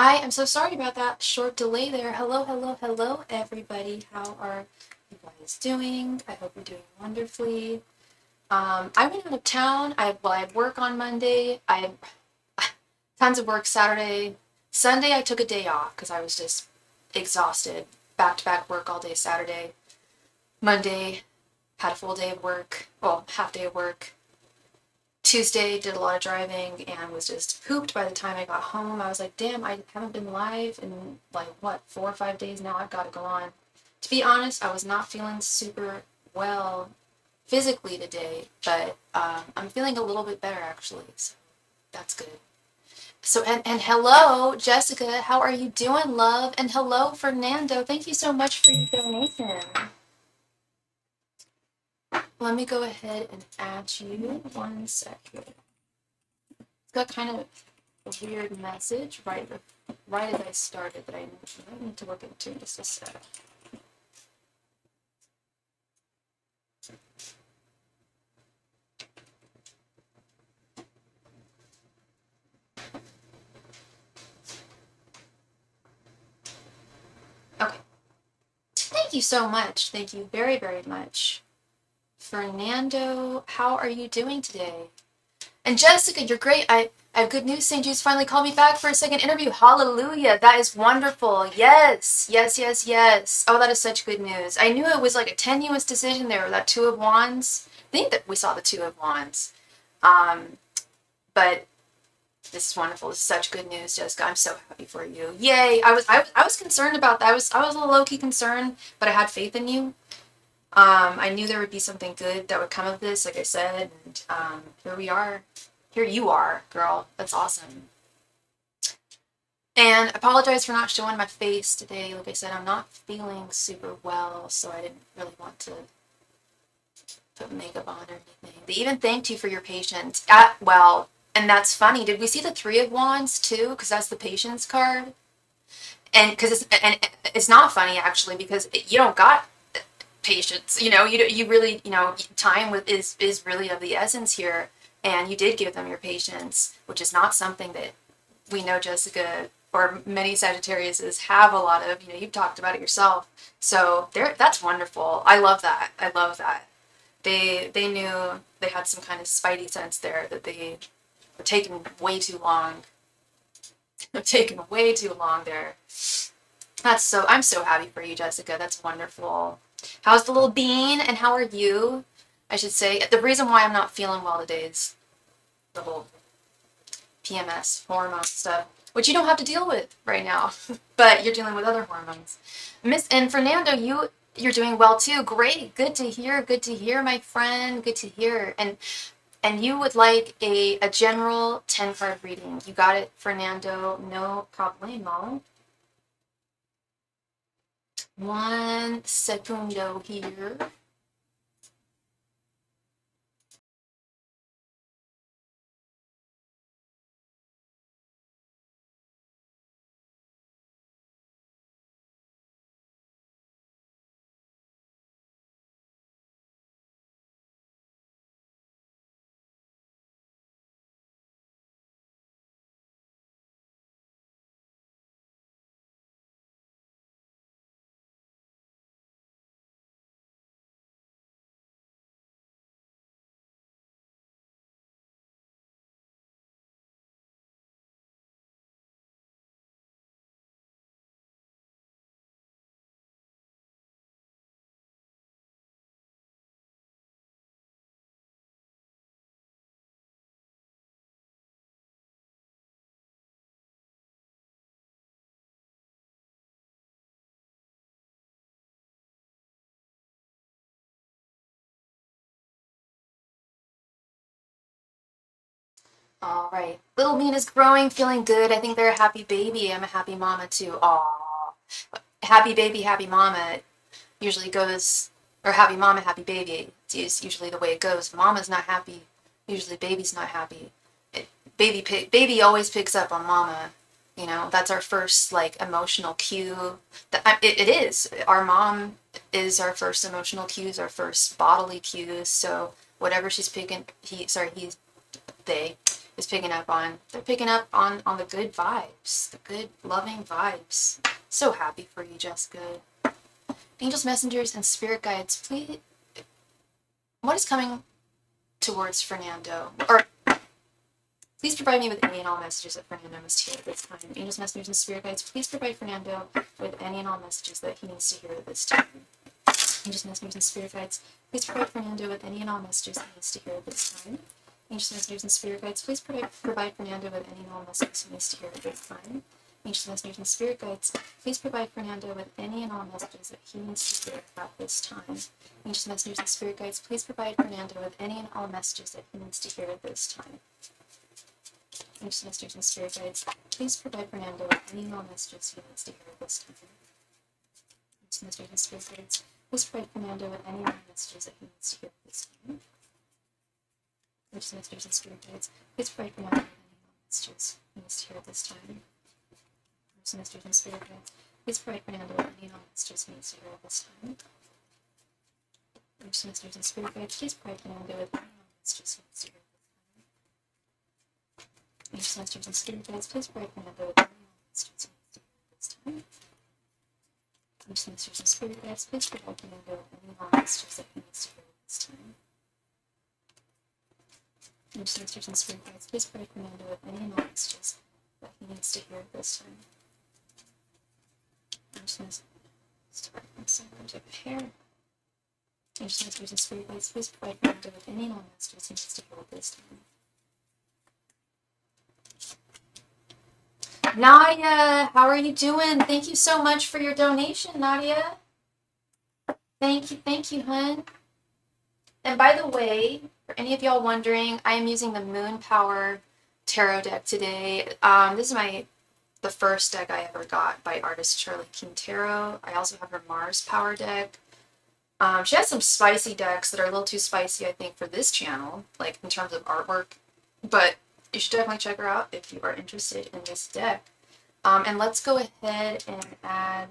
I am so sorry about that short delay there. Hello, hello, hello, everybody. How are you guys doing? I hope you're doing wonderfully. I went out of town. I had work on Monday. I had tons of work Saturday. Sunday, I took a day off because I was just exhausted. Back-to-back work all day Saturday. Monday, had a full day of work. Well, half day of work. Tuesday, did a lot of driving and was just pooped by the time I got home. I was like, damn, I haven't been live in like, what, 4 or 5 days now? I've got to go on. To be honest, I was not feeling super well physically today, but I'm feeling a little bit better actually, so that's good. So, and hello, Jessica, how are you doing, love? And hello, Fernando, thank you so much for your donation. Let me go ahead and add you 1 second. It's got kind of a weird message right as I started that I need to look into just a sec. Okay. Thank you so much. Thank you very, very much. Fernando, how are you doing today? And Jessica, you're great. I have good news. St. Jude's finally called me back for a second interview. Hallelujah. That is wonderful. Yes, yes, yes, yes. Oh, that is such good news. I knew it was like a tenuous decision there, that Two of Wands. I think that we saw the Two of Wands. But this is wonderful. This is such good news, Jessica. I'm so happy for you. Yay. I was concerned about that. I was a little low-key concerned, but I had faith in you. I knew there would be something good that would come of this, like I said, and here we are. Here you are, girl. That's awesome. And apologize for not showing my face today. Like I said, I'm not feeling super well, so I didn't really want to put makeup on or anything. They even thanked you for your patience. Well, and that's funny. Did we see the Three of Wands too? Because that's the patience card. And because it's not funny actually because you don't got patience. You really, time is really of the essence here, and you did give them your patience, which is not something that we know Jessica or many Sagittariuses have a lot of. You've talked about it yourself, so that's wonderful. I love that. I love that. They knew they had some kind of spidey sense there that they were taking way too long. Taking way too long there. I'm so happy for you, Jessica. That's wonderful. How's the little bean, and how are you? I should say. The reason why I'm not feeling well today is the whole PMS hormone stuff, which you don't have to deal with right now, but you're dealing with other hormones. And Fernando, you're doing well too. Great, good to hear, my friend. Good to hear. And you would like a general 10-card reading. You got it, Fernando. No problemo. 1 secundo here. All right. Little Bean is growing, feeling good. I think they're a happy baby. I'm a happy mama too. Aw. Happy baby, happy mama usually goes, or happy mama, happy baby. It's usually the way it goes. If mama's not happy, usually baby's not happy. Baby always picks up on mama. That's our first like emotional cue. It is. Our mom is our first emotional cues, our first bodily cues. So whatever she's picking, they is picking up on. They're picking up on the good vibes, the good, loving vibes. So happy for you, Jessica. Angels, messengers, and spirit guides, please. What is coming towards Fernando? Or please provide me with any and all messages that Fernando must hear at this time. Angels, messengers, and spirit guides, please provide Fernando with any and all messages that he needs to hear at this time. Angels, messengers, and spirit guides, please provide Fernando with any and all messages he needs to hear at this time. Angels, messengers, and spirit guides, please provide Fernando with any and all messages he needs to hear at this time. Angels, messengers, and spirit guides, please provide Fernando with any and all messages that he needs to hear at this time. Angels, messengers, and spirit guides, please provide Fernando with any and all messages that he needs to hear at this time. Angels, messengers, and spirit guides, please provide Fernando with any and all messages he needs to hear at this time. Angels, messengers, and spirit guides, please provide Fernando with any and all messages that he needs to hear at this time. Angels, messengers, and spirit guides, please provide Fernando with any and all messages he needs to hear at this time. Messengers, and spirit guides, please provide Fernando with any and all messages he needs to hear at this time. Messengers, and spirit guides, please provide Fernando with any and all messages he needs to hear at this time. Messengers, and spirit guides, please provide Fernando with any and all messages he needs to hear at this time. Messengers, and spirit guides, please provide Fernando with any and all messages that he needs to hear at this time. Messengers, and spirit guides, please provide Fernando with any and all messages that he needs to hear at this time. I'm just going to start with some of hair. Angels, messengers, and spirit guides, please provide Fernando with any and all messages he needs to hear at this time. Nadia, how are you doing? Thank you so much for your donation, Nadia. Thank you, hun. And by the way, for any of y'all wondering, I am using the Moon Power Tarot deck today. This is the first deck I ever got by artist Charlie King Tarot. I also have her Mars Power deck. She has some spicy decks that are a little too spicy, I think, for this channel, like in terms of artwork. But you should definitely check her out if you are interested in this deck. And let's go ahead and add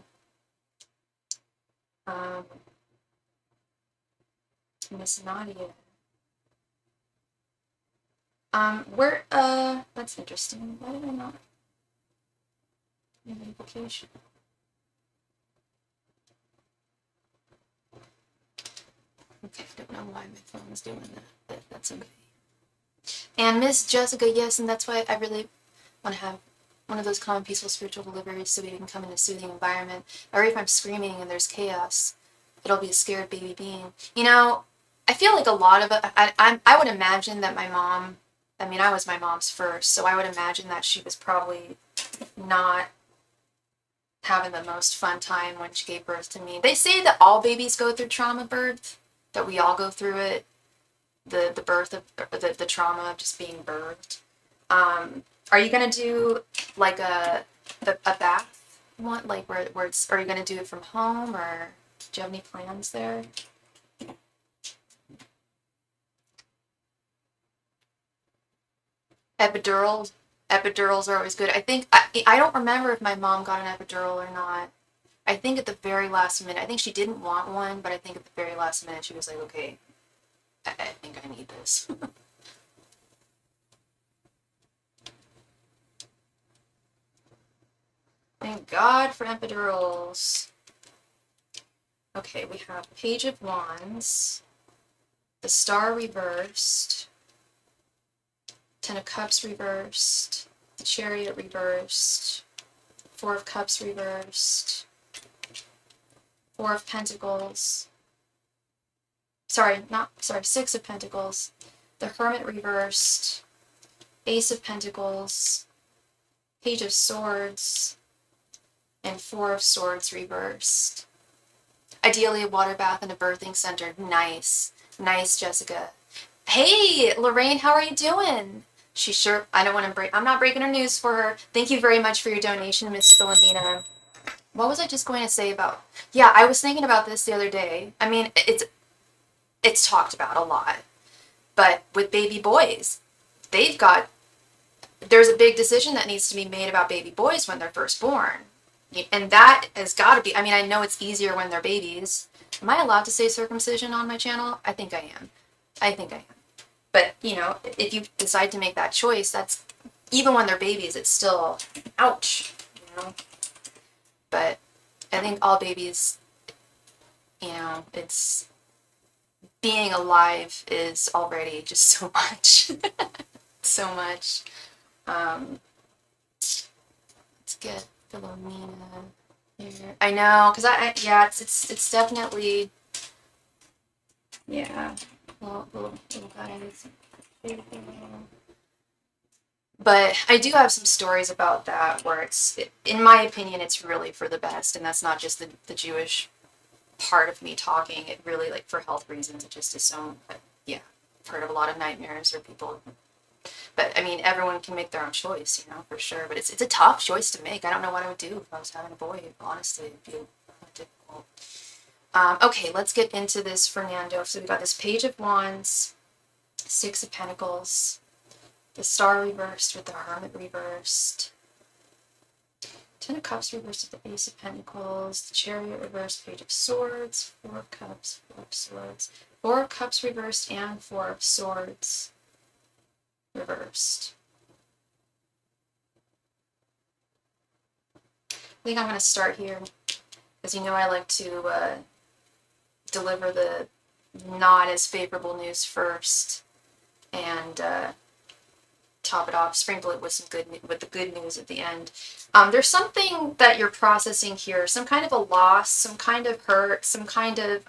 Miss Nadia. That's interesting. Why did I not? Notification. Okay, I don't know why my phone is doing that, but that's okay. And Miss Jessica, yes, and that's why I really want to have one of those calm, peaceful spiritual deliveries so we can come in a soothing environment. Or if I'm screaming and there's chaos, it'll be a scared baby being. You know, I feel like a lot of it, I would imagine that my mom, I mean, I was my mom's first, so I would imagine that she was probably not having the most fun time when she gave birth to me. They say that all babies go through trauma birth, that we all go through it, the birth of, the trauma of just being birthed. Are you gonna do like a bath one, like where it's, are you gonna do it from home, or do you have any plans there? Epidurals are always good. I think, I don't remember if my mom got an epidural or not. I think at the very last minute, I think she didn't want one, but I think at the very last minute she was like, okay, I think I need this. Thank God for epidurals. Okay, we have Page of Wands, the Star reversed, Ten of Cups reversed, the Chariot reversed, Four of Cups reversed, Four of Pentacles, Six of Pentacles, the Hermit reversed, Ace of Pentacles, Page of Swords, and Four of Swords reversed. Ideally a water bath and a birthing center. Nice. Nice, Jessica. Hey, Lorraine, how are you doing? She sure, I'm not breaking her news for her. Thank you very much for your donation, Miss Philomena. What was I just going to say about, yeah, I was thinking about this the other day. I mean, it's talked about a lot, but with baby boys, there's a big decision that needs to be made about baby boys when they're first born. And that has got to be, I mean, I know it's easier when they're babies. Am I allowed to say circumcision on my channel? I think I am. But, you know, if you decide to make that choice, that's, even when they're babies, it's still, ouch, you know? But I think all babies, you know, it's, being alive is already just so much. So much. Let's get Philomena here. I know, because yeah, it's definitely, yeah, little guys. But I do have some stories about that where in my opinion, it's really for the best, and that's not just the Jewish part of me talking. It really, like, for health reasons, it just is so, yeah, I've heard of a lot of nightmares or people, but I mean, everyone can make their own choice, you know, for sure. But it's a tough choice to make. I don't know what I would do if I was having a boy. Honestly, it'd be difficult. Okay, let's get into this, Fernando. So we got this Page of Wands, Six of Pentacles, the Star reversed with the Hermit reversed, Ten of Cups reversed with the Ace of Pentacles, the Chariot reversed, Page of Swords, Four of Cups, Four of Swords, Four of Cups reversed, and Four of Swords reversed. I think I'm going to start here, because you know I like to deliver the not as favorable news first, and top it off, sprinkle it with some with the good news at the end. There's something that you're processing here, some kind of a loss, some kind of hurt, some kind of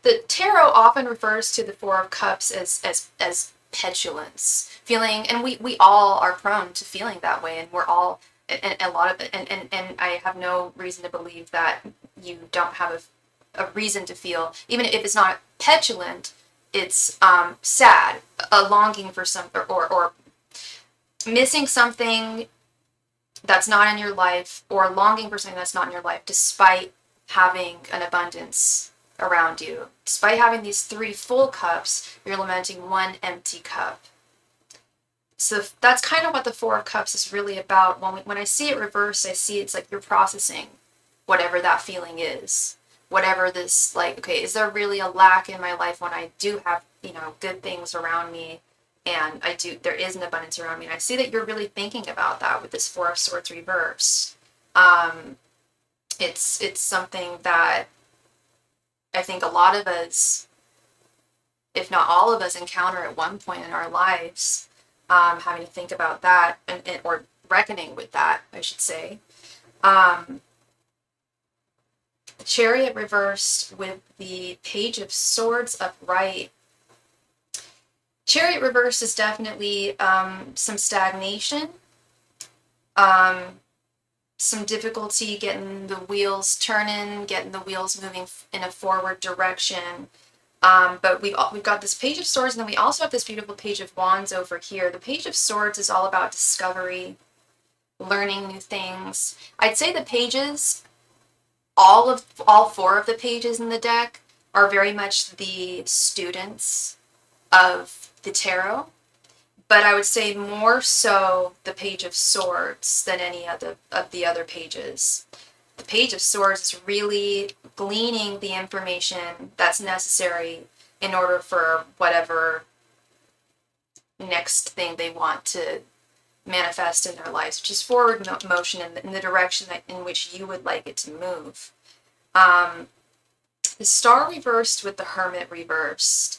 the tarot often refers to the Four of Cups as petulance, feeling, and we all are prone to feeling that way, and we're all, and a lot of it, and I have no reason to believe that you don't have a reason to feel, even if it's not petulant, it's sad, a longing for something, or missing something that's not in your life, or longing for something that's not in your life, despite having an abundance around you. Despite having these three full cups, you're lamenting one empty cup. So that's kind of what the Four of Cups is really about. When I see it reversed, I see it's like you're processing whatever that feeling is. Whatever this, like, okay, is there really a lack in my life when I do have, you know, good things around me? And there is an abundance around me. And I see that you're really thinking about that with this Four of Swords reverse. It's something that I think a lot of us, if not all of us, encounter at one point in our lives, having to think about that, or reckoning with that, I should say. The Chariot reversed with the Page of Swords upright. Chariot reverse is definitely some stagnation, some difficulty getting the wheels turning, getting the wheels moving in a forward direction. But we've got this Page of Swords, and then we also have this beautiful Page of Wands over here. The Page of Swords is all about discovery, learning new things. I'd say the pages, all four of the pages in the deck, are very much the students of the tarot, but I would say more so the Page of Swords than any of the other pages. The Page of Swords is really gleaning the information that's necessary in order for whatever next thing they want to manifest in their lives, which is forward motion in the direction in which you would like it to move. The Star reversed with the Hermit reversed.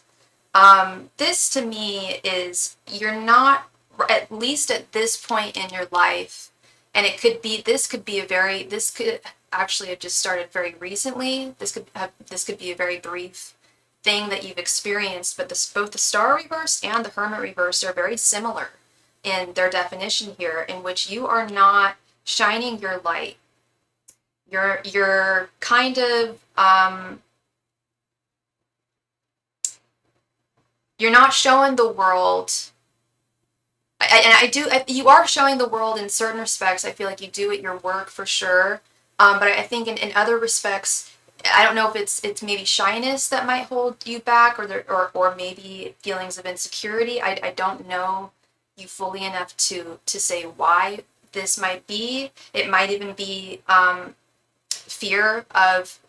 This to me is, you're not, at least at this point in your life, and this could actually have just started very recently. This could be a very brief thing that you've experienced, but both the Star reversed and the Hermit reversed are very similar in their definition here, in which you are not shining your light. You're kind of you're not showing the world, you are showing the world in certain respects. I feel like you do at your work for sure, but I think in other respects, I don't know if it's maybe shyness that might hold you back, or maybe feelings of insecurity. I don't know you fully enough to say why this might be. It might even be fear of,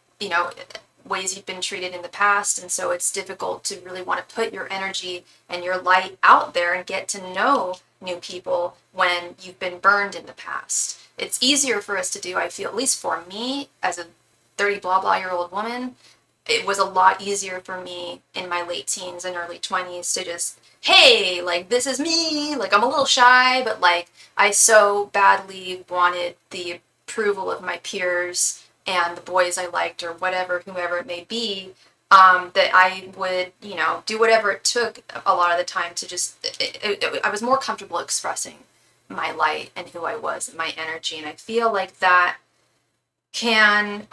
ways you've been treated in the past, and so it's difficult to really want to put your energy and your light out there and get to know new people when you've been burned in the past. It's easier for us to do, I feel, at least for me as a 30 blah blah year old woman. It was a lot easier for me in my late teens and early 20s to just, hey, like, this is me, like, I'm a little shy, but like, I so badly wanted the approval of my peers and the boys I liked, or whatever, whomever it may be, that I would, do whatever it took a lot of the time to just, I was more comfortable expressing my light and who I was and my energy. And I feel like that can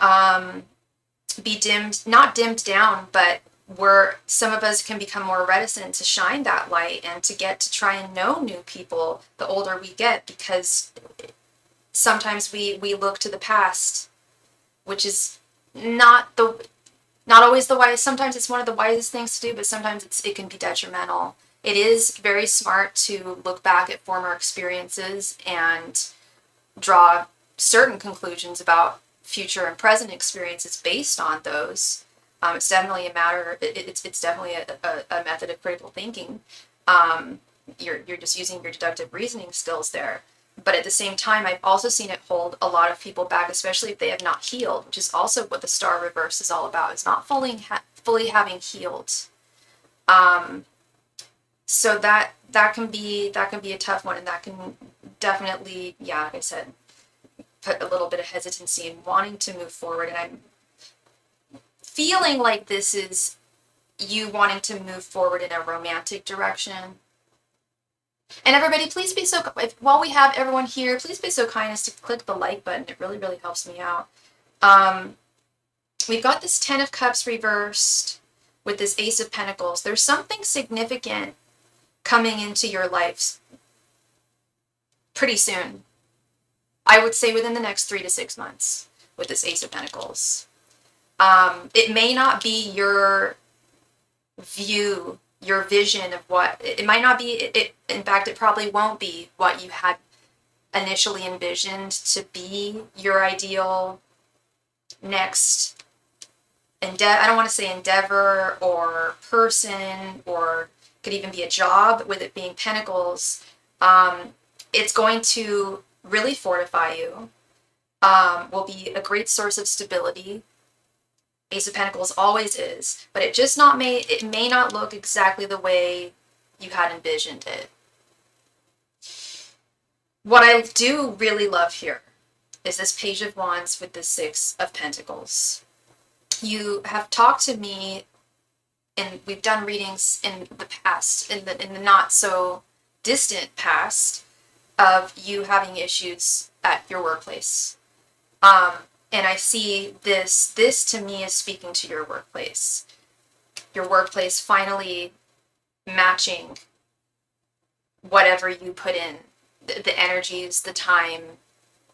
be not dimmed down, but where some of us can become more reticent to shine that light and to get to try and know new people the older we get, because sometimes we look to the past, which is not always the wise. Sometimes it's one of the wisest things to do, but sometimes it can be detrimental. It is very smart to look back at former experiences and draw certain conclusions about future and present experiences based on those. It's definitely a matter. It's definitely a method of critical thinking. You're just using your deductive reasoning skills there. But at the same time, I've also seen it hold a lot of people back, especially if they have not healed, which is also what the star reverse is all about. It's not fully having healed. So that can be a tough one, and that can definitely, yeah, like I said, put a little bit of hesitancy in wanting to move forward. And I'm feeling like this is you wanting to move forward in a romantic direction. And everybody, please be so, while we have everyone here, please be so kind as to click the like button. It really, really helps me out. We've got this 10 of Cups reversed with this Ace of Pentacles. There's something significant coming into your life pretty soon. I would say within the next 3 to 6 months with this Ace of Pentacles. It may not be your view, your vision of what, it might not be, in fact, it probably won't be what you had initially envisioned to be your ideal next I don't want to say endeavor or person, or could even be a job, with it being Pentacles. It's going to really fortify you, will be a great source of stability. Ace of Pentacles always is, but it may not look exactly the way you had envisioned it. What I do really love here is this Page of Wands with the 6 of Pentacles. You have talked to me, and we've done readings in the past, in the not so distant past, of you having issues at your workplace. And I see this to me is speaking to your workplace. Your workplace finally matching whatever you put in, the energies, the time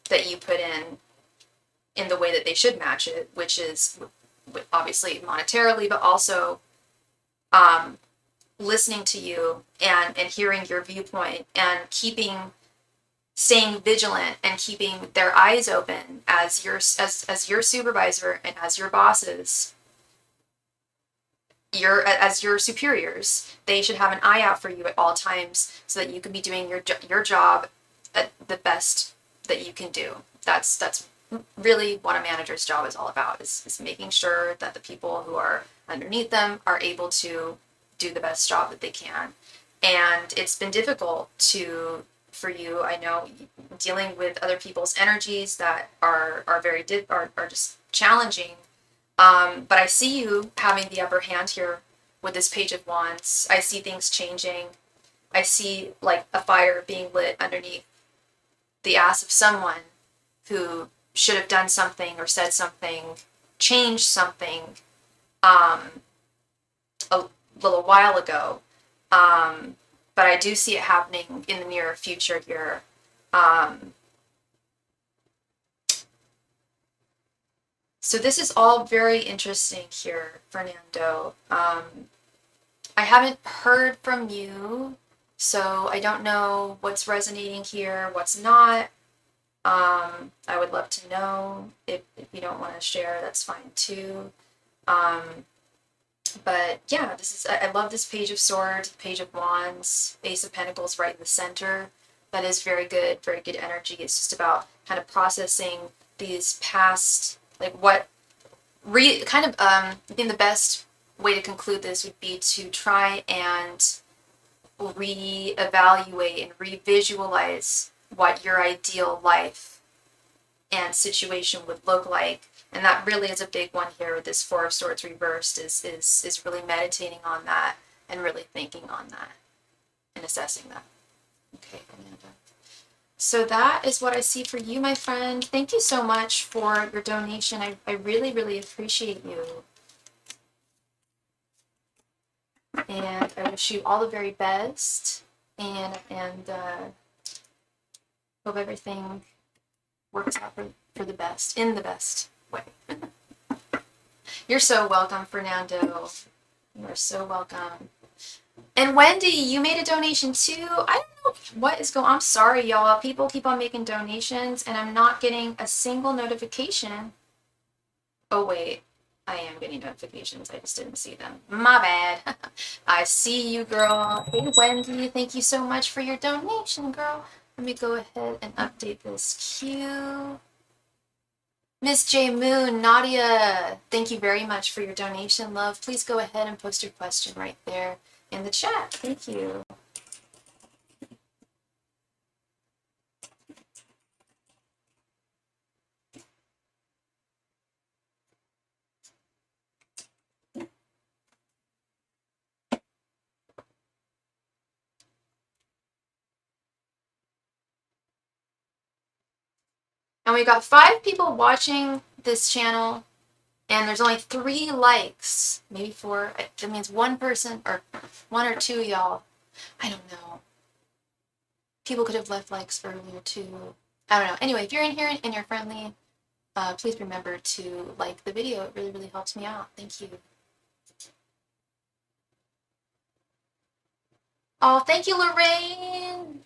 that you put in the way that they should match it, which is obviously monetarily, but also listening to you and hearing your viewpoint, and staying vigilant and keeping their eyes open as your supervisor and as your bosses, as your superiors. They should have an eye out for you at all times so that you can be doing your job at the best that you can do. That's really what a manager's job is all about, is making sure that the people who are underneath them are able to do the best job that they can. And it's been difficult for you, I know, dealing with other people's energies that are just challenging. But I see you having the upper hand here with this Page of Wands. I see things changing. I see like a fire being lit underneath the ass of someone who should have done something or said something, changed something a little while ago. But I do see it happening in the near future here. So this is all very interesting here, Fernando. I haven't heard from you, so I don't know what's resonating here, what's not. I would love to know. If you don't want to share, that's fine too. But yeah, I love this Page of Swords, Page of Wands, Ace of Pentacles right in the center. That is very good energy. It's just about kind of processing these past, like I think the best way to conclude this would be to try and reevaluate and revisualize what your ideal life and situation would look like. And that really is a big one here with this Four of Swords reversed, is really meditating on that and really thinking on that and assessing that. Okay, Amanda. So that is what I see for you, my friend. Thank you so much for your donation. I really appreciate you. And I wish you all the very best, and hope everything works out for the best, in the best way. You're so welcome, Fernando. You are so welcome. And Wendy, you made a donation too. I don't know what is going on. I'm sorry, y'all. People keep on making donations, and I'm not getting a single notification. Oh, wait. I am getting notifications. I just didn't see them. My bad. I see you, girl. Hey, Wendy. Thank you so much for your donation, girl. Let me go ahead and update this queue. Miss J. Moon, Nadia, thank you very much for your donation, love. Please go ahead and post your question right there in the chat. Thank you. And we got 5 people watching this channel, and there's only 3 likes, maybe 4. That means 1 person, or 1 or 2 y'all. I don't know. People could have left likes earlier too. I don't know. Anyway, if you're in here and you're friendly, please remember to like the video. It really helps me out. Thank you. Oh, thank you, Lorraine.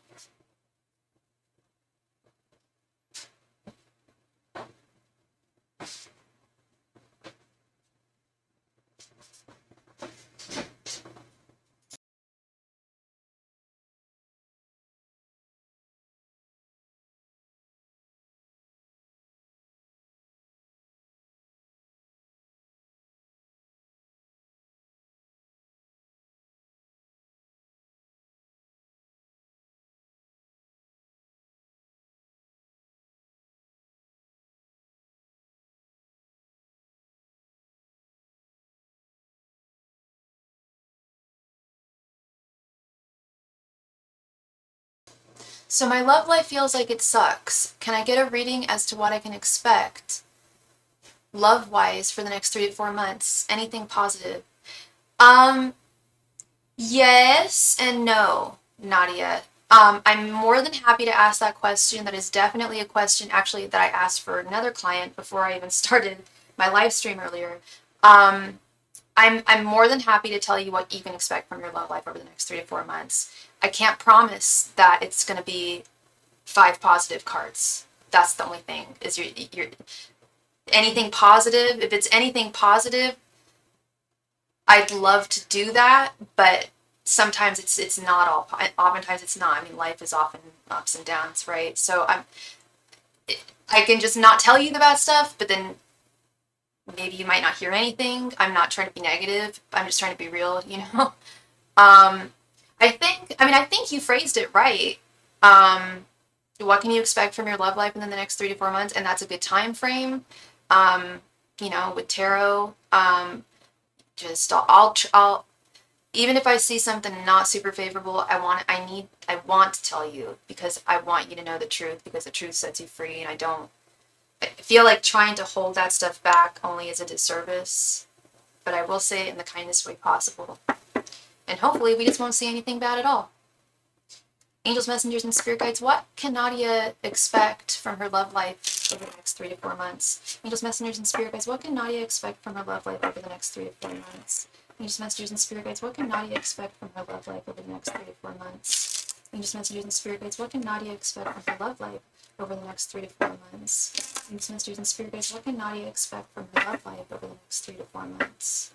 So my love life feels like it sucks. Can I get a reading as to what I can expect love-wise for the next 3 to 4 months? Anything positive? Yes and no, Nadia. I'm more than happy to ask that question. That is definitely a question, actually, that I asked for another client before I even started my live stream earlier. I'm more than happy to tell you what you can expect from your love life over the next 3 to 4 months. I can't promise that it's going to be 5 positive cards. That's the only thing. Is your anything positive? If it's anything positive, I'd love to do that, but sometimes it's not all. Oftentimes it's not. I mean, life is often ups and downs, right? So I can just not tell you the bad stuff, but then maybe you might not hear anything. I'm not trying to be negative. I'm just trying to be real, you know. I think you phrased it right. What can you expect from your love life in the next 3 to 4 months? And that's a good time frame. You know, with tarot, I'll even if I see something not super favorable, I want to tell you, because I want you to know the truth, because the truth sets you free, and I feel like trying to hold that stuff back only is a disservice, but I will say it in the kindest way possible. And hopefully we just won't see anything bad at all. Angels, messengers, and spirit guides, what can Nadia expect from her love life over the next 3 to 4 months? Angels, messengers, and spirit guides, what can Nadia expect from her love life over the next 3 to 4 months? Angels, messengers, and spirit guides, what can Nadia expect from her love life over the next 3 to 4 months? Angels, messengers, and spirit guides, what can Nadia expect from her love life over the next 3 to 4 months? These masters and spirit guides, what can Nadia expect from her love life over the next 3 to 4 months?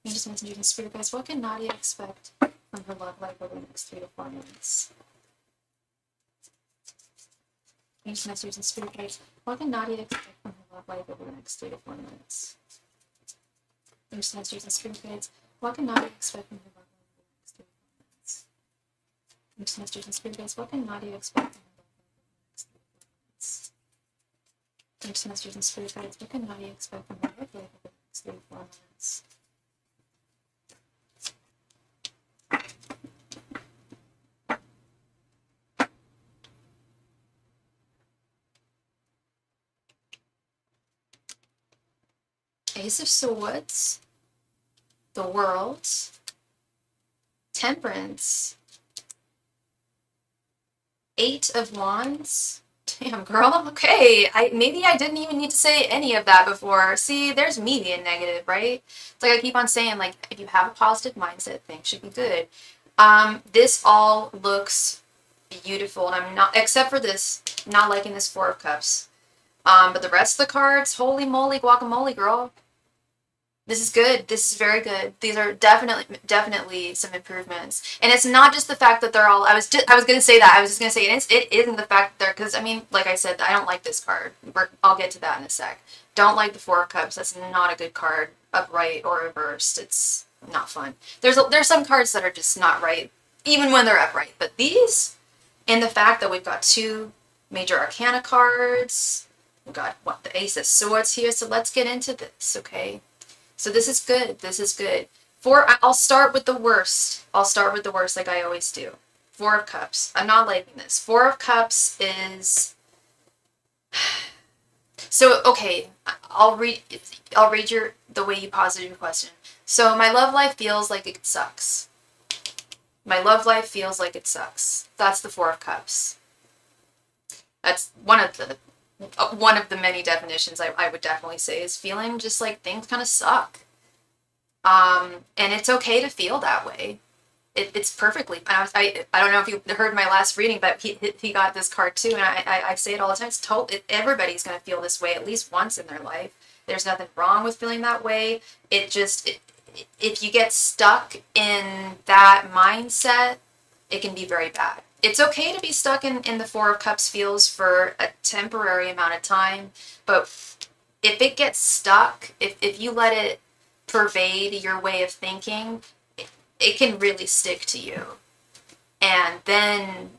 Angels, messengers, and spirit guides, what can Nadia expect from her love life over the next 3 to 4 months? Angels, messengers, and spirit guides, what can Nadia expect from her love life over the next 3 to 4 months? Angels, messengers, and spirit guides, what can Nadia expect from her love life over the next 3 to 4 months? Angels, messengers, and spirit guides, what can Nadia expect from her love life over the next 3 to 4 months? Angels, messengers, and spirit guides, what can Nadia expect from her love life over the next 3 to 4 months? Ace of Swords, the World, Temperance, 8 of Wands. Damn, girl. Okay, maybe I didn't even need to say any of that before. See, there's me being negative, right? It's like I keep on saying, like, if you have a positive mindset, things should be good. This all looks beautiful, and I'm not, except for this, not liking this 4 of Cups. But the rest of the cards, holy moly, guacamole, girl. This is good. This is very good. These are definitely some improvements. And it's not just the fact that they're all, I was going to say that. I was just going to say it isn't the fact that they're, because I mean, like I said, I don't like this card. I'll get to that in a sec. Don't like the 4 of Cups. That's not a good card, upright or reversed. It's not fun. There's some cards that are just not right, even when they're upright. But these, and the fact that we've got 2 major arcana cards, we've got, what, the Ace of Swords here. So let's get into this, okay? So this is good. This is good. I'll start with the worst. I'll start with the worst like I always do. 4 of Cups. I'm not liking this. 4 of Cups is... So, okay, I'll read the way you posited your question. So my love life feels like it sucks. My love life feels like it sucks. That's the 4 of Cups. That's one of the many definitions I would definitely say is feeling just like things kind of suck. And it's okay to feel that way. It's perfectly. I don't know if you heard my last reading, but he got this card too, and I say it all the time. It's everybody's going to feel this way at least once in their life. There's nothing wrong with feeling that way. If you get stuck in that mindset, it can be very bad. It's okay to be stuck in the 4 of Cups feels for a temporary amount of time, but if it gets stuck, if you let it pervade your way of thinking, it can really stick to you. And then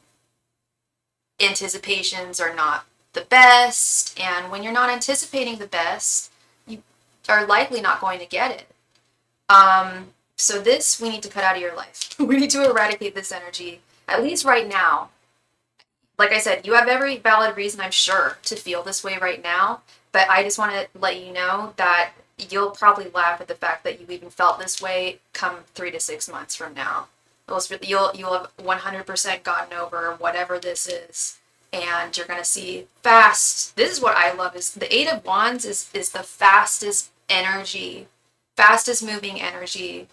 anticipations are not the best, and when you're not anticipating the best, you are likely not going to get it. So this we need to cut out of your life. We need to eradicate this energy. At least right now. Like I said, you have every valid reason, I'm sure, to feel this way right now. But I just want to let you know that you'll probably laugh at the fact that you even felt this way come 3 to 6 months from now. You'll have 100% gotten over whatever this is. And you're going to see fast. This is what I love. Is the 8 of Wands is the fastest energy. Fastest moving energy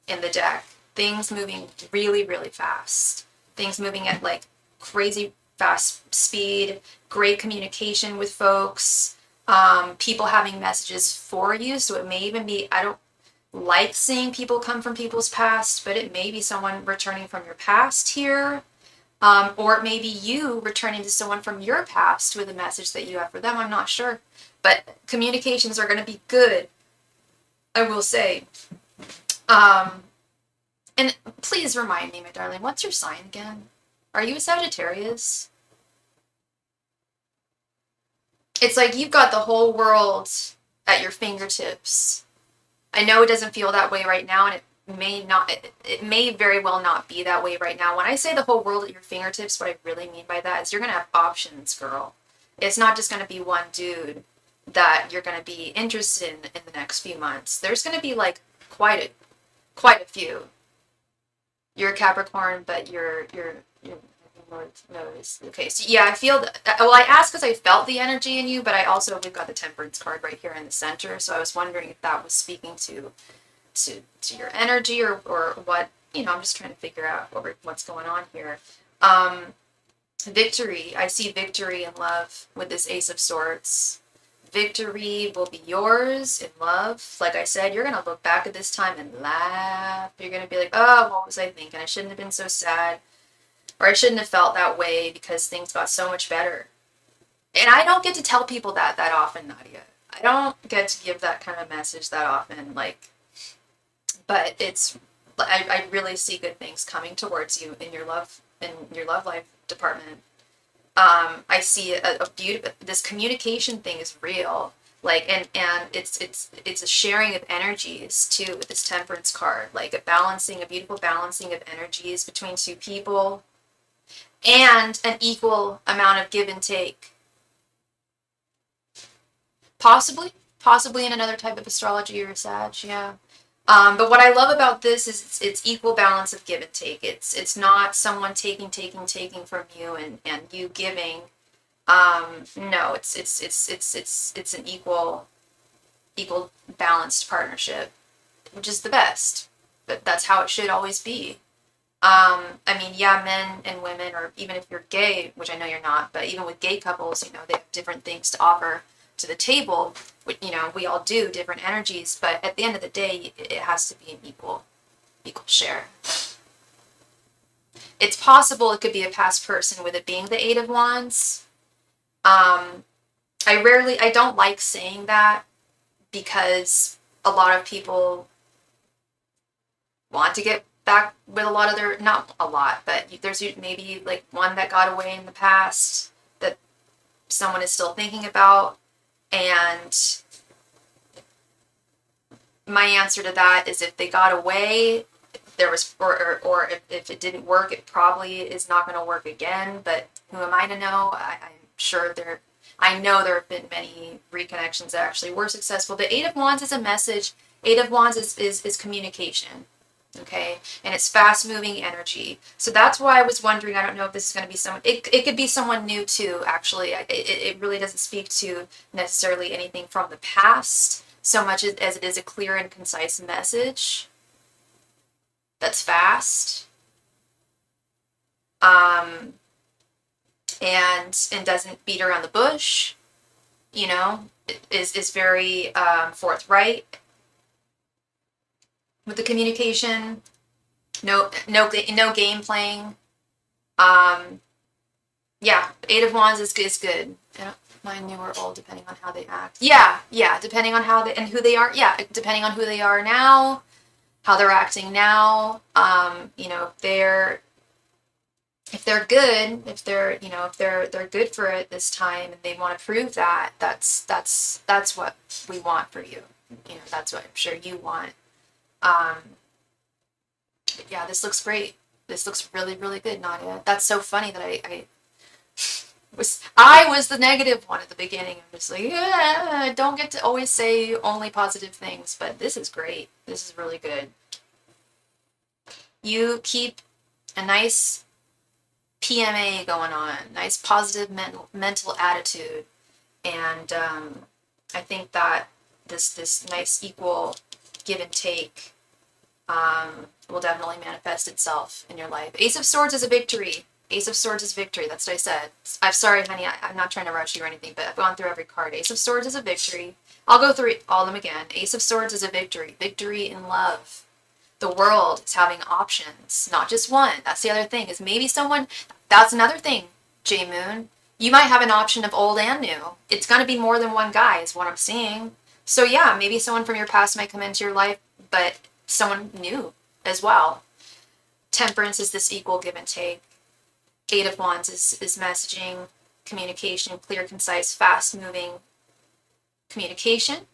in the deck. Things moving really, really fast. Things moving at like crazy fast speed, great communication with folks, people having messages for you. So it may even be, I don't like seeing people come from people's past, but it may be someone returning from your past here. Or it may be you returning to someone from your past with a message that you have for them. I'm not sure. But communications are going to be good, I will say. And please remind me, my darling, what's your sign again? Are you a Sagittarius? It's like you've got the whole world at your fingertips. I know it doesn't feel that way right now, and it may very well not be that way right now. When I say the whole world at your fingertips, what I really mean by that is you're going to have options, girl. It's not just going to be one dude that you're going to be interested in the next few months. There's going to be like quite a few. You're a Capricorn, but you're North Nose. Okay, so yeah, I feel well, I asked because I felt the energy in you, but we've got the Temperance card right here in the center, so I was wondering if that was speaking to your energy or what, I'm just trying to figure out what's going on here. Victory. I see victory in love with this Ace of Swords. Victory will be yours in love. Like I said, you're going to look back at this time and laugh. You're going to be like, oh, what was I thinking? I shouldn't have been so sad. Or I shouldn't have felt that way because things got so much better. And I don't get to tell people that often, Nadia. I don't get to give that kind of message that often. Like, but I really see good things coming towards you in your love life department. I see a beautiful, this communication thing is real. Like, and it's a sharing of energies too with this Temperance card. Like a beautiful balancing of energies between two people, and an equal amount of give and take. Possibly in another type of astrology or Sag, yeah. But what I love about this is it's equal balance of give and take. It's not someone taking from you and you giving. No, it's an equal balanced partnership, which is the best. That's how it should always be. I mean, yeah, men and women, or even if you're gay, which I know you're not, but even with gay couples, they have different things to offer to the table. We all do different energies, but at the end of the day, it has to be an equal share. It's possible it could be a past person with it being the Eight of Wands. I don't like saying that because a lot of people want to get back with a lot of their, not a lot, but there's maybe like one that got away in the past that someone is still thinking about. And my answer to that is if they got away, there was, or if it didn't work, it probably is not going to work again. But who am I to know? I'm sure I know there have been many reconnections that actually were successful. The Eight of Wands is a message. Eight of Wands is communication. Okay, and it's fast moving energy. So that's why I was wondering, I don't know if this is going to be someone, it could be someone new too, actually. It really doesn't speak to necessarily anything from the past so much as it is a clear and concise message that's fast, and doesn't beat around the bush, is very forthright with the communication. No game playing. Yeah, Eight of Wands is good. Yeah, mine new or old, depending on how they act. Yeah, depending on how they and who they are. Yeah, depending on who they are now, how they're acting now. If they're good, if they're good for it this time, and they want to prove that, that's what we want for you. That's what I'm sure you want. But yeah, this looks great. This looks really, really good, Nadia. That's so funny that I was the negative one at the beginning. I'm just like, yeah, I don't get to always say only positive things, but this is great. This is really good. You keep a nice PMA going on, nice positive mental attitude, and I think that this nice equal give and take will definitely manifest itself in your life. Ace of Swords is a victory. Ace of Swords is victory. That's what I said. I'm sorry, honey. I'm not trying to rush you or anything, but I've gone through every card. Ace of Swords is a victory. I'll go through all of them again. Ace of Swords is a victory. Victory in love. The world is having options, not just one. That's the other thing, is maybe someone, that's another thing, J Moon. You might have an option of old and new. It's going to be more than one guy is what I'm seeing. So yeah, maybe someone from your past might come into your life, but someone new as well. Temperance is this equal give and take. Eight of Wands is messaging, communication, clear, concise, fast-moving communication.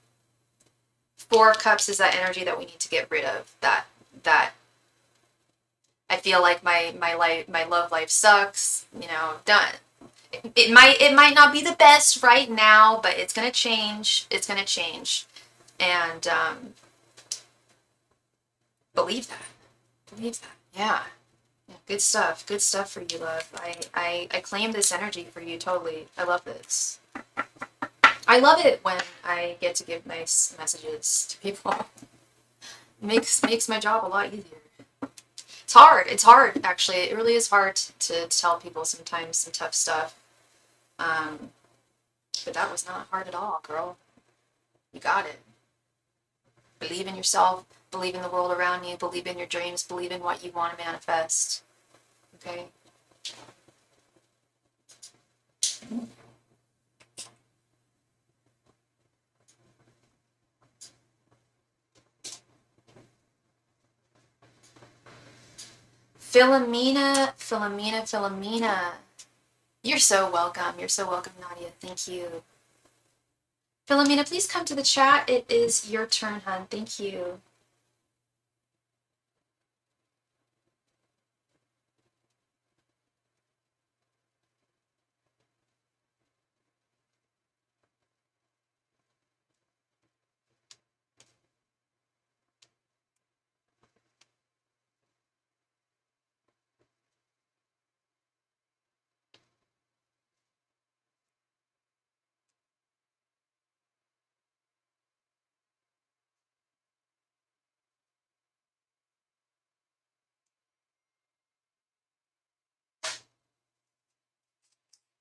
Four of Cups is that energy that we need to get rid of. That I feel like my love life sucks. Done. It might not be the best right now, but it's gonna change. It's gonna change, and believe that. Yeah. Good stuff for you, love. I claim this energy for you totally. I love this. I love it when I get to give nice messages to people. Makes my job a lot easier. It's hard. It's hard, actually. It really is hard to tell people sometimes some tough stuff. But that was not hard at all, girl. You got it. Believe in yourself. Believe in the world around you. Believe in your dreams. Believe in what you want to manifest. Okay? Philomena. You're so welcome. You're so welcome, Nadia. Thank you. Philomena, please come to the chat. It is your turn, hon. Thank you.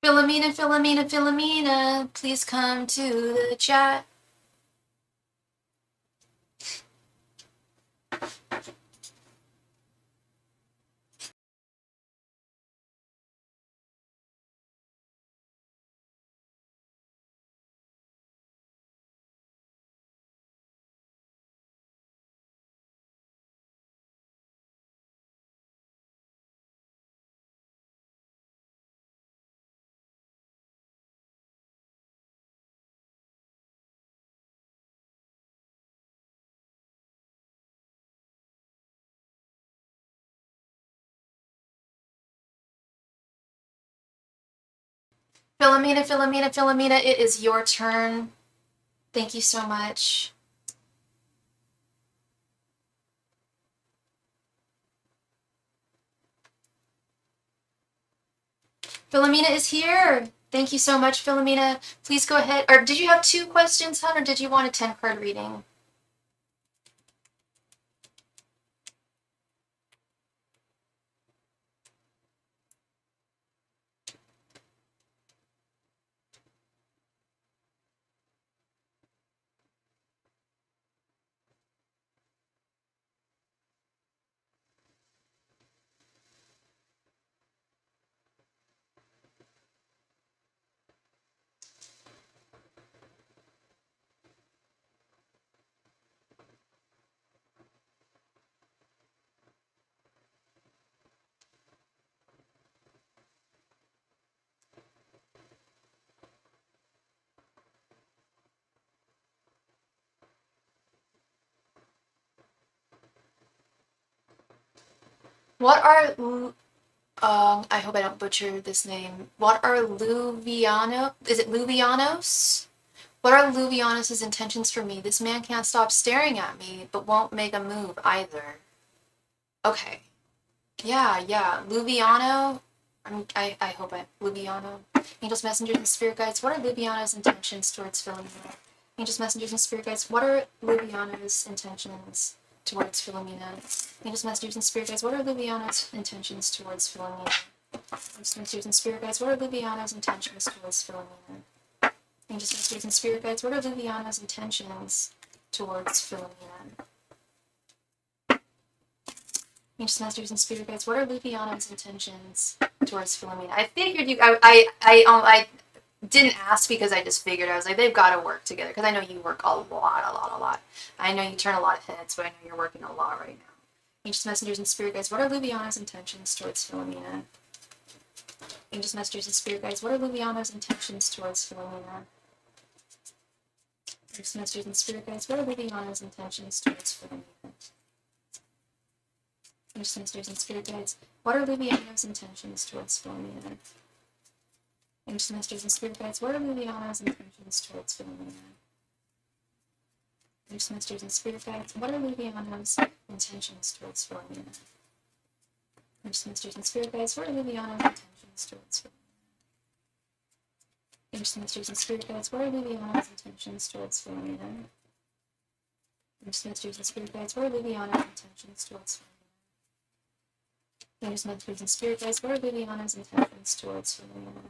Philomena, please come to the chat. Philomena, it is your turn. Thank you so much. Philomena is here. Thank you so much, Philomena. Please go ahead. Or did you have 2 questions, hon, or did you want a 10-card reading? What are I hope I don't butcher this name. What are Luviano? Is it Luvianos? What are Luvianos' intentions for me? This man can't stop staring at me, but won't make a move either. Okay. Yeah. Luviano. I hope Luviano. Angels, messengers, and spirit guides. What are Luviano's intentions towards Philomena? Angels, messengers, and spirit guides. What are Luviano's intentions towards Philomena? Angels, messengers, and spirit guides. What are Luviano's intentions towards Philomena? Angels, messengers, and spirit guides. What are Luviano's intentions towards Philomena? Angels, messengers, and spirit guides. What are Luviano's intentions towards Philomena? Angels, masters, and spirit guides. What are Luviano's intentions towards Philomena? I figured you. I didn't ask because I just figured I was like they've got to work together because I know you work a lot. I know you turn a lot of heads, but I know you're working a lot right now. Angels, messengers, and spirit guides. What are Luviano's intentions towards Philomena? Angels, messengers, and spirit guides. What are Luviano's intentions towards Philomena? Angels, messengers, and spirit guides. What are Luviano's intentions towards Philomena? Angels, masters, and spirit guides. What are Luviano's intentions towards Philomena? Angels, masters, and spirit guides. What are Luviano's intentions towards Philomena? Angels, masters, and spirit guides. What are Luviano's intentions towards Philomena? Angels, masters, and spirit guides. What are Luviano's intentions towards Philomena? Angels, masters, and spirit guides. What are Luviano's intentions towards Philomena? Angels, masters, and spirit guides. What are Luviano's intentions towards Philomena? There's my pleasing spirit, guys. What are Viviana's intentions towards Philomena?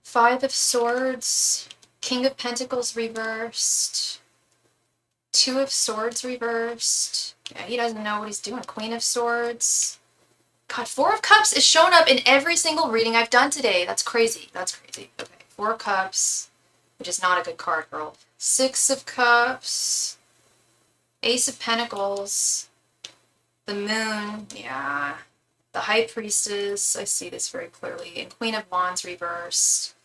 Five of Swords, King of Pentacles reversed, Two of Swords reversed. Yeah, he doesn't know what he's doing. Queen of Swords. God, Four of Cups is showing up in every single reading I've done today. That's crazy. That's crazy. Okay, Four of Cups, which is not a good card, girl. Six of Cups, Ace of Pentacles, the Moon, yeah. The High Priestess, I see this very clearly, and Queen of Wands reversed.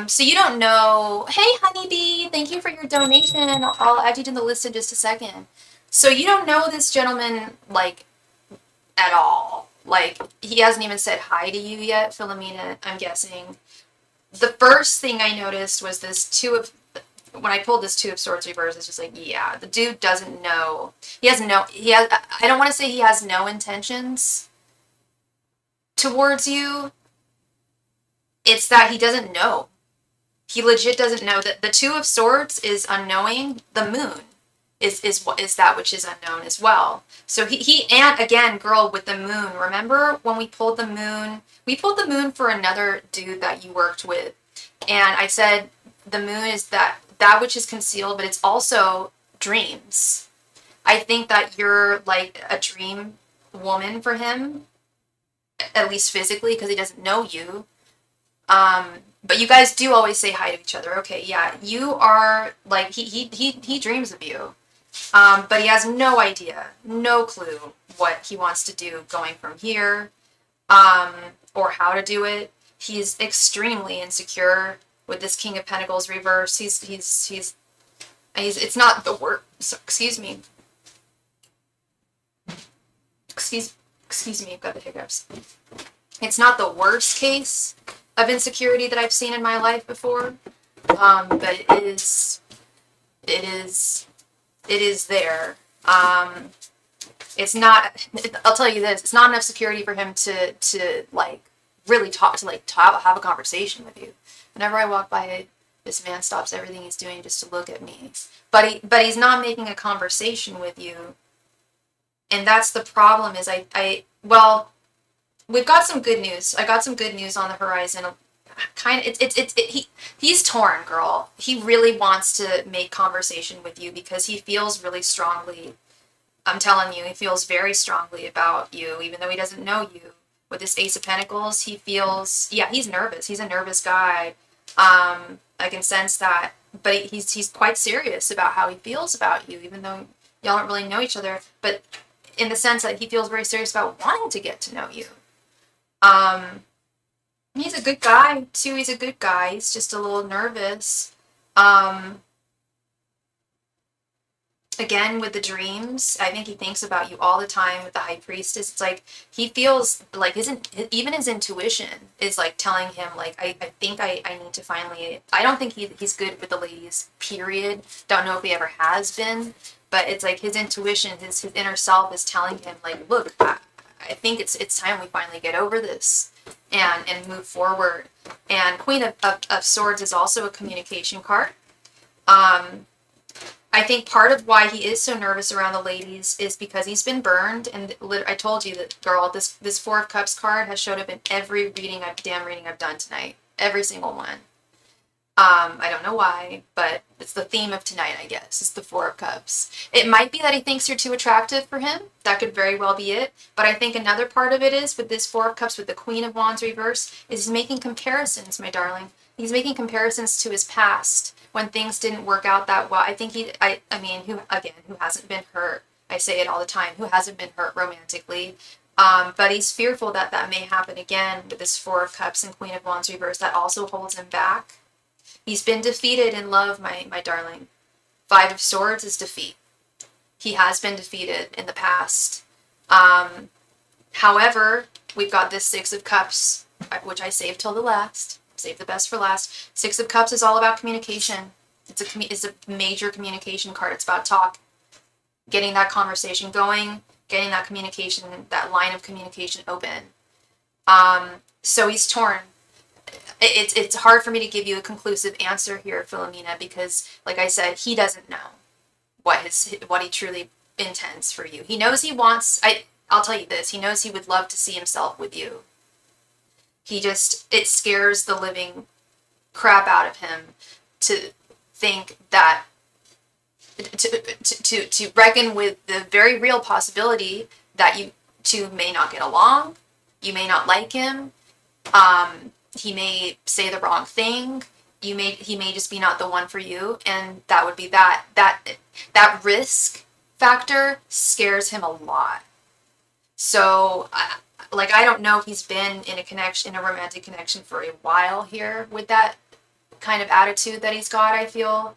So you don't know, hey Honeybee, thank you for your donation. I'll add you to the list in just a second. So you don't know this gentleman, like, at all. Like, he hasn't even said hi to you yet, Philomena, I'm guessing. The first thing I noticed was this when I pulled this Two of Swords reverse, it's just like, yeah, the dude doesn't know. I don't want to say he has no intentions towards you. It's that he doesn't know. He legit doesn't know. That the Two of Swords is unknowing. The Moon is that which is unknown as well. So he and again, girl, with the Moon. Remember when we pulled the Moon? We pulled the Moon for another dude that you worked with, and I said the Moon is that which is concealed, but it's also dreams. I think that you're like a dream woman for him, at least physically, because he doesn't know you. But you guys do always say hi to each other. Okay, yeah, you are like he dreams of you, but he has no idea, no clue what he wants to do going from here, or how to do it. He's extremely insecure with this King of Pentacles reverse. He's it's not the worst. Excuse me. Excuse me. I've got the hiccups. It's not the worst case of insecurity that I've seen in my life before, but it is there. It's not. I'll tell you this: it's not enough security for him to like really talk to have a conversation with you. Whenever I walk by, this man stops everything he's doing just to look at me. But he's not making a conversation with you, and that's the problem. Is well. We've got some good news. I got some good news on the horizon. He's torn, girl. He really wants to make conversation with you because he feels really strongly. I'm telling you, he feels very strongly about you, even though he doesn't know you. With this Ace of Pentacles, he feels, yeah, he's nervous. He's a nervous guy. I can sense that, but he's quite serious about how he feels about you, even though y'all don't really know each other. But in the sense that he feels very serious about wanting to get to know you. He's a good guy too. He's a good guy. He's just a little nervous. Again, with the dreams, I think he thinks about you all the time with the High Priestess. It's like he feels like even his intuition is like telling him like, I think I need to finally, I don't think he's good with the ladies, period. Don't know if he ever has been, but it's like his intuition, his inner self is telling him like, look, I think it's time we finally get over this and move forward. And Queen of Swords is also a communication card. I think part of why he is so nervous around the ladies is because he's been burned. And I told you that, girl, this Four of Cups card has showed up in every damn reading I've done tonight. Every single one. I don't know why, but it's the theme of tonight, I guess. It's the Four of Cups. It might be that he thinks you're too attractive for him. That could very well be it. But I think another part of it is, with this Four of Cups, with the Queen of Wands reverse, is he's making comparisons, my darling. He's making comparisons to his past when things didn't work out that well. I think who hasn't been hurt? I say it all the time. Who hasn't been hurt romantically? But he's fearful that that may happen again with this Four of Cups and Queen of Wands reverse. That also holds him back. He's been defeated in love, my darling. Five of Swords is defeat. He has been defeated in the past. However, we've got this Six of Cups, which I saved till the last. Save the best for last. Six of Cups is all about communication. It's a major communication card. It's about talk. Getting that conversation going. getting that communication, that line of communication open. So he's torn. It's hard for me to give you a conclusive answer here, Philomena, because like I said, he doesn't know what he truly intends for you. He knows he wants, I'll tell you this, he knows he would love to see himself with you. It scares the living crap out of him to think that, to reckon with the very real possibility that you two may not get along, you may not like him, he may say the wrong thing, he may just be not the one for you, and that would be that risk factor scares him a lot. So I don't know if he's been in a romantic connection for a while here with that kind of attitude that he's got. I feel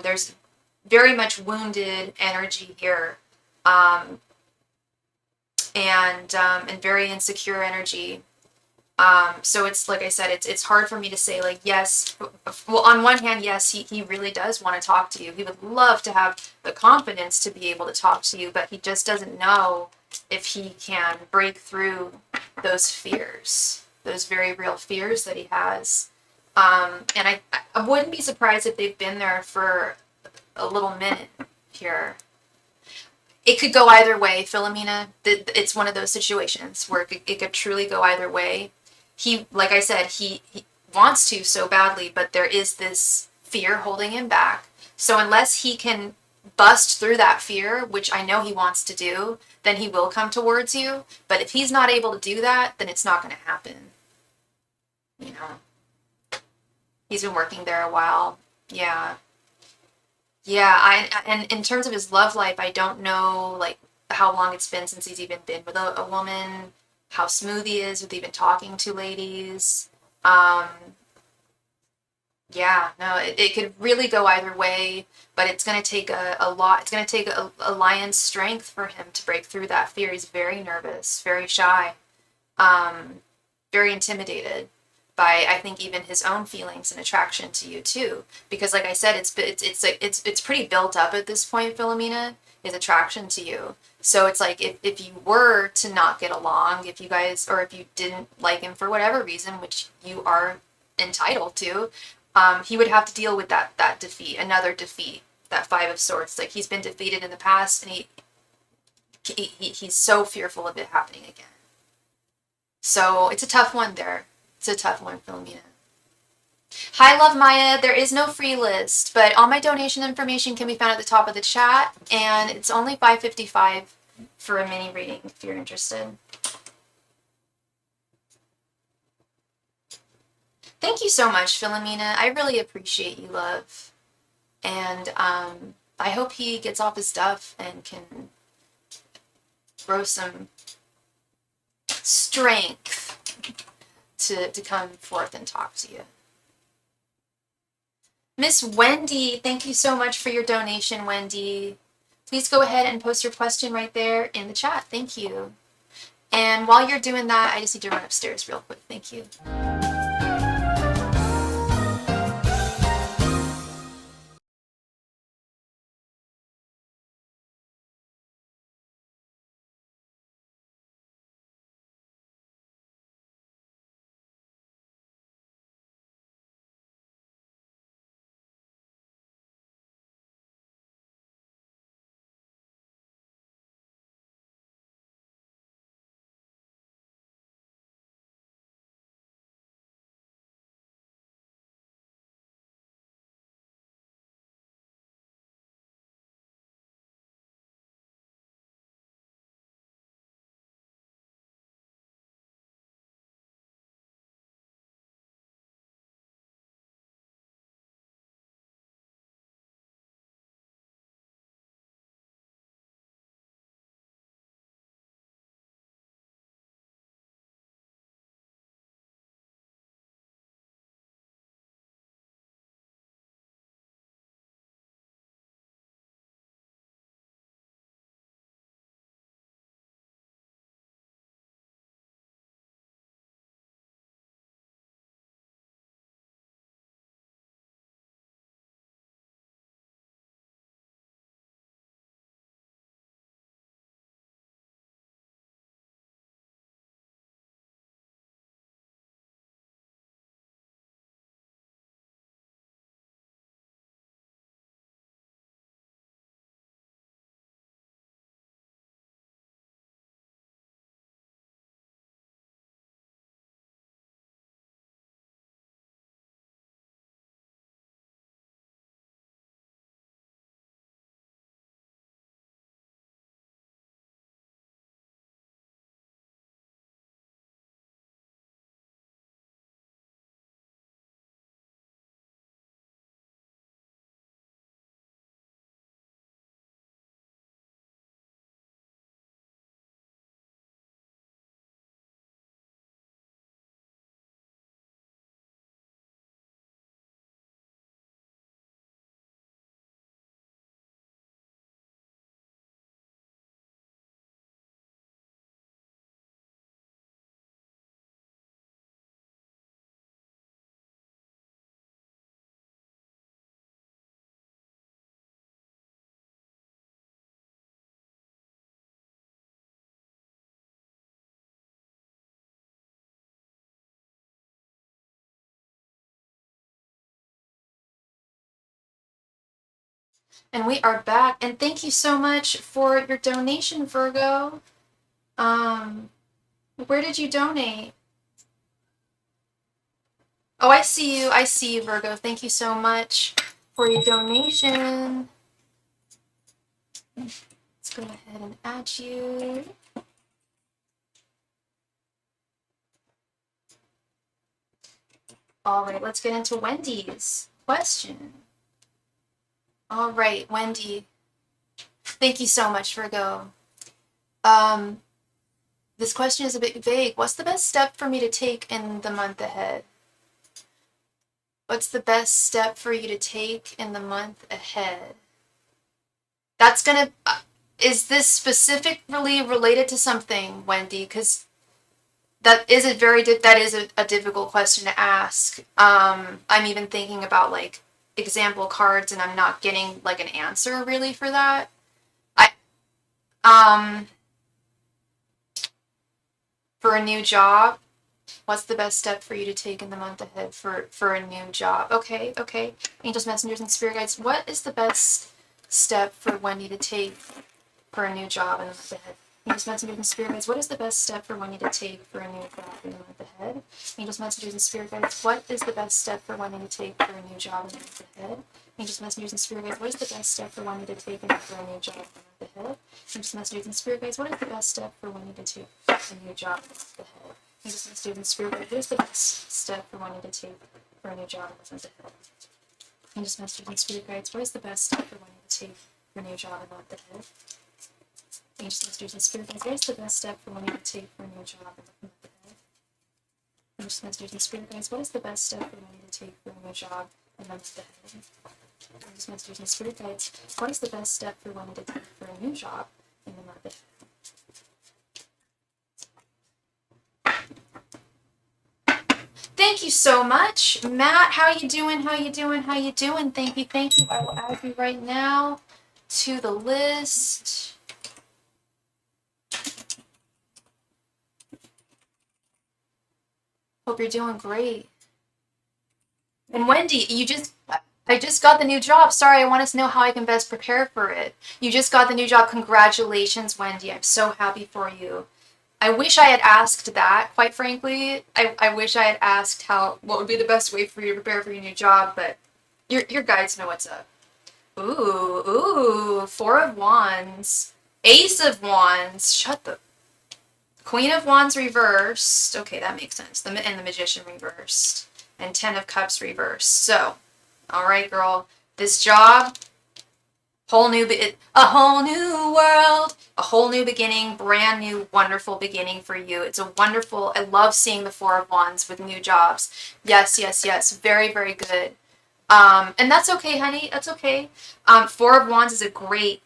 there's very much wounded energy here, and very insecure energy. So it's like I said, it's hard for me to say like, yes, well, on one hand, yes, he really does want to talk to you. He would love to have the confidence to be able to talk to you, but he just doesn't know if he can break through those fears, those very real fears that he has. And I wouldn't be surprised if they've been there for a little minute here. It could go either way, Philomena. It's one of those situations where it could truly go either way. Like I said, he wants to so badly, but there is this fear holding him back. So unless he can bust through that fear, which I know he wants to do, then he will come towards you. But if he's not able to do that, then it's not going to happen. You know, he's been working there a while. Yeah. Yeah, and in terms of his love life, I don't know like how long it's been since he's even been with a woman, how smooth he is with even talking to ladies. Um, yeah, no, it could really go either way, but it's going to take a lot. It's going to take a lion's strength for him to break through that fear. He's very nervous, very shy, um, very intimidated by, I think, even his own feelings and attraction to you too. Because like I said, it's pretty built up at this point, Philomena, his attraction to you. So it's like if you were to not get along, if you guys, or if you didn't like him for whatever reason, which you are entitled to, he would have to deal with that defeat, another defeat, that Five of Swords. Like he's been defeated in the past, and he's so fearful of it happening again. So it's a tough one there. It's a tough one, Philomena. Hi, Love Maya. There is no free list, but all my donation information can be found at the top of the chat, and it's only $5.55 for a mini reading if you're interested. Thank you so much, Philomena. I really appreciate you, love. And I hope he gets off his stuff and can grow some strength to come forth and talk to you. Miss Wendy, thank you so much for your donation, Wendy. Please go ahead and post your question right there in the chat. Thank you. And while you're doing that, I just need to run upstairs real quick. Thank you. And we are back. And thank you so much for your donation, Virgo. Where did you donate? Oh, I see you. I see you, Virgo. Thank you so much for your donation. Let's go ahead and add you. All right, let's get into Wendy's question. All right, Wendy. Thank you so much, Virgo. This question is a bit vague. What's the best step for me to take in the month ahead? What's the best step for you to take in the month ahead? That's gonna, is this specifically related to something, Wendy? Because that is a difficult question to ask. I'm even thinking about like example cards, and I'm not getting like an answer really for that. For a new job, what's the best step for you to take in the month ahead for a new job? Okay. Angels, messengers, and spirit guides, what is the best step for Wendy to take for a new job in the month ahead? Angels, messengers, and spirit guides, what is the best step for Wendy to take for a new job in the month ahead? Angels, messengers, and spirit guides, what is the best step for Wendy to take for a new job in the month ahead? Angels, messengers, and spirit guides, what is the best step for Wendy to take for a new job in the month ahead? Angels, messengers, and spirit guides, what is the best step for Wendy to take for a new job in the month ahead? Angels, messengers, and spirit guides, what is the best step for Wendy to take for a new job in the month ahead? Angels, messengers, and spirit guides, what is the best step for Wendy to take for a new job in the month ahead? Angels, messengers, and spirit guides, what is the best step for Wendy to take for a new job in the month ahead? Angels, messengers, and spirit guides, what is the best step for Wendy to take for a new job in the month ahead? Angels, messengers, and spirit guides, what is the best step for Wendy to take for a new job in the month ahead? Thank you so much, Matt. How you doing? Thank you. I will add you right now to the list. Hope you're doing great. And Wendy, I just got the new job. Sorry, I want to know how I can best prepare for it. You just got the new job. Congratulations, Wendy. I'm so happy for you. I wish I had asked that, quite frankly. I wish I had asked what would be the best way for you to prepare for your new job, but your guides know what's up. Ooh, Four of Wands. Ace of Wands. Queen of Wands reversed. Okay, that makes sense. And the Magician reversed. And Ten of Cups reversed. So, all right, girl. This job, a whole new world, a whole new beginning, brand new, wonderful beginning for you. It's a wonderful, I love seeing the Four of Wands with new jobs. Yes. Very, very good. And that's okay, honey. That's okay. Four of Wands is a great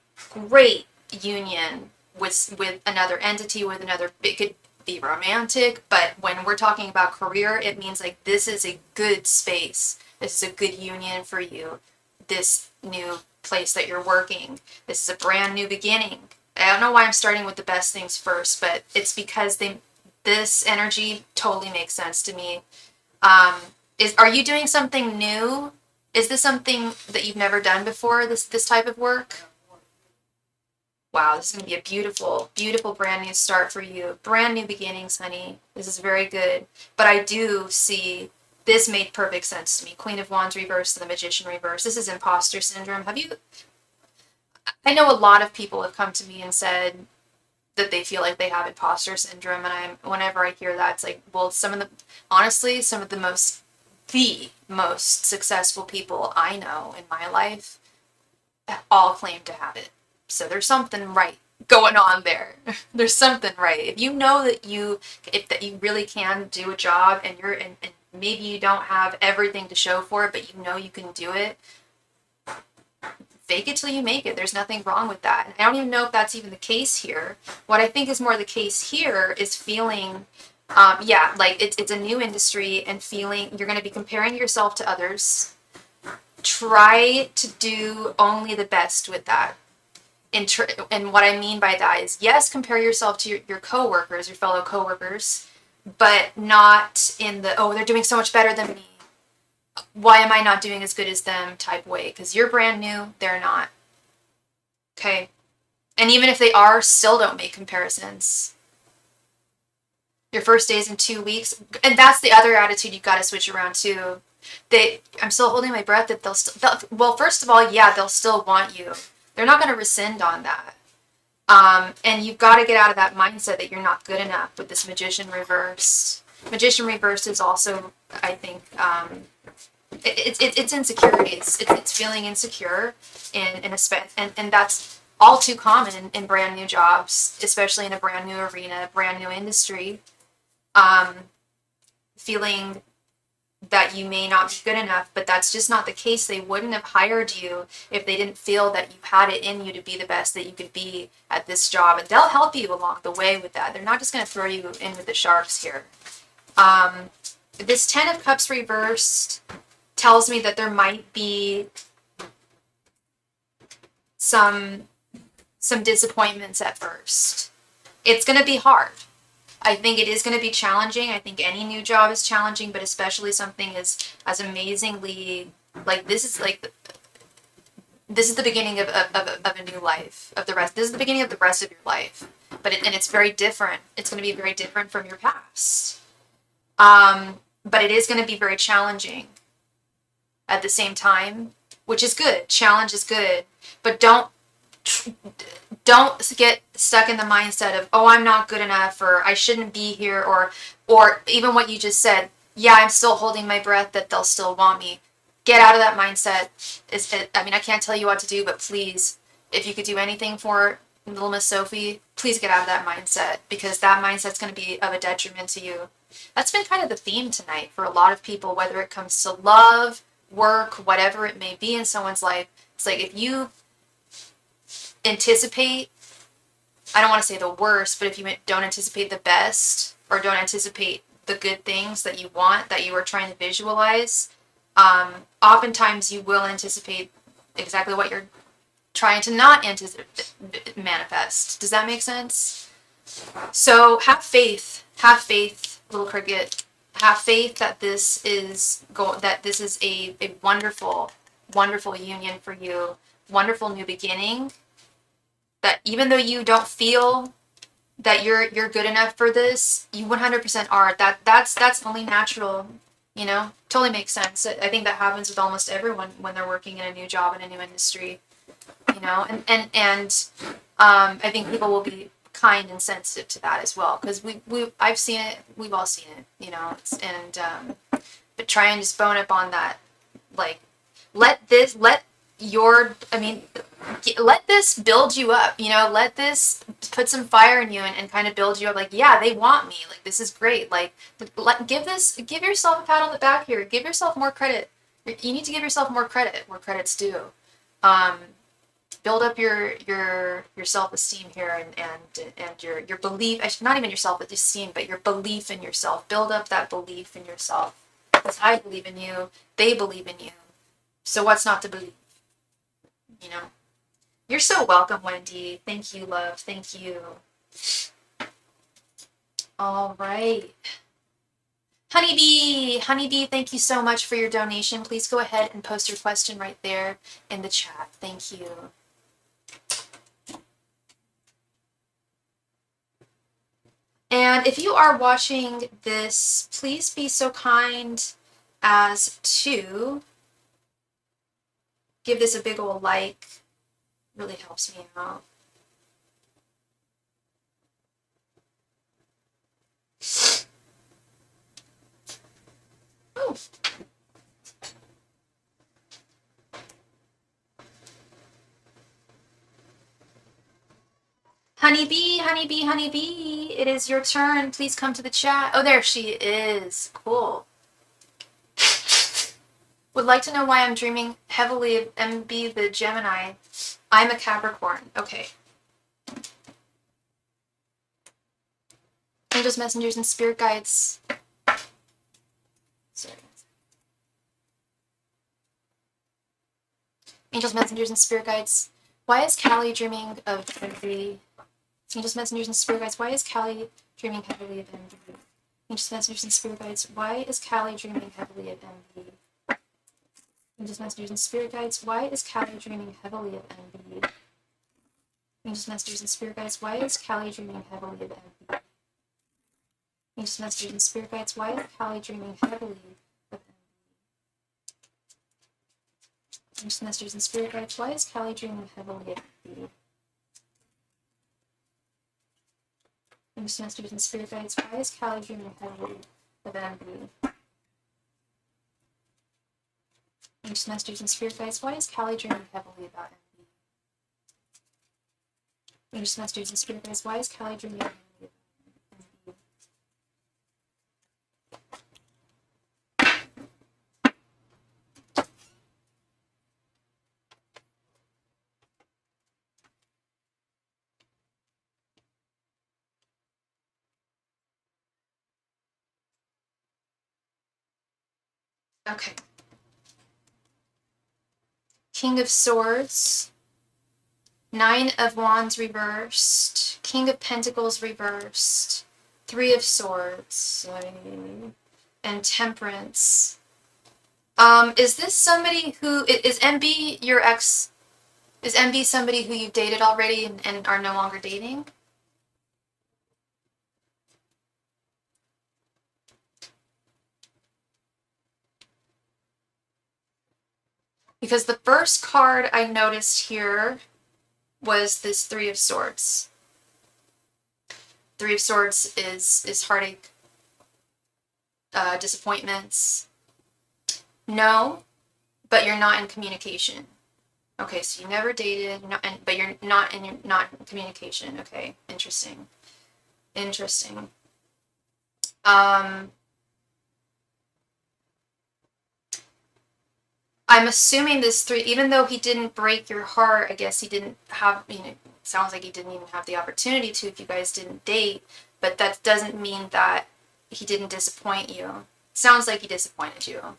union with another entity, it could be romantic, but when we're talking about career, it means like this is a good space. This is a good union for you. This new place that you're working. This is a brand new beginning. I don't know why I'm starting with the best things first, but it's because this energy totally makes sense to me. Are you doing something new? Is this something that you've never done before, this type of work? Wow, this is going to be a beautiful, beautiful brand new start for you. Brand new beginnings, honey. This is very good. But I do see this made perfect sense to me. Queen of Wands reversed and the Magician reversed. This is imposter syndrome. I know a lot of people have come to me and said that they feel like they have imposter syndrome. And whenever I hear that, it's like, well, honestly, some of the most successful people I know in my life all claim to have it. So there's something right going on there. There's something right. If you know that you really can do a job and maybe you don't have everything to show for it, but you know you can do it, fake it till you make it. There's nothing wrong with that. And I don't even know if that's even the case here. What I think is more the case here is feeling, like it's a new industry and feeling you're going to be comparing yourself to others. Try to do only the best with that. And what I mean by that is, yes, compare yourself to your coworkers, your fellow coworkers, but not in the, oh, they're doing so much better than me. Why am I not doing as good as them type way? Because you're brand new, they're not. Okay? And even if they are, still don't make comparisons. Your first day is in 2 weeks. And that's the other attitude you've got to switch around too. I'm still holding my breath that well, first of all, yeah, they'll still want you. They're not going to rescind on that. And you've got to get out of that mindset that you're not good enough with this magician reverse. Magician reverse is also, I think, it's insecurities. It's feeling insecure and that's all too common in brand new jobs, especially in a brand new arena, brand new industry. Feeling that you may not be good enough, but that's just not the case. They wouldn't have hired you if they didn't feel that you had it in you to be the best that you could be at this job. And they'll help you along the way with that. They're not just going to throw you in with the sharks here. This 10 of Cups reversed tells me that there might be some disappointments at first. It's going to be hard. I think it is going to be challenging. I think any new job is challenging, but especially something as amazingly, like, this is the beginning of a new life, this is the beginning of the rest of your life. But it's very different. It's going to be very different from your past. But it is going to be very challenging at the same time, which is good. Challenge is good, but don't get stuck in the mindset of, oh, I'm not good enough, or I shouldn't be here, or even what you just said, yeah, I'm still holding my breath that they'll still want me. Get out of that mindset. I mean, I can't tell you what to do, but please, if you could do anything for little Miss Sophie, please get out of that mindset, because that mindset's going to be of a detriment to you. That's been kind of the theme tonight for a lot of people, whether it comes to love, work, whatever it may be in someone's life. It's like, if you anticipate, I don't want to say the worst, but if you don't anticipate the best, or don't anticipate the good things that you want, that you are trying to visualize, oftentimes you will anticipate exactly what you're trying to not manifest. Does that make sense? So have faith, little cricket. Have faith that this is a wonderful, wonderful union for you, wonderful new beginning. That even though you don't feel that you're good enough for this, you 100% are. That's only natural, totally makes sense. I think that happens with almost everyone when they're working in a new job in a new industry, and I think people will be kind and sensitive to that as well, because I've seen it, we've all seen it, but try and just bone up on that, like, let this build you up, let this put some fire in you and kind of build you up, like, yeah, they want me, like, this is great, like, give yourself a pat on the back here, give yourself more credit. You need to give yourself more credit where credit's due. Build up your self-esteem here, and your belief, not even your self-esteem, but your belief in yourself. Build up that belief in yourself, because I believe in you, they believe in you, so what's not to believe? You're so welcome, Wendy. Thank you, love. Thank you. All right. Honeybee, thank you so much for your donation. Please go ahead and post your question right there in the chat. Thank you. And if you are watching this, please be so kind as to give this a big old like. Really helps me out. Oh. Honeybee, it is your turn. Please come to the chat. Oh, there she is. Cool. Would like to know why I'm dreaming heavily of MB the Gemini. I'm a Capricorn. Okay. Angels, messengers, and spirit guides. Sorry. Angels, messengers, and spirit guides. Why is Callie dreaming of MB? Angels, messengers, and spirit guides. Why is Callie dreaming heavily of MB? Angels, messengers, and spirit guides. Why is Callie dreaming heavily of MB? Angels, messengers, and spirit guides. Why is Callie dreaming heavily of MB? Angels, Masters, and Spirit Guides, why is Callie dreaming heavily of envy? Angels, Masters, and Spirit Guides, why is Callie dreaming heavily of envy? Angels, Masters, and Spirit Guides, why is Callie dreaming heavily of envy? Angels, Masters, and Spirit Guides, why is Callie dreaming heavily of envy? Angels, Masters, and Spirit Guides, why is Callie dreaming heavily about envy? Angels, Masters, and Spirit Guides, why is Callie dreaming heavily about envy? Okay. King of Swords, Nine of Wands reversed, King of Pentacles reversed, Three of Swords, and Temperance. Is this somebody who is MB your ex? Is MB somebody who you've dated already and are no longer dating? Because the first card I noticed here was this Three of Swords. Three of Swords is heartache, disappointments. No, but you're not in communication. Okay, so you never dated, but you're not in communication. Okay, interesting. Interesting. I'm assuming this three, even though he didn't break your heart, I guess he didn't have, it sounds like he didn't even have the opportunity to if you guys didn't date, but that doesn't mean that he didn't disappoint you. Sounds like he disappointed you.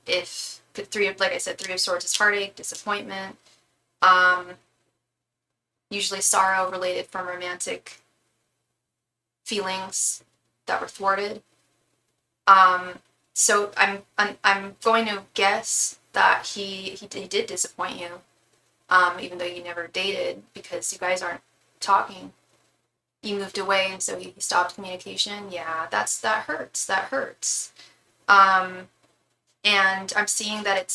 If like I said, Three of Swords is heartache, disappointment, usually sorrow related from romantic feelings that were thwarted. So I'm going to guess that he did disappoint you, even though you never dated, because you guys aren't talking. You moved away, and so he stopped communication. Yeah, that hurts. That hurts. And I'm seeing that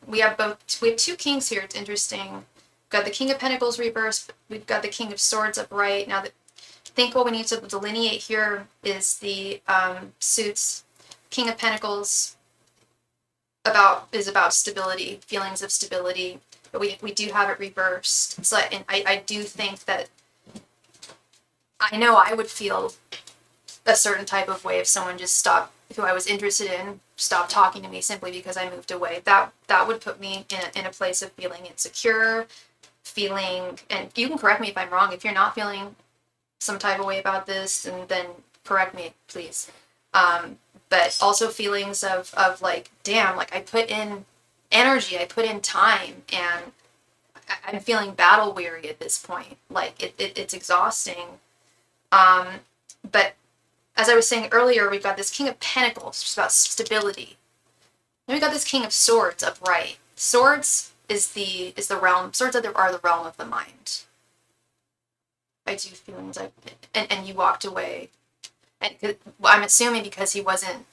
we have two kings here. It's interesting. We've got the King of Pentacles reversed. We've got the King of Swords upright. Now, I think what we need to delineate here is the suits. King of Pentacles is about stability, feelings of stability, but we do have it reversed. So, and I do think that I know I would feel a certain type of way if someone just stopped, who I was interested in, stopped talking to me simply because I moved away. That would put me in a place of feeling insecure, and you can correct me if I'm wrong. If you're not feeling some type of way about this, and then correct me, please. But also feelings of like, damn, like I put in energy, I put in time, and I'm feeling battle weary at this point. Like it's exhausting. But as I was saying earlier, we've got this King of Pentacles, which is about stability. Then we've got this King of Swords upright. Swords is the realm. Swords are the realm of the mind. I do feelings like, and you walked away, and I'm assuming because he wasn't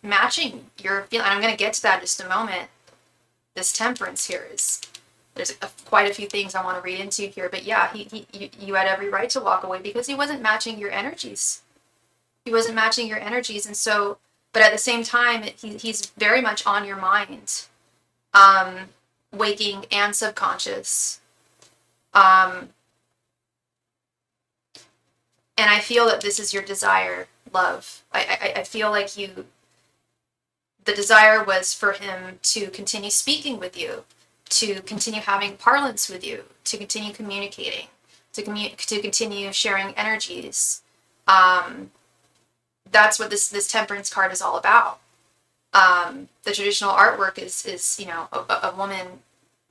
matching your feeling. I'm going to get to that in just a moment. This Temperance here there's quite a few things I want to read into here, but yeah, you had every right to walk away because he wasn't matching your energies. He wasn't matching your energies, and so, but at the same time, he's very much on your mind, waking and subconscious. And I feel that this is your desire, love. I feel like the desire was for him to continue speaking with you, to continue having parlance with you, to continue communicating, to continue sharing energies. That's what this Temperance card is all about. The traditional artwork is a woman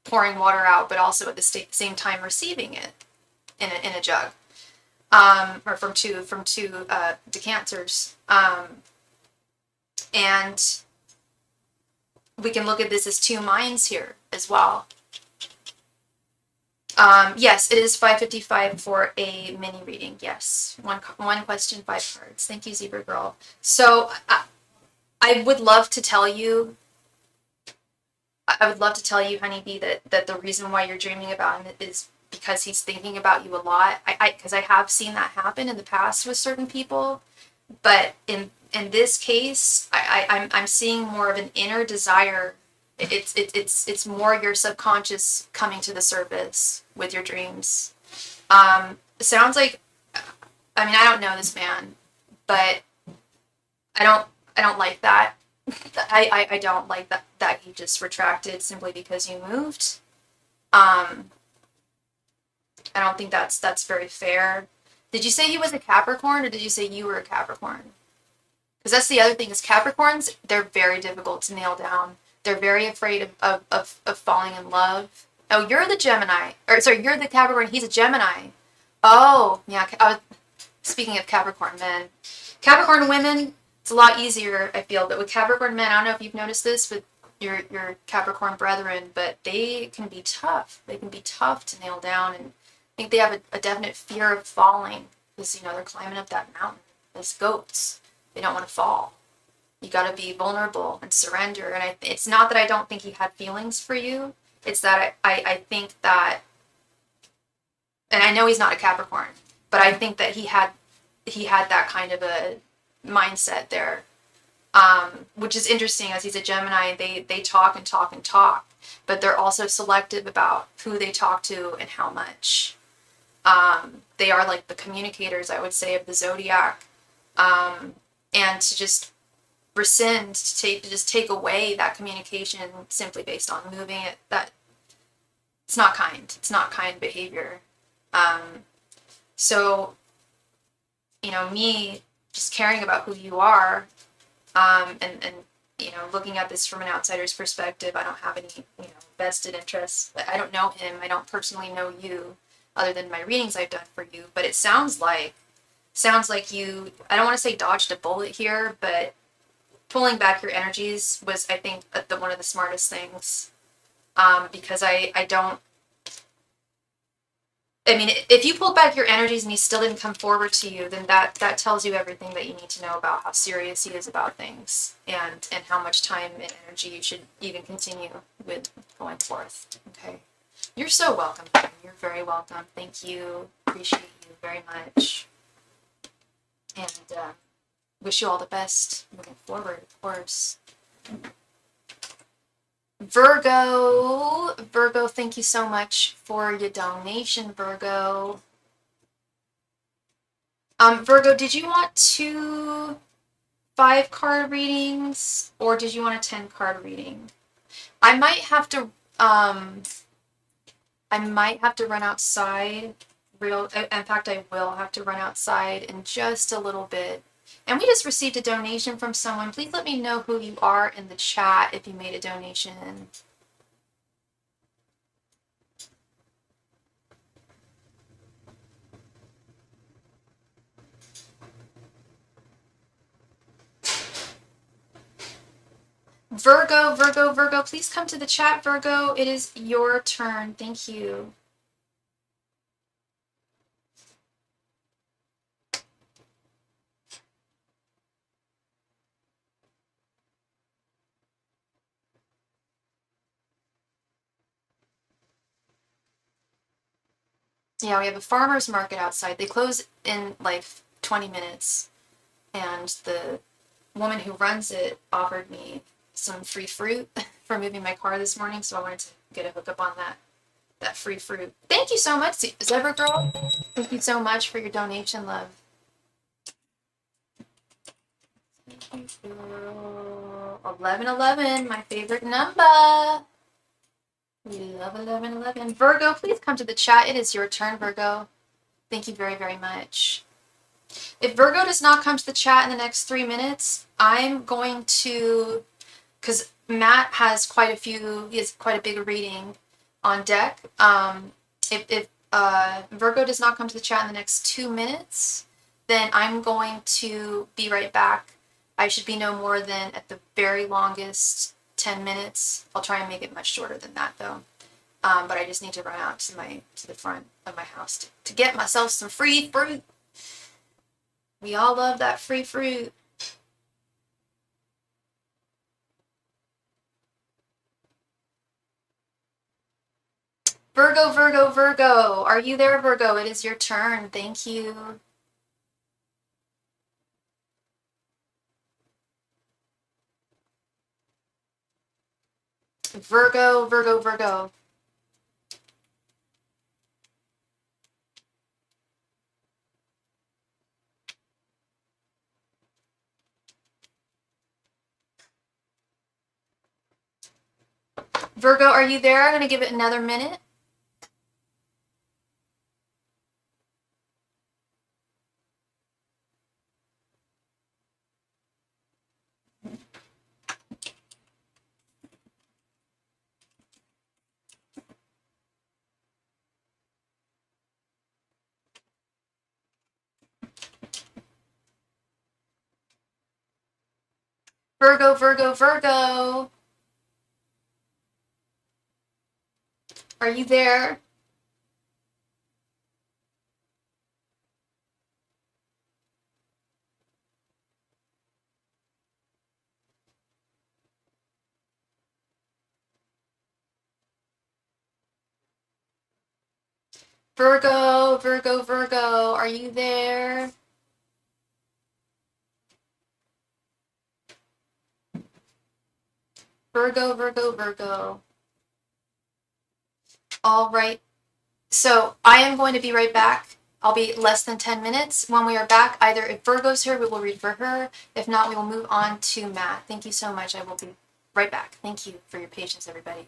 pouring water out, but also at the same time receiving it in a jug, or from two decanters, and we can look at this as two minds here as well. Yes, it is 5:55 for a mini reading. Yes, one question, 5 cards. Thank you, Zebra Girl. So I would love to tell you. I would love to tell you, Honeybee, that the reason why you're dreaming about him is because he's thinking about you a lot. Because I have seen that happen in the past with certain people, but in this case, I'm seeing more of an inner desire. It's more your subconscious coming to the surface with your dreams. It sounds like, I mean, I don't know this man, but I don't I don't like that. I don't like that he just retracted simply because you moved. Um, I don't think that's very fair. Did you say he was a Capricorn, or did you say you were a Capricorn? Because that's the other thing is Capricorns, they're very difficult to nail down. They're very afraid of falling in love. Oh, you're the Gemini. Or sorry, you're the Capricorn. He's a Gemini. Oh, yeah. Speaking of Capricorn men, Capricorn women, it's a lot easier, I feel. But with Capricorn men, I don't know if you've noticed this with your Capricorn brethren, but they can be tough. They can be tough to nail down, and I think they have a definite fear of falling because they're climbing up that mountain as goats. They don't want to fall. You got to be vulnerable and surrender. And it's not that I don't think he had feelings for you. It's that I think that, and I know he's not a Capricorn, but I think that he had that kind of a mindset there, which is interesting as he's a Gemini. They talk and talk and talk, but they're also selective about who they talk to and how much. They are like the communicators, I would say, of the zodiac. And to just rescind, to just take away that communication simply based on moving it, that it's not kind. It's not kind behavior. So, me just caring about who you are, and looking at this from an outsider's perspective, I don't have any, vested interests. I don't know him. I don't personally know you, other than my readings I've done for you. But it sounds like you. I don't want to say dodged a bullet here, but pulling back your energies was, I think, one of the smartest things. Because I don't. I mean, if you pulled back your energies and he still didn't come forward to you, then that tells you everything that you need to know about how serious he is about things, and how much time and energy you should even continue with going forth. Okay. You're so welcome. You're very welcome. Thank you. Appreciate you very much. And wish you all the best moving forward, of course. Virgo, thank you so much for your donation, Virgo. Virgo, did you want 2 5-card readings, or did you want a 10-card reading? I might have to run outside. In fact, I will have to run outside in just a little bit. And we just received a donation from someone. Please let me know who you are in the chat if you made a donation. Virgo, please come to the chat, Virgo. It is your turn. Thank you. Yeah, we have a farmer's market outside. They close in like 20 minutes. And the woman who runs it offered me some free fruit for moving my car this morning, so I wanted to get a hookup on that free fruit. Thank you so much, Zebra Girl. Thank you so much for your donation, love. 1111, my favorite number. We love 1111. Virgo, please come to the chat. It is your turn, Virgo. Thank you very, very much. If Virgo does not come to the chat in the next 3 minutes, I'm going to, because Matt has he has quite a big reading on deck. If Virgo does not come to the chat in the next 2 minutes, then I'm going to be right back. I should be no more than, at the very longest, 10 minutes. I'll try and make it much shorter than that, though. But I just need to run out to the front of my house to get myself some free fruit. We all love that free fruit. Virgo, Virgo, Virgo. Are you there, Virgo? It is your turn. Thank you. Virgo, Virgo, Virgo. Virgo, are you there? I'm going to give it another minute. Virgo, Virgo, Virgo. Are you there? Virgo, Virgo, Virgo. Are you there? Virgo, Virgo, Virgo. All right. So I am going to be right back. I'll be less than 10 minutes. When we are back, either if Virgo's here, we will read for her. If not, we will move on to Matt. Thank you so much. I will be right back. Thank you for your patience, everybody.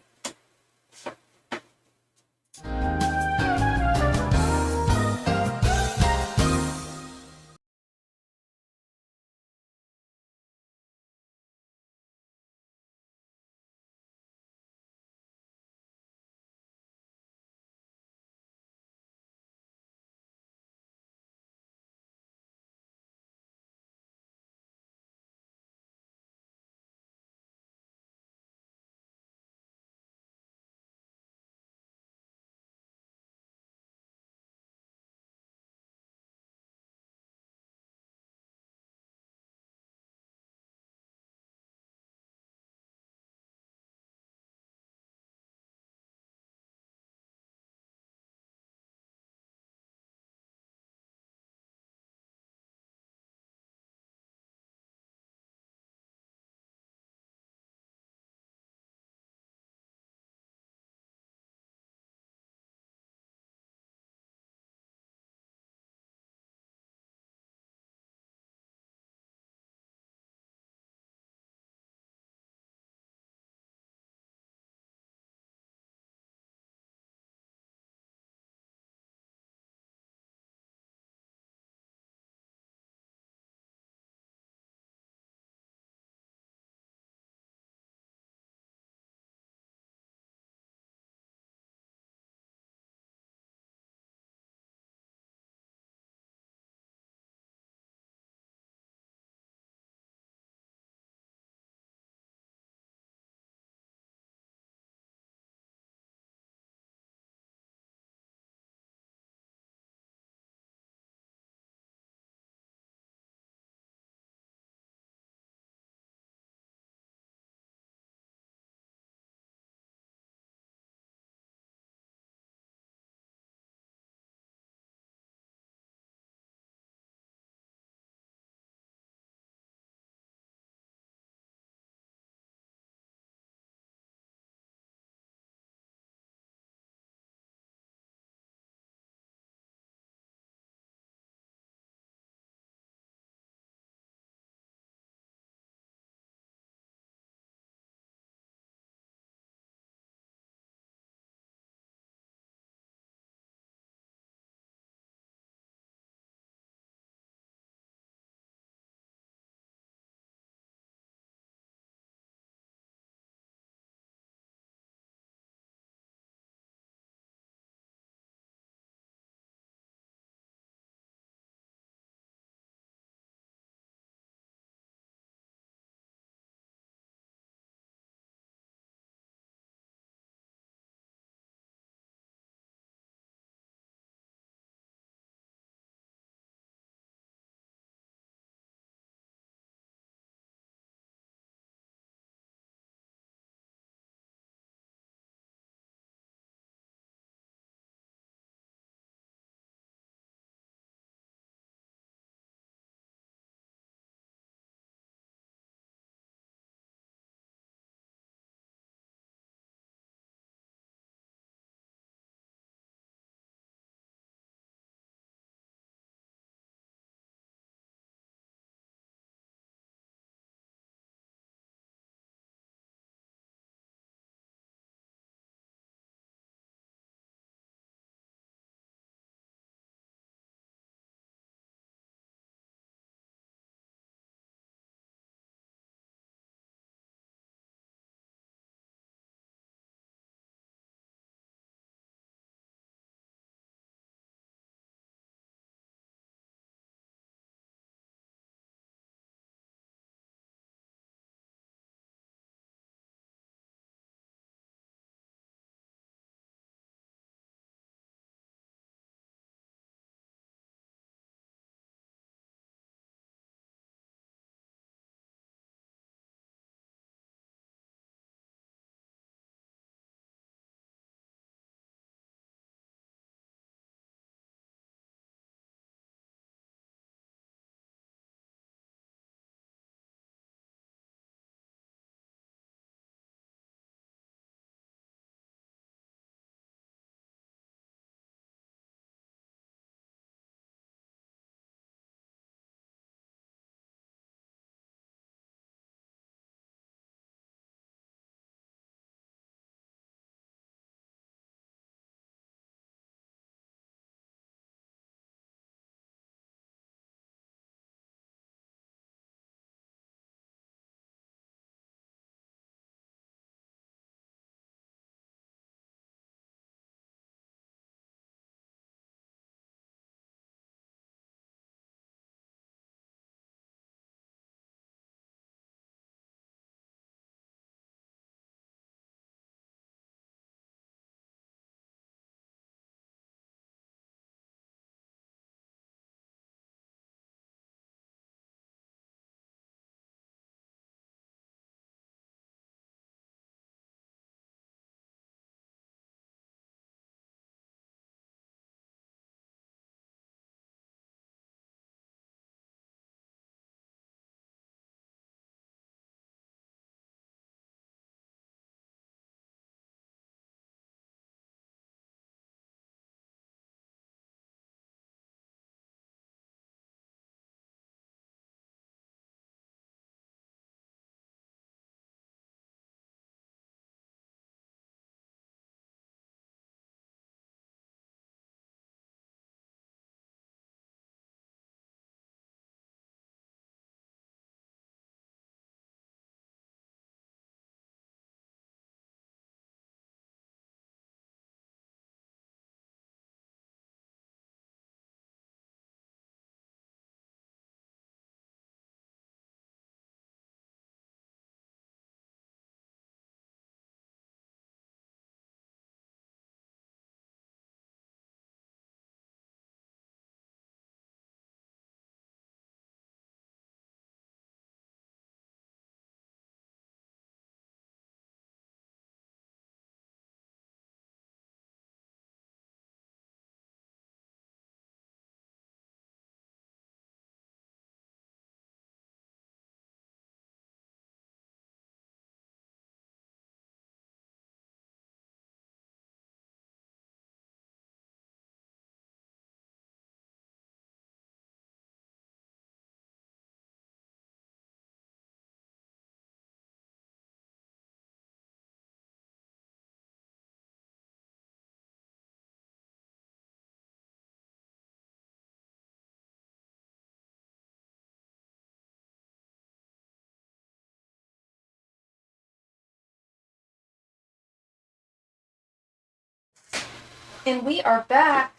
And we are back.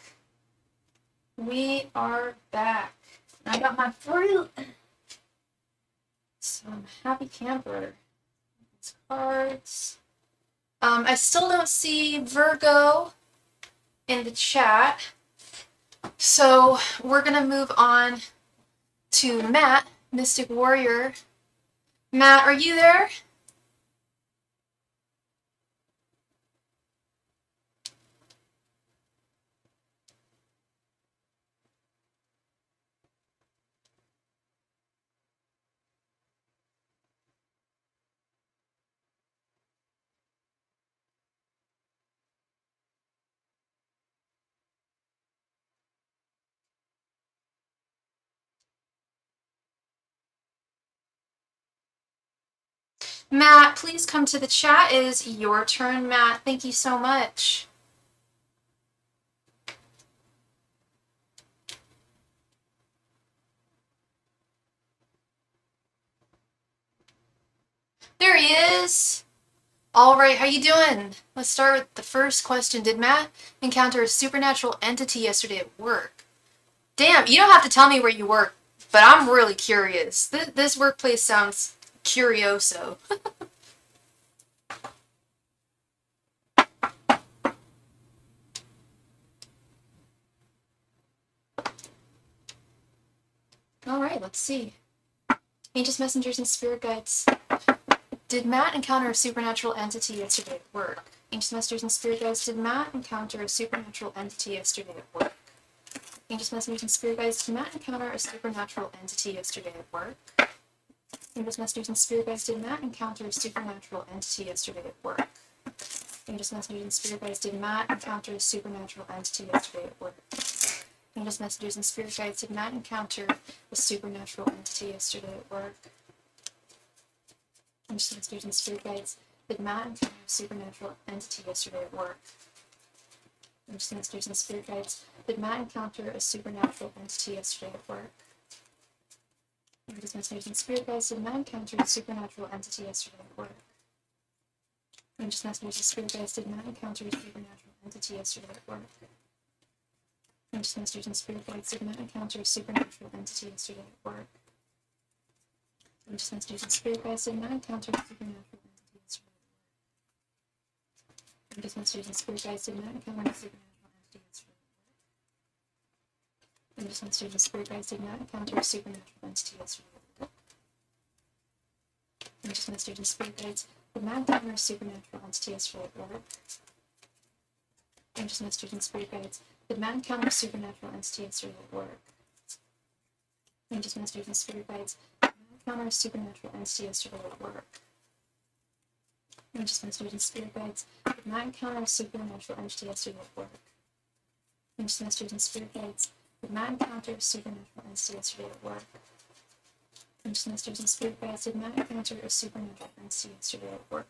We are back. I got my fruit. So I'm a happy camper. These cards. I still don't see Virgo in the chat. So we're going to move on to Matt, Mystic Warrior. Matt, are you there? Matt, please come to the chat. It is your turn, Matt. Thank you so much. There he is. All right, how you doing? Let's start with the first question. Did Matt encounter a supernatural entity yesterday at work? Damn, you don't have to tell me where you work, but I'm really curious. This workplace sounds curioso. All right, let's see. Angels, messengers, and spirit guides. Did Matt encounter a supernatural entity yesterday at work? Angels, messengers, and spirit guides. Did Matt encounter a supernatural entity yesterday at work? Angels, messengers, and spirit guides. Did Matt encounter a supernatural entity yesterday at work? Angels, messengers, and spirit guides. Did Matt encounter a supernatural entity yesterday at work? Angels, messengers, and spirit guides. Did Matt encounter a supernatural entity yesterday at work? Angels, messengers, and spirit guides. Did Matt encounter a supernatural entity yesterday at work? Angels, messengers, and spirit guides. Did Matt encounter a supernatural entity yesterday at work? Angels, messengers, and spirit guides. Did Matt encounter a supernatural entity yesterday at work? Angels, messengers, and spirit guides. Did Matt encounter a supernatural entity yesterday at work? Angels, messengers, and spirit guides. Did Matt encounter a supernatural entity yesterday at work? Angels, messengers, and spirit guides. Did Matt encounter a supernatural entity yesterday at work? Angels, messengers, and spirit guides. Did Matt encounter a supernatural entity yesterday at work? Angels, messengers, and spirit guides. Did Matt encounter a supernatural entity yesterday at work? Angels, messengers, and spirit guides. Did Matt encounter a supernatural entity yesterday at work? Angels, messengers, and spirit guides. Did Matt encounter a supernatural entity yesterday at work? Angels, messengers, and spirit guides. Did Matt encounter a supernatural entity yesterday at work? Angels, messengers, and spirit guides. Did Matt encounter a supernatural entity yesterday at work? Angels, messengers, and spirit guides. Did Matt encounter a supernatural entity yesterday at work? Angels, messengers, and spirit guides. Did Matt encounter a supernatural entity yesterday at work? Angels, messengers, and spirit guides. Did Matt encounter a supernatural entity yesterday at work?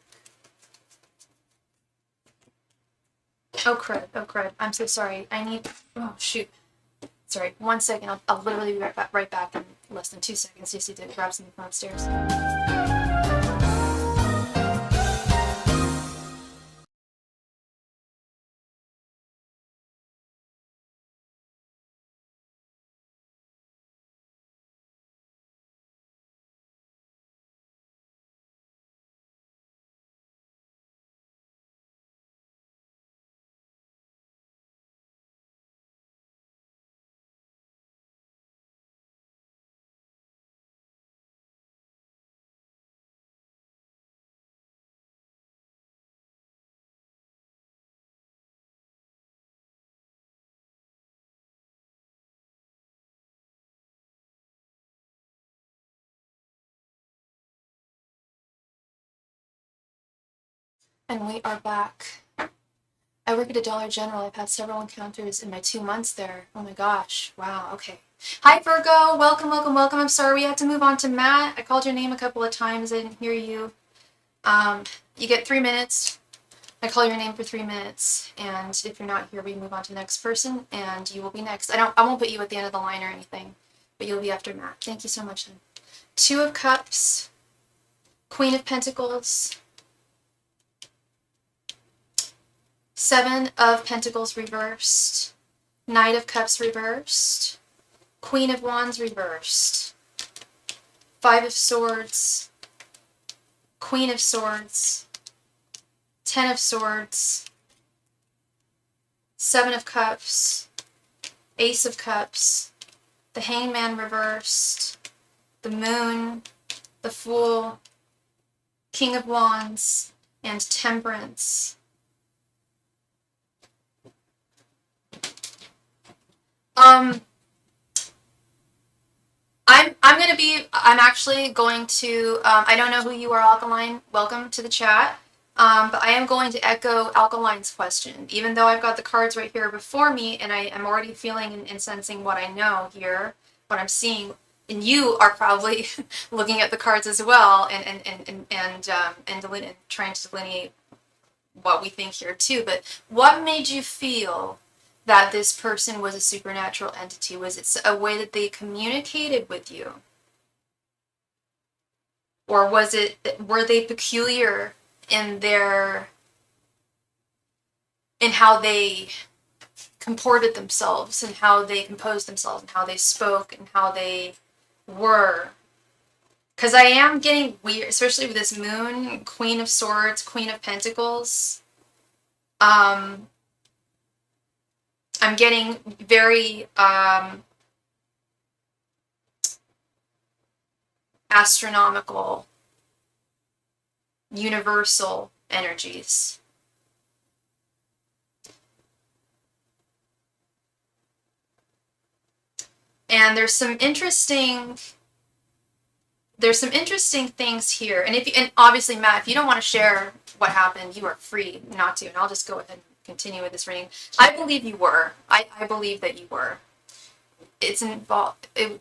Oh crud. I'm so sorry. Oh shoot. Sorry, 1 second. I'll literally be right back in less than 2 seconds. Just need to grab something from upstairs. And we are back. I work at a Dollar General. I've had several encounters in my 2 months there. Oh my gosh. Wow. Okay. Hi, Virgo. Welcome. I'm sorry we had to move on to Matt. I called your name a couple of times. I didn't hear you. You get 3 minutes. I call your name for 3 minutes. And if you're not here, we move on to the next person. And you will be next. I won't put you at the end of the line or anything. But you'll be after Matt. Thank you so much. 2 of Cups. Queen of Pentacles. Seven of Pentacles reversed. Knight of Cups reversed. Queen of Wands reversed. Five of Swords. Queen of Swords. Ten of Swords. Seven of Cups. Ace of Cups. The Hangman reversed. The Moon. The Fool. King of Wands. And Temperance. I'm actually going to, I don't know who you are, Alkaline. Welcome to the chat. But I am going to echo Alkaline's question. Even though I've got the cards right here before me, and I am already feeling and sensing what I know here, what I'm seeing, and you are probably looking at the cards as well, and trying to delineate what we think here too. But what made you feel that this person was a supernatural entity? Was it a way that they communicated with you? Or were they peculiar in how they comported themselves, and how they composed themselves, and how they spoke, and how they were? Because I am getting weird, especially with this Moon, Queen of Swords, Queen of Pentacles. I'm getting very astronomical, universal energies. And there's some interesting things here. And obviously, Matt, if you don't want to share what happened, you are free not to. And I'll just go ahead and continue with this reading. I believe you were. I believe that you were. It's involved. It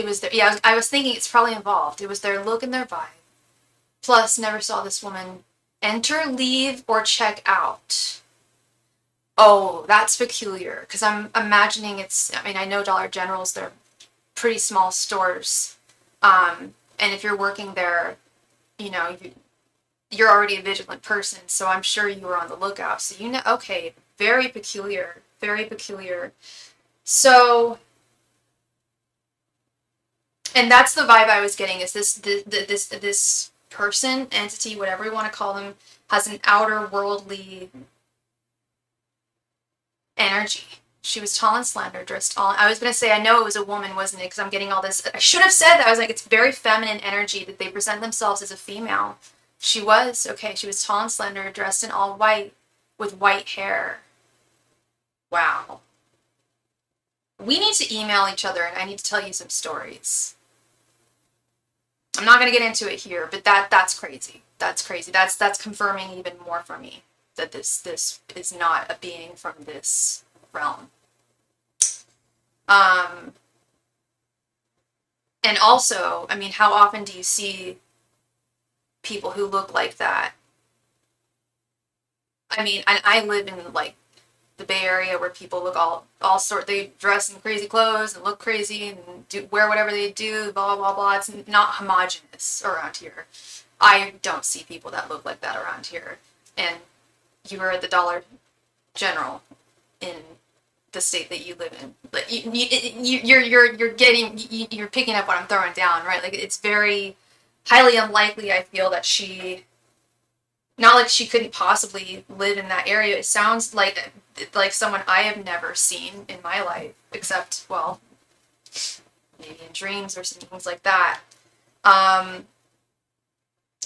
was there. Yeah, I was thinking it's probably involved. It was their look and their vibe. Plus, never saw this woman enter, leave, or check out. Oh, that's peculiar. Because I'm imagining I know Dollar Generals, they're pretty small stores. And if you're working there, you're already a vigilant person. So I'm sure you were on the lookout. So okay, very peculiar. Very peculiar. So... And that's the vibe I was getting, is this person, entity, whatever you want to call them, has an outer worldly energy. She was tall and slender, dressed all... I was going to say, I know it was a woman, wasn't it? Because I'm getting all this... I should have said that. I was like, it's very feminine energy that they present themselves as a female. She was. Okay, she was tall and slender, dressed in all white, with white hair. Wow. We need to email each other, and I need to tell you some stories. I'm not going to get into it here, but that's crazy. That's crazy. That's confirming even more for me that this is not a being from this realm. And also, how often do you see people who look like that? I live in the Bay Area, where people look all sort. They dress in crazy clothes and look crazy and wear whatever they do, blah blah blah. It's not homogenous around here. I don't see people that look like that around here. And you were at the Dollar General in the state that you live in, but you're picking up what I'm throwing down, right? Like, it's very highly unlikely, I feel, that not like she couldn't possibly live in that area. It sounds like someone I have never seen in my life, except, well, maybe in dreams or some things like that.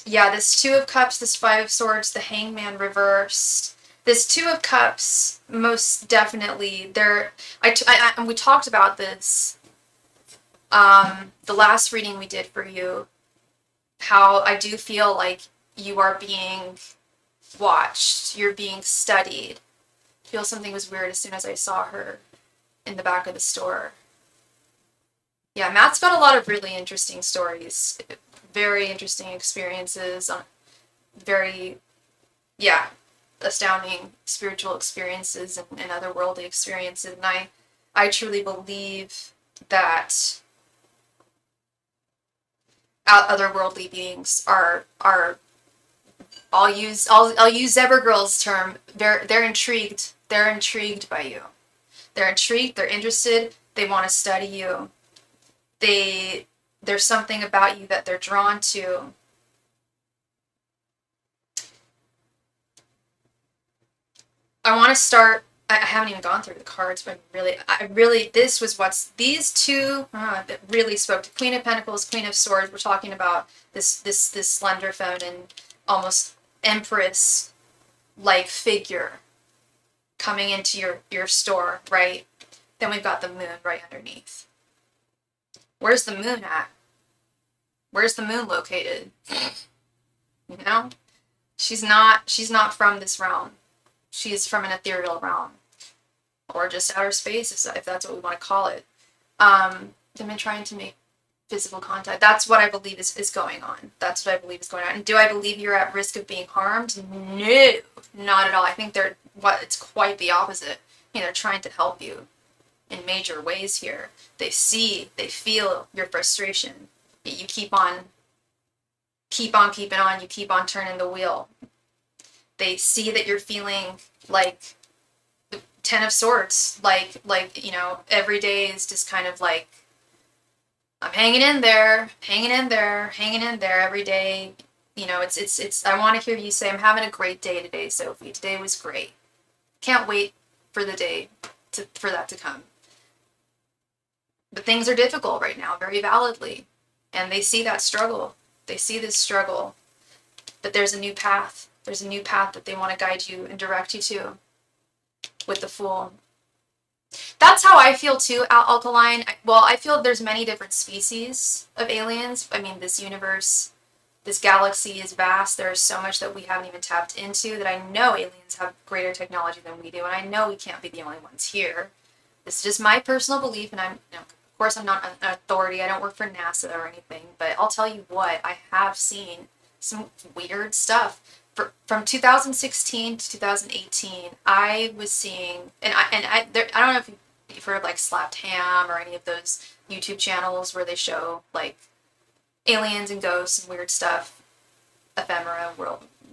Yeah, this Two of Cups, this Five of Swords, the Hangman reversed. This Two of Cups, most definitely, and we talked about this, the last reading we did for you, how I do feel like you are being watched, you're being studied. I feel something was weird as soon as I saw her in the back of the store. Yeah, Matt's got a lot of really interesting stories, very interesting experiences, very, astounding spiritual experiences and otherworldly experiences. And I truly believe that otherworldly beings are I'll use Zebra Girl's term. They're intrigued. They're intrigued by you. They're intrigued. They're interested. They want to study you. There's something about you that they're drawn to. I want to start. I haven't even gone through the cards, but this was these two that really spoke to Queen of Pentacles, Queen of Swords. We're talking about this slender feminine, almost empress like figure coming into your store, right? Then we've got the moon right underneath. Where's the moon at? Where's the moon located? You know? She's not from this realm. She's from an ethereal realm. Or just outer space, if that's what we want to call it. They've been trying to make physical contact. That's what I believe is going on. That's what I believe is going on. And do I believe you're at risk of being harmed? No, not at all. I think it's quite the opposite. They're trying to help you in major ways here. They feel your frustration. You keep on keeping on. You keep on turning the wheel. They see that you're feeling like the Ten of Swords, like every day is just kind of like, I'm hanging in there every day. It's I want to hear you say, I'm having a great day today, Sophie. Today was great. Can't wait for the day for that to come. But things are difficult right now, very validly. And they see that struggle. They see this struggle. But there's a new path. There's a new path that they want to guide you and direct you to with the Fool. That's how I feel too, Alkaline. Well, I feel there's many different species of aliens. I mean, this universe, this galaxy is vast. There's so much that we haven't even tapped into that I know aliens have greater technology than we do. And I know we can't be the only ones here. This is just my personal belief. And of course, I'm not an authority. I don't work for NASA or anything. But I'll tell you what, I have seen some weird stuff. From 2016 to 2018, I was seeing, I don't know if you've heard of like Slapped Ham or any of those YouTube channels where they show like aliens and ghosts and weird stuff, ephemera,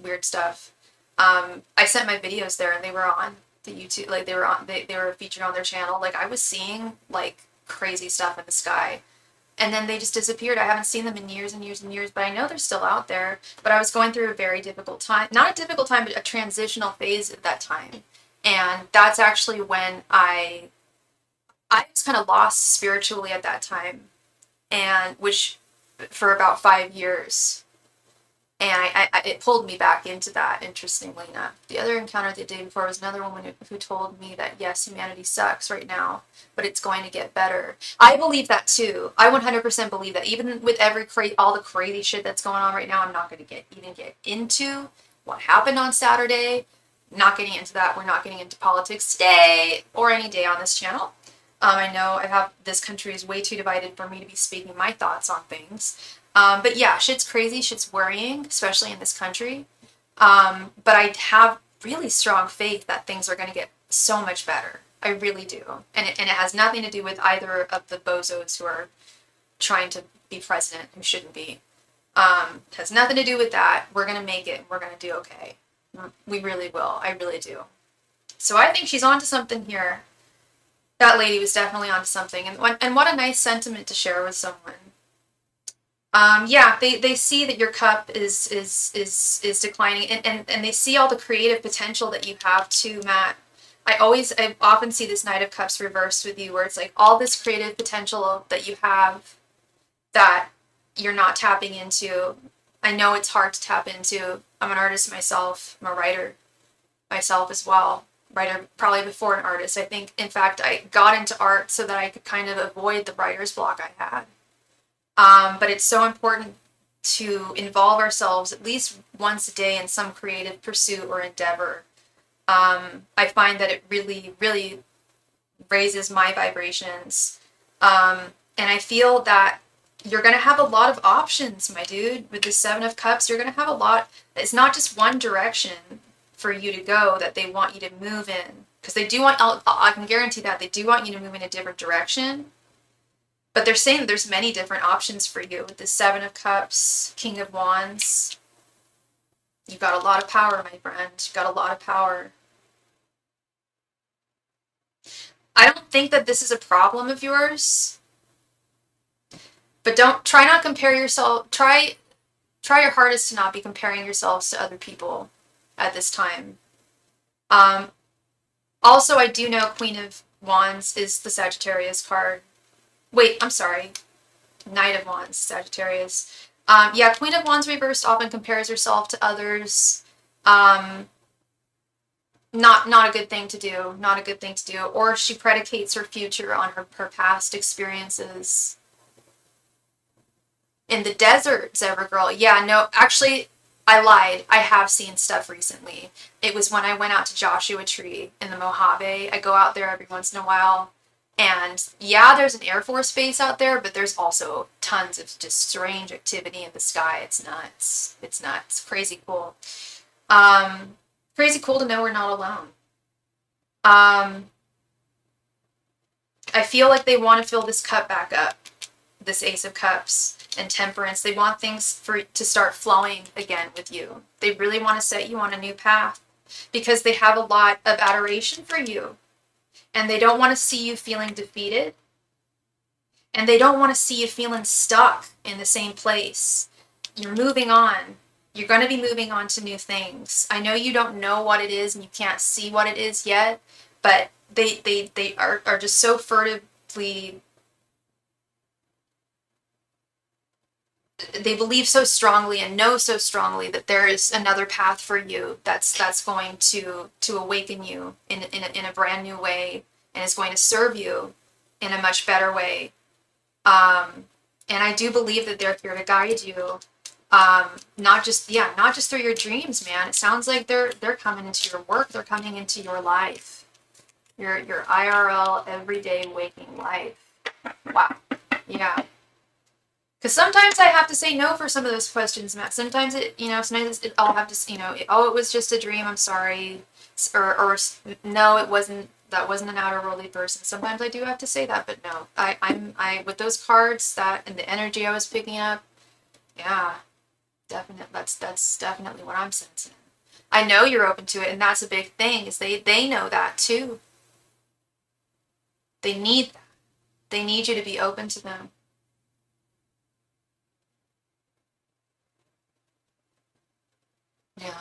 weird stuff. I sent my videos there and they were on the YouTube, like they were featured on their channel. Like I was seeing like crazy stuff in the sky. And then they just disappeared. I haven't seen them in years and years and years, but I know they're still out there. But I was going through a very difficult time. Not a difficult time, but a transitional phase at that time. And that's actually when I was kind of lost spiritually at that time. And which for about 5 years. And it pulled me back into that, interestingly enough. The other encounter the day before was another woman who told me that, yes, humanity sucks right now, but it's going to get better. I believe that too. I 100% believe that. Even with all the crazy shit that's going on right now, I'm not going to even get into what happened on Saturday. Not getting into that. We're not getting into politics today or any day on this channel. I know this country is way too divided for me to be speaking my thoughts on things. But yeah, shit's crazy, shit's worrying, especially in this country. But I have really strong faith that things are going to get so much better. I really do. And it has nothing to do with either of the bozos who are trying to be president who shouldn't be. It has nothing to do with that. We're going to make it. We're going to do okay. We really will. I really do. So I think she's onto something here. That lady was definitely onto something. And what a nice sentiment to share with someone. Yeah, they see that your cup is declining, and they see all the creative potential that you have too, Matt. I often see this Knight of Cups reversed with you, where it's like all this creative potential that you have that you're not tapping into. I know it's hard to tap into. I'm an artist myself. I'm a writer myself as well. Writer probably before an artist. I think, in fact, I got into art so that I could kind of avoid the writer's block I had. But it's so important to involve ourselves at least once a day in some creative pursuit or endeavor. I find that it really, really raises my vibrations. And I feel that you're going to have a lot of options, my dude. With the Seven of Cups, you're going to have a lot. It's not just one direction for you to go that they want you to move in. Because they do want, I can guarantee that, they do want you to move in a different direction. But they're saying that there's many different options for you with the Seven of Cups, King of Wands. You've got a lot of power, my friend. You've got a lot of power. I don't think that this is a problem of yours, but try not compare yourself. Try your hardest to not be comparing yourselves to other people at this time. Also, I do know Queen of Wands is the Sagittarius card. Wait, I'm sorry. Knight of Wands, Sagittarius. Yeah, Queen of Wands reversed often compares herself to others. Not a good thing to do. Not a good thing to do. Or she predicates her future on her past experiences. In the desert, Zebra Girl. Yeah, no, actually, I lied. I have seen stuff recently. It was when I went out to Joshua Tree in the Mojave. I go out there every once in a while. And yeah, there's an Air Force base out there, but there's also tons of just strange activity in the sky. It's nuts. It's nuts. Crazy cool. Crazy cool to know we're not alone. I feel like they want to fill this cup back up. This Ace of Cups and Temperance. They want things to start flowing again with you. They really want to set you on a new path because they have a lot of adoration for you. And they don't want to see you feeling defeated. And they don't want to see you feeling stuck in the same place. You're moving on. You're going to be moving on to new things. I know you don't know what it is and you can't see what it is yet, but they are just so furtively. They believe so strongly and know so strongly that there is another path for you that's going to awaken you in a brand new way and is going to serve you in a much better way. And I do believe that they're here to guide you. Not just through your dreams, man. It sounds like they're coming into your work, they're coming into your life. Your IRL everyday waking life. Wow. Yeah. Because sometimes I have to say no for some of those questions, Matt. Sometimes I'll have to, it was just a dream, I'm sorry. Or no, it wasn't, that wasn't an outer worldly person. Sometimes I do have to say that, but no. I with those cards, and the energy I was picking up, yeah, definitely, that's definitely what I'm sensing. I know you're open to it, and that's a big thing, is they know that too. They need that. They need you to be open to them. Yeah.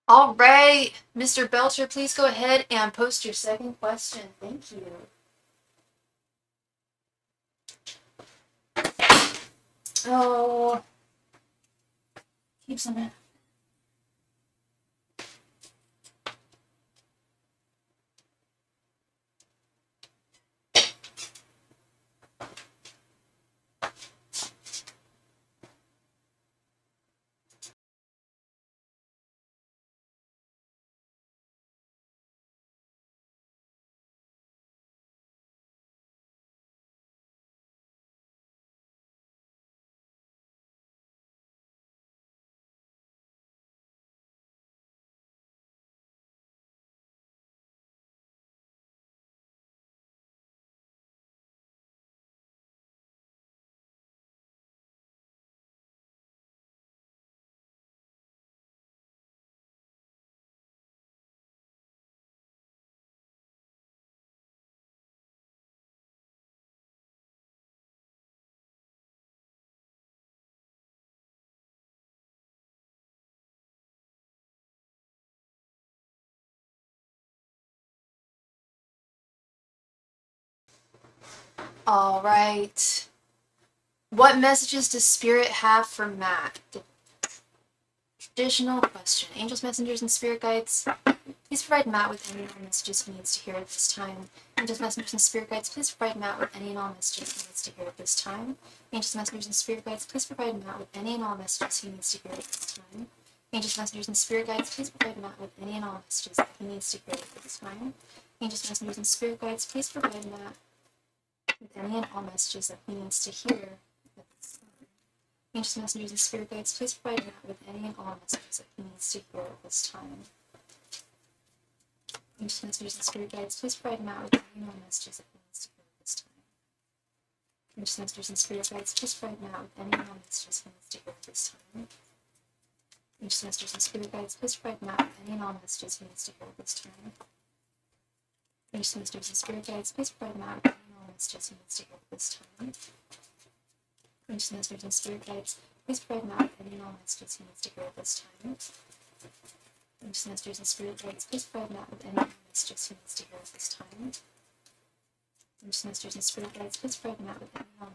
All right, Mr. Belcher, please go ahead and post your second question. Thank you. Oh, keep some. All right. What messages does Spirit have for Matt? The traditional question. Angels, messengers, and spirit guides, please provide Matt with any and all messages he needs to hear at this time. Angels, messengers, and spirit guides, please provide Matt with any and all messages he needs to hear at this time. Angels, messengers, and spirit guides, please provide Matt with any and all messages he needs to hear at this time. Angels, messengers, and spirit guides, please provide Matt with any and all messages that he needs to hear at this time. Angels, messengers, and spirit guides, please provide Matt with any and all messages that he needs to hear at this time. Ancient messengers and spirit guides, please provide Matt with any and all messages that he needs to hear at this time. Ancient messengers and spirit guides, please provide Matt with any and all messages that he needs to hear at this time. Ancient messengers and spirit guides, please provide Matt with any and all messages he needs to hear at this time. Ancient messengers and spirit guides, please provide Matt with any and all messages he needs to hear at this time. Ancient messengers and spirit guides, please provide Matt with any and all messages he needs to hear at this time. Ancient messengers and spirit guides, please provide Matt with any and all messages he needs to hear at this time. Ancient messengers and spirit guides, please provide Matt with any and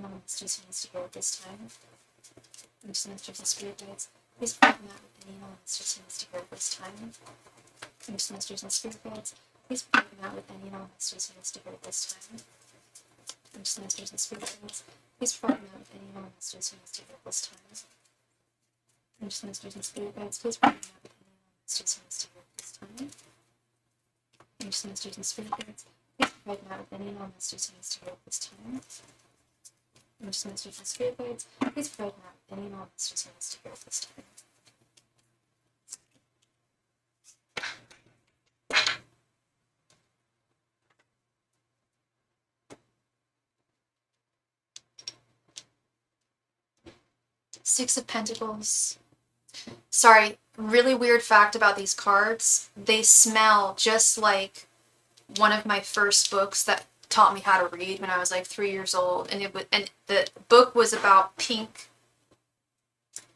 all messages he needs to hear at this time. Ancient messengers and spirit guides, please provide Matt with any and all messages he needs to hear at this time. Ancient messengers and spirit guides, please provide Matt with any and all messages he needs to hear at this time. Ancient messengers and spirit guides, please provide Matt with any and all messages he needs to hear at this time. Ancient messengers and spirit guides, please provide Matt with any and all messages he needs to hear at this time. Ancient messengers and spirit guides, please provide Matt with any and all messages he needs to hear at this time. Ancient messengers and spirit guides, please provide Matt with any and all messages he needs to hear at this time. Ancient messengers and spirit guides, please provide Matt with any and all messages he needs to hear at this time. Ancient messengers and spirit guides, please provide Matt with any and all messages he needs to hear at this time. Six of Pentacles. Sorry, really weird fact about these cards. They smell just like one of my first books that taught me how to read when I was like 3 years old. And the book was about pink.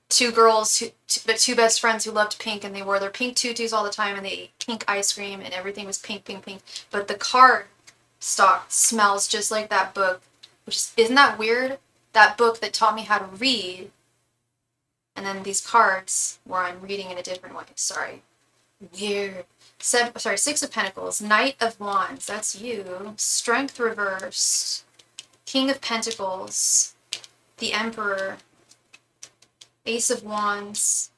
Two girls, two best friends who loved pink, and they wore their pink tutus all the time, and they ate pink ice cream, and everything was pink, pink, pink. But the card stock smells just like that book, which is, isn't that weird? That book that taught me how to read. And then these cards where I'm reading in a different way. Sorry. Weird. Six of Pentacles. Knight of Wands. That's you. Strength reversed. King of Pentacles. The Emperor. Ace of Wands.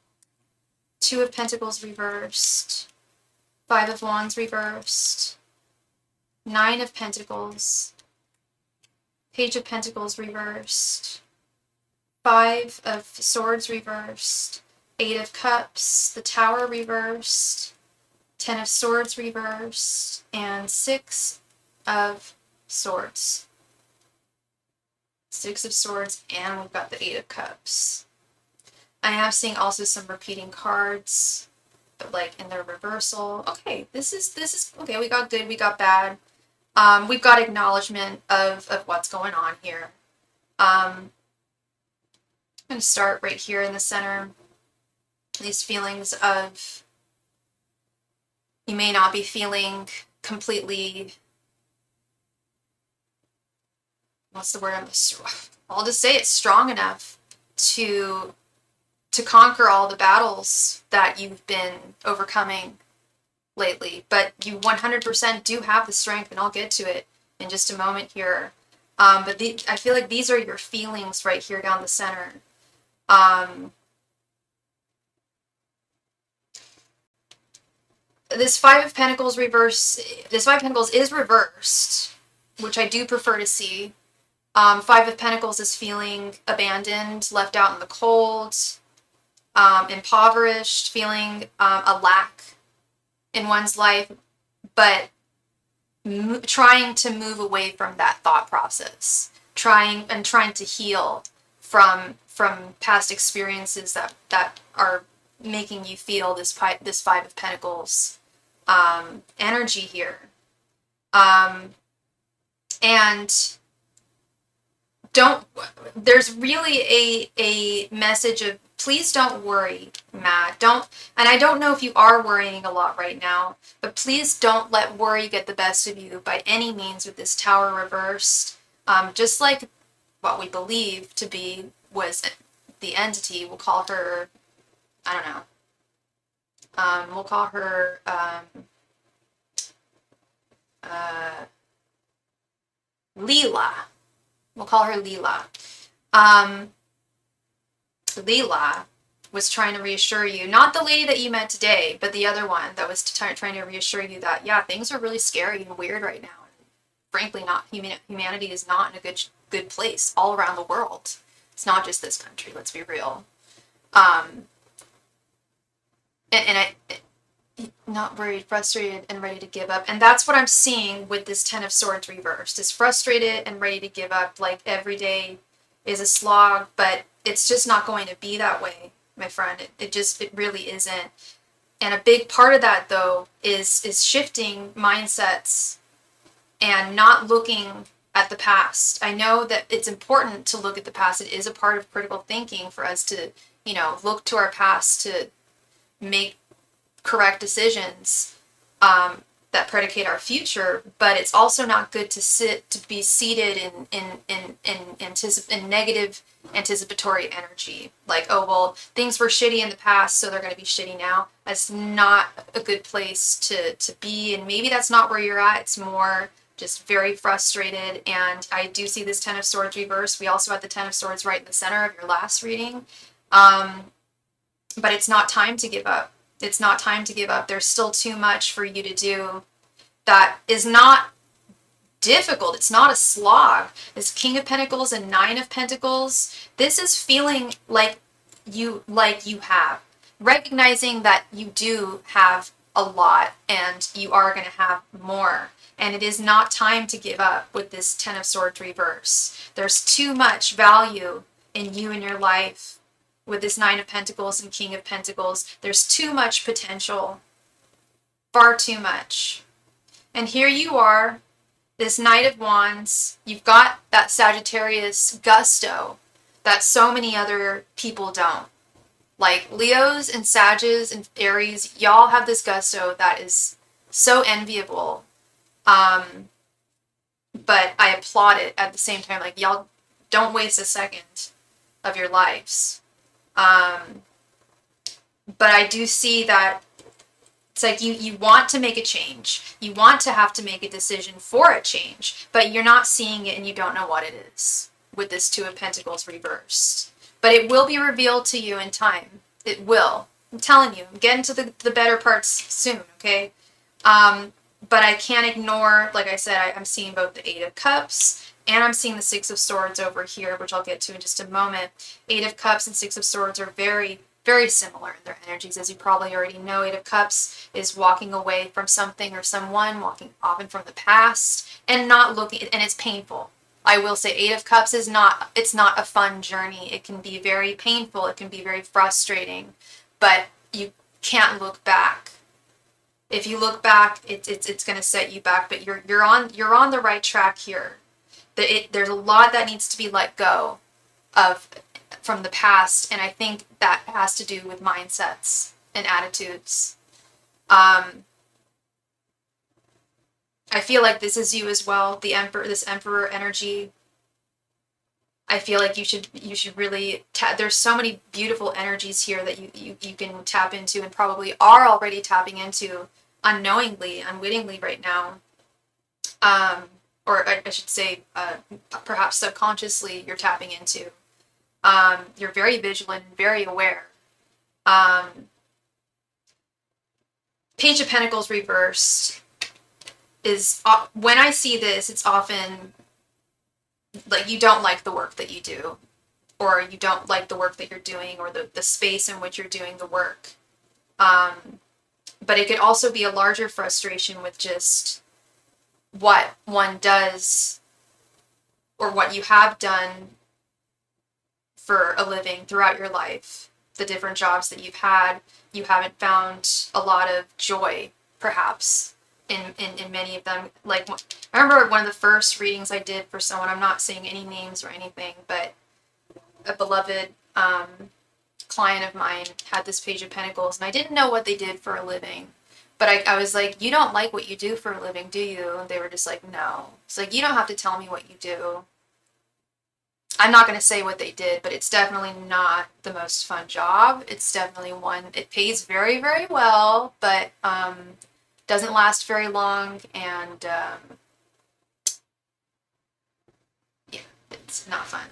Two of Pentacles reversed. Five of Wands reversed. Nine of Pentacles. Page of Pentacles reversed. Five of Swords reversed, Eight of Cups, the Tower reversed, 10 of Swords reversed, and Six of Swords. Six of Swords, and we've got the Eight of Cups. I am seeing also some repeating cards, but like in their reversal. Okay, this is okay. We got good, we got bad. We've got acknowledgement of what's going on here. I'm going to start right here in the center. These feelings of, you may not be feeling completely, what's the word? I'll just say it's strong enough to conquer all the battles that you've been overcoming lately. But you 100% do have the strength, and I'll get to it in just a moment here. But I feel like these are your feelings right here down the center. This Five of Pentacles is reversed, which I do prefer to see. Five of Pentacles is feeling abandoned, left out in the cold, impoverished, feeling a lack in one's life, but trying to move away from that thought process, trying to heal from past experiences that are making you feel this Five of Pentacles energy here. And there's really a message of, please don't worry, Matt. And I don't know if you are worrying a lot right now, but please don't let worry get the best of you by any means with this Tower reversed. Just like what we believe to be was the entity, we'll call her, I don't know, we'll call her Leela. We'll call her Leela. Leela was trying to reassure you, not the lady that you met today, but the other one that was trying to reassure you that, yeah, things are really scary and weird right now. frankly not, humanity is not in a good place all around the world. It's not just this country, let's be real. And I, not worried, frustrated, and ready to give up. And that's what I'm seeing with this Ten of Swords reversed, is frustrated and ready to give up. Like every day is a slog, but it's just not going to be that way, my friend. It really isn't. And a big part of that, though, is shifting mindsets and not looking at the past. I know that it's important to look at the past. It is a part of critical thinking for us to, look to our past to make correct decisions that predicate our future. But it's also not good to be seated in negative anticipatory energy. Like, oh, well, things were shitty in the past, so they're going to be shitty now. That's not a good place to be. And maybe that's not where you're at. It's more just very frustrated. And I do see this Ten of Swords reverse. We also had the Ten of Swords right in the center of your last reading. But it's not time to give up. It's not time to give up. There's still too much for you to do that is not difficult. It's not a slog. This King of Pentacles and Nine of Pentacles, this is feeling like you have. Recognizing that you do have a lot and you are going to have more. And it is not time to give up with this Ten of Swords reverse. There's too much value in you and your life. With this Nine of Pentacles and King of Pentacles, there's too much potential. Far too much. And here you are, this Knight of Wands. You've got that Sagittarius gusto that so many other people don't. Like Leos and Sages and Aries, y'all have this gusto that is so enviable. But I applaud it at the same time. Like, y'all don't waste a second of your lives. But I do see that it's like you want to make a change. You want to have to make a decision for a change, but you're not seeing it and you don't know what it is with this Two of Pentacles reversed. But it will be revealed to you in time. It will. I'm telling you. I'm getting to the better parts soon, okay? But I can't ignore, like I said, I'm seeing both the Eight of Cups and I'm seeing the Six of Swords over here, which I'll get to in just a moment. Eight of Cups and Six of Swords are very, very similar in their energies. As you probably already know, Eight of Cups is walking away from something or someone, walking often from the past, and not looking, and it's painful. I will say Eight of Cups it's not a fun journey. It can be very painful. It can be very frustrating, but you can't look back. If you look back, it's going to set you back, but you're on the right track here. There's a lot that needs to be let go of from the past, and I think that has to do with mindsets and attitudes. I feel like this is you as well, this Emperor energy. I feel like you should really there's so many beautiful energies here that you can tap into and probably are already tapping into unknowingly, unwittingly right now. Or I should say, perhaps subconsciously you're tapping into. You're very vigilant and very aware. Page of Pentacles reversed is, when I see this, it's often like you don't like the work that you do, or you don't like the work that you're doing, or the space in which you're doing the work. But it could also be a larger frustration with just what one does or what you have done for a living throughout your life. The different jobs that you've had, you haven't found a lot of joy, perhaps, in many of them. Like, I remember one of the first readings I did for someone, I'm not saying any names or anything, but a beloved client of mine had this Page of Pentacles, and I didn't know what they did for a living. But I was like, you don't like what you do for a living, do you? And they were just like, no. It's like, you don't have to tell me what you do. I'm not going to say what they did, but it's definitely not the most fun job. It's definitely one, it pays very, very well, but doesn't last very long, and yeah, it's not fun.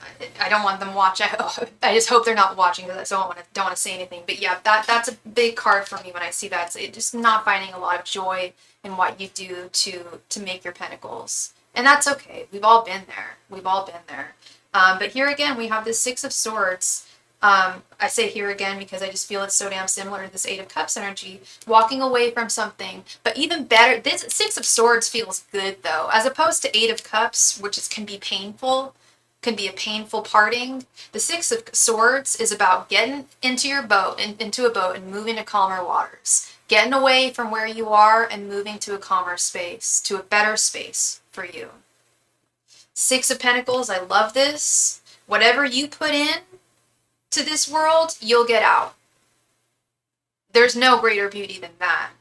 I don't want them to watch. I just hope they're not watching, because I don't want to say anything. But yeah, that's a big card for me when I see that. It's just not finding a lot of joy in what you do to make your pentacles. And that's okay. We've all been there. We've all been there. But here again, we have this Six of Swords. I say here again because I just feel it's so damn similar to this Eight of Cups energy. Walking away from something. But even better, this Six of Swords feels good, though. As opposed to Eight of Cups, which can be painful, can be a painful parting. The Six of Swords is about getting into your boat, into a boat, and moving to calmer waters. Getting away from where you are and moving to a calmer space, to a better space for you. Six of Pentacles, I love this. Whatever you put in to this world, you'll get out. There's no greater beauty than that.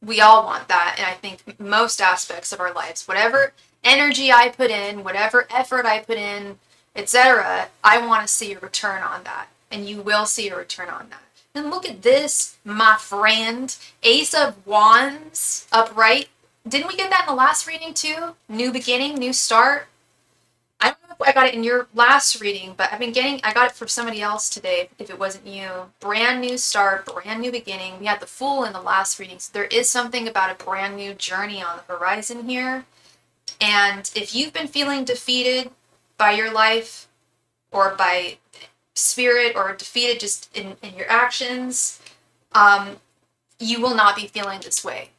We all want that, and I think most aspects of our lives, whatever energy I put in, whatever effort I put in, etc., I want to see a return on that, and you will see a return on that. And look at this, my friend. Ace of Wands, upright. Didn't we get that in the last reading too? New beginning, new start. I don't know if I got it in your last reading, but I got it for somebody else today, if it wasn't you. Brand new start, brand new beginning. We had the Fool in the last reading, so there is something about a brand new journey on the horizon here. And if you've been feeling defeated by your life or by spirit or defeated just in your actions, you will not be feeling this way.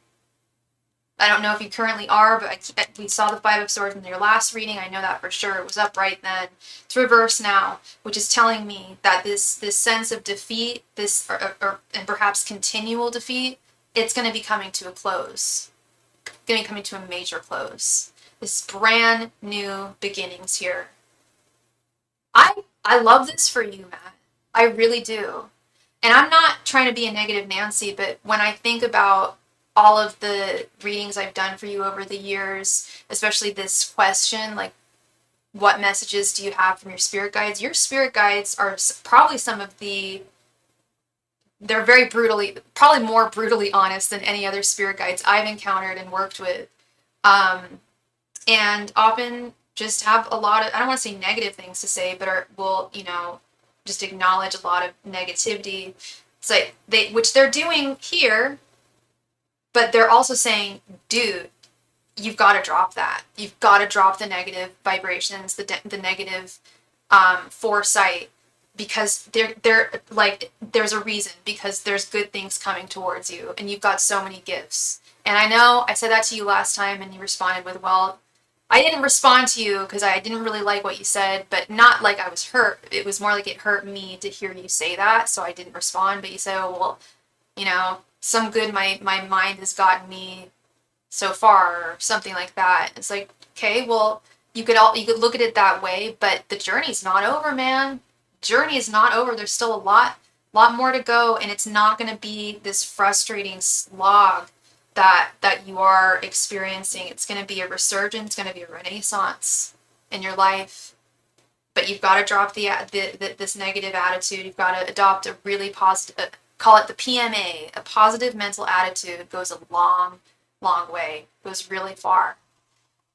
I don't know if you currently are, but we saw the Five of Swords in your last reading. I know that for sure. It was upright then. It's reversed now, which is telling me that this sense of defeat, and perhaps continual defeat, it's going to be coming to a close. It's going to be coming to a major close. This is brand new beginnings here. I love this for you, Matt. I really do. And I'm not trying to be a negative Nancy, but when I think about all of the readings I've done for you over the years, especially this question, like, what messages do you have from your spirit guides? Your spirit guides are probably they're very probably more brutally honest than any other spirit guides I've encountered and worked with. And often just have a lot of, I don't want to say negative things to say, but will, just acknowledge a lot of negativity. It's like which they're doing here, but they're also saying, dude, you've got to drop that. You've got to drop the negative vibrations, the negative foresight, because they're like, there's a reason, because there's good things coming towards you, and you've got so many gifts. And I know I said that to you last time, and you responded with, well, I didn't respond to you because I didn't really like what you said, but not like I was hurt. It was more like it hurt me to hear you say that, so I didn't respond. But you said, oh, well, some good my mind has gotten me so far, or something like that. It's like, okay, well, you could look at it that way, but the journey's not over, man. Journey is not over. There's still a lot more to go, and it's not going to be this frustrating slog that you are experiencing. It's going to be a resurgence, it's going to be a renaissance in your life. But you've got to drop this negative attitude. You've got to adopt a really positive, call it the PMA, a positive mental attitude. It goes a long, long way. It goes really far.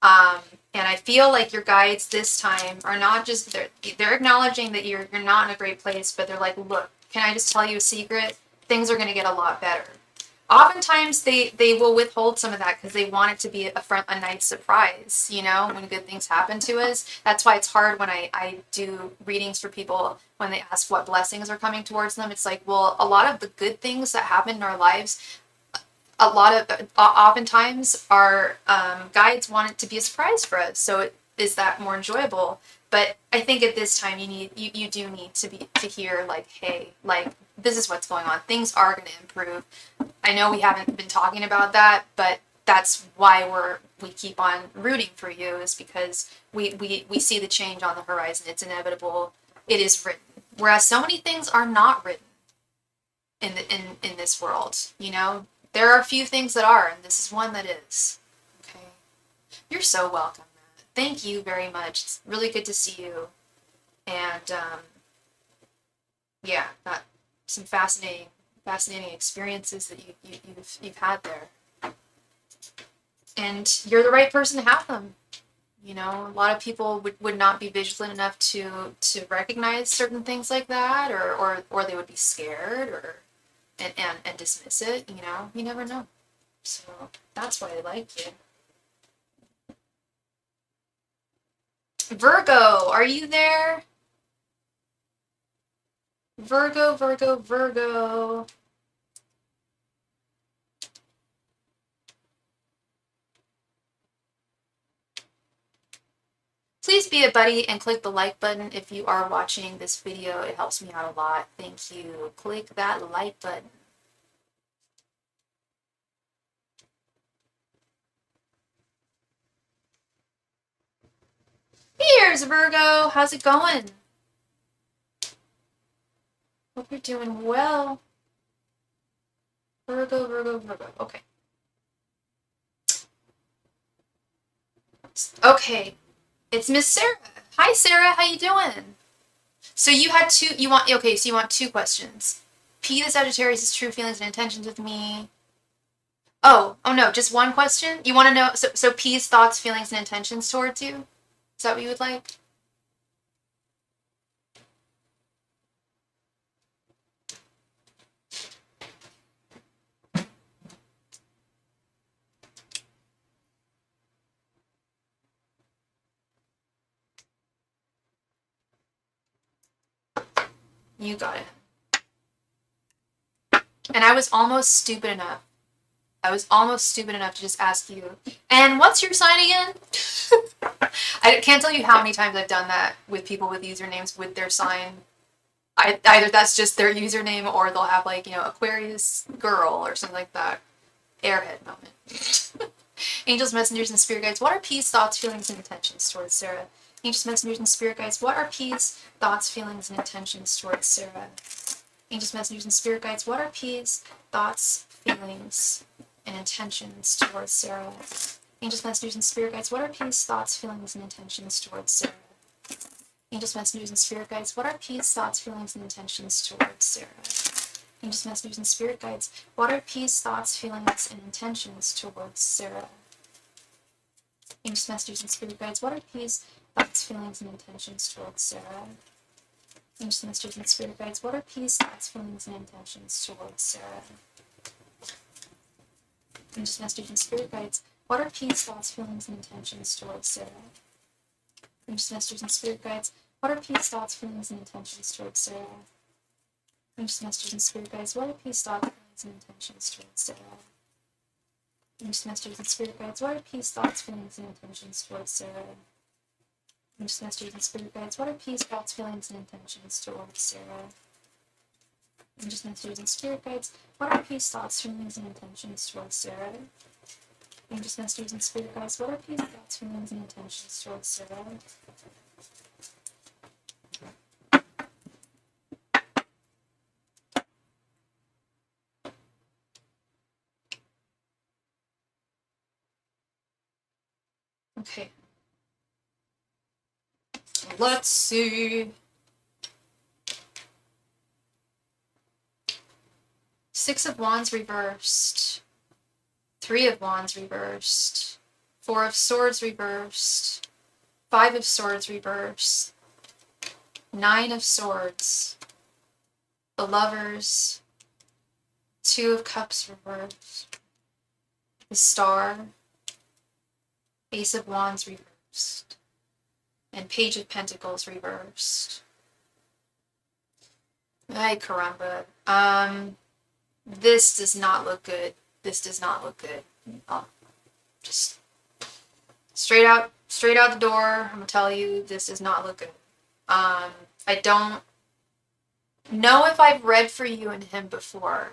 And I feel like your guides this time are not just, they're acknowledging that you're not in a great place, but they're like, look, can I just tell you a secret? Things are going to get a lot better. Oftentimes they will withhold some of that because they want it to be a nice surprise, when good things happen to us. That's why it's hard when I do readings for people when they ask what blessings are coming towards them. It's like, well, a lot of the good things that happen in our lives, oftentimes our guides want it to be a surprise for us. So it is that more enjoyable. But I think at this time you do need to hear, like, hey, like, this is what's going on. Things are going to improve. I know we haven't been talking about that, but that's why we keep on rooting for you, is because we see the change on the horizon. It's inevitable. It is written. Whereas so many things are not written in this world. There are a few things that are, and this is one that is. Okay. You're so welcome, Matt. Thank you very much. It's really good to see you. And yeah, some fascinating experiences that you've had there, and you're the right person to have them. A lot of people would not be vigilant enough to recognize certain things like that, or they would be scared and dismiss it. You never know. So that's why I like you. Virgo, are you there? Virgo, Virgo, Virgo. Please be a buddy and click the like button if you are watching this video. It helps me out a lot. Thank you. Click that like button. Here's Virgo. How's it going? Hope you're doing well. Virgo, Virgo, Virgo. Okay. Okay. It's Miss Sarah. Hi, Sarah. How you doing? So you had two. You want okay. So you want two questions. P the Sagittarius' true feelings and intentions with me. Oh no, just one question. You want to know? So P's thoughts, feelings, and intentions towards you. Is that what you would like? You got it. And I was almost stupid enough. To just ask you, and what's your sign again? I can't tell you how many times I've done that with people with usernames with their sign. Either that's just their username or they'll have like, Aquarius girl or something like that. Airhead moment. Angels, messengers, and spirit guides. What are P's thoughts, feelings, and intentions towards Sarah? Angels, messengers, and spirit guides. What are P's thoughts, feelings, and intentions towards Sarah? Angels, messengers, and spirit guides. What are P's thoughts, feelings, and intentions towards Sarah? Angels, messengers, and spirit guides. What are P's thoughts, feelings, and intentions towards Sarah? Angels, messengers, and spirit guides. What are P's thoughts, feelings, and intentions towards Sarah? Angels, messengers, and spirit guides. What are P's thoughts, feelings, and intentions towards Sarah? Angels, messengers, and spirit guides. What are P's thoughts, feelings, and intentions towards Sarah? Angels, messengers, and spirit guides. What are P's thoughts, feelings, and intentions towards Sarah? Angels, messengers, and spirit guides. What are P's thoughts, feelings, and intentions towards Sarah? Angels, messengers, and spirit guides. What are P's thoughts, feelings, and intentions towards Sarah? Angels, messengers, and spirit guides. What are P's thoughts, feelings, and intentions towards Sarah? Angels, messengers, and spirit guides. What are P's thoughts, feelings, and intentions towards Sarah? Angels, messengers, and spirit guides. What are P's thoughts, feelings, and intentions towards Sarah? Angels, messengers, and spirit guides. What are P's thoughts, feelings, and intentions towards Sarah? Angels, messengers, and spirit guides. What are P's thoughts, feelings, and intentions towards Sarah? Okay. Let's see. Six of Wands reversed. Three of Wands reversed. Four of Swords reversed. Five of Swords reversed. Nine of Swords. The Lovers. Two of Cups reversed. The Star. Ace of Wands reversed. And Page of Pentacles reversed. Ay, caramba. This does not look good. This does not look good. Just straight out the door. I'm gonna tell you, this does not look good. I don't know if I've read for you and him before.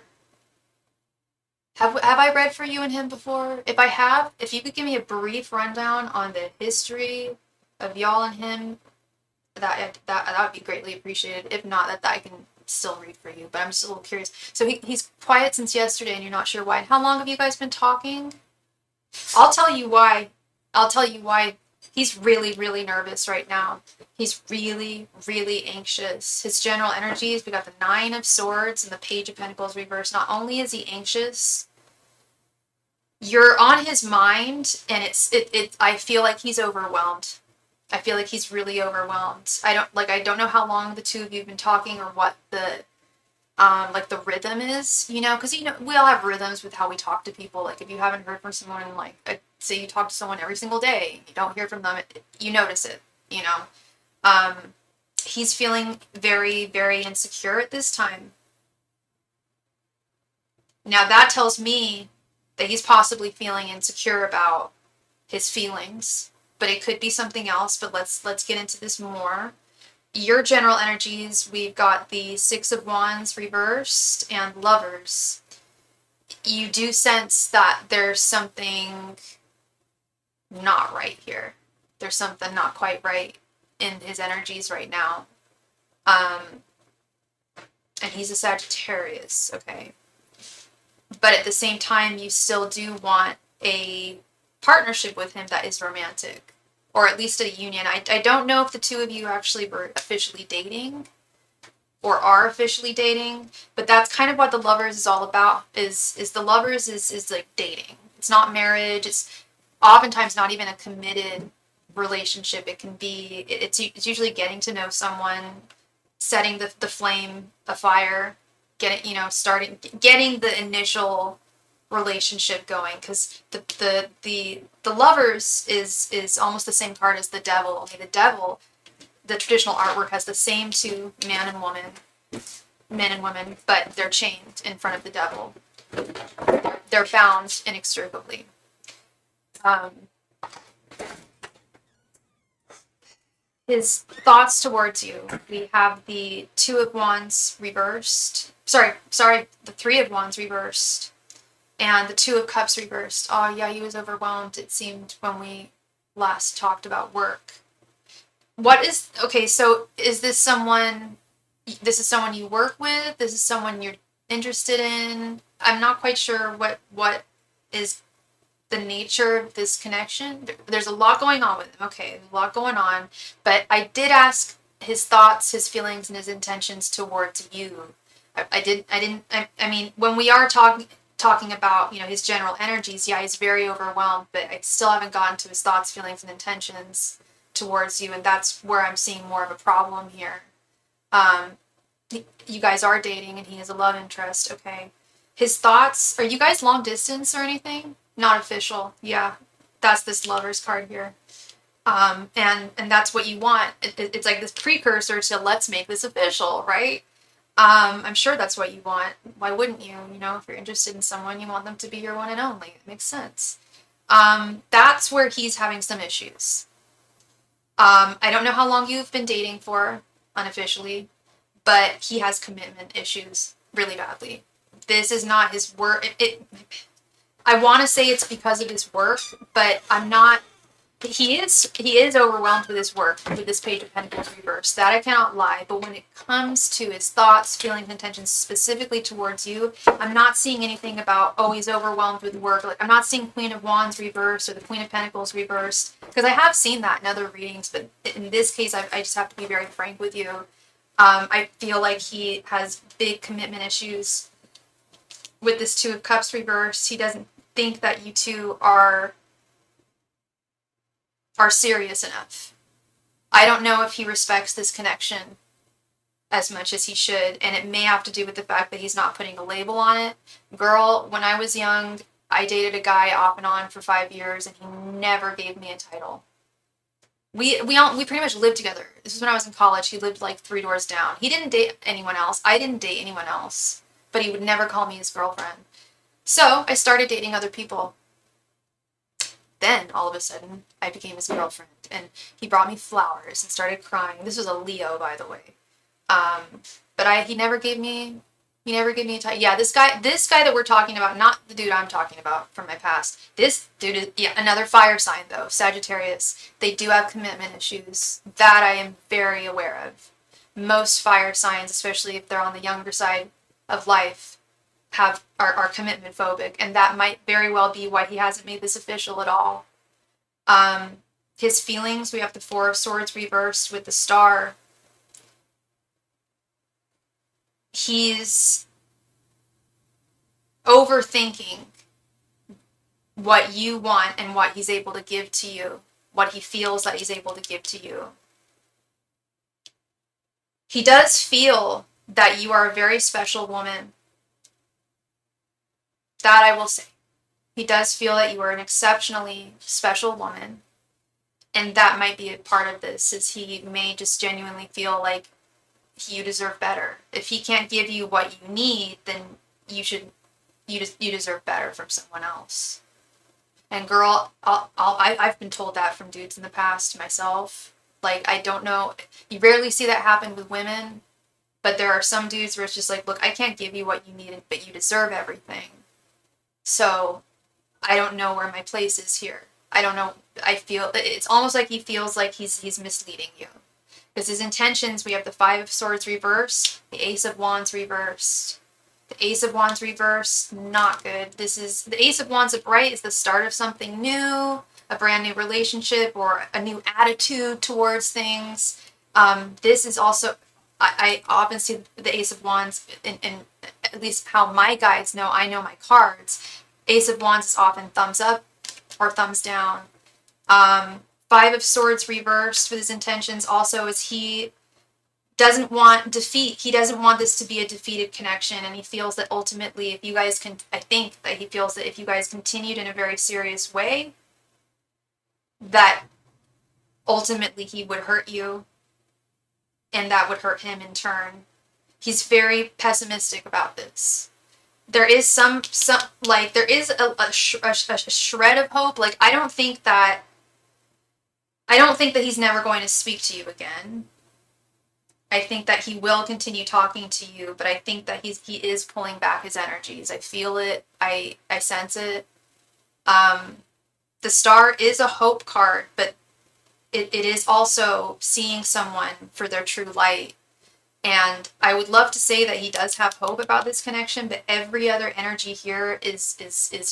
Have I read for you and him before? If I have, if you could give me a brief rundown on the history of y'all and him, that would be greatly appreciated. If not, that I can still read for you, but I'm just a little curious. So he's quiet since yesterday and you're not sure why. How long have you guys been talking? I'll tell you why. He's really, really nervous right now. He's really, really anxious. His general energies, we got the Nine of Swords and the Page of Pentacles reversed. Not only is he anxious, you're on his mind, and I feel like he's overwhelmed. I feel like he's really overwhelmed. I don't know how long the two of you have been talking or what the the rhythm is, because we all have rhythms with how we talk to people. Like if you haven't heard from someone, say you talk to someone every single day, you don't hear from them, you notice it. you know. He's feeling very, very insecure at this time. Now that tells me that he's possibly feeling insecure about his feelings, but it could be something else. But let's get into this more. Your general energies, we've got the Six of Wands reversed and Lovers. You do sense that there's something not right here. There's something not quite right in his energies right now. And he's a Sagittarius, okay? But at the same time, you still do want a partnership with him that is romantic, or at least a union. I don't know if the two of you actually were officially dating or are officially dating, but that's kind of what the Lovers is all about. Is the Lovers is like dating. It's not marriage. It's oftentimes not even a committed relationship. It can be, it's usually getting to know someone, setting the flame afire, getting, getting the initial relationship going, because the Lovers is almost the same card as the Devil, only the Devil, the traditional artwork, has the same two men and women, but they're chained in front of the Devil. They're bound inextricably. His thoughts towards you. We have the Two of Wands reversed. Sorry, the Three of Wands reversed. And the Two of Cups reversed. Oh yeah, he was overwhelmed, it seemed, when we last talked about work. So is this someone you work with? This is someone you're interested in? I'm not quite sure what is the nature of this connection. There's a lot going on with him. Okay, there's a lot going on. But I did ask his thoughts, his feelings, and his intentions towards you. I mean, when we are talking about, his general energies, yeah, he's very overwhelmed, but I still haven't gotten to his thoughts, feelings, and intentions towards you, and that's where I'm seeing more of a problem here. You guys are dating, and he is a love interest, okay. His thoughts, are you guys long distance or anything? Not official, yeah. That's this Lovers card here. And that's what you want. It's like this precursor to let's make this official, right? I'm sure that's what you want. Why wouldn't you? If you're interested in someone, you want them to be your one and only. It makes sense. That's where he's having some issues. I don't know how long you've been dating for, unofficially, but he has commitment issues really badly. This is not his work. I want to say it's because of his work, but I'm not. He is overwhelmed with his work, with this Page of Pentacles reverse. That I cannot lie. But when it comes to his thoughts, feelings, intentions specifically towards you, I'm not seeing anything about, oh, he's overwhelmed with work. Like, I'm not seeing Queen of Wands reversed or the Queen of Pentacles reversed, because I have seen that in other readings. But in this case, I just have to be very frank with you. I feel like he has big commitment issues with this Two of Cups reversed. He doesn't think that you two are serious enough. I don't know if he respects this connection as much as he should, and it may have to do with the fact that he's not putting a label on it. Girl, when I was young, I dated a guy off and on for 5 years, and he never gave me a title. We pretty much lived together. This was when I was in college. He lived like 3 doors down. He didn't date anyone else. I didn't date anyone else, but he would never call me his girlfriend. So I started dating other people. Then, all of a sudden, I became his girlfriend, and he brought me flowers and started crying. This was a Leo, by the way. But he never gave me a title. Yeah, this guy that we're talking about, not the dude I'm talking about from my past. This dude is, another fire sign, though, Sagittarius. They do have commitment issues. That I am very aware of. Most fire signs, especially if they're on the younger side of life, are commitment phobic, and that might very well be why he hasn't made this official at all. His feelings, we have the Four of Swords reversed with the Star. He's overthinking what you want and what he's able to give to you, what he feels that he's able to give to you. He does feel that you are a very special woman. That I will say. He does feel that you are an exceptionally special woman. And that might be a part of this, is he may just genuinely feel like you deserve better. If he can't give you what you need, then you deserve better from someone else. And girl, I've been told that from dudes in the past myself. Like, I don't know, you rarely see that happen with women, but there are some dudes where it's just like, look, I can't give you what you need, but you deserve everything. So I don't know where my place is here. I don't know. I feel it's almost like he feels like he's misleading you. Because his intentions, we have the Five of Swords reversed, the Ace of Wands reversed. The Ace of Wands reversed, not good. This is, the Ace of Wands upright is the start of something new, a brand new relationship, or a new attitude towards things. This is also, I often see the Ace of Wands, in at least how my guides know, I know my cards. Ace of Wands is often thumbs up or thumbs down. Five of Swords reversed with his intentions also is he doesn't want defeat. He doesn't want this to be a defeated connection, and he feels that ultimately if you guys can, I think that he feels that if you guys continued in a very serious way, that ultimately he would hurt you, and that would hurt him in turn. He's very pessimistic about this. There is some like, there is a shred of hope. Like, I don't think that he's never going to speak to you again. I think that he will continue talking to you, but I think that he is pulling back his energies. I feel it. I sense it. The Star is a hope card, but it is also seeing someone for their true light. And I would love to say that he does have hope about this connection, but every other energy here is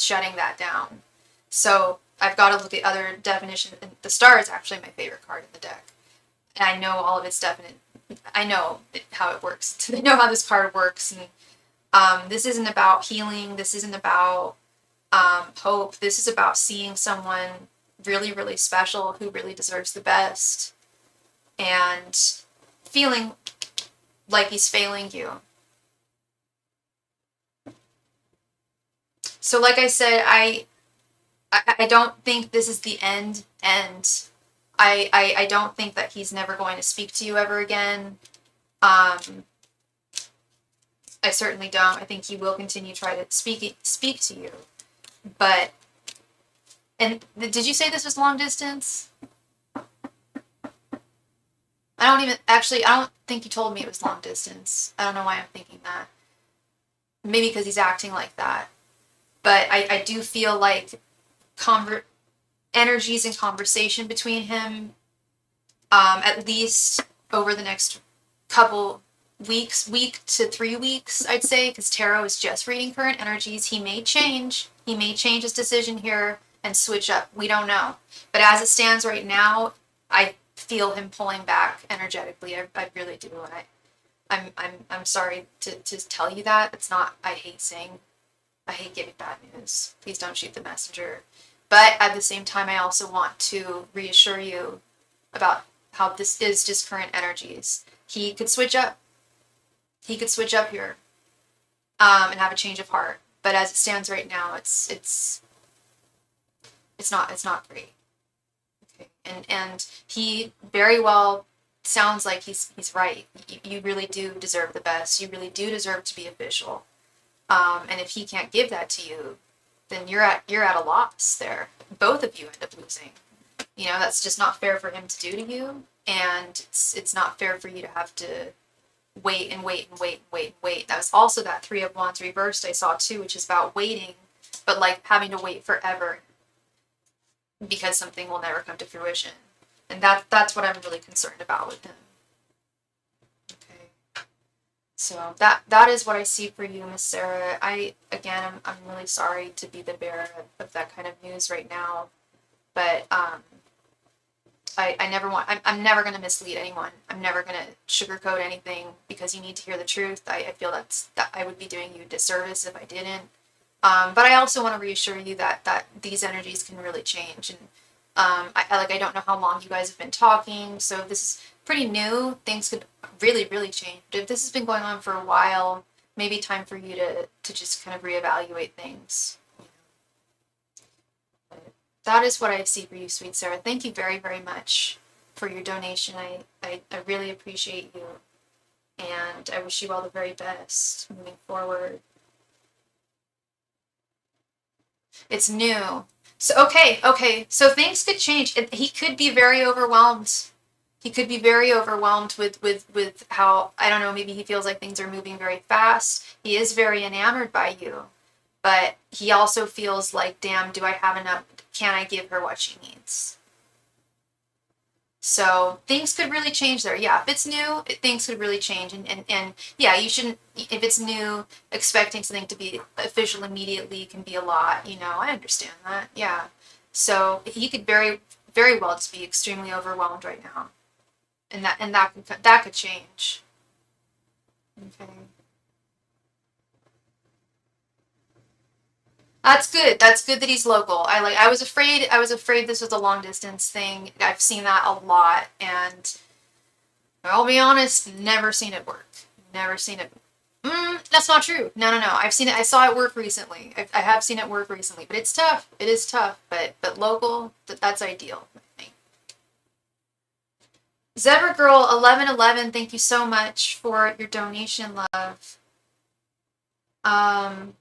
shutting that down. So I've got to look at other definitions. The Star is actually my favorite card in the deck. And I know all of its I know how it works. I know how this card works. And this isn't about healing. This isn't about hope. This is about seeing someone really, really special who really deserves the best, and feeling like he's failing you. So like I said, I don't think this is the end. I don't think that he's never going to speak to you ever again. I certainly don't. I think he will continue to try to speak to you. But, and did you say this was long distance? I don't think you told me it was long distance. I don't know why I'm thinking that. Maybe because he's acting like that. But I do feel like energies and conversation between him, at least over the next couple weeks, week to 3 weeks, I'd say, because tarot is just reading current energies. He may change his decision here and switch up. We don't know. But as it stands right now, I feel him pulling back energetically. I really do. And I'm sorry to tell you that. It's not, I hate giving bad news. Please don't shoot the messenger. But at the same time, I also want to reassure you about how this is just current energies. He could switch up. He could switch up here, and have a change of heart. But as it stands right now, it's not great. Okay, and he very well sounds like he's right. You really do deserve the best. You really do deserve to be official. And if he can't give that to you, then you're at a loss there. Both of you end up losing. You know, that's just not fair for him to do to you, and it's not fair for you to have to wait and wait and wait and wait and wait. That was also that Three of Wands reversed I saw too, which is about waiting, but like having to wait forever because something will never come to fruition. And that's what I'm really concerned about with him. Okay. So that is what I see for you, Miss Sarah. I'm really sorry to be the bearer of that kind of news right now, but I'm never going to mislead anyone. I'm never going to sugarcoat anything because you need to hear the truth. I feel that I would be doing you a disservice if I didn't. But I also want to reassure you that these energies can really change. And I don't know how long you guys have been talking, so if this is pretty new, things could really, really change. But if this has been going on for a while, maybe time for you to just kind of reevaluate things. That is what I see for you, sweet Sarah. Thank you very, very much for your donation. I really appreciate you. And I wish you all the very best moving forward. It's new. So, okay. So things could change. He could be very overwhelmed. He could be very overwhelmed with how, I don't know, maybe he feels like things are moving very fast. He is very enamored by you. But he also feels like, damn, do I have enough? Can I give her what she needs? So things could really change there. Yeah, if it's new, things could really change. And yeah, you shouldn't, if it's new, expecting something to be official immediately can be a lot, you know, I understand that. Yeah. So he could very, very well just be extremely overwhelmed right now. And that could change. Okay. That's good. That's good that he's local. I was afraid this was a long distance thing. I've seen that a lot, and I'll be honest, never seen it work. Never seen it. That's not true. No. I've seen it. I saw it work recently. I have seen it work recently, but it's tough. It is tough, but local, that's ideal. I think. Zebra Girl 1111, thank you so much for your donation, love. Um,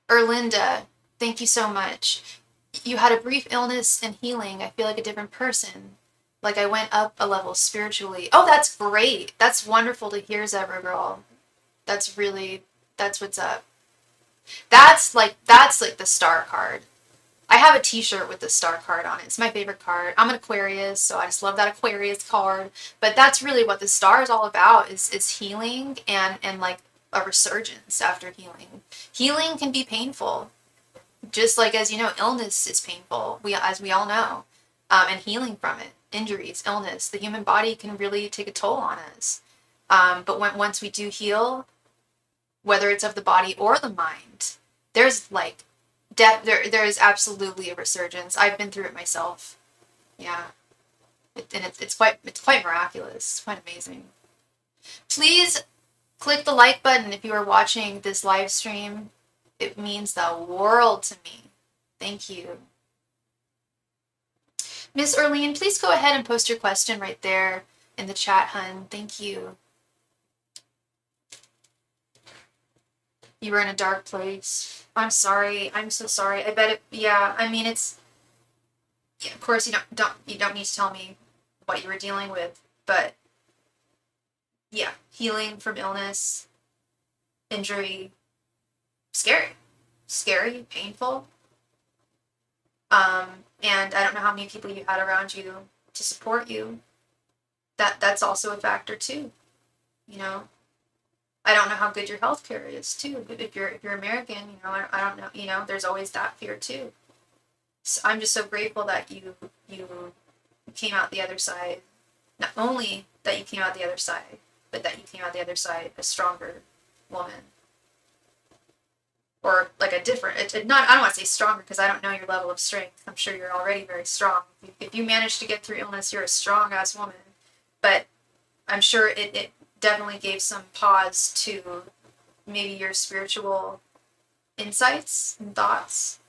Erlinda, thank you so much. You had a brief illness and healing. I feel like a different person. Like I went up a level spiritually. Oh, that's great. That's wonderful to hear, Zebra Girl. That's what's up. That's like the star card. I have a t-shirt with the star card on it. It's my favorite card. I'm an Aquarius, so I just love that Aquarius card. But that's really what the star is all about is healing and like a resurgence after healing. Healing can be painful. Just like, as you know, illness is painful. As we all know. And healing from it, injuries, illness, the human body can really take a toll on us. But once we do heal, whether it's of the body or the mind, there's like there is absolutely a resurgence. I've been through it myself. Yeah, it's quite miraculous. It's quite amazing. Please click the like button if you are watching this live stream. It means the world to me. Thank you. Miss Erlene, please go ahead and post your question right there in the chat, hun. Thank you. You were in a dark place. I'm sorry. I'm so sorry. I bet it. Yeah. I mean, it's. Yeah, of course, you don't need to tell me what you were dealing with, but yeah, healing from illness, injury, scary, painful. And I don't know how many people you had around you to support you. That's also a factor too. You know, I don't know how good your healthcare is too. If you're American, you know, I don't know. You know, there's always that fear too. So I'm just so grateful that you came out the other side. Not only that you came out the other side, but that you came out the other side a stronger woman. Or like a different, not, I don't want to say stronger because I don't know your level of strength. I'm sure you're already very strong. If you manage to get through illness, you're a strong ass woman. But I'm sure it definitely gave some pause to maybe your spiritual insights and thoughts.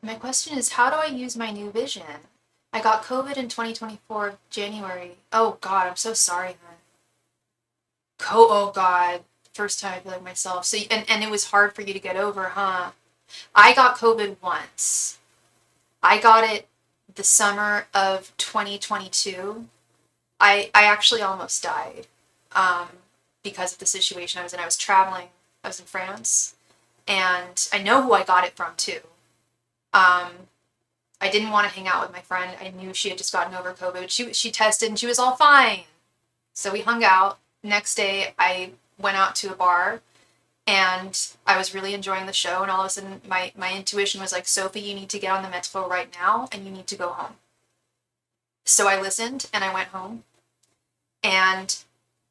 My question is, how do I use my new vision? I got COVID in 2024 January. Oh God, I'm so sorry, man. Oh God, first time I feel like myself. So and it was hard for you to get over, huh? I got COVID once. I got it the summer of 2022. I actually almost died um, because of the situation I was in. I was traveling. I was in France, and I know who I got it from too. Um, I didn't want to hang out with my friend. I knew she had just gotten over COVID. She tested and she was all fine. So we hung out. Next day, I went out to a bar and I was really enjoying the show. And all of a sudden, my intuition was like, Sophie, you need to get on the metro right now and you need to go home. So I listened and I went home. And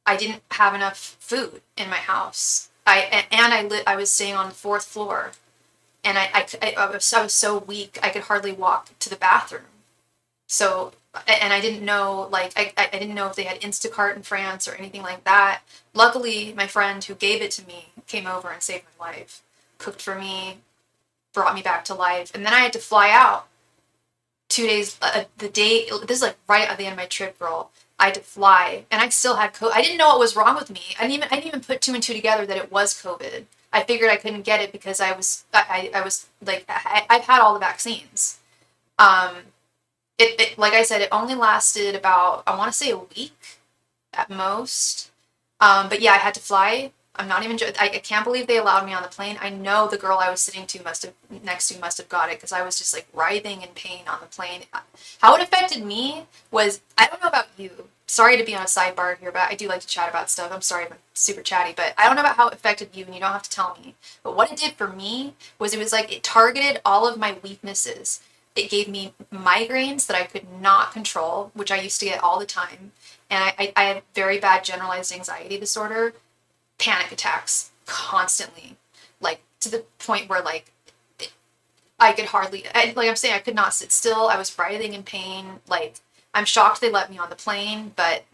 I didn't have enough food in my house. I was staying on the fourth floor, and I was so weak I could hardly walk to the bathroom. So, and I didn't know, like, I didn't know if they had Instacart in France or anything like that. Luckily, my friend who gave it to me came over and saved my life, cooked for me, brought me back to life. And then I had to fly out 2 days, the day, this is like right at the end of my trip, girl. I had to fly, and I still had COVID. I didn't know what was wrong with me. I didn't even put two and two together that it was COVID. I figured I couldn't get it because I was like, I've had all the vaccines. Um, like I said, it only lasted about, I want to say, a week at most. But yeah, I had to fly. I'm not even, I can't believe they allowed me on the plane. I know the girl I was sitting to next to must have got it, because I was just like writhing in pain on the plane. How it affected me was, I don't know about you. Sorry to be on a sidebar here, but I do like to chat about stuff. I'm sorry if I'm super chatty, but I don't know about how it affected you, and you don't have to tell me. But what it did for me was, it was like it targeted all of my weaknesses. It gave me migraines that I could not control, which I used to get all the time. And I had very bad generalized anxiety disorder, panic attacks constantly, like to the point where like I could hardly, like I'm saying, I could not sit still. I was writhing in pain. Like, I'm shocked they let me on the plane, but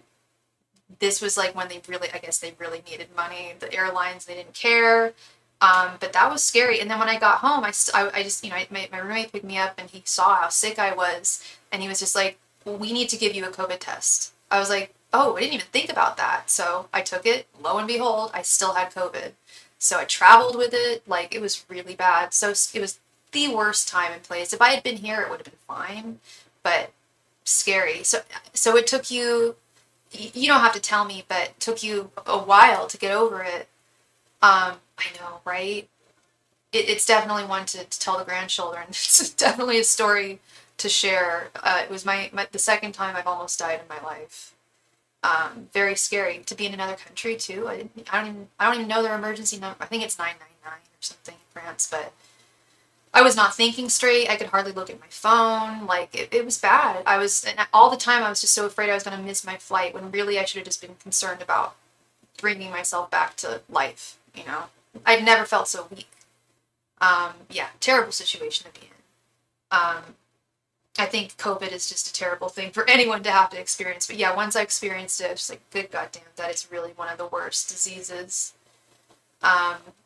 this was like when they really, I guess they really needed money. The airlines, they didn't care. But that was scary. And then when I got home, I just, my roommate picked me up, and he saw how sick I was. And he was just like, well, we need to give you a COVID test. I was like, oh, I didn't even think about that. So I took it. Lo and behold, I still had COVID. So I traveled with it. Like, it was really bad. So it was the worst time and place. If I had been here, it would have been fine, but scary. So it took you, you don't have to tell me, but it took you a while to get over it. I know, right? It's definitely one to tell the grandchildren. It's definitely a story to share. It was the second time I've almost died in my life. Very scary to be in another country too. I don't even know their emergency number. I think it's 999 or something in France, but I was not thinking straight. I could hardly look at my phone. Like, it was bad. And all the time I was just so afraid I was going to miss my flight, when really I should have just been concerned about bringing myself back to life, you know? I'd never felt so weak. Yeah, terrible situation to be in. I think COVID is just a terrible thing for anyone to have to experience. But yeah, once I experienced it, I was just like, good goddamn, that is really one of the worst diseases.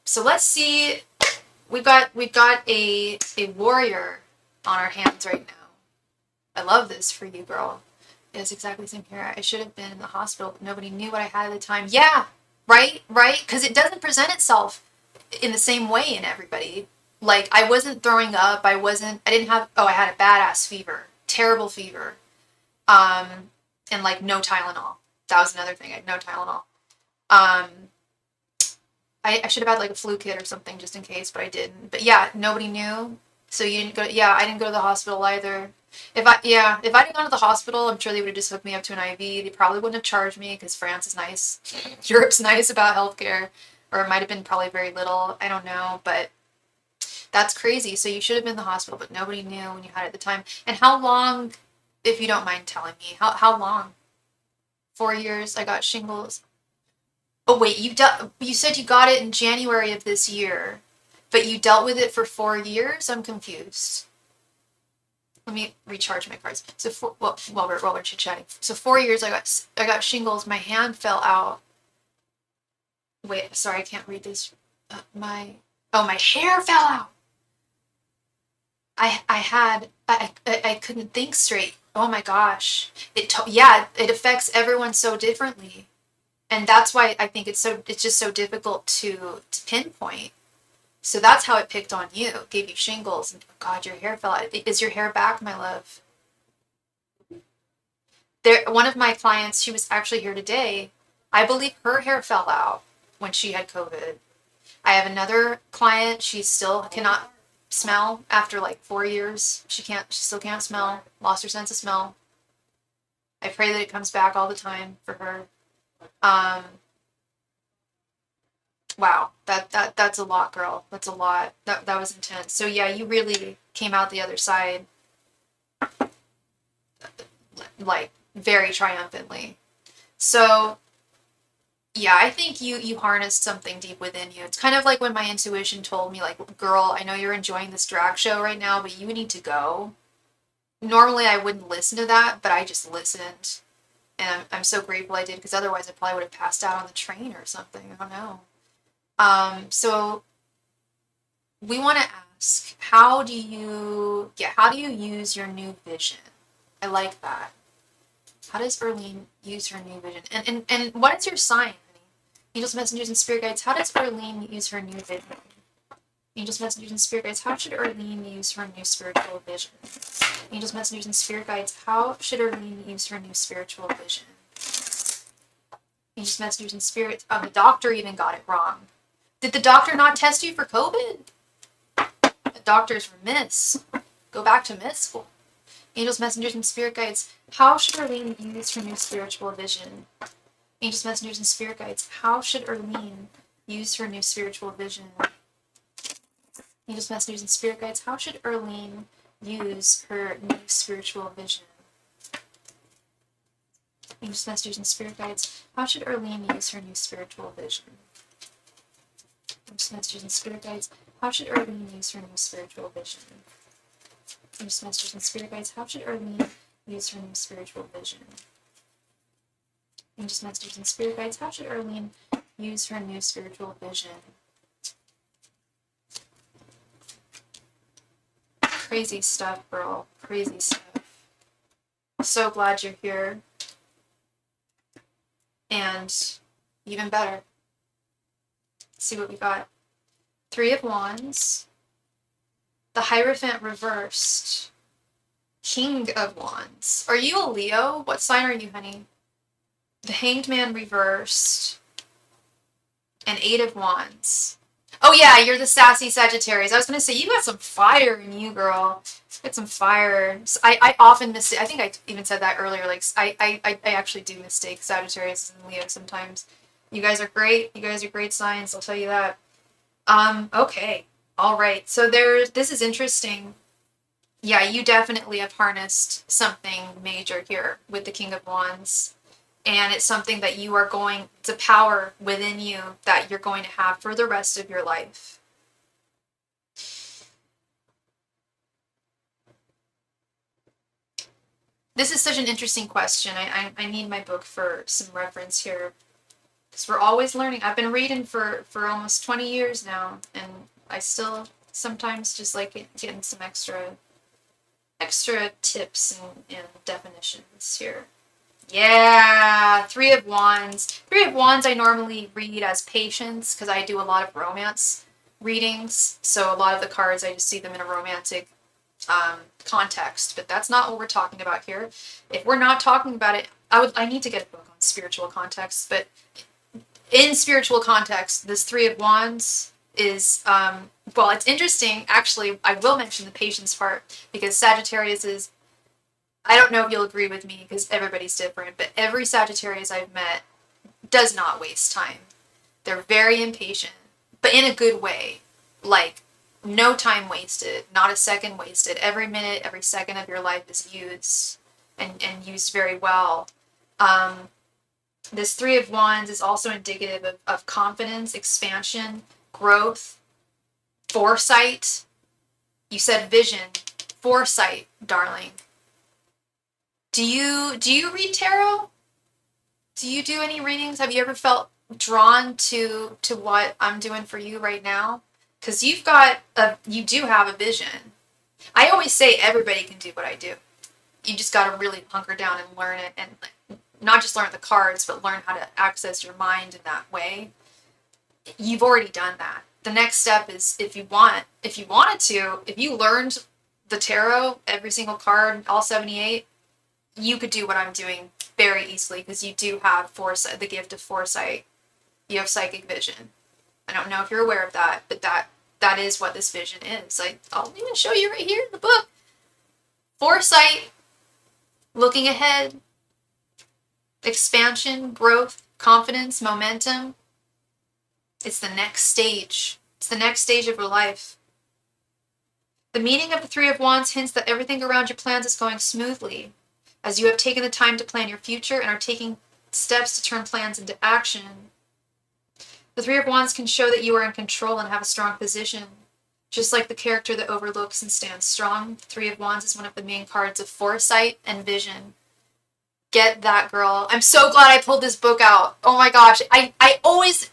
So let's see. We've got a warrior on our hands right now. I love this for you, girl. It is exactly the same here. I should have been in the hospital, but nobody knew what I had at the time. Yeah, right? Because it doesn't present itself in the same way in everybody. Like, I wasn't throwing up. I had a badass fever. Terrible fever. And like no Tylenol. That was another thing. I had no Tylenol. I should have had like a flu kit or something just in case, but I didn't. But yeah, nobody knew. So you didn't go, yeah, I didn't go to the hospital either. If I didn't go to the hospital, I'm sure they would have just hooked me up to an IV. They probably wouldn't have charged me, because France is nice. Europe's nice about healthcare. Or it might have been probably very little. I don't know, but that's crazy. So you should have been in the hospital, but nobody knew when you had it at the time. And how long, if you don't mind telling me, how long? 4 years, I got shingles. Oh wait, you said you got it in January of this year, but you dealt with it for 4 years? I'm confused. Let me recharge my cards. So while we're chit-chatting. So 4 years I got shingles. My hand fell out. Wait, sorry, I can't read this. My hair fell out. I couldn't think straight. Oh my gosh. It affects everyone so differently. And that's why I think it's just so difficult to pinpoint. So that's how it picked on you. It gave you shingles, and oh God, your hair fell out. Is your hair back, my love? One of my clients, she was actually here today. I believe her hair fell out when she had COVID. I have another client, she still cannot smell after like 4 years. She still can't smell, lost her sense of smell. I pray that it comes back all the time for her. Wow, that's a lot, girl. That's a lot. That was intense. So yeah, you really came out the other side like very triumphantly. So Yeah, I think you harnessed something deep within you. It's kind of like when my intuition told me, like, girl, I know you're enjoying this drag show right now, but you need to go. Normally I wouldn't listen to that, but I just listened. And I'm so grateful I did, because otherwise I probably would have passed out on the train or something. I don't know. So we want to ask, how do you use your new vision? I like that. How does Erlene use her new vision? And what is your sign, honey? Angels, messengers, and spirit guides, how does Erlene use her new vision? Angels, messengers, and spirit guides, how should Erlene use her new spiritual vision? Angels, messengers, and spirit guides, how should Erlene use her new spiritual vision? Angels, messengers, and spirits. Oh, the doctor even got it wrong. Did the doctor not test you for COVID? The doctor's remiss. Go back to med school. Angels, messengers, and spirit guides, how should Erlene use her new spiritual vision? Angels, messengers, and spirit guides, how should Erlene use her new spiritual vision? Angels, messengers, and spirit guides, how should Erlene use her new spiritual vision? Angels, messengers, and spirit guides, how should Erlene use her new spiritual vision? Angels, messengers, and spirit guides, how should Erlene use her new spiritual vision? Angels, messengers, and spirit guides, how should Erlene use her new spiritual vision? Angels, messengers, and spirit guides, how should Erlene use her new spiritual vision? Crazy stuff, girl. Crazy stuff. So glad you're here. And even better, let's see what we got. Three of Wands. The Hierophant reversed. King of Wands. Are you a Leo? What sign are you, honey? The Hanged Man reversed. And Eight of Wands. Oh yeah, you're the sassy Sagittarius. I was going to say, you got some fire in you, girl. Got some fire. I often mistake. I think I even said that earlier. Like, I actually do mistake Sagittarius and Leo sometimes. You guys are great. You guys are great signs. I'll tell you that. Okay. All right. So this is interesting. Yeah, you definitely have harnessed something major here with the King of Wands. And it's something that you are going to power within you that you're going to have for the rest of your life. This is such an interesting question. I need my book for some reference here. Because we're always learning. I've been reading for almost 20 years now. And I still sometimes just like getting some extra tips and definitions here. Yeah, Three of Wands. Three of Wands I normally read as patience because I do a lot of romance readings. So a lot of the cards, I just see them in a romantic context. But that's not what we're talking about here. If we're not talking about it, I need to get a book on spiritual context. But in spiritual context, this Three of Wands is, well, it's interesting. Actually, I will mention the patience part because Sagittarius is, I don't know if you'll agree with me because everybody's different, but every Sagittarius I've met does not waste time. They're very impatient, but in a good way. Like, no time wasted, not a second wasted. Every minute, every second of your life is used and used very well. This Three of Wands is also indicative of confidence, expansion, growth, foresight. You said vision, foresight, darling. Do you read tarot? Do you do any readings? Have you ever felt drawn to what I'm doing for you right now? Because you do have a vision. I always say everybody can do what I do. You just got to really hunker down and learn it, and not just learn the cards, but learn how to access your mind in that way. You've already done that. The next step is if you learned the tarot, every single card, all 78, you could do what I'm doing very easily because you do have foresight, the gift of foresight. You have psychic vision. I don't know if you're aware of that, but that is what this vision is. I'll even show you right here in the book. Foresight, looking ahead, expansion, growth, confidence, momentum. It's the next stage. It's the next stage of your life. The meaning of the Three of Wands hints that everything around your plans is going smoothly, as you have taken the time to plan your future and are taking steps to turn plans into action. The Three of Wands can show that you are in control and have a strong position. Just like the character that overlooks and stands strong, the Three of Wands is one of the main cards of foresight and vision. Get that, girl. I'm so glad I pulled this book out. Oh my gosh. I always,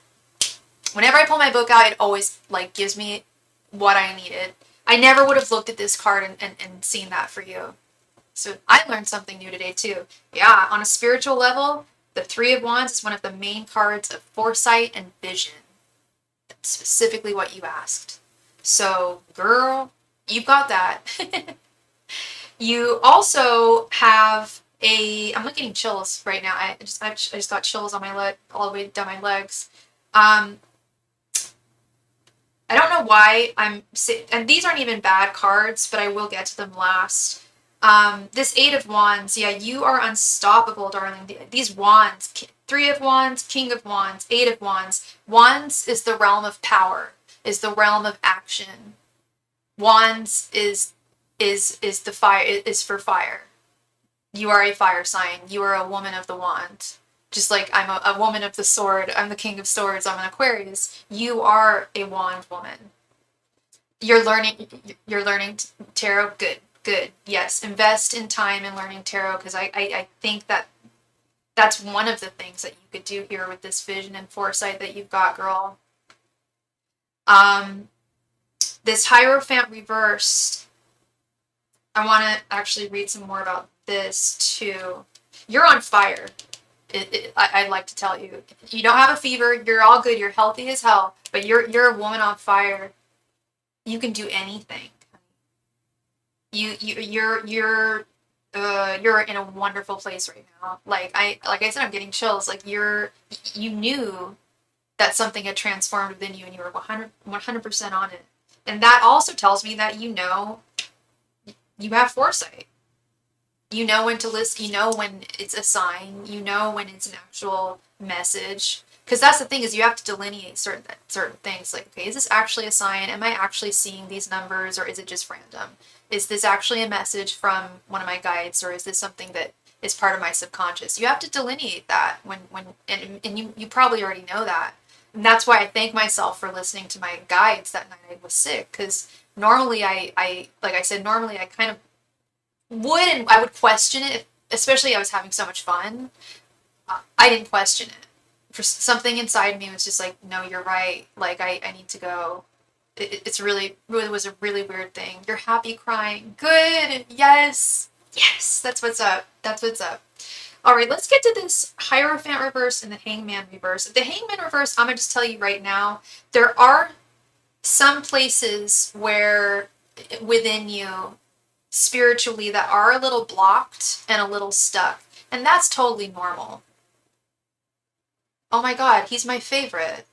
whenever I pull my book out, it always like gives me what I needed. I never would have looked at this card and seen that for you. So I learned something new today too. Yeah, on a spiritual level, the Three of Wands is one of the main cards of foresight and vision. That's specifically what you asked. So, girl, you've got that. You also have I'm not getting chills right now. I just got chills on my leg, all the way down my legs. I don't know why and these aren't even bad cards, but I will get to them last. This Eight of Wands, yeah, you are unstoppable, darling. These wands, Three of Wands, King of Wands, Eight of Wands. Wands is the realm of power, is the realm of action. Wands is the fire, is for fire. You are a fire sign. You are a woman of the wand. Just like I'm a woman of the sword. I'm the King of Swords. I'm an Aquarius. You are a wand woman. You're learning tarot. Good. Yes. Invest in time in learning tarot, because I think that's one of the things that you could do here with this vision and foresight that you've got, girl. This Hierophant reversed. I want to actually read some more about this too. You're on fire. I'd like to tell you. You don't have a fever. You're all good. You're healthy as hell. But you're a woman on fire. You can do anything. You're in a wonderful place right now. Like I said, I'm getting chills. Like you knew that something had transformed within you, and you were 100% on it. And that also tells me that you have foresight. You know when to listen. You know when it's a sign. You know when it's an actual message. Because that's the thing, is you have to delineate certain things. Like, okay, is this actually a sign? Am I actually seeing these numbers, or is it just random? Is this actually a message from one of my guides, or is this something that is part of my subconscious? You have to delineate that and you probably already know that. And that's why I thank myself for listening to my guides that night I was sick, because normally I like I said, normally I kind of I would question it, especially I was having so much fun. I didn't question it. For something inside me was just like, no, you're right. Like I need to go. It's really was a really weird thing. You're happy crying. Good. Yes. That's what's up. All right, let's get to this Hierophant reverse and the Hangman reverse. The Hangman reverse, I'm going to just tell you right now, there are some places where within you spiritually that are a little blocked and a little stuck. And that's totally normal. Oh my God, he's my favorite.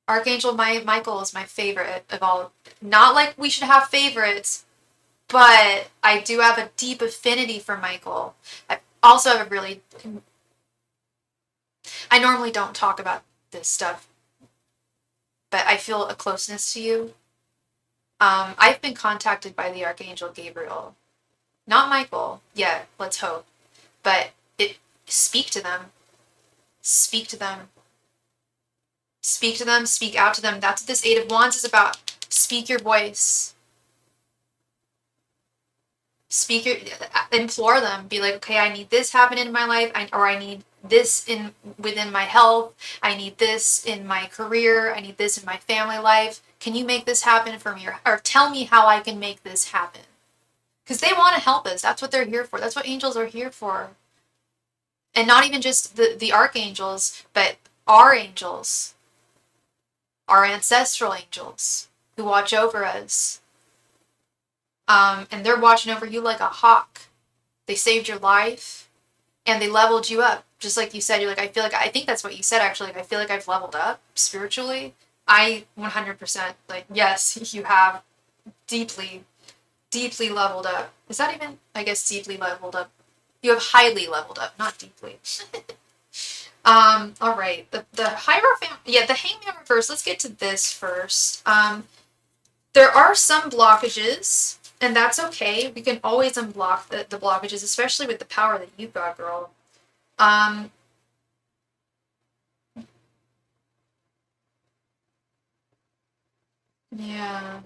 Archangel Michael is my favorite of all. Not like we should have favorites, but I do have a deep affinity for Michael. I also have I normally don't talk about this stuff, but I feel a closeness to you. I've been contacted by the Archangel Gabriel. Not Michael yet, let's hope. But speak to them. Speak to them. Speak to them, speak out to them. That's what this Eight of Wands is about. Speak your voice. Implore them. Be like, okay, I need this happen in my life, or I need this within my health. I need this in my career. I need this in my family life. Can you make this happen for me? Or tell me how I can make this happen. Because they want to help us. That's what they're here for. That's what angels are here for. And not even just the archangels, but our angels. Our ancestral angels who watch over us. And they're watching over you like a hawk. They saved your life and they leveled you up. Just like you said, you're like, I think that's what you said actually. Like, I feel like I've leveled up spiritually. I 100%, like, yes, you have deeply leveled up. Is that even, I guess, deeply leveled up? You have highly leveled up, not deeply. All right, the Hierophant, yeah, the Hangman reverse, let's get to this first. There are some blockages, and that's okay. We can always unblock the blockages, especially with the power that you've got, girl. Yeah.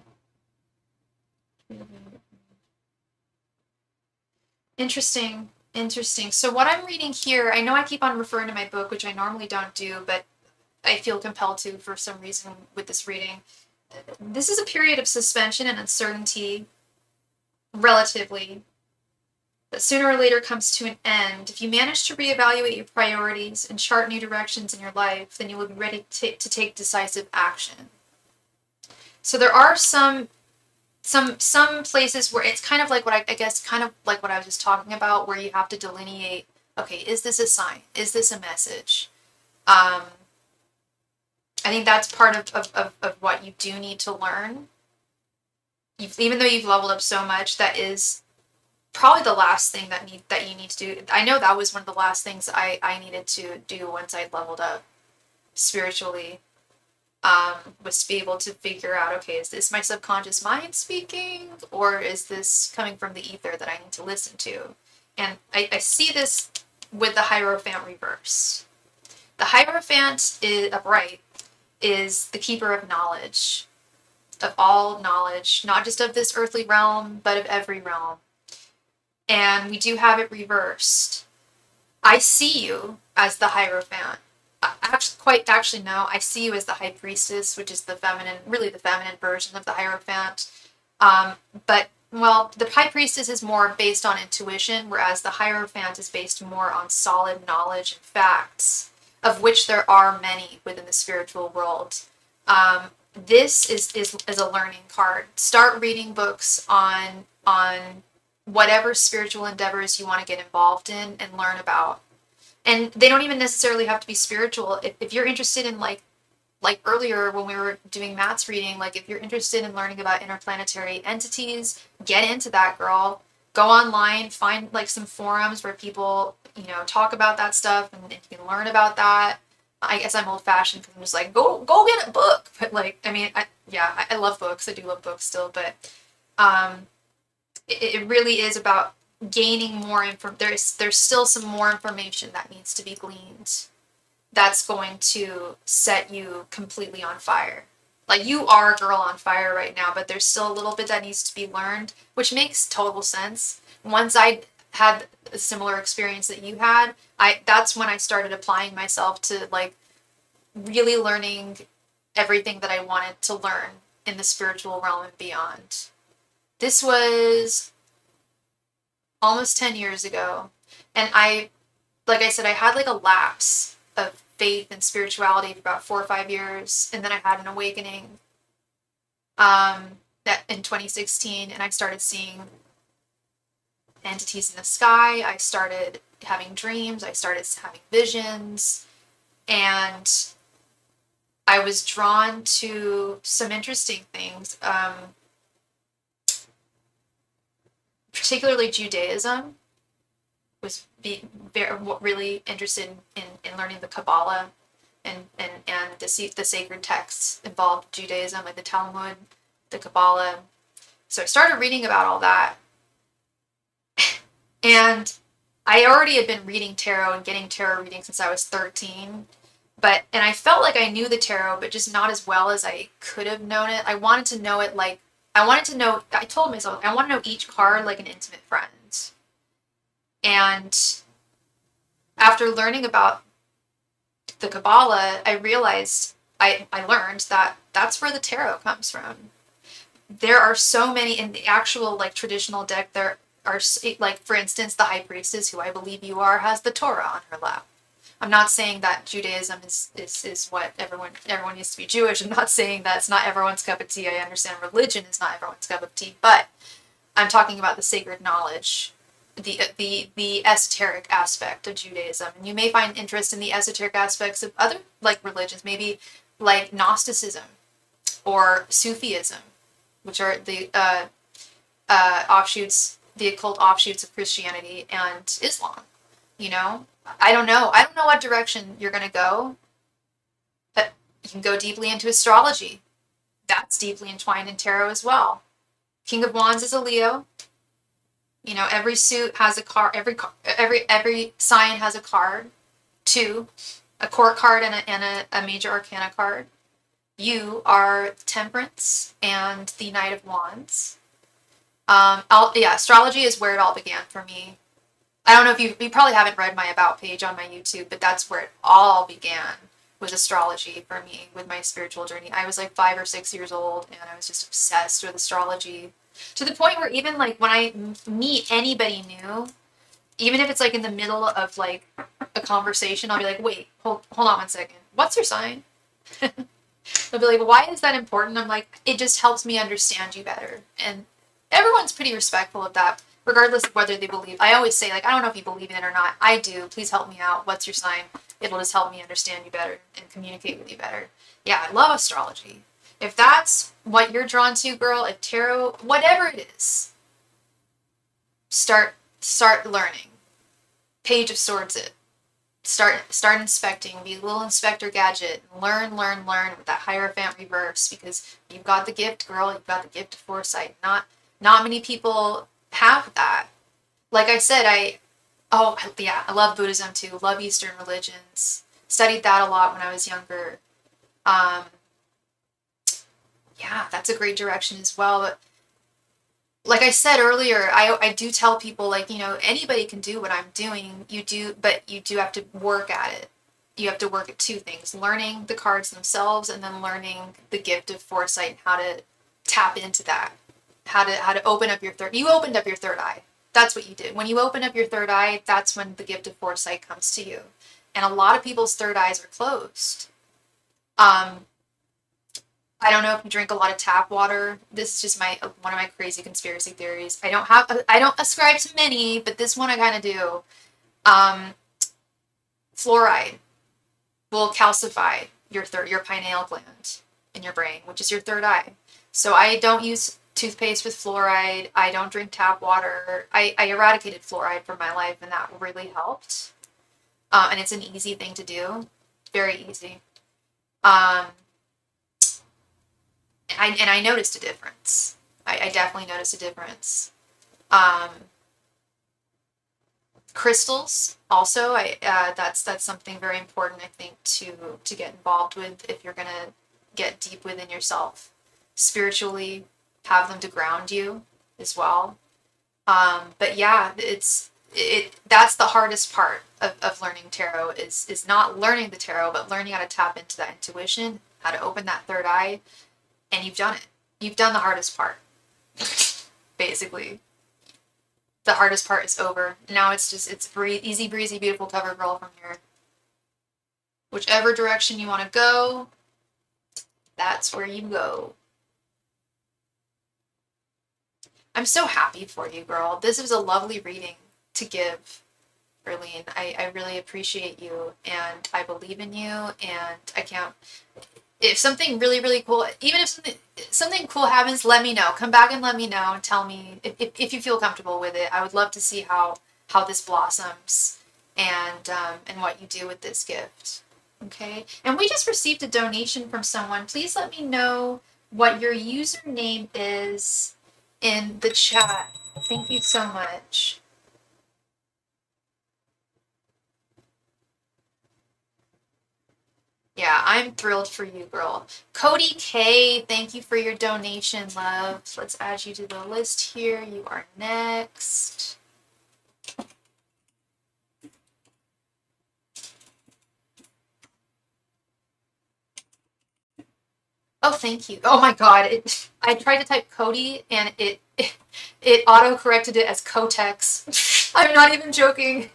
Interesting. Interesting. So what I'm reading here, I know I keep on referring to my book, which I normally don't do, but I feel compelled to for some reason with this reading. This is a period of suspension and uncertainty, relatively, that sooner or later comes to an end. If you manage to reevaluate your priorities and chart new directions in your life, then you will be ready to take decisive action. So there are some places where it's kind of like what I guess kind of like what I was just talking about, where you have to delineate, okay, is this a sign? Is this a message? I think that's part of what you do need to learn. Even though you've leveled up so much, that is probably the last thing that you need to do. I know that was one of the last things I needed to do once I'd leveled up spiritually, was to be able to figure out, okay, is this my subconscious mind speaking, or is this coming from the ether that I need to listen to? And I see this with the Hierophant reverse. The Hierophant is upright, is the keeper of knowledge, of all knowledge, not just of this earthly realm, but of every realm. And we do have it reversed. I see you as the Hierophant. Actually, no. I see you as the High Priestess, which is the feminine, really the feminine version of the Hierophant. But, well, the High Priestess is more based on intuition, whereas the Hierophant is based more on solid knowledge and facts, of which there are many within the spiritual world. This is a learning card. Start reading books on whatever spiritual endeavors you want to get involved in and learn about. And they don't even necessarily have to be spiritual. If you're interested in like earlier when we were doing Matt's reading, like if you're interested in learning about interplanetary entities, get into that, girl. Go online, find like some forums where people, talk about that stuff, and you can learn about that. I guess I'm old fashioned because I'm just like, go get a book. But like, I mean, I love books. I do love books still, but um, it really is about gaining more info. There's still some more information that needs to be gleaned. That's going to set you completely on fire. Like, you are a girl on fire right now, but there's still a little bit that needs to be learned, which makes total sense. Once I had a similar experience that you had, that's when I started applying myself to like really learning everything that I wanted to learn in the spiritual realm and beyond. This was almost 10 years ago, and like I said, I had like a lapse of faith and spirituality for about 4 or 5 years, and then I had an awakening that in 2016, and I started seeing entities in the sky. I started having dreams. I started having visions, and I was drawn to some interesting things, particularly Judaism. Was really interested in learning the Kabbalah and the sacred texts involved Judaism, like the Talmud, the Kabbalah. So I started reading about all that. And I already had been reading tarot and getting tarot readings since I was 13. And I felt like I knew the tarot, but just not as well as I could have known it. I wanted to know it like, I told myself, I want to know each card like an intimate friend. And after learning about the Kabbalah, I realized, I learned that that's where the tarot comes from. There are so many in the actual like traditional deck. There are, like, for instance, the High Priestess, who I believe you are, has the Torah on her lap. I'm not saying that Judaism is what everyone needs to be Jewish. I'm not saying that it's not everyone's cup of tea. I understand religion is not everyone's cup of tea, but I'm talking about the sacred knowledge, the esoteric aspect of Judaism. And you may find interest in the esoteric aspects of other like religions, maybe like Gnosticism or Sufism, which are the offshoots, the occult offshoots of Christianity and Islam. I don't know what direction you're going to go, but you can go deeply into astrology. That's deeply entwined in tarot as well. King of Wands is a Leo. Every suit has a card. Every sign has a card, two, a court card and a major arcana card. You are Temperance and the Knight of Wands. Yeah, astrology is where it all began for me. I don't know if you probably haven't read my about page on my YouTube, but that's where it all began, was astrology for me with my spiritual journey. I was like 5 or 6 years old and I was just obsessed with astrology to the point where even like when I meet anybody new, even if it's like in the middle of like a conversation, I'll be like, wait, hold on 1 second. What's your sign? They'll be like, why is that important? I'm like, it just helps me understand you better. And everyone's pretty respectful of that, regardless of whether they believe. I always say, like, I don't know if you believe in it or not. I do. Please help me out. What's your sign? It'll just help me understand you better and communicate with you better. Yeah, I love astrology. If that's what you're drawn to, girl, if tarot, whatever it is, start learning. Page of Swords it. Start inspecting, be a little Inspector Gadget, and learn with that Hierophant reverse, because you've got the gift, girl. You've got the gift of foresight. Not many people have that. Like I said, I love Buddhism too. Love Eastern religions. Studied that a lot when I was younger. Um, yeah, that's a great direction as well. But like I said earlier, I do tell people, like, anybody can do what I'm doing. But you do have to work at it. You have to work at two things: learning the cards themselves, and then learning the gift of foresight and how to tap into that. How to open up your you opened up your third eye. That's what you did. When you open up your third eye, that's when the gift of foresight comes to you. And a lot of people's third eyes are closed. Um, I don't know if you drink a lot of tap water. This is just one of my crazy conspiracy theories. I don't ascribe to many, but this one I kind of do. Um, Fluoride will calcify your pineal gland in your brain, which is your third eye. So I don't use toothpaste with fluoride. I don't drink tap water. I eradicated fluoride from my life, and that really helped. And it's an easy thing to do, very easy. Um, I noticed a difference. I definitely noticed a difference. Um, Crystals also, that's something very important, I think, to get involved with if you're gonna get deep within yourself spiritually. Have them to ground you as well. But yeah, that's the hardest part of learning tarot, is not learning the tarot, but learning how to tap into that intuition, how to open that third eye. And you've done it. You've done the hardest part. Basically, the hardest part is over. Now it's easy breezy, beautiful cover girl from here. Whichever direction you want to go, that's where you go. I'm so happy for you, girl. This was a lovely reading to give, Erlene. I really appreciate you, and I believe in you, and I can't. If something really, really cool, even if something cool happens, let me know. Come back and let me know, and tell me if you feel comfortable with it. I would love to see how this blossoms, and what you do with this gift. Okay? And we just received a donation from someone. Please let me know what your username is in the chat. Thank you so much. Yeah, I'm thrilled for you, girl. Cody K, thank you for your donation, love. Let's add you to the list here. You are next. Oh, thank you. Oh my God. I tried to type Cody and it auto-corrected it as Kotex. I'm not even joking.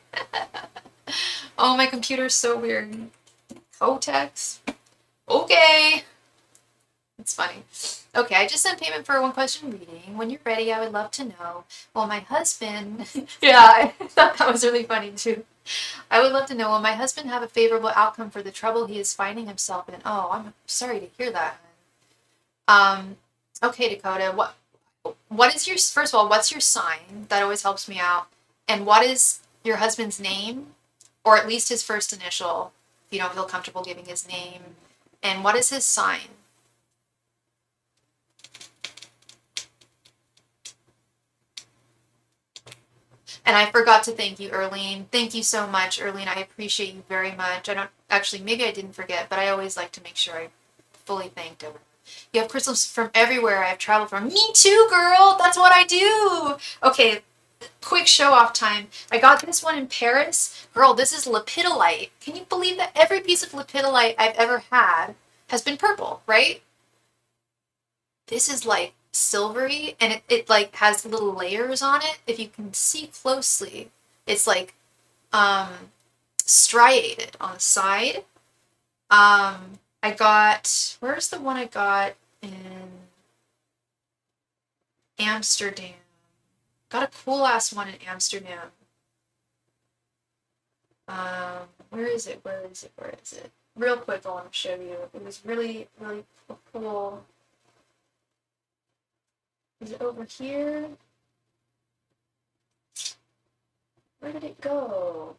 Oh, my computer's so weird. Kotex? Okay. It's funny. Okay, I just sent payment for a one-question reading. When you're ready, I would love to know. Well, my husband... Yeah, I thought that was really funny, too. I would love to know, will my husband have a favorable outcome for the trouble he is finding himself in? Oh, I'm sorry to hear that. Okay, Dakota, what is your... First of all, what's your sign? That always helps me out. And what is your husband's name? Or at least his first initial, if you don't feel comfortable giving his name. And what is his sign? And I forgot to thank you, Erlene. Thank you so much, Erlene. I appreciate you very much. I don't... Actually, maybe I didn't forget, but I always like to make sure I fully thanked over. You have crystals from everywhere I have traveled from. Me too, girl. That's what I do. Okay, quick show off time. I got this one in Paris. Girl, this is lepidolite. Can you believe that every piece of lepidolite I've ever had has been purple, right? This is like silvery, and it like has little layers on it. If you can see closely, it's like striated on the side. I got, where's the one I got in Amsterdam? Got a cool ass one in Amsterdam. Where is it? Where is it? Where is it? Real quick, I want to show you. It was really, really cool. Is it over here? Where did it go?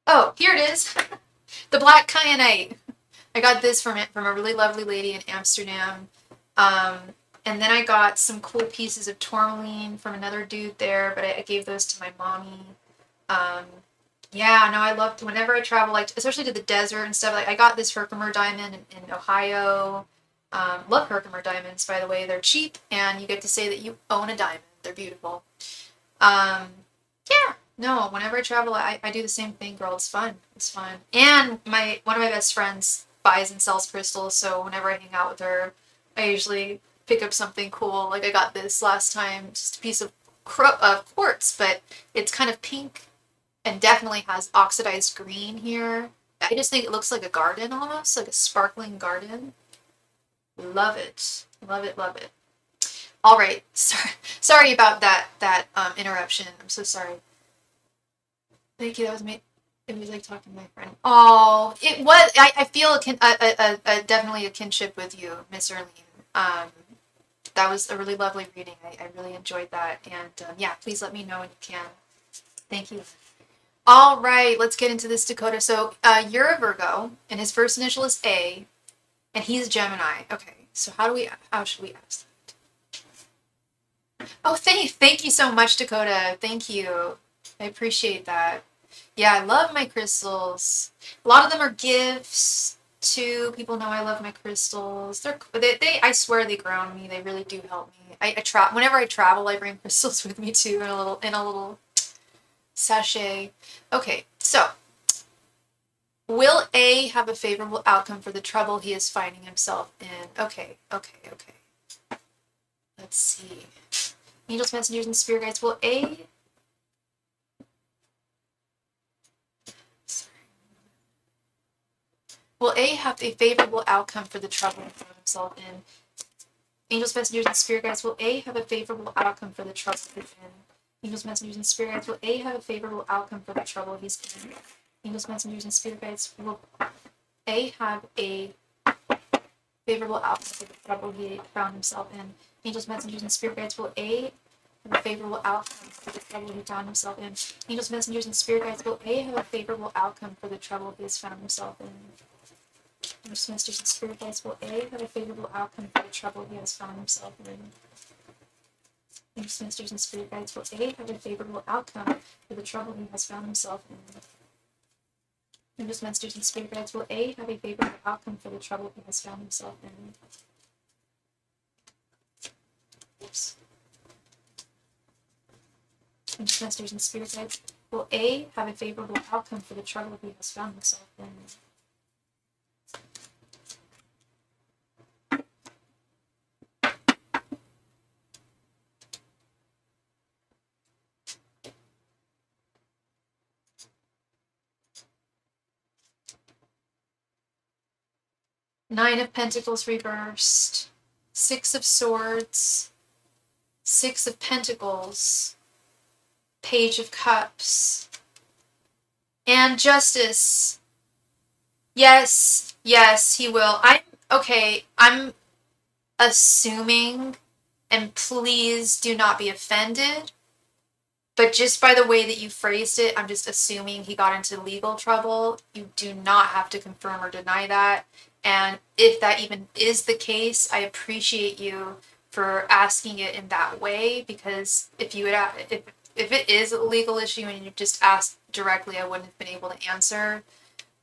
Oh, here it is. The black kyanite. I got this from a really lovely lady in Amsterdam. And then I got some cool pieces of tourmaline from another dude there, but I gave those to my mommy. Yeah, no, I loved whenever I travel, like especially to the desert and stuff. Like I got this Herkimer diamond in Ohio. Love Herkimer diamonds, by the way. They're cheap, and you get to say that you own a diamond. They're beautiful. Yeah, no, whenever I travel, I do the same thing, girl. It's fun. It's fun. And one of my best friends buys and sells crystals, so whenever I hang out with her, I usually pick up something cool. Like I got this last time, just a piece of quartz, but it's kind of pink and definitely has oxidized green here. I just think it looks like a garden almost, like a sparkling garden. Love it. Love it, love it. All right. Sorry about that interruption. I'm so sorry. Thank you. That was me. It was like talking to my friend. Oh, it was. I feel definitely a kinship with you, Miss Erlene. That was a really lovely reading. I really enjoyed that. And yeah, please let me know when you can. Thank you. All right, let's get into this, Dakota. So you're a Virgo, and his first initial is A, and he's Gemini. Okay, so how should we ask? Oh, thank you so much, Dakota. Thank you. I appreciate that. Yeah, I love my crystals. A lot of them are gifts too. People know I love my crystals. They I swear they ground me. They really do help me. Whenever I travel, I bring crystals with me too in a little sachet. Okay, so will A have a favorable outcome for the trouble he is finding himself in? Okay. Let's see. Angels, messengers, and spirit guides. Will A have a favorable outcome for the trouble he found himself in? Angels, messengers, and spirit guides. Will A have a favorable outcome for the trouble he's in? Angels, messengers, and spirit guides. Will A have a favorable outcome for the trouble he's in? Angels, messengers, and spirit guides. Will A have a favorable outcome for the trouble he found himself in? Angels, messengers, and spirit guides. Will A have a favorable outcome for the trouble he found himself in? Angels, messengers, and spirit guides. Will A have a favorable outcome for the trouble he has found himself in? Angels, messengers, and spirit guides. Will A have a favorable outcome for the trouble he has found himself in? Angels, messengers, and spirit guides. Will A have a favorable outcome for the trouble he has found himself in? Angels, messengers, and spirit guides. Will A have a favorable outcome for the trouble he has found himself in? Oops. Angels, messengers, and spirit guides. Will A have a favorable outcome for the trouble he has found himself in? Nine of Pentacles reversed, Six of Swords, Six of Pentacles, Page of Cups, and Justice. Yes, he will. I'm assuming, and please do not be offended, but just by the way that you phrased it, I'm just assuming he got into legal trouble. You do not have to confirm or deny that. And if that even is the case, I appreciate you for asking it in that way, because if it is a legal issue and you just asked directly, I wouldn't have been able to answer.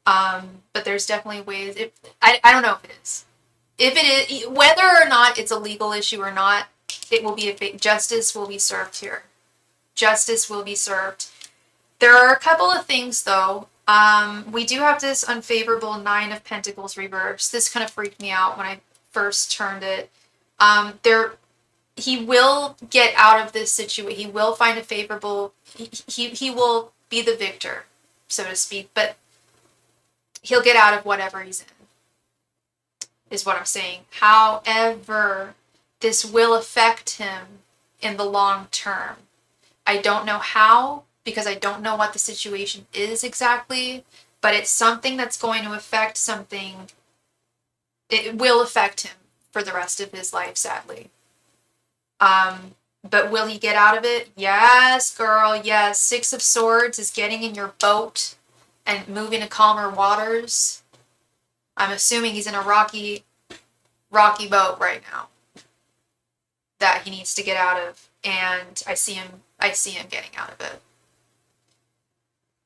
But there's definitely ways. I don't know if it is. If it is, whether or not it's a legal issue or not, it will be justice will be served here. Justice will be served. There are a couple of things though. We do have this unfavorable Nine of Pentacles reverse. This kind of freaked me out when I first turned it. He will get out of this situation. He will find a favorable. He will be the victor, so to speak. But he'll get out of whatever he's in. Is what I'm saying. However, this will affect him in the long term. I don't know how, because I don't know what the situation is exactly, but it's something that's going to affect something. It will affect him for the rest of his life, sadly. But will he get out of it? Yes, girl, yes. Six of Swords is getting in your boat and moving to calmer waters. I'm assuming he's in a rocky boat right now that he needs to get out of, and I see him getting out of it.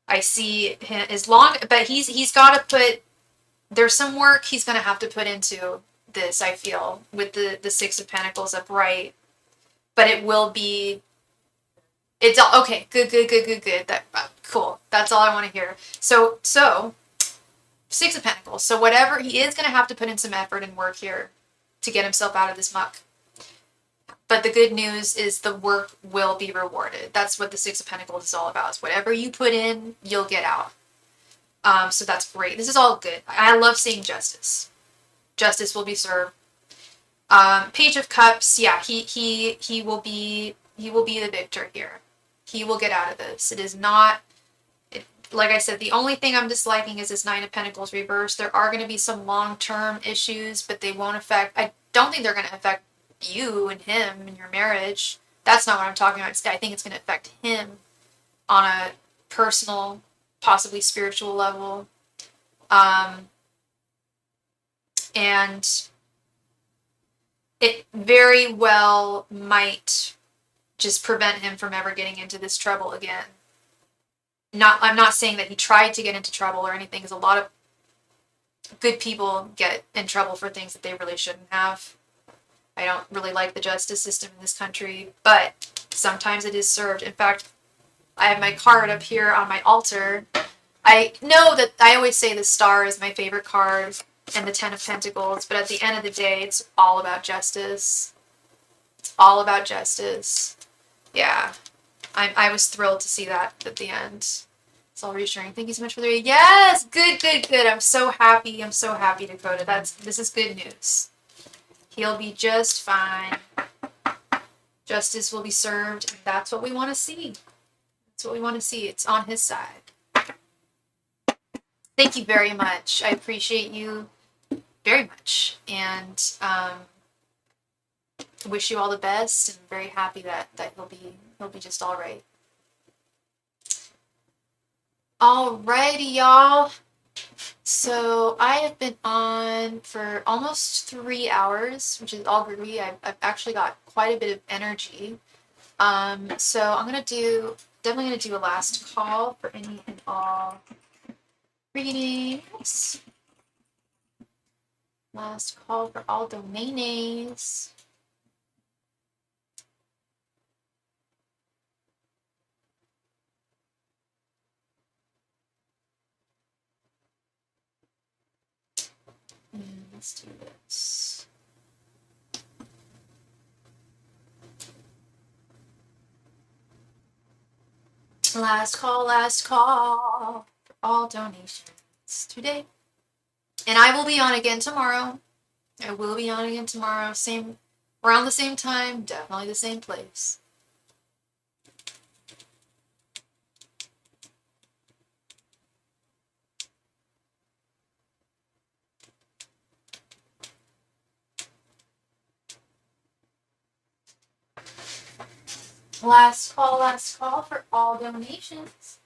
I see him but he's got to put, there's some work he's going to have to put into this, I feel, with the Six of Pentacles upright, but it will be, it's all okay. Good. That cool. That's all I want to hear. So Six of Pentacles. So whatever, he is going to have to put in some effort and work here to get himself out of this muck. But the good news is the work will be rewarded. That's what the Six of Pentacles is all about. Is whatever you put in, you'll get out. So that's great. This is all good. I love seeing justice. Justice will be served. Page of Cups. Yeah, he will be the victor here. He will get out of this. It is not. Like I said, the only thing I'm disliking is this Nine of Pentacles reverse. There are going to be some long-term issues, but they won't affect. I don't think they're going to affect you and him and your marriage. That's not what I'm talking about. I think it's going to affect him on a personal, possibly spiritual level. And it very well might just prevent him from ever getting into this trouble again. I'm not saying that he tried to get into trouble or anything, because a lot of good people get in trouble for things that they really shouldn't have. I don't really like the justice system in this country, but sometimes it is served. In fact, I have my card up here on my altar. I know that I always say the Star is my favorite card and the Ten of Pentacles, but at the end of the day, it's all about justice. It's all about justice. Yeah. I was thrilled to see that at the end. It's all reassuring. Thank you so much for the read. Yes! Good. I'm so happy, Dakota. This is good news. He'll be just fine. Justice will be served. And that's what we want to see. That's what we want to see. It's on his side. Thank you very much. I appreciate you very much. And wish you all the best. And very happy that he'll be just all right. Alrighty, y'all. So I have been on for almost 3 hours, which is all groovy. I've actually got quite a bit of energy. So I'm definitely gonna do a last call for any and all readings. Last call for all domaines. Let's do this. Last call for all donations today. And I will be on again tomorrow. Same, around the same time, definitely the same place. Last call for all donations.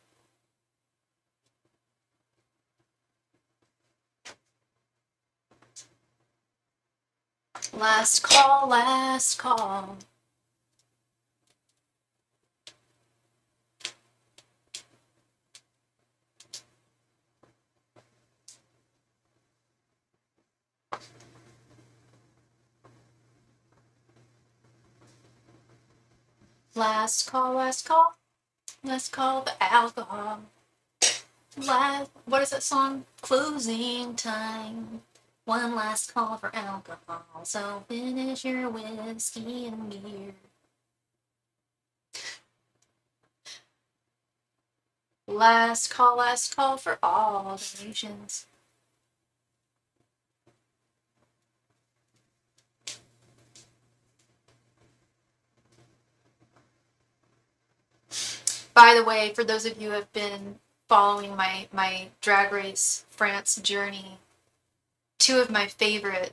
Last call. Last call, last call. Last call for alcohol. What is that song? Closing time. One last call for alcohol. So finish your whiskey and beer. Last call for all donations. By the way, for those of you who have been following my Drag Race France journey, two of my favorite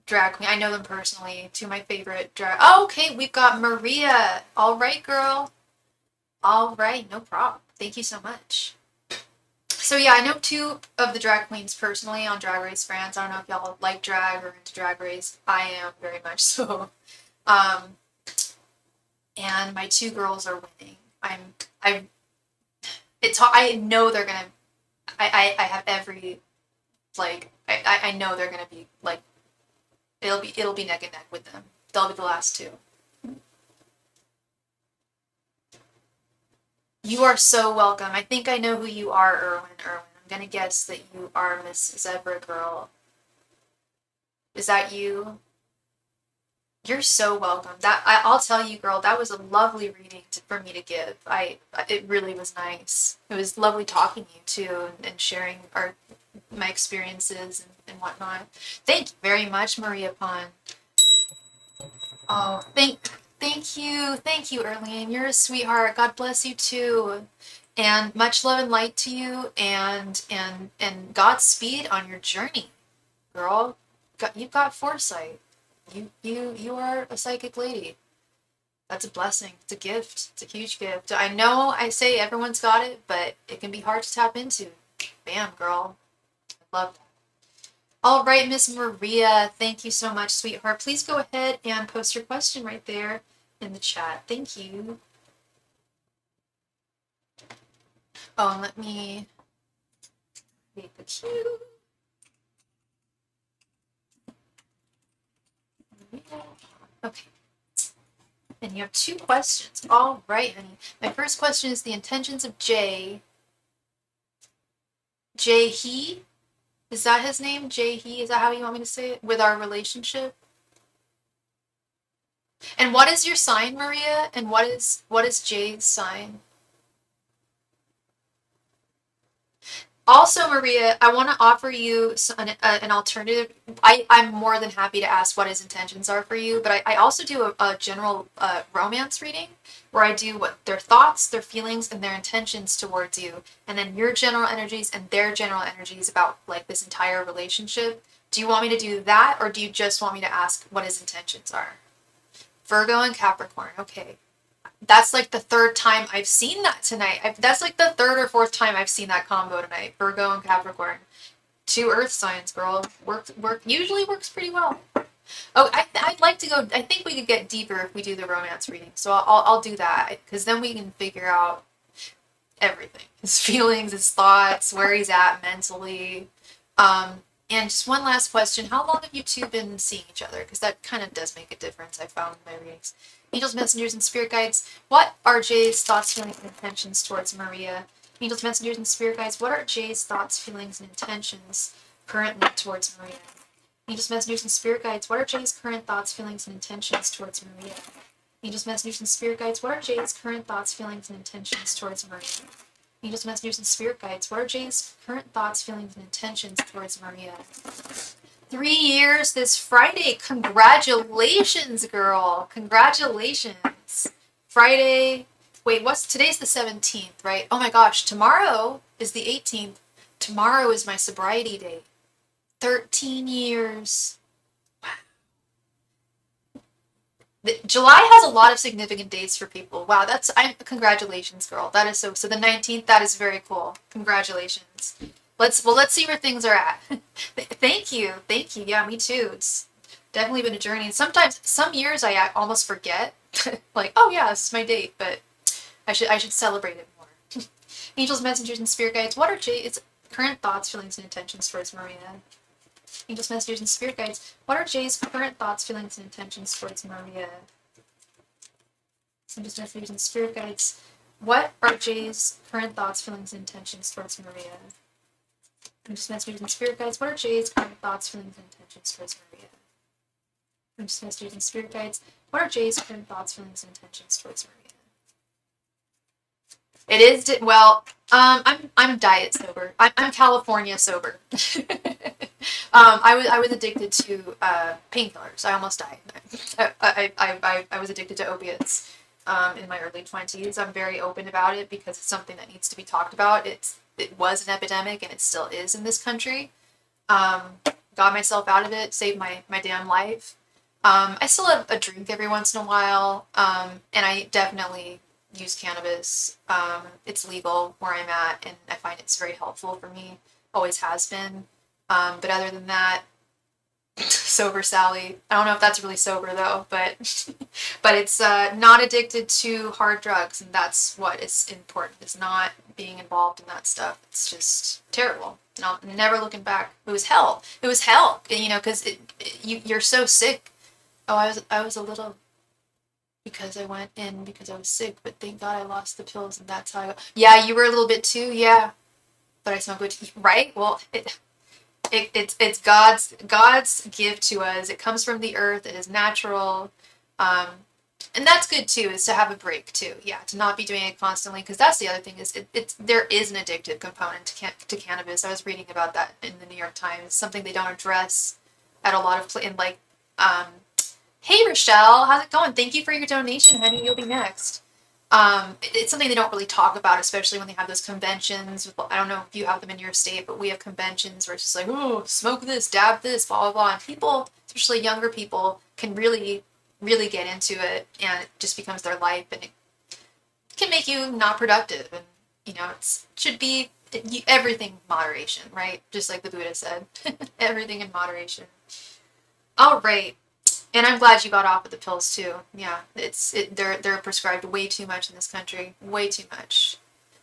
drag queen, I know them personally, two of my favorite drag, oh, okay, we've got Maria. All right, girl. All right, no problem. Thank you so much. So yeah, I know two of the drag queens personally on Drag Race France. I don't know if y'all like drag or into Drag Race. I am very much so. Um, and my two girls are winning. I know they're gonna, I have every, like, I know they're gonna be, like, it'll be neck and neck with them. They'll be the last two. You are so welcome. I think I know who you are, Erwin. I'm gonna guess that you are Miss Zebra Girl. Is that you? You're so welcome. I'll tell you, girl, that was a lovely reading for me to give. It really was nice. It was lovely talking to you too, and sharing my experiences and whatnot. Thank you very much, Maria Pond. Oh, thank you, Erlene. You're a sweetheart. God bless you too. And much love and light to you, and Godspeed on your journey, girl. You've got foresight. You are a psychic lady. That's a blessing. It's a gift. It's a huge gift. I know I say everyone's got it, but it can be hard to tap into. Bam, girl. I love that. All right, Miss Maria, thank you so much, sweetheart. Please go ahead and post your question right there in the chat. Thank you. Oh, and let me create the queue. Okay. And you have two questions. All right, honey. My first question is the intentions of Jay. Jay He? Is that his name? Jay He? Is that how you want me to say it? With our relationship? And what is your sign, Maria? And what is Jay's sign? Also, Maria, I want to offer you an alternative. I'm more than happy to ask what his intentions are for you, but I also do a general romance reading where I do what their thoughts, their feelings, and their intentions towards you, and then your general energies and their general energies about like this entire relationship. Do you want me to do that, or do you just want me to ask what his intentions are? Virgo and Capricorn. Okay. That's like the third time I've seen that tonight. That's like the third or fourth time I've seen that combo tonight. Virgo and Capricorn. Two earth signs, girl. Usually works pretty well. Oh, I'd like to go. I think we could get deeper if we do the romance reading. So I'll do that because then we can figure out everything: his feelings, his thoughts, where he's at mentally. And just one last question: how long have you two been seeing each other? Because that kind of does make a difference. I found in my readings. Angels, messengers, and spirit guides, what are Jay's thoughts, feelings, and intentions towards Maria? Angels, messengers, and spirit guides, what are Jay's thoughts, feelings, and intentions currently towards Maria? Angels, messengers, and spirit guides, what are Jay's current thoughts, feelings, and intentions towards Maria? Angels, messengers, and spirit guides, what are Jay's current thoughts, feelings, and intentions towards Maria? Angels, messengers, and spirit guides, what are Jay's current thoughts, feelings, and intentions towards Maria? 3 years this Friday. Congratulations, girl. Congratulations. Friday. Wait, today's the 17th, right? Oh my gosh, tomorrow is the 18th. Tomorrow is my sobriety date. 13 years. Wow. July has a lot of significant dates for people. Wow, congratulations, girl. That is so the 19th, that is very cool. Congratulations. Let's see where things are at. Thank you. Yeah, me too. It's definitely been a journey. And sometimes, some years I almost forget, like, oh yeah, this is my date, but I should celebrate it more. Angels, messengers, and spirit guides, what are Jay's current thoughts, feelings, and intentions towards Maria? Angels, messengers, and spirit guides, what are Jay's current thoughts, feelings, and intentions towards Maria? I'm just messaging spirit guides. What are Jay's current thoughts, feelings, and intentions towards Maria? I'm just messaging spirit guides. What are Jay's current thoughts, feelings, and intentions towards Maria? I'm just messaging spirit guides. What are Jay's current thoughts, feelings, and intentions towards Maria? It is well. I'm diet sober. I'm California sober. I was addicted to painkillers. I almost died. I was addicted to opiates in my early 20s. I'm very open about it because it's something that needs to be talked about. It was an epidemic and it still is in this country. Got myself out of it, saved my damn life. I still have a drink every once in a while, and I definitely use cannabis. It's legal where I'm at, and I find it's very helpful for me. Always has been. But other than that, sober Sally. I don't know if that's really sober though, but it's not addicted to hard drugs, and that's what is important. Is not being involved in that stuff. It's just terrible. And I'm never looking back. It was hell. It was hell. You know, because you're so sick. Oh, I was a little. Because I went in because I was sick, but thank God I lost the pills, and that's how I go. Yeah, you were a little bit too, yeah. But I smell good, right? Well, it's God's gift to us. It comes from the earth. It is natural, and that's good too. Is to have a break too. Yeah, to not be doing it constantly, because that's the other thing. Is there is an addictive component to cannabis. I was reading about that in the New York Times. Something they don't address at a lot of Hey Rochelle, how's it going? Thank you for your donation, honey. You'll be next. It's something they don't really talk about, especially when they have those conventions. I don't know if you have them in your state, but we have conventions where it's just like, oh, smoke this, dab this, blah, blah, blah. And people, especially younger people, can really, really get into it, and it just becomes their life, and it can make you not productive. And, you know, it should be everything in moderation, right? Just like the Buddha said, everything in moderation. All right. And I'm glad you got off of the pills too. Yeah, they're prescribed way too much in this country, way too much.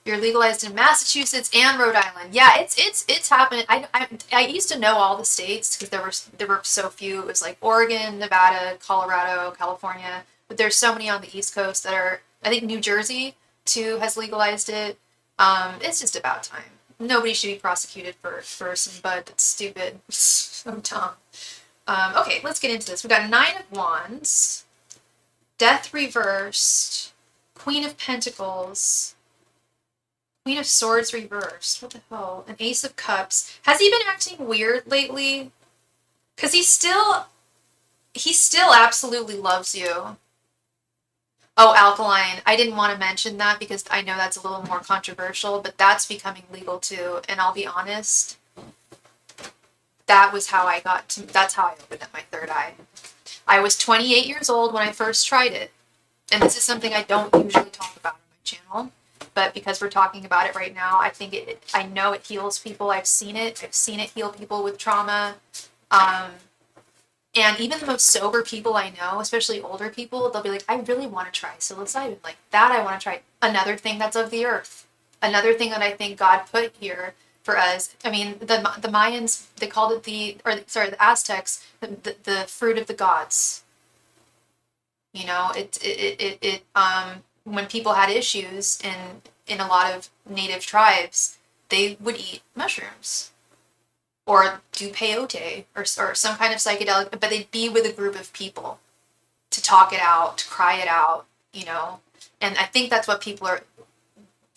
You're legalized in Massachusetts and Rhode Island. Yeah, it's happening. I used to know all the states because there were so few. It was like Oregon, Nevada, Colorado, California, but there's so many on the East Coast that are. I think New Jersey too has legalized it. It's just about time. Nobody should be prosecuted for some bud that's stupid. So dumb. Okay, let's get into this. We've got 9 of Wands, Death reversed, Queen of Pentacles, Queen of Swords reversed. What the hell? An Ace of Cups. Has he been acting weird lately? Because he still absolutely loves you. Oh, Alkaline. I didn't want to mention that because I know that's a little more controversial, but that's becoming legal too. And I'll be honest, that's how I opened up my third eye. I was 28 years old when I first tried it. And this is something I don't usually talk about on my channel. But because we're talking about it right now, I know it heals people. I've seen it heal people with trauma. And even the most sober people I know, especially older people, they'll be like, I really want to try psilocybin. Like that, I want to try. Another thing that's of the earth. Another thing that I think God put here for us. I mean, the Mayans, they called it the Aztecs, the fruit of the gods. You know, when people had issues in a lot of native tribes, they would eat mushrooms or do peyote or some kind of psychedelic, but they'd be with a group of people to talk it out, to cry it out, you know. And I think that's what people are.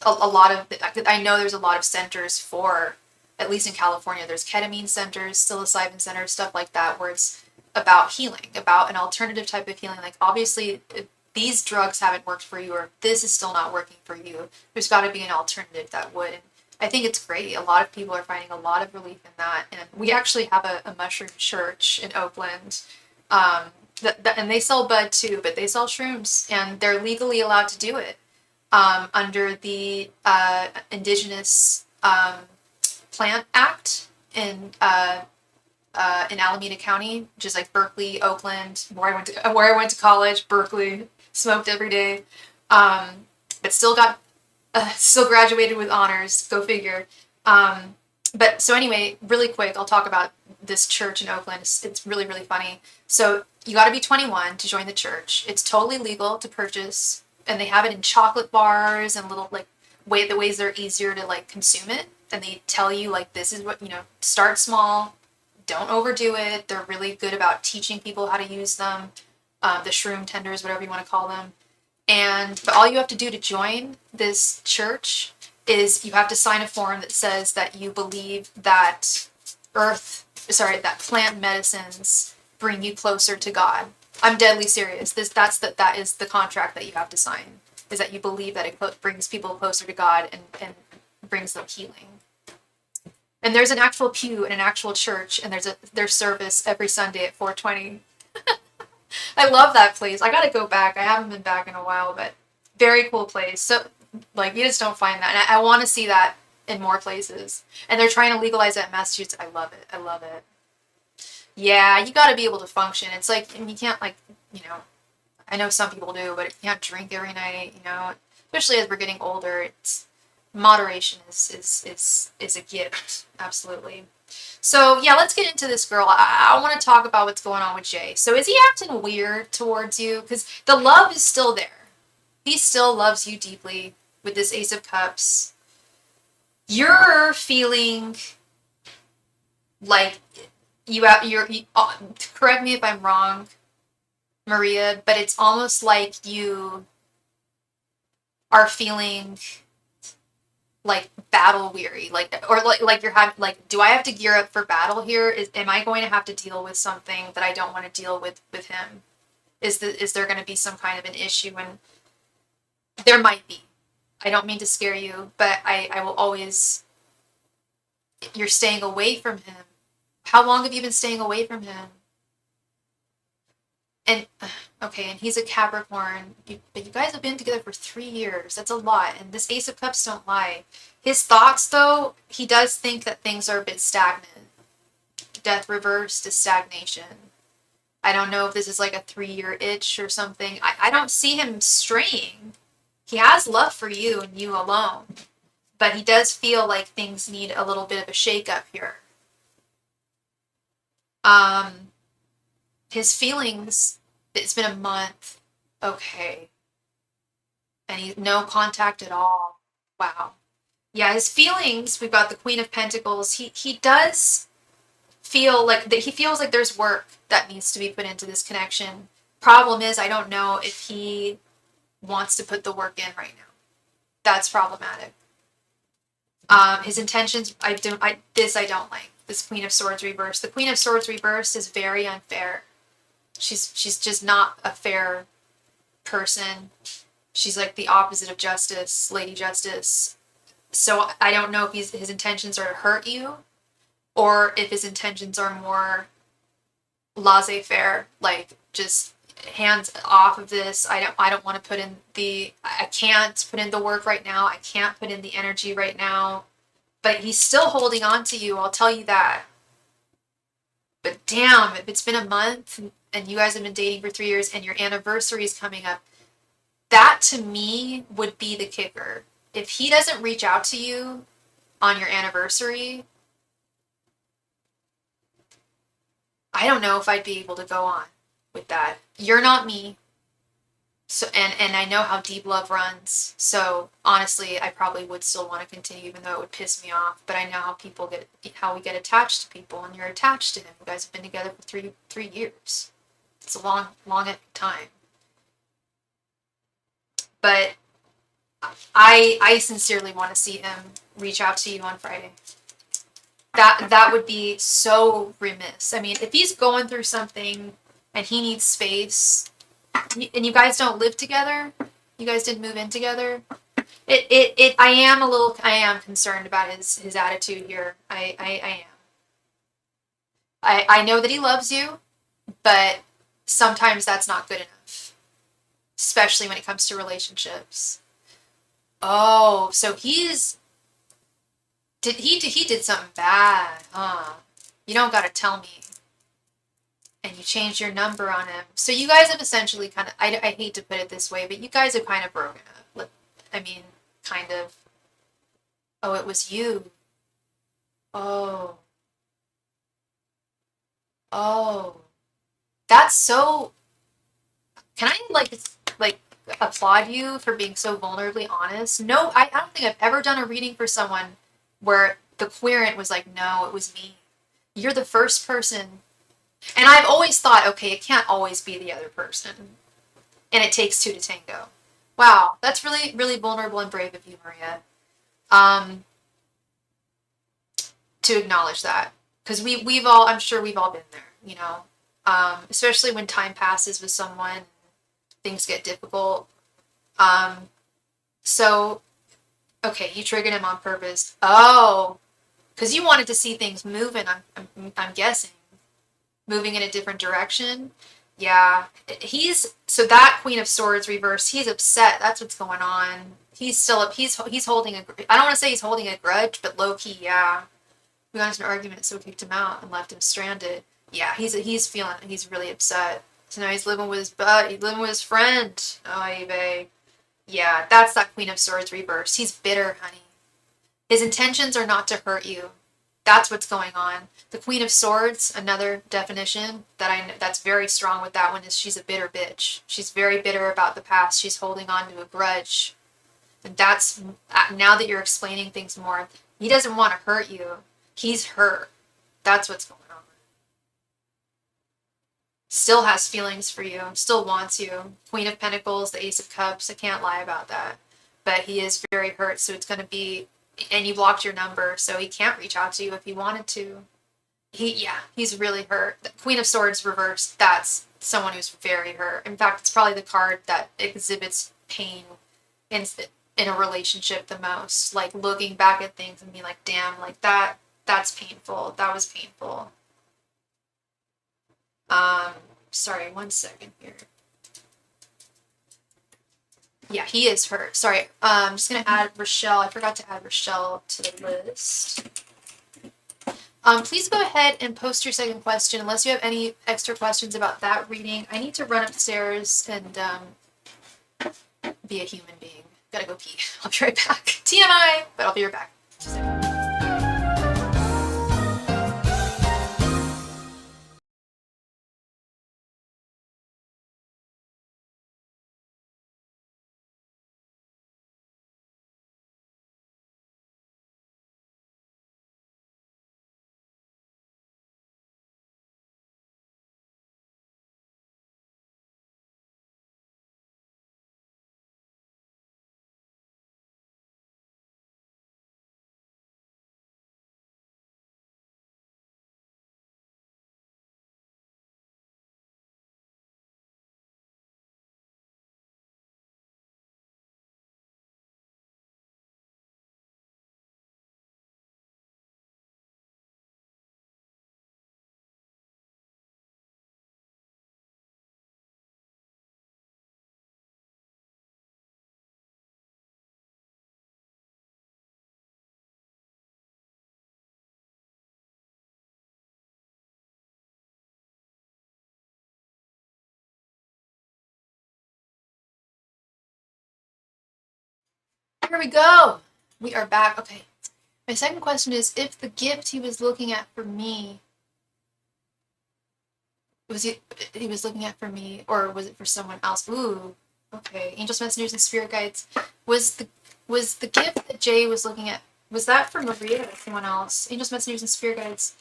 I know there's a lot of centers for, at least in California, there's ketamine centers, psilocybin centers, stuff like that, where it's about healing, about an alternative type of healing. Like, obviously, if these drugs haven't worked for you, or if this is still not working for you, there's got to be an alternative that would. And I think it's great. A lot of people are finding a lot of relief in that. And we actually have a mushroom church in Oakland. And they sell bud too, but they sell shrooms, and they're legally allowed to do it. Under the Indigenous Plant Act in Alameda County, which is like Berkeley, Oakland, where I went to college. Berkeley, smoked every day, but still graduated with honors. Go figure. But so anyway, really quick, I'll talk about this church in Oakland. It's really, really funny. So you got to be 21 to join the church. It's totally legal to purchase and they have it in chocolate bars and little like the ways they're easier to like consume it. And they tell you like, this is what, start small, don't overdo it. They're really good about teaching people how to use them. The shroom tenders, whatever you want to call them. But all you have to do to join this church is you have to sign a form that says that you believe that that plant medicines bring you closer to God. I'm deadly serious. That is the contract that you have to sign, is that you believe that it brings people closer to God and brings them healing. And there's an actual pew in an actual church, and there's service every Sunday at 4:20. I love that place. I gotta go back. I haven't been back in a while, but very cool place. So, like, you just don't find that. And I want to see that in more places. And they're trying to legalize it in Massachusetts. I love it. I love it. Yeah, you gotta be able to function. It's like, and you can't, like, I know some people do, but you can't drink every night, especially as we're getting older. It's moderation is a gift. Absolutely. So yeah, let's get into this girl. I want to talk about what's going on with Jay. So is he acting weird towards you? Because the love is still there. He still loves you deeply with this Ace of Cups. You're feeling like you're correct me if I'm wrong, Maria, but it's almost like you are feeling like battle weary, like you're having, like, do I have to gear up for battle here? Am I going to have to deal with something that I don't want to deal with him? Is there going to be some kind of an issue? And there might be. I don't mean to scare you, but I will always. You're staying away from him. How long have you been staying away from him? And okay, and he's a Capricorn, but you guys have been together for 3 years. That's a lot. And this Ace of Cups don't lie. His thoughts, though, he does think that things are a bit stagnant. Death reversed to stagnation. I don't know if this is like a 3-year itch or something. I don't see him straying. He has love for you and you alone. But he does feel like things need a little bit of a shake-up here. His feelings, it's been a month. Okay. And no contact at all. Wow. Yeah, his feelings, we've got the Queen of Pentacles. He does feel like that. He feels like there's work that needs to be put into this connection. Problem is, I don't know if he wants to put the work in right now. That's problematic. His intentions, I don't like. This Queen of Swords reversed. The Queen of Swords reversed is very unfair. She's just not a fair person. She's like the opposite of justice, Lady Justice. So I don't know if his intentions are to hurt you, or if his intentions are more laissez-faire, like just hands off of this. I don't want to I can't put in the work right now. I can't put in the energy right now. But he's still holding on to you, I'll tell you that. But damn, if it's been a month and you guys have been dating for 3 years and your anniversary is coming up, that to me would be the kicker. If he doesn't reach out to you on your anniversary, I don't know if I'd be able to go on with that. You're not me. So and I know how deep love runs. So honestly, I probably would still want to continue, even though it would piss me off. But I know how we get attached to people, and you're attached to him. You guys have been together for three years. It's a long time. But I sincerely want to see him reach out to you on Friday. That would be so remiss. I mean, if he's going through something and he needs space, and you guys don't live together, you guys didn't move in together, I am concerned about his attitude here. I am. I know that he loves you, but sometimes that's not good enough, especially when it comes to relationships. Oh, so he did something bad, huh? You don't gotta tell me. And you changed your number on him. So you guys have essentially kind of, I hate to put it this way, but you guys have kind of broken up. I mean, kind of. Oh, it was you. Oh. Oh. That's so, can I like applaud you for being so vulnerably honest. No, I don't think I've ever done a reading for someone where the querent was like, no, it was me. You're the first person. And I've always thought, okay, it can't always be the other person. And it takes two to tango. Wow, that's really, really vulnerable and brave of you, Maria. To acknowledge that. Because we've all, I'm sure we've all been there, you know. Especially when time passes with someone, things get difficult. So, okay, you triggered him on purpose. Oh, because you wanted to see things moving, I'm guessing. Moving in a different direction. Yeah, so that Queen of Swords reverse, he's upset. That's what's going on. He's still up. He's holding I don't want to say he's holding a grudge, but low key, yeah. We got into an argument, so we kicked him out and left him stranded. Yeah, he's really upset. So now he's living with his friend. Oh, babe. Yeah, that's that Queen of Swords reverse. He's bitter, honey. His intentions are not to hurt you. That's what's going on. The Queen of Swords, another definition that's very strong with that one, is she's a bitter bitch. She's very bitter about the past. She's holding on to a grudge. And that's, now that you're explaining things more, he doesn't want to hurt you. He's hurt. That's what's going on. Still has feelings for you. Still wants you. Queen of Pentacles, the Ace of Cups. I can't lie about that. But he is very hurt, so it's going to be, and you blocked your number, so he can't reach out to you if he wanted to. He's really hurt. The Queen of Swords reversed, that's someone who's very hurt. In fact, it's probably the card that exhibits pain in a relationship the most. Like, looking back at things and being like, damn, like that's painful. That was painful. Sorry, 1 second here. Yeah, he is hurt. Sorry. I'm just going to add Rochelle. I forgot to add Rochelle to the list. Please go ahead and post your second question, unless you have any extra questions about that reading. I need to run upstairs and be a human being. Gotta go pee. I'll be right back. TMI, but I'll be right back. Here we go. We are back. Okay. My second question is, if the gift he was looking at for me, he was looking at for me, or was it for someone else? Ooh. Okay. Angels, messengers, and spirit guides. Was the gift that Jay was looking at, was that for Maria or someone else? Angels, messengers, and spirit guides.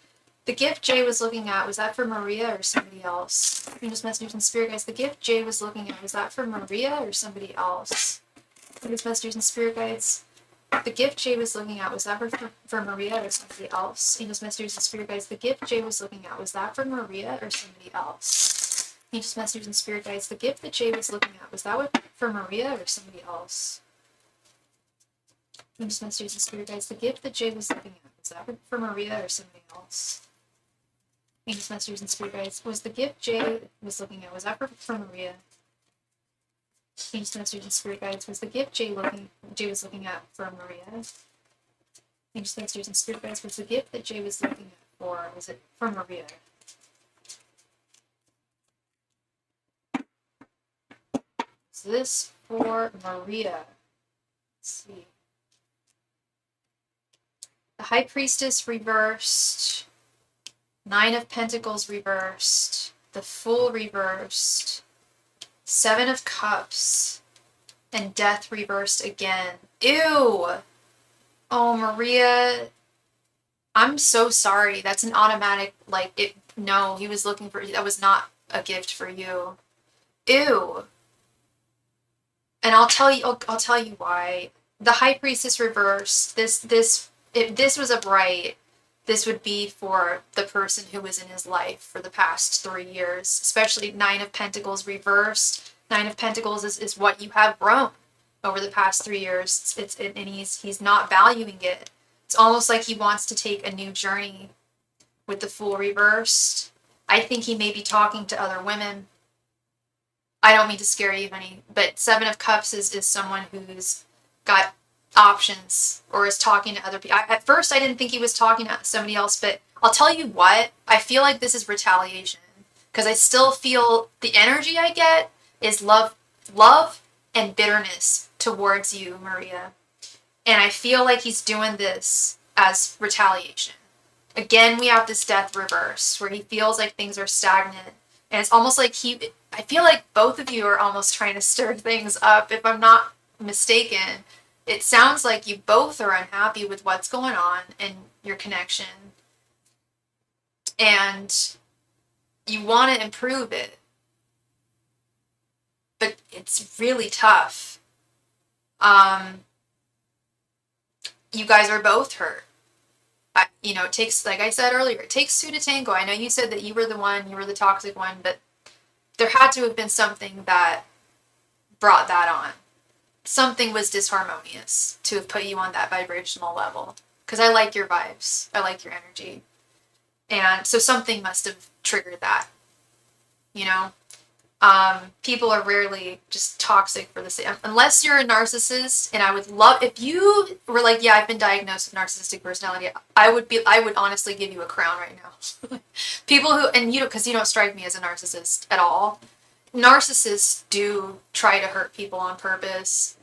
The gift Jay was looking at, was that for Maria or somebody else? Angels, messengers, and spirit guides. The gift Jay was looking at, was that for Maria or somebody else? Angels, messengers, and spirit guides. The gift Jay was looking at, was that for Maria or somebody else? Angels, messengers, and spirit guides. The gift Jay was looking at, was that for Maria or somebody else? Angels, messengers, and spirit guides. The gift that Jay was looking at, was that for Maria or somebody else? Angels, messengers, and spirit guides. The gift that Jay was looking at, was that for Maria or somebody else? Angels, messengers, and spirit guides. Was the gift Jay was looking at, was that for Maria? Angels, messengers, and spirit guides. Was the gift Jay was looking at for Maria? Angels, messengers, and spirit guides. Was the gift that Jay was looking at was it for Maria? Is this for Maria? Let's see. The High Priestess reversed. 9 of Pentacles reversed. The Fool reversed. 7 of Cups. And death reversed again. Ew. Oh, Maria, I'm so sorry. That's an automatic, like, it. No, he was looking for, that was not a gift for you. Ew. And I'll tell you why. The High Priestess reversed. If this was upright, this would be for the person who was in his life for the past 3 years, especially Nine of Pentacles reversed. Nine of Pentacles is what you have grown over the past 3 years. And he's not valuing it. It's almost like he wants to take a new journey with the Fool reversed. I think he may be talking to other women. I don't mean to scare you, honey, but Seven of Cups is someone who's got options or is talking to other people. At first, I didn't think he was talking to somebody else, but I'll tell you what, I feel like this is retaliation because I still feel the energy I get is love and bitterness towards you, Maria. And I feel like he's doing this as retaliation. Again, we have this death reverse where he feels like things are stagnant. And it's almost like I feel like both of you are almost trying to stir things up, if I'm not mistaken. It sounds like you both are unhappy with what's going on in your connection. And you want to improve it. But it's really tough. You guys are both hurt. It takes, like I said earlier, it takes two to tango. I know you said that you were the toxic one, but there had to have been something that brought that on. Something was disharmonious to have put you on that vibrational level. Because I like your vibes. I like your energy. And so something must have triggered that. People are rarely just toxic for the same, unless you're a narcissist. And I would love, if you were like, yeah, I've been diagnosed with narcissistic personality, I would honestly give you a crown right now. People who, and because you don't strike me as a narcissist at all. Narcissists do try to hurt people on purpose.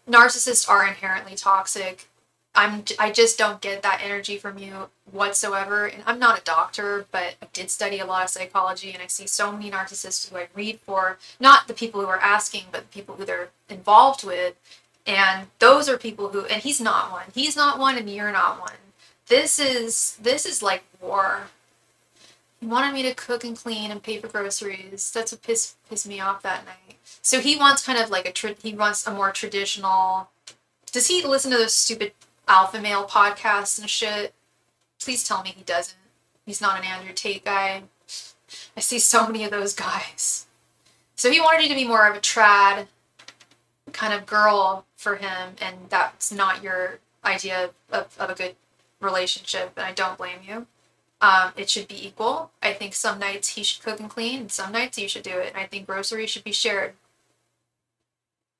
Narcissists are inherently toxic. I just don't get that energy from you whatsoever. And I'm not a doctor, but I did study a lot of psychology, and I see so many narcissists who I read for, not the people who are asking, but the people who they're involved with. And those are people who, and he's not one. He's not one, and you're not one. This is like war. He wanted me to cook and clean and pay for groceries. That's what pissed me off that night. So he wants kind of like he wants a more traditional. Does he listen to those stupid alpha male podcasts and shit? Please tell me he doesn't. He's not an Andrew Tate guy. I see so many of those guys. So he wanted you to be more of a trad kind of girl for him, and that's not your idea of a good relationship, and I don't blame you. It should be equal. I think some nights he should cook and clean, and some nights you should do it. And I think groceries should be shared.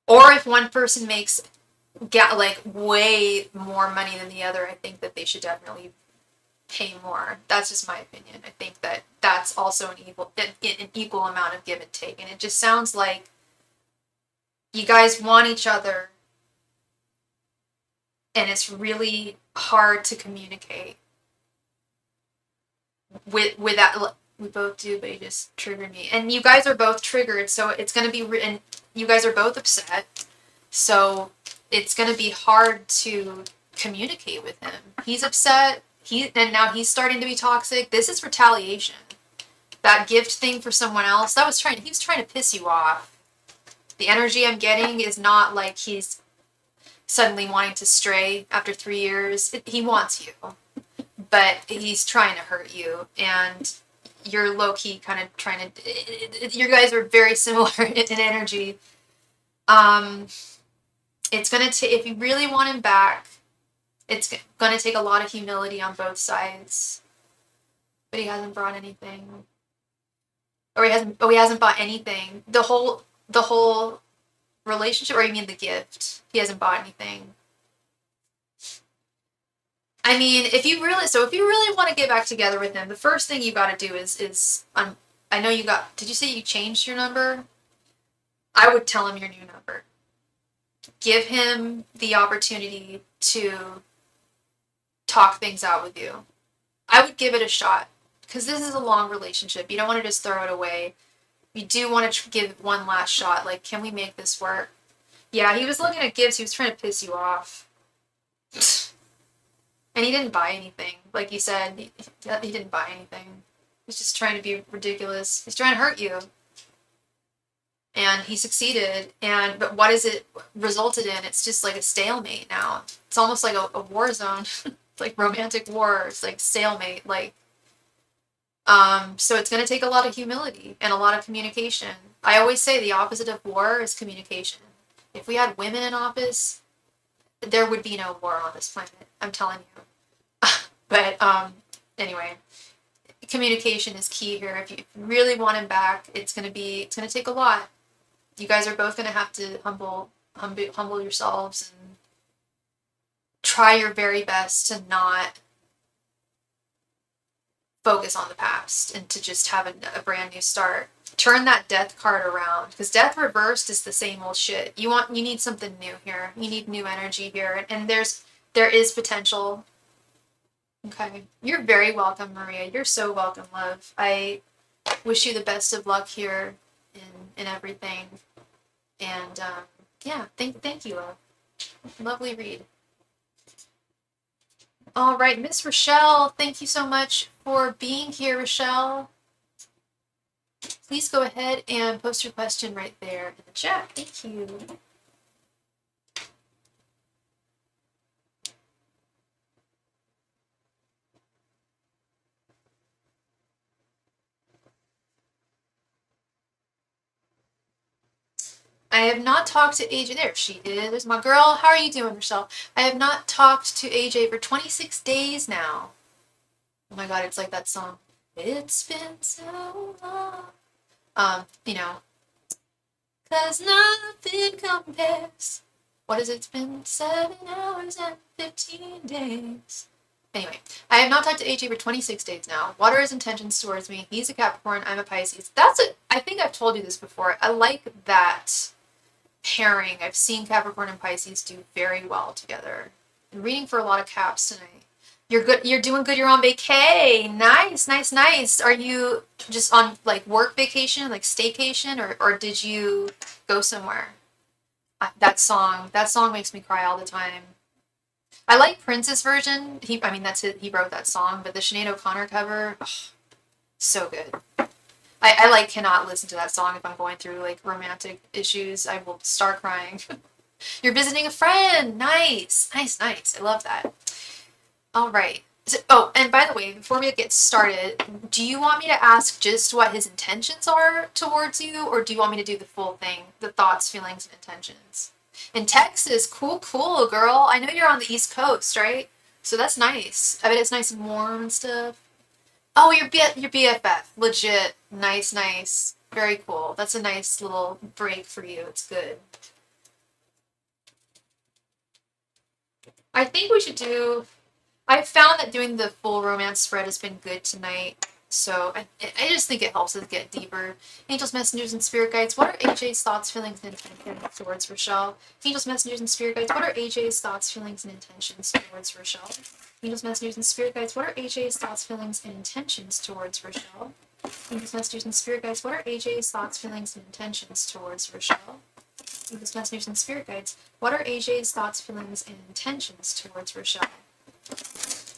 Or if one person makes like way more money than the other, I think that they should definitely pay more. That's just my opinion. I think that that's also an equal amount of give and take. And it just sounds like you guys want each other, and it's really hard to communicate. With that, we both do, but he just triggered me. And you guys are both triggered, so it's going to be, and you guys are both upset, so it's going to be hard to communicate with him. He's upset, and now he's starting to be toxic. This is retaliation. That gift thing for someone else, he was trying to piss you off. The energy I'm getting is not like he's suddenly wanting to stray after 3 years. He wants you. But he's trying to hurt you, and you're low-key kind of trying to, you guys are very similar in energy. It's going to take, if you really want him back, it's going to take a lot of humility on both sides. But he hasn't brought anything. Or he hasn't bought anything. The whole relationship, or you mean the gift? He hasn't bought anything. I mean, if you really want to get back together with him, the first thing you got to do is I know did you say you changed your number? I would tell him your new number. Give him the opportunity to talk things out with you. I would give it a shot, because this is a long relationship. You don't want to just throw it away. You do want to give one last shot. Like, can we make this work? Yeah, he was looking at gifts. He was trying to piss you off. And he didn't buy anything. Like you said, he didn't buy anything. He's just trying to be ridiculous. He's trying to hurt you. And he succeeded. But what has it resulted in? It's just like a stalemate now. It's almost like a war zone. It's like romantic war. It's like stalemate. So it's going to take a lot of humility and a lot of communication. I always say the opposite of war is communication. If we had women in office, there would be no war on this planet. I'm telling you. But anyway, communication is key here. If you really want him back, it's going to take a lot. You guys are both going to have to humble yourselves and try your very best to not focus on the past and to just have a brand new start. Turn that death card around, because death reversed is the same old shit. You need something new here. You need new energy here, and there is potential. Okay, you're very welcome, Maria. You're so welcome, love. I wish you the best of luck here in everything, and yeah, thank you, love. Lovely read. All right, Miss Rochelle, thank you so much for being here, Rochelle. Please go ahead and post your question right there in the chat. Thank you. I have not talked to AJ. There she is. There's my girl. How are you doing, Rochelle? I have not talked to AJ for 26 days now. Oh my god, it's like that song. It's been so long. You know, 'cause nothing compares. What has it been? 7 hours and 15 days. Anyway, I have not talked to AJ for 26 days now. What are his intentions towards me? He's a Capricorn, I'm a Pisces. I think I've told you this before. I like that pairing. I've seen Capricorn and Pisces do very well together. I'm reading for a lot of Caps tonight. You're good. You're doing good. You're on vacay. Nice, nice, nice. Are you just on like work vacation, like staycation, or did you go somewhere? That song makes me cry all the time. I like Prince's version. That's it. He wrote that song, but the Sinead O'Connor cover, ugh, so good. I cannot listen to that song if I'm going through like romantic issues. I will start crying. You're visiting a friend. Nice, nice, nice. I love that. All right. And by the way, before we get started, do you want me to ask just what his intentions are towards you, or do you want me to do the full thing, the thoughts, feelings, and intentions? In Texas, cool, girl. I know you're on the East Coast, right? So that's nice. I bet it's nice and warm and stuff. Oh, your BFF. Legit. Nice, nice. Very cool. That's a nice little break for you. It's good. I think we should do... I've found that doing the full romance spread has been good tonight. So I just think it helps us get deeper. Angels, messengers, and spirit guides. What are AJ's thoughts, feelings, and intentions towards Rochelle? Angels, messengers, and spirit guides. What are AJ's thoughts, feelings, and intentions towards Rochelle? Angels, messengers, and spirit guides. What are AJ's thoughts, feelings, and intentions towards Rochelle? Angels, messengers, and spirit guides. What are AJ's thoughts, feelings, and intentions towards Rochelle? Angels, messengers, and spirit guides. What are AJ's thoughts, feelings, and intentions towards Rochelle?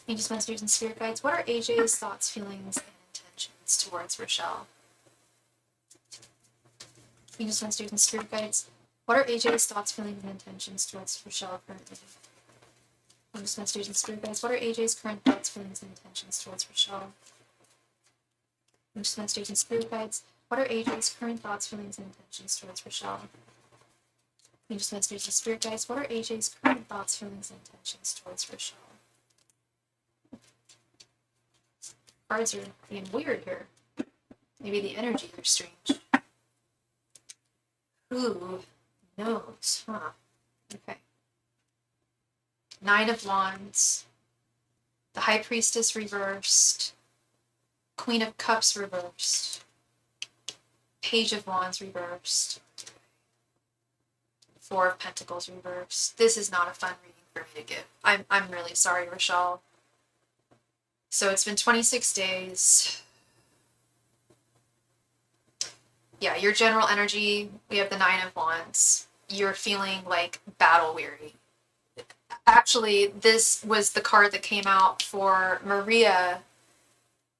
Angels, messengers, and spirit guides. What are AJ's thoughts, feelings, and intentions towards Rochelle? Angels, messengers, and spirit guides. What are AJ's thoughts, feelings, and intentions towards Rochelle currently? Angels, messengers, and spirit guides. What are AJ's current thoughts, feelings, and intentions towards Rochelle? Angels, messengers, and spirit guides. What are AJ's current thoughts, feelings, and intentions towards Rochelle? Angels, messengers, and spirit guides. What are AJ's current thoughts, feelings, and intentions towards Rochelle? Cards are being weird here. Maybe the energies are strange. Who knows, huh? Okay. 9 of Wands. The High Priestess reversed. Queen of Cups reversed. Page of Wands reversed. 4 of Pentacles reversed. This is not a fun reading for me to give. I'm really sorry, Rochelle. So it's been 26 days. Yeah, your general energy, we have the 9 of Wands. you're feeling like battle weary. Actually, this was the card that came out for Maria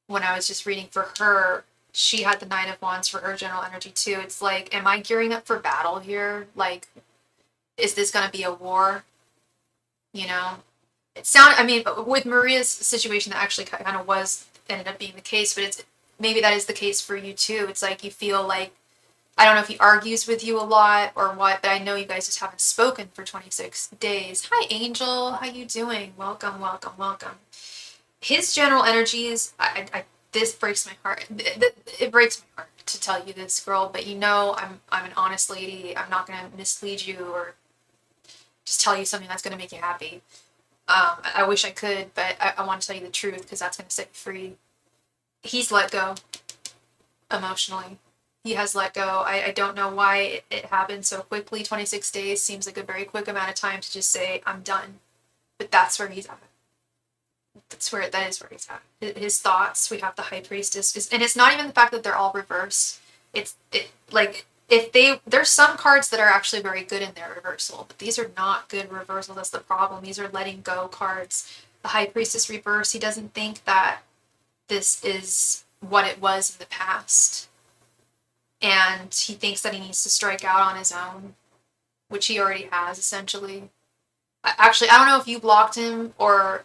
when I was just reading for her. She had the Nine of Wands for her general energy too. It's like, am I gearing up for battle here? Like, is this going to be a war? You know? I mean, with Maria's situation, that actually kind of ended up being the case, but maybe that is the case for you too. It's like you feel like, I don't know if he argues with you a lot or what, but I know you guys just haven't spoken for 26 days. Hi, Angel. How you doing? Welcome, welcome, welcome. His general energies, this breaks my heart. It breaks my heart to tell you this, girl, but you know I'm an honest lady. I'm not going to mislead you or just tell you something that's going to make you happy. I wish I could, but I want to tell you the truth because that's going to set you free. He's let go emotionally. He has let go. I don't know why it happened so quickly. 26 days seems like a very quick amount of time to just say, I'm done. But that's where he's at. That is where he's at. His thoughts, we have the High Priestess, and it's not even the fact that they're all reversed. There's some cards that are actually very good in their reversal, but these are not good reversal. That's the problem. These are letting go cards. The High Priestess reverse, he doesn't think that this is what it was in the past. And he thinks that he needs to strike out on his own, which he already has, essentially. Actually, I don't know if you blocked him or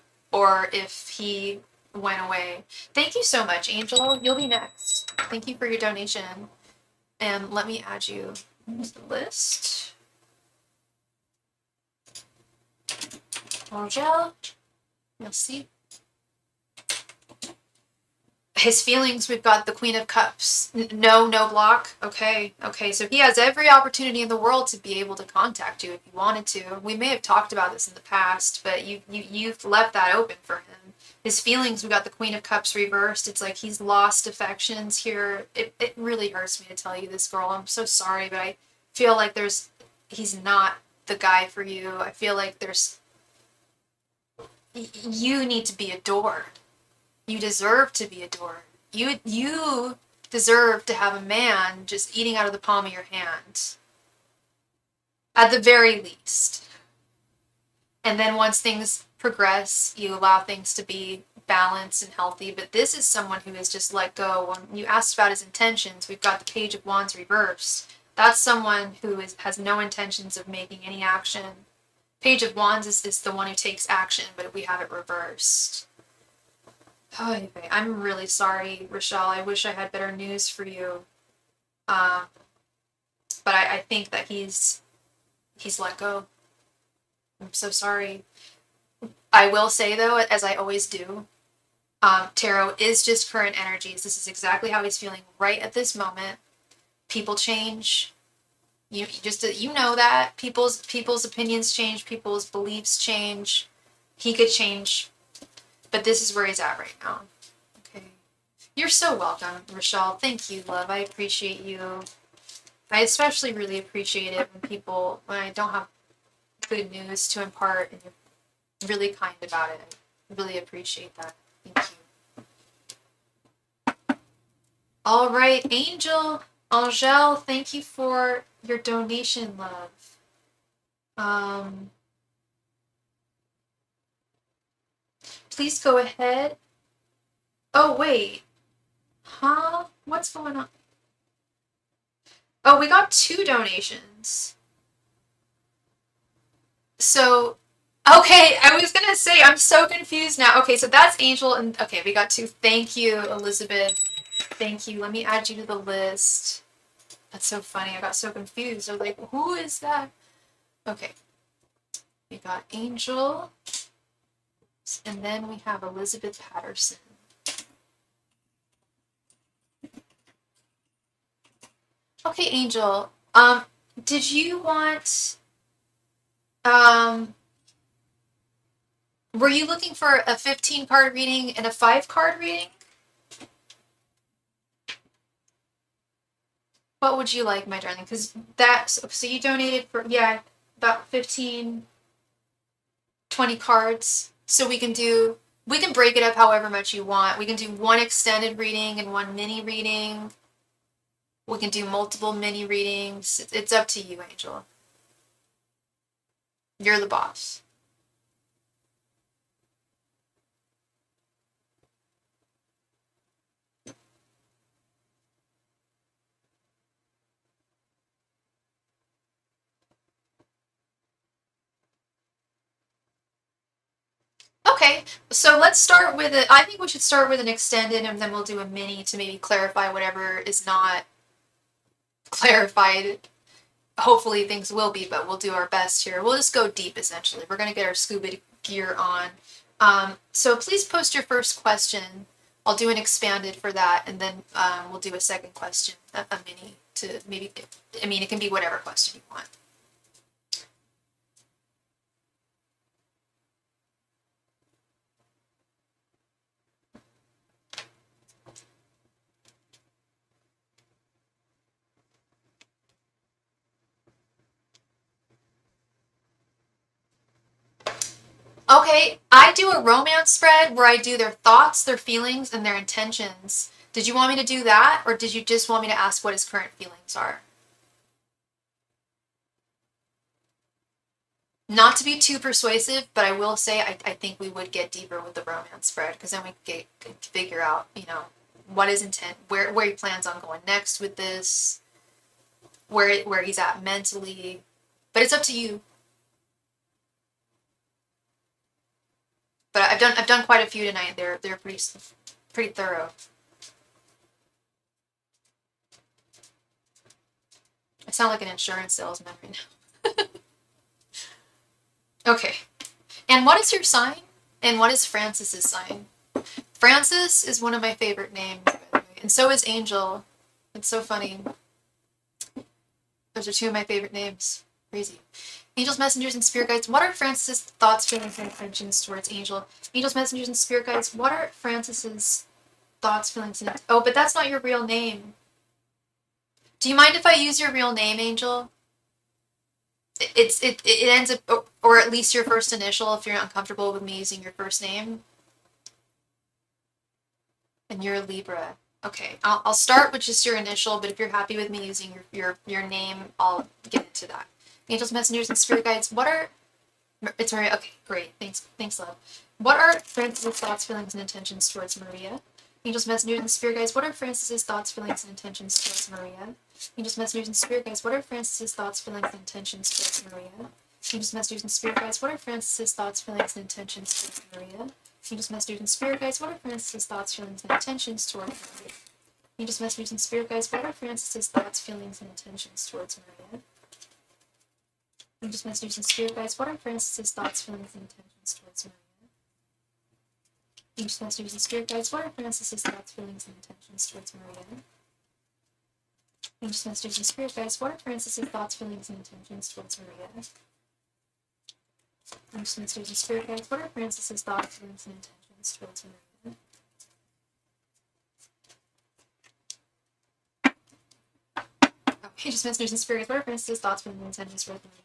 if he went away. Thank you so much, Angel. You'll be next. Thank you for your donation. And let me add you to the list. Angel, you'll see. His feelings, we've got the Queen of Cups. No block. Okay. So he has every opportunity in the world to be able to contact you if he wanted to. We may have talked about this in the past, but you've left that open for him. His feelings, we got the Queen of Cups reversed. It's like he's lost affections here. It really hurts me to tell you this, girl. I'm so sorry, but I feel like he's not the guy for you. I feel like you need to be adored. You deserve to be adored. You deserve to have a man just eating out of the palm of your hand. At the very least. And then once things progress, you allow things to be balanced and healthy. But this is someone who has just let go. When you asked about his intentions, we've got the Page of Wands reversed. That's someone who has no intentions of making any action. Page of Wands is the one who takes action, but we have it reversed. Oh, I'm really sorry, Rochelle. I wish I had better news for you. But I think that he's let go. I'm so sorry. I will say, though, as I always do, tarot is just current energies. This is exactly how he's feeling right at this moment. People change. You know that. People's opinions change. People's beliefs change. He could change. But this is where he's at right now. Okay. You're so welcome, Rochelle. Thank you, love. I appreciate you. I especially really appreciate it when I don't have good news to impart and you're really kind about it. I really appreciate that. Thank you. All right, Angel, thank you for your donation, love. Please go ahead. Oh, wait. Huh? What's going on? Oh, we got 2 donations. So, okay, I was gonna say, I'm so confused now. Okay, so that's Angel, and okay, we got 2. Thank you, Elizabeth. Thank you. Let me add you to the list. That's so funny. I got so confused. I was like, who is that? Okay. We got Angel. And then we have Elizabeth Patterson. Okay, Angel. Did you want were you looking for a 15-card reading and a 5-card reading? What would you like, my darling? Because so you donated for, about 15, 20 cards. So we can break it up however much you want. We can do one extended reading and one mini reading. We can do multiple mini readings. It's up to you, Angel. You're the boss. Okay, so let's start with it. I think we should start with an extended and then we'll do a mini to maybe clarify whatever is not clarified. Hopefully things will be, but we'll do our best here. We'll just go deep essentially. We're going to get our scuba gear on. So please post your first question. I'll do an expanded for that, and then we'll do a second question, a mini to maybe, I mean, it can be whatever question you want. Okay, I do a romance spread where I do their thoughts, their feelings, and their intentions. Did you want me to do that, or did you just want me to ask what his current feelings are? Not to be too persuasive, but I will say I think we would get deeper with the romance spread, because then we could figure out, you know, what his intent, where he plans on going next with this, where he's at mentally. But it's up to you. But I've done quite a few tonight. They're pretty thorough. I sound like an insurance salesman right now. Okay. And what is your sign? And what is Francis's sign? Francis is one of my favorite names, by the way. And so is Angel. It's so funny. Those are two of my favorite names. Crazy. Angels, messengers, and spirit guides. What are Francis's thoughts, feelings, and intentions towards Angel? Angels, messengers, and spirit guides. What are Francis's thoughts, feelings, and... Oh, but that's not your real name. Do you mind if I use your real name, Angel? It ends up, or at least your first initial, if you're uncomfortable with me using your first name. And you're a Libra. Okay, I'll start with just your initial, but if you're happy with me using your name, I'll get into that. Angels, messengers, and spirit guides. What are... It's Maria. Okay, great. Thanks, love. What are Francis's thoughts, feelings, and intentions towards Maria? Angels, messengers, and spirit guides. What are Francis's thoughts, feelings, and intentions towards Maria? Angels, messengers, and spirit guides. What are Francis's thoughts, feelings, and intentions towards Maria? Angels, messengers, and spirit guides. What are Francis's thoughts, feelings, and intentions towards Maria? Angels, messengers, and spirit guides. What are Francis's thoughts, feelings, and intentions towards Maria? Angels, messengers, and spirit guides. What are Francis's thoughts, feelings, and intentions towards Maria? Angels, messengers, and spirit guides. What are Francis's thoughts, feelings, and intentions towards Maria? Angels, messengers, and spirit guides. What are Francis's thoughts, feelings, and intentions towards Maria? Angels, messengers, and spirit guides. What are Francis's thoughts, feelings, and intentions towards Maria? Angels, messengers, and spirit guides. What are Francis's thoughts, feelings, and intentions towards Maria?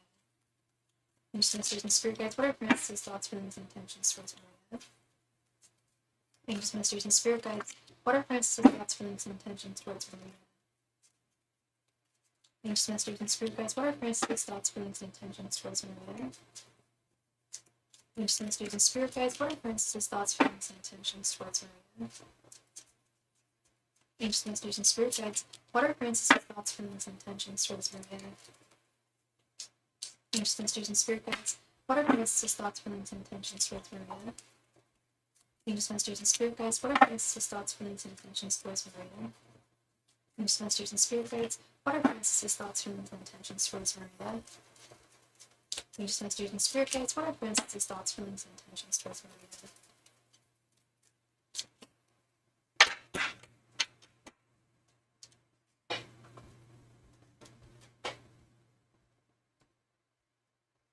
Angels, messengers, and spirit guides. What are Francis's thoughts, feelings, and intentions towards Maria? Angels, messengers, and spirit guides. What are Francis's thoughts, feelings, and intentions towards Maria? Angels, messengers, and spirit guides. What are Francis's thoughts, feelings, and intentions towards Maria? Angels, messengers, and spirit guides. What are Francis's thoughts, feelings, and intentions towards Maria? Angels, messengers, and spirit guides. What are Francis's thoughts, feelings, and intentions towards Maria? Angels, messengers, and spirit guides. What are Francis's thoughts, feelings, and intentions towards Maria? Angels, messengers, and spirit guides. What are Francis's thoughts, feelings, and intentions towards Maria? Angels, messengers, and spirit guides. What are Francis's thoughts, feelings, and intentions towards Maria? Angels, messengers, and spirit guides. What are Francis's thoughts, feelings, and intentions towards Maria? Angels, messengers, and spirit guides. What are Francis's thoughts, feelings, and intentions towards Maria?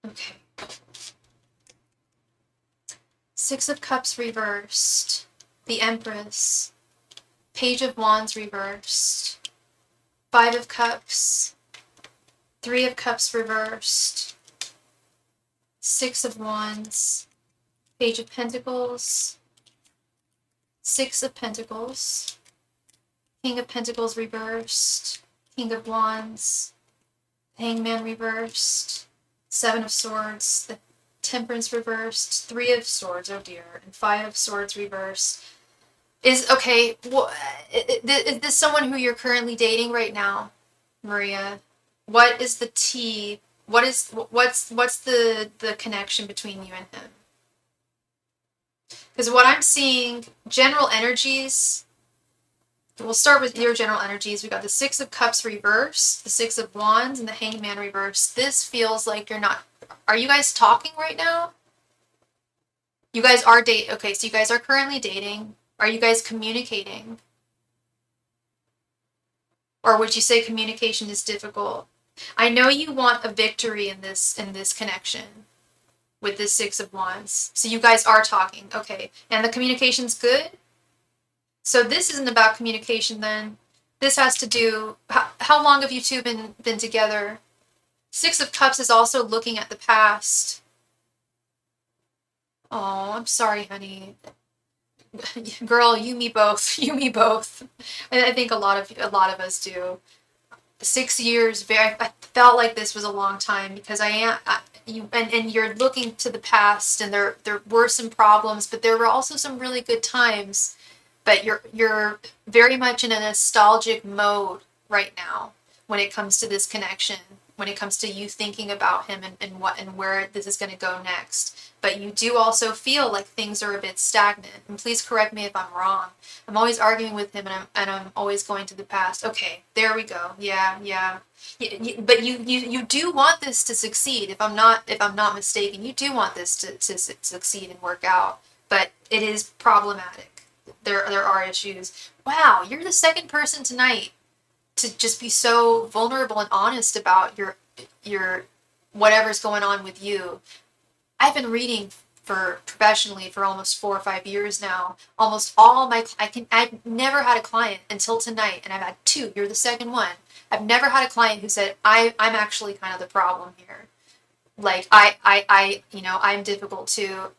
Okay. Six of Cups reversed. The Empress. Page of Wands reversed. Five of Cups. Three of Cups reversed. Six of Wands. Page of Pentacles. Six of Pentacles. King of Pentacles reversed. King of Wands. Hangman reversed. Seven of Swords, the Temperance reversed, Three of Swords, oh dear, and Five of Swords reversed. Is this someone who you're currently dating right now, Maria? What is the tea? What's the connection between you and him? Because what I'm seeing, general energies. We'll start with your general energies. We got the Six of Cups reverse, the Six of Wands, and the Hangman reverse. This feels like you're not. Are you guys talking right now? You guys are okay, so you guys are currently dating. Are you guys communicating? Or would you say communication is difficult? I know you want a victory in this connection with this Six of Wands. So you guys are talking, okay. And the communication's good? So this isn't about communication then. This has to do, how long have you two been together? Six of Cups is also looking at the past. Oh, I'm sorry, honey. Girl, you me both. You me both. I think a lot of us do. 6 years. I felt like this was a long time because you're looking to the past, and there were some problems, but there were also some really good times. But you're very much in a nostalgic mode right now when it comes to this connection, when it comes to you thinking about him and where this is going to go next. But you do also feel like things are a bit stagnant. And please correct me if I'm wrong. I'm always arguing with him, and I'm always going to the past. Okay, there we go. Yeah. But you do want this to succeed. If I'm not mistaken, you do want this to succeed and work out. But it is problematic. There are issues. Wow, you're the second person tonight to just be so vulnerable and honest about your whatever's going on with you. I've been reading professionally for almost 4 or 5 years now. Almost all I've never had a client until tonight, and I've had 2. You're the second one. I've never had a client who said, I'm actually kind of the problem here. Like, I'm difficult too.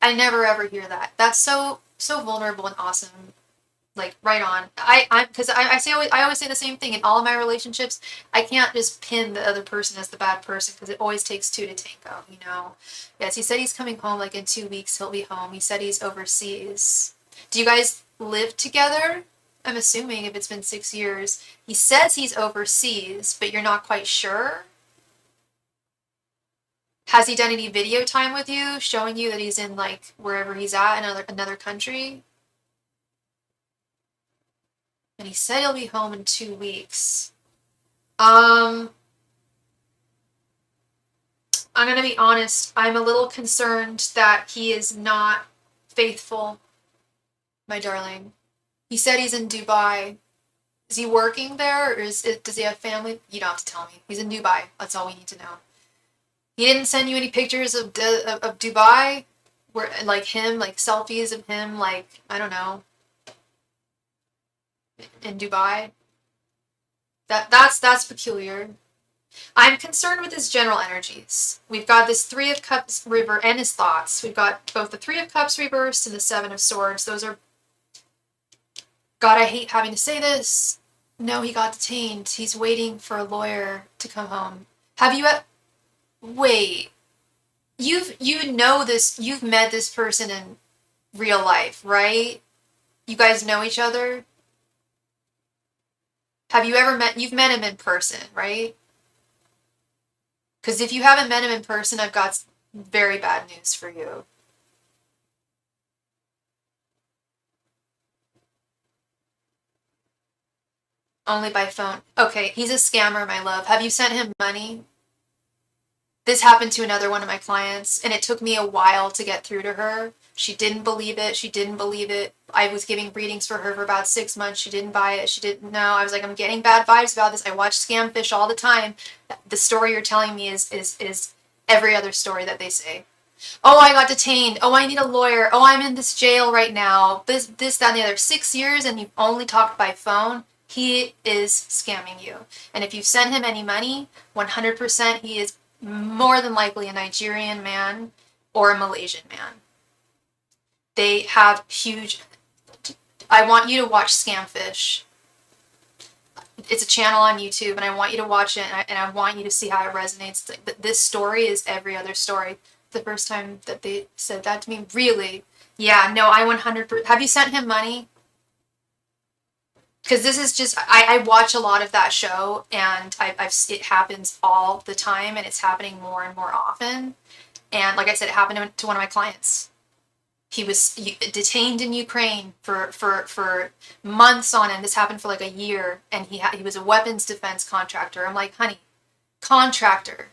I never ever hear that. That's so vulnerable and awesome. Like, right on. Because I always say the same thing in all of my relationships. I can't just pin the other person as the bad person, because it always takes 2 to tango, you know? Yes, he said he's coming home, like in 2 weeks he'll be home. He said he's overseas. Do you guys live together? I'm assuming if it's been 6 years. He says he's overseas, but you're not quite sure? Has he done any video time with you, showing you that he's in, like, wherever he's at, another country? And he said he'll be home in 2 weeks. I'm gonna be honest. I'm a little concerned that he is not faithful, my darling. He said he's in Dubai. Is he working there, or does he have family? You don't have to tell me. He's in Dubai. That's all we need to know. He didn't send you any pictures of Dubai, where, like, him, like selfies of him, like, I don't know, in Dubai. That's peculiar. I'm concerned with his general energies. We've got this Three of Cups reverse and his thoughts. We've got both the Three of Cups reversed and the Seven of Swords. Those are... God, I hate having to say this. No, he got detained. He's waiting for a lawyer to come home. Have you... Wait. You know this... You've met this person in real life, right? You guys know each other? Have you ever met... You've met him in person, right? Because if you haven't met him in person, I've got very bad news for you. Only by phone. Okay, he's a scammer, my love. Have you sent him money? This happened to another one of my clients, and it took me a while to get through to her. She didn't believe it. She didn't believe it. I was giving readings for her for about 6 months. She didn't buy it. She didn't know. I was like, I'm getting bad vibes about this. I watch Scamfish all the time. The story you're telling me is every other story that they say. Oh, I got detained. Oh, I need a lawyer. Oh, I'm in this jail right now. This, that, and the other. 6 years, and you've only talked by phone. He is scamming you. And if you send him any money, 100% he is more than likely a Nigerian man or a Malaysian man. They have huge... I want you to watch Scamfish. it's a channel on YouTube, and I want you to watch it, and I want you to see how it resonates. This story is every other story. The first time that they said that to me, really? Yeah, no, I 100%. Have you sent him money? Because this is just, I watch a lot of that show, and it happens all the time, and it's happening more and more often. And like I said, it happened to one of my clients. He was detained in Ukraine for months on end. This happened for like a year, and he was a weapons defense contractor. I'm like, honey, contractor.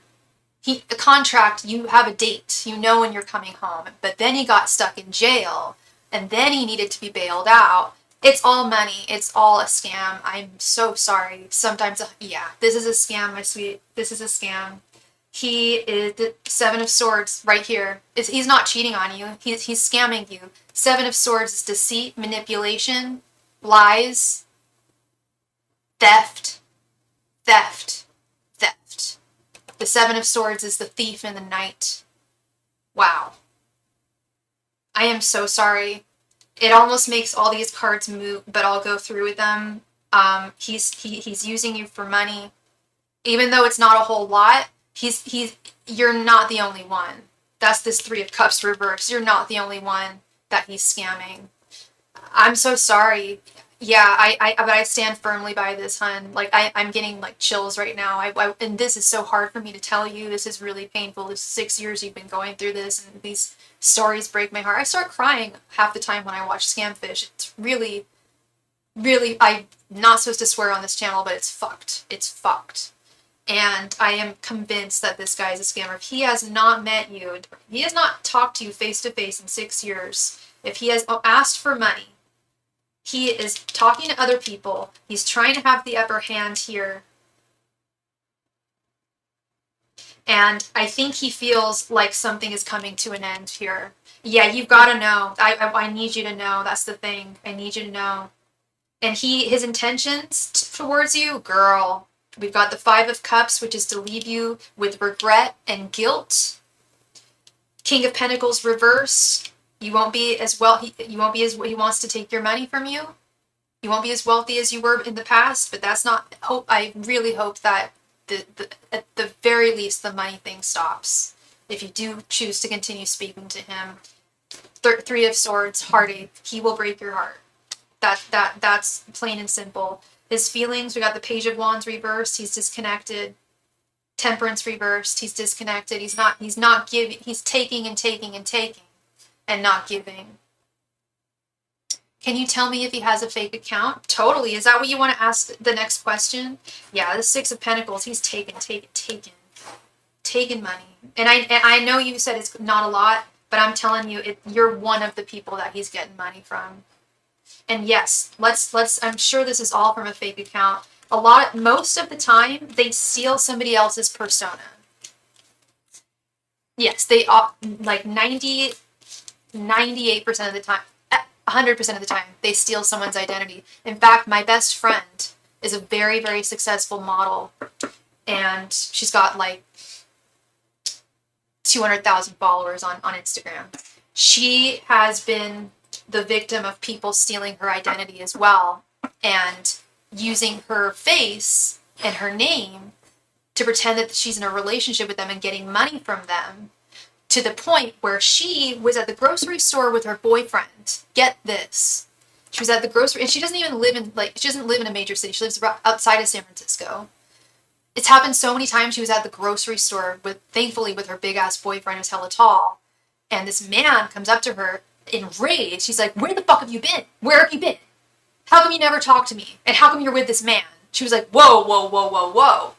The contract, you have a date. You know when you're coming home. But then he got stuck in jail, and then he needed to be bailed out. It's all money. It's all a scam. I'm so sorry. Sometimes, yeah, this is a scam, my sweet. This is a scam. He is the Seven of Swords right here. He's not cheating on you. He's scamming you. Seven of Swords is deceit, manipulation, lies, theft, theft, theft. The Seven of Swords is the thief in the night. Wow. I am so sorry. It almost makes all these cards move, but I'll go through with them. He's using you for money, even though it's not a whole lot. You're not the only one. That's this Three of Cups reverse. You're not the only one that he's scamming. I'm so sorry. Yeah, but I stand firmly by this, hun. Like, I'm getting like chills right now. And this is so hard for me to tell you. This is really painful. This 6 years you've been going through this, and these stories break my heart. I start crying half the time when I watch Scamfish. It's really, really, I'm not supposed to swear on this channel, but it's fucked. It's fucked. And I am convinced that this guy is a scammer. If he has not met you, he has not talked to you face to face in 6 years, if he has asked for money, he is talking to other people. He's trying to have the upper hand here. And I think he feels like something is coming to an end here. Yeah, you've got to know. I need you to know. That's the thing. I need you to know. And his intentions towards you, girl, we've got the Five of Cups, which is to leave you with regret and guilt. King of Pentacles reverse. You won't be as well. He wants to take your money from you. You won't be as wealthy as you were in the past, but that's not hope. I really hope that at the very least the money thing stops. If you do choose to continue speaking to him, Three of Swords, heartache. He will break your heart. That's plain and simple. His feelings, we got the Page of Wands reversed. He's disconnected. Temperance reversed. He's disconnected. He's not giving. He's taking and taking and taking and not giving. Can you tell me if he has a fake account? Totally. Is that what you want to ask the next question? Yeah, the Six of Pentacles. He's taken money. And I know you said it's not a lot, but I'm telling you, you're one of the people that he's getting money from. And yes, I'm sure this is all from a fake account. Most of the time, they steal somebody else's persona. Yes, they like 98% of the time, 100% of the time, they steal someone's identity. In fact, my best friend is a very, very successful model, and she's got like 200,000 followers on Instagram. She has been the victim of people stealing her identity as well, and using her face and her name to pretend that she's in a relationship with them and getting money from them, to the point where she was at the grocery store with her boyfriend. Get this. She was at the grocery, and she doesn't live in a major city. She lives outside of San Francisco. It's happened so many times. She was at the grocery store thankfully with her big ass boyfriend who's hella tall, and this man comes up to her enraged. She's like, "Where the fuck have you been? Where have you been? How come you never talk to me? And how come you're with this man?" She was like, "Whoa, whoa, whoa, whoa, whoa.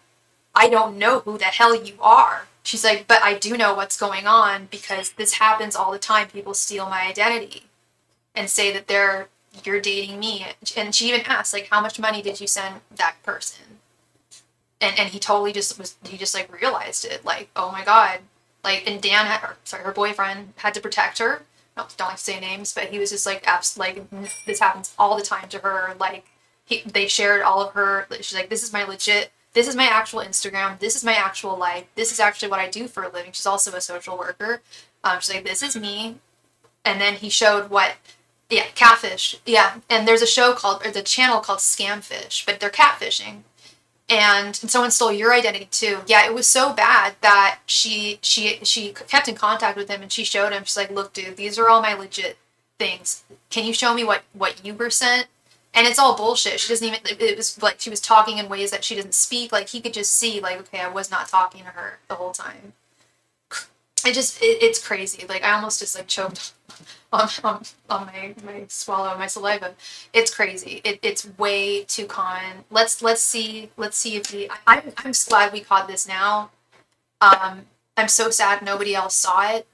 I don't know who the hell you are." She's like, "But I do know what's going on, because this happens all the time. People steal my identity and say that you're dating me." And she even asked, like, "How much money did you send that person?" And he totally just like realized it, like, oh my God. Like, and her boyfriend had to protect her. Don't like to say names, but he was just like, this happens all the time to her. Like, they shared all of her. She's like, this is my actual Instagram. This is my actual life. This is actually what I do for a living. She's also a social worker. She's like, this is me. And then he showed what Yeah, catfish. Yeah, and there's a show called, or the channel called Scamfish, but they're catfishing. And someone stole your identity too. Yeah, it was so bad that she kept in contact with him, and she showed him. She's like, "Look, dude, these are all my legit things. Can you show me what you were sent?" And it's all bullshit. She doesn't even. It was like she was talking in ways that she doesn't speak. Like he could just see, like, okay, I was not talking to her the whole time. It's crazy. Like I almost just like choked on my swallow, my saliva. It's crazy. It's way too common. Let's see if I'm glad we caught this now. I'm so sad nobody else saw it.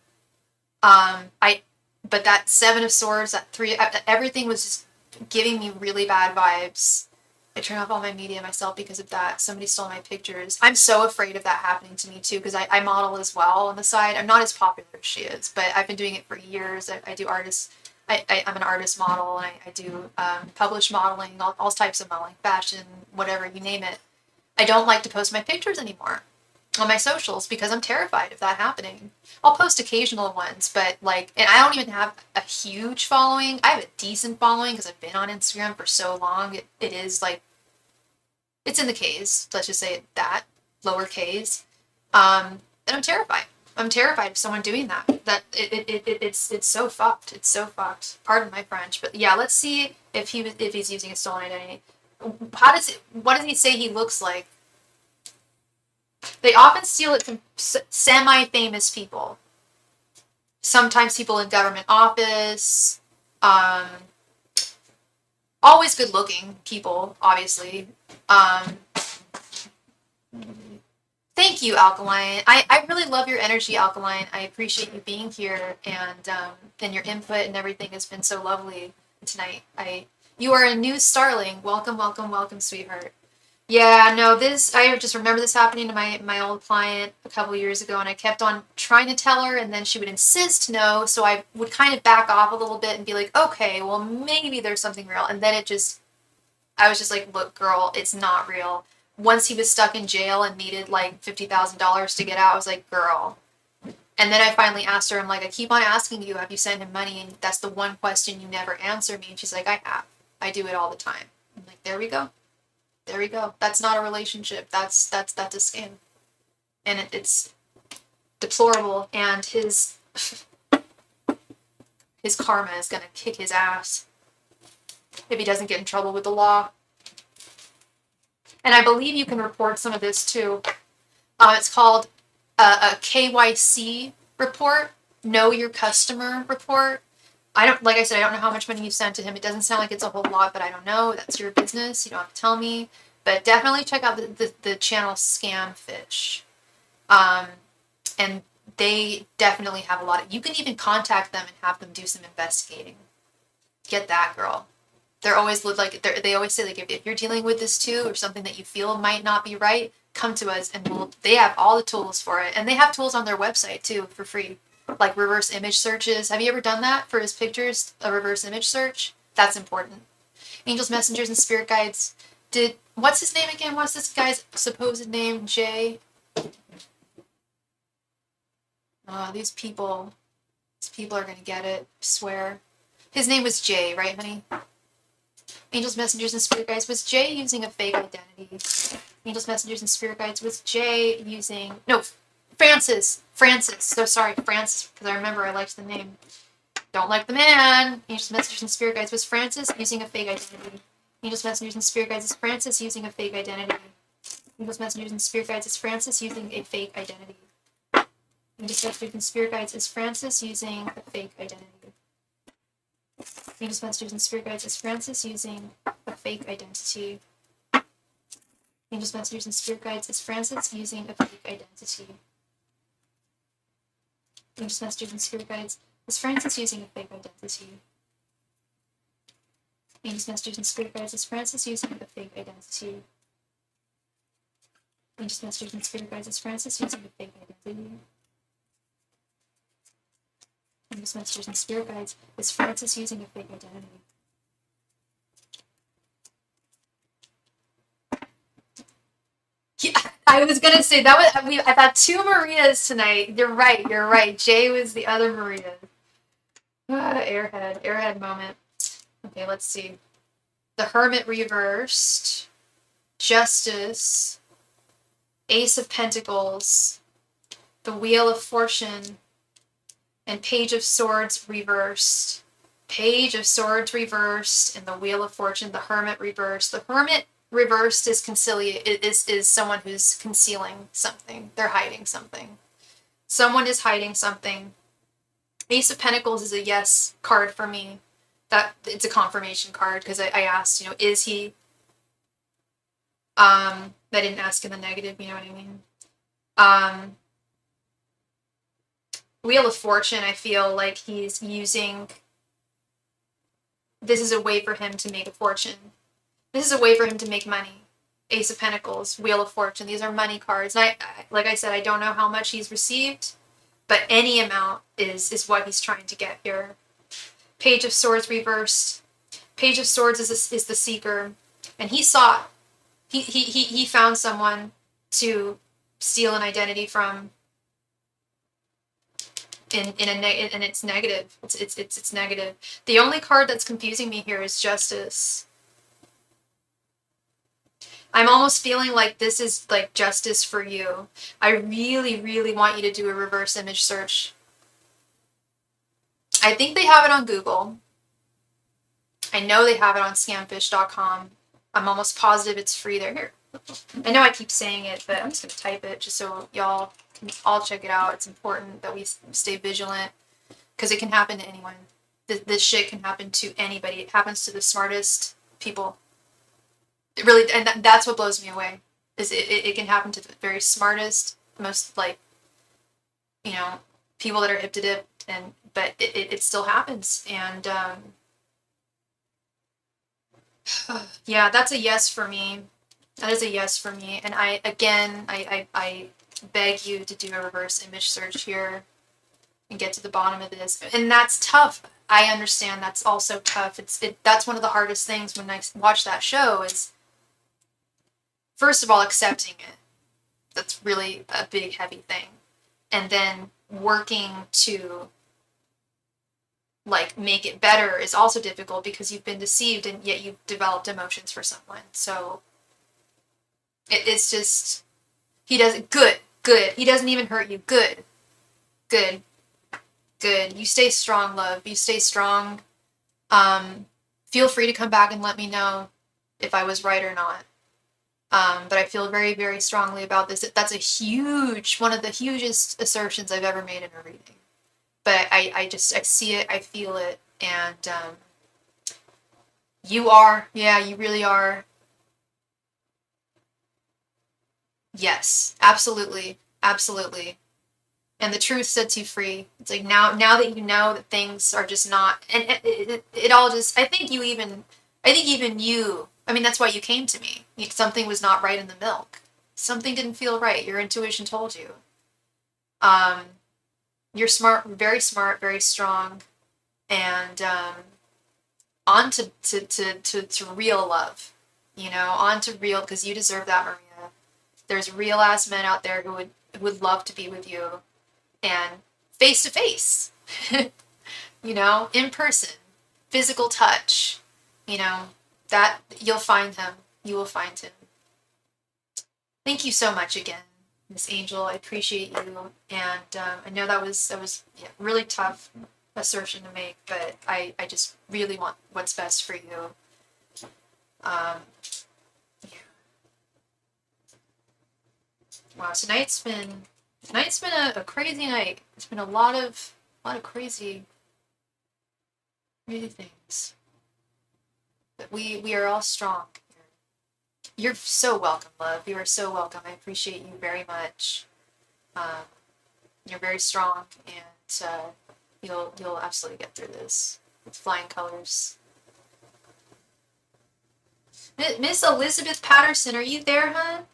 But that Seven of Swords, that three, everything was just giving me really bad vibes. I turned off all my media myself because of that. Somebody stole my pictures. I'm so afraid of that happening to me too, because I model as well on the side. I'm not as popular as she is, but I've been doing it for years. I do artists. I'm an artist model, and I do published modeling, all types of modeling, fashion, whatever, you name it. I don't like to post my pictures anymore on my socials because I'm terrified of that happening. I'll post occasional ones, but like, and I don't even have a huge following. I have a decent following because I've been on Instagram for so long. It is like, it's in the K's, let's just say that, lower K's. And I'm terrified. I'm terrified of someone doing that. It's so fucked. It's so fucked. Pardon my French, but yeah, let's see if he's using a stolen identity. What does he say he looks like? They often steal it from semi-famous people. Sometimes people in government office. Always good-looking people, obviously. Thank you, Alkaline. I really love your energy, Alkaline. I appreciate you being here, and your input and everything has been so lovely tonight. You are a new starling. Welcome, welcome, welcome, sweetheart. Yeah, no, I just remember this happening to my old client a couple years ago, and I kept on trying to tell her, and then she would insist no, so I would kind of back off a little bit and be like, okay, well, maybe there's something real, and then I was just like, look, girl, it's not real. Once he was stuck in jail and needed like $50,000 to get out, I was like, girl. And then I finally asked her, I'm like, I keep on asking you, have you sent him money? And that's the one question you never answer me. And she's like, I have. I do it all the time. I'm like, there we go. There we go. That's not a relationship. That's a scam. And it's deplorable. And his karma is going to kick his ass if he doesn't get in trouble with the law. And I believe you can report some of this too. It's called a KYC report, Know Your Customer report. Like I said, I don't know how much money you sent to him. It doesn't sound like it's a whole lot, but I don't know. That's your business. You don't have to tell me. But definitely check out the channel Scamfish. And they definitely have a lot you can even contact them and have them do some investigating. Get that, girl. They're always like, they always say, like, if you're dealing with this too, or something that you feel might not be right, come to us, and they have all the tools for it. And they have tools on their website too for free, like reverse image searches. Have you ever done that for his pictures? A reverse image search? That's important. Angels, messengers, and spirit guides. What's his name again? What's this guy's supposed name? Jay? These people are gonna get it, I swear. His name was Jay, right, honey? Angels, messengers, and spirit guides. Was Jay using a fake identity? Angels, messengers, and spirit guides. Was Jay using... No, Francis. So sorry, Francis, because I remember I liked the name. Don't like the man. Angels, messengers, and spirit guides. Was Francis using a fake identity? Angels, messengers, and spirit guides. Is Francis using a fake identity? Angels, messengers, and spirit guides. Is Francis using a fake identity? Angels, messengers, and spirit guides. Is Francis using a fake identity? Angels, messengers, and spirit guides. Is Francis using a fake identity? Angels, messengers, and spirit guides. Is Francis using a fake identity? Angels, messengers, and spirit guides. Is Francis using a fake identity? Angels, messengers, and spirit guides. Is Francis using a fake identity? Angels, messengers, and spirit guides. Is Francis using a fake identity? Angels, messengers, and spirit guides. Is Francis using a fake identity? Yeah, I was gonna say I've had two Marias tonight. You're right. Jay was the other Maria. Airhead moment. Okay, let's see. The Hermit reversed, Justice, Ace of Pentacles, the Wheel of Fortune, and Page of Swords reversed. Page of Swords reversed, and the Wheel of Fortune, the Hermit reversed. The Hermit reversed is is someone who's concealing something. They're hiding something. Someone is hiding something. Ace of Pentacles is a yes card for me. That it's a confirmation card because I asked, you know, is he? I didn't ask in the negative, you know what I mean? Wheel of Fortune, I feel like he's using. This is a way for him to make a fortune. This is a way for him to make money. Ace of Pentacles, Wheel of Fortune. These are money cards. And like I said, I don't know how much he's received, but any amount is what he's trying to get here. Page of Swords reversed. Page of Swords is the seeker, and he found someone to steal an identity from. And it's negative. It's negative. The only card that's confusing me here is Justice. I'm almost feeling like this is like justice for you. I really, really want you to do a reverse image search. I think they have it on Google. I know they have it on scamfish.com. I'm almost positive it's free there. Here. I know I keep saying it, but I'm just going to type it just so y'all can all check it out. It's important that we stay vigilant because it can happen to anyone. This shit can happen to anybody. It happens to the smartest people. It really, and that's what blows me away. Is it can happen to the very smartest, most like, you know, people that are hip to dip, but it still happens. And yeah, that's a yes for me. That is a yes for me. And I beg you to do a reverse image search here and get to the bottom of this. And that's tough. I understand that's also tough. That's one of the hardest things when I watch that show is, first of all, accepting it. That's really a big, heavy thing. And then working to like make it better is also difficult because you've been deceived and yet you've developed emotions for someone. So it's just, he does it good. He doesn't even hurt you. Good. You stay strong, love. You stay strong. Feel free to come back and let me know if I was right or not. But I feel very, very strongly about this. That's one of the hugest assertions I've ever made in a reading. But I see it, I feel it, and you really are. Yes, absolutely. And the truth sets you free. It's like now that you know that things are just not, and it all just, I think even you, I mean, that's why you came to me. Something was not right in the milk. Something didn't feel right. Your intuition told you. You're smart, very strong, and on to real love. You know, on to real, because you deserve that, Maria. There's real ass men out there who would love to be with you, and face to face. You know, in person, physical touch. You know, that you'll find him. You will find him. Thank you so much again, Miss Angel. I appreciate you, and I know that was really tough assertion to make, but I just really want what's best for you. Yeah. Wow, tonight's been a crazy night. It's been a lot of crazy things. But we are all strong. You're so welcome, love. You are so welcome. I appreciate you very much. You're very strong, and you'll absolutely get through this with flying colors. Miss Elizabeth Patterson, are you there, hon?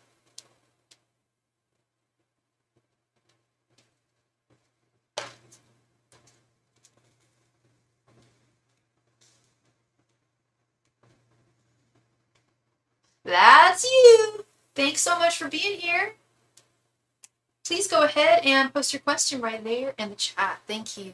That's you. Thanks so much for being here. Please go ahead and post your question right there in the chat. Thank you.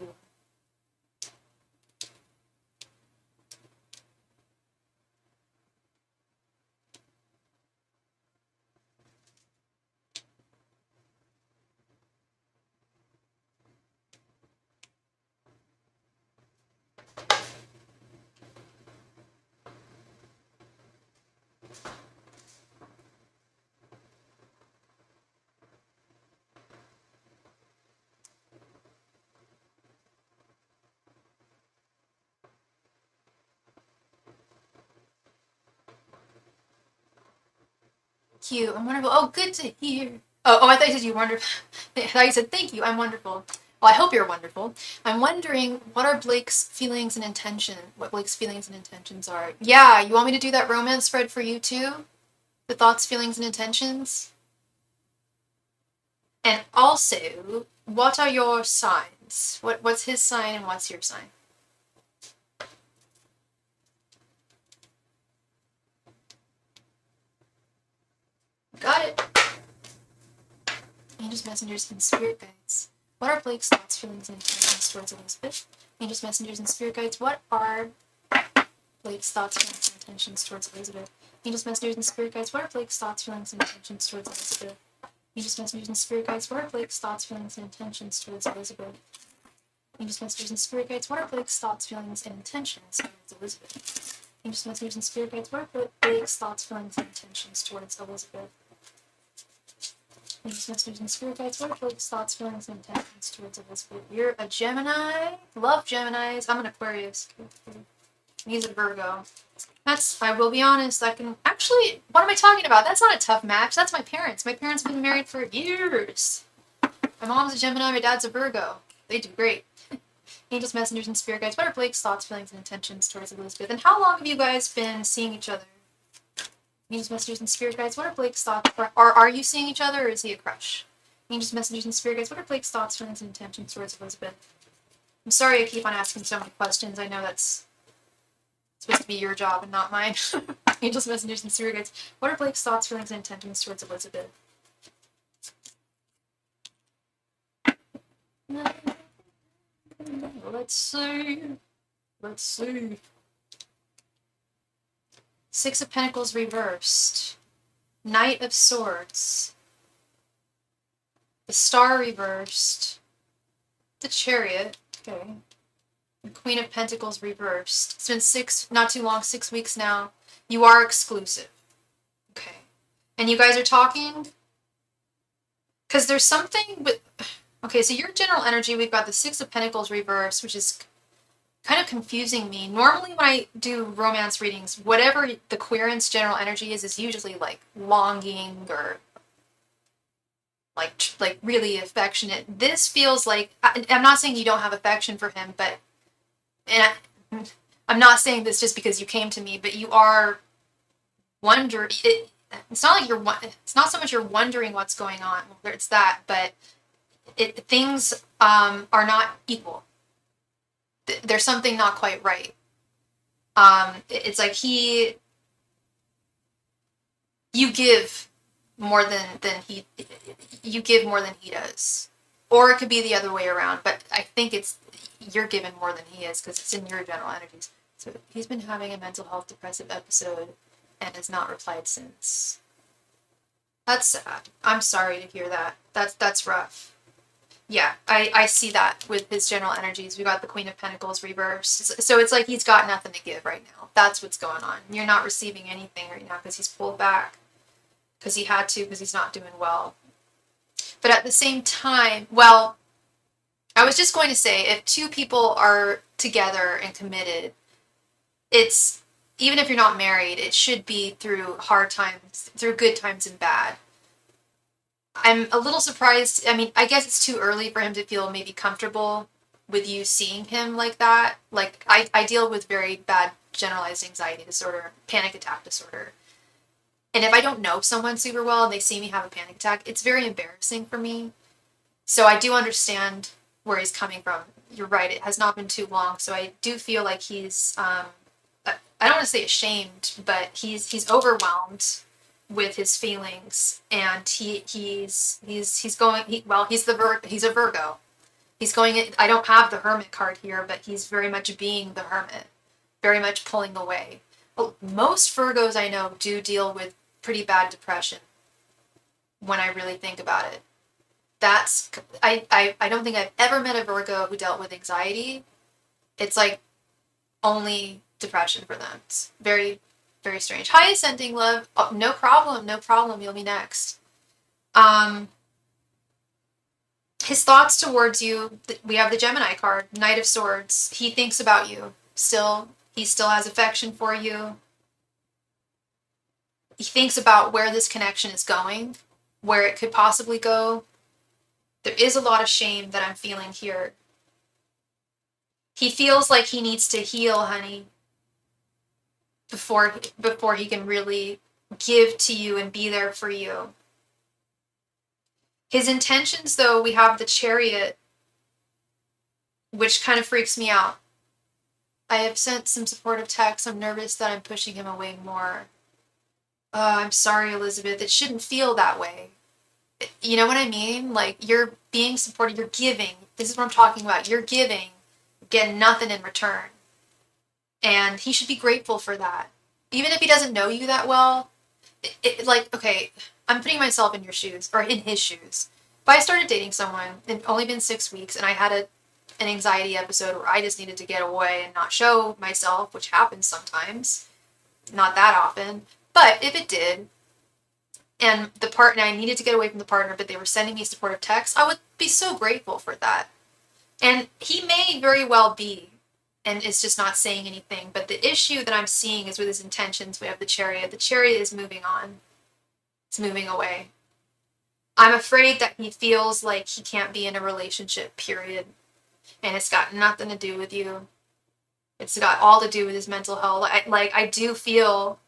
Cute. I'm wonderful. Oh, good to hear. Oh, I thought you said you were wonderful. I thought you said thank you. I'm wonderful. Well, I hope you're wonderful. I'm wondering what are Blake's feelings and intention. What Blake's feelings and intentions are. Yeah, you want me to do that romance spread for you too? The thoughts, feelings, and intentions. And also, what are your signs? What's his sign and what's your sign? Got it. Angels, messengers, and spirit guides. What are Blake's thoughts, feelings, and intentions towards Elizabeth? Angels, messengers, and spirit guides. What are Blake's thoughts, feelings, and intentions towards Elizabeth? Angels, messengers, and spirit guides. What are Blake's thoughts, feelings, and intentions towards Elizabeth? Angels, messengers, and spirit guides. What are Blake's thoughts, feelings, and intentions towards Elizabeth? Angels, messengers, and spirit guides. What are Blake's thoughts, feelings, and intentions towards Elizabeth? Angels, messengers, and spirit guides. What are Blake's thoughts, feelings, and intentions towards Elizabeth? Angels, messengers, and spirit guides. What are Blake's thoughts, feelings, and intentions towards Elizabeth? You're a Gemini. Love Geminis. I'm an Aquarius. He's a Virgo. I will be honest, what am I talking about? That's not a tough match. That's my parents. My parents have been married for years. My mom's a Gemini, my dad's a Virgo. They do great. Angels, messengers, and spirit guides. What are Blake's thoughts, feelings, and intentions towards Elizabeth? And how long have you guys been seeing each other? Angels, messengers, and spirit guides. What are Blake's thoughts? Are you seeing each other, or is he a crush? Angels, messengers, and spirit guides. What are Blake's thoughts, feelings, and intentions towards Elizabeth? I'm sorry I keep on asking so many questions. I know that's supposed to be your job and not mine. Angels, messengers, and spirit guides. What are Blake's thoughts, feelings, and intentions towards Elizabeth? Let's see. Six of Pentacles reversed. Knight of Swords. The Star reversed. The Chariot. Okay. The Queen of Pentacles reversed. It's been not too long, 6 weeks now. You are exclusive. Okay. And you guys are talking? Because there's something with... Okay, so your general energy, we've got the Six of Pentacles reversed, which is kind of confusing me. Normally when I do romance readings, whatever the querent's general energy is usually like longing or like really affectionate. This feels like, I'm not saying you don't have affection for him, but, and I'm not saying this just because you came to me, but you are wondering, it's not so much you're wondering what's going on, it's that, but things are not equal. There's something not quite right. It's like you give more than he does, or it could be the other way around. But I think you're given more than he is because it's in your general energies. So he's been having a mental health depressive episode and has not replied since. That's sad. I'm sorry to hear that. That's rough. Yeah, I see that with his general energies. We got the Queen of Pentacles reversed. So it's like he's got nothing to give right now. That's what's going on. You're not receiving anything right now because he's pulled back. Because he had to, because he's not doing well. But at the same time, well, I was just going to say, if two people are together and committed, it's, even if you're not married, it should be through hard times, through good times and bad. I'm a little surprised. I mean, I guess it's too early for him to feel maybe comfortable with you seeing him like that. Like, I deal with very bad generalized anxiety disorder, panic attack disorder. And if I don't know someone super well and they see me have a panic attack, it's very embarrassing for me. So I do understand where he's coming from. You're right, it has not been too long. So I do feel like he's, I don't want to say ashamed, but he's overwhelmed with his feelings, and he's a Virgo. He's going, I don't have the Hermit card here, but he's very much being the Hermit, very much pulling away. Well, most Virgos I know do deal with pretty bad depression when I really think about it. I don't think I've ever met a Virgo who dealt with anxiety. It's like only depression for them. It's very, very strange. Hi, Ascending Love. Oh, no problem. You'll be next. His thoughts towards you, we have the Gemini card, Knight of Swords. He thinks about you. He still has affection for you. he thinks about where this connection is going, where it could possibly go. There is a lot of shame that I'm feeling here. He feels like he needs to heal, honey, before he can really give to you and be there for you. His intentions, though, we have the Chariot, which kind of freaks me out. I have sent some supportive texts. I'm nervous that I'm pushing him away more. I'm sorry, Elizabeth. It shouldn't feel that way. You know what I mean? Like, you're being supportive. You're giving. This is what I'm talking about. You're giving, getting nothing in return. And he should be grateful for that. Even if he doesn't know you that well, like, okay, I'm putting myself in your shoes, or in his shoes. If I started dating someone, it'd only been 6 weeks, and I had an anxiety episode where I just needed to get away and not show myself, which happens sometimes. Not that often. But if it did, and the partner, I needed to get away from the partner, but they were sending me supportive texts, I would be so grateful for that. And he may very well be, and is just not saying anything. But the issue that I'm seeing is with his intentions. We have the Chariot. The Chariot is moving on. It's moving away. I'm afraid that he feels like he can't be in a relationship, period. And it's got nothing to do with you. It's got all to do with his mental health. I do feel,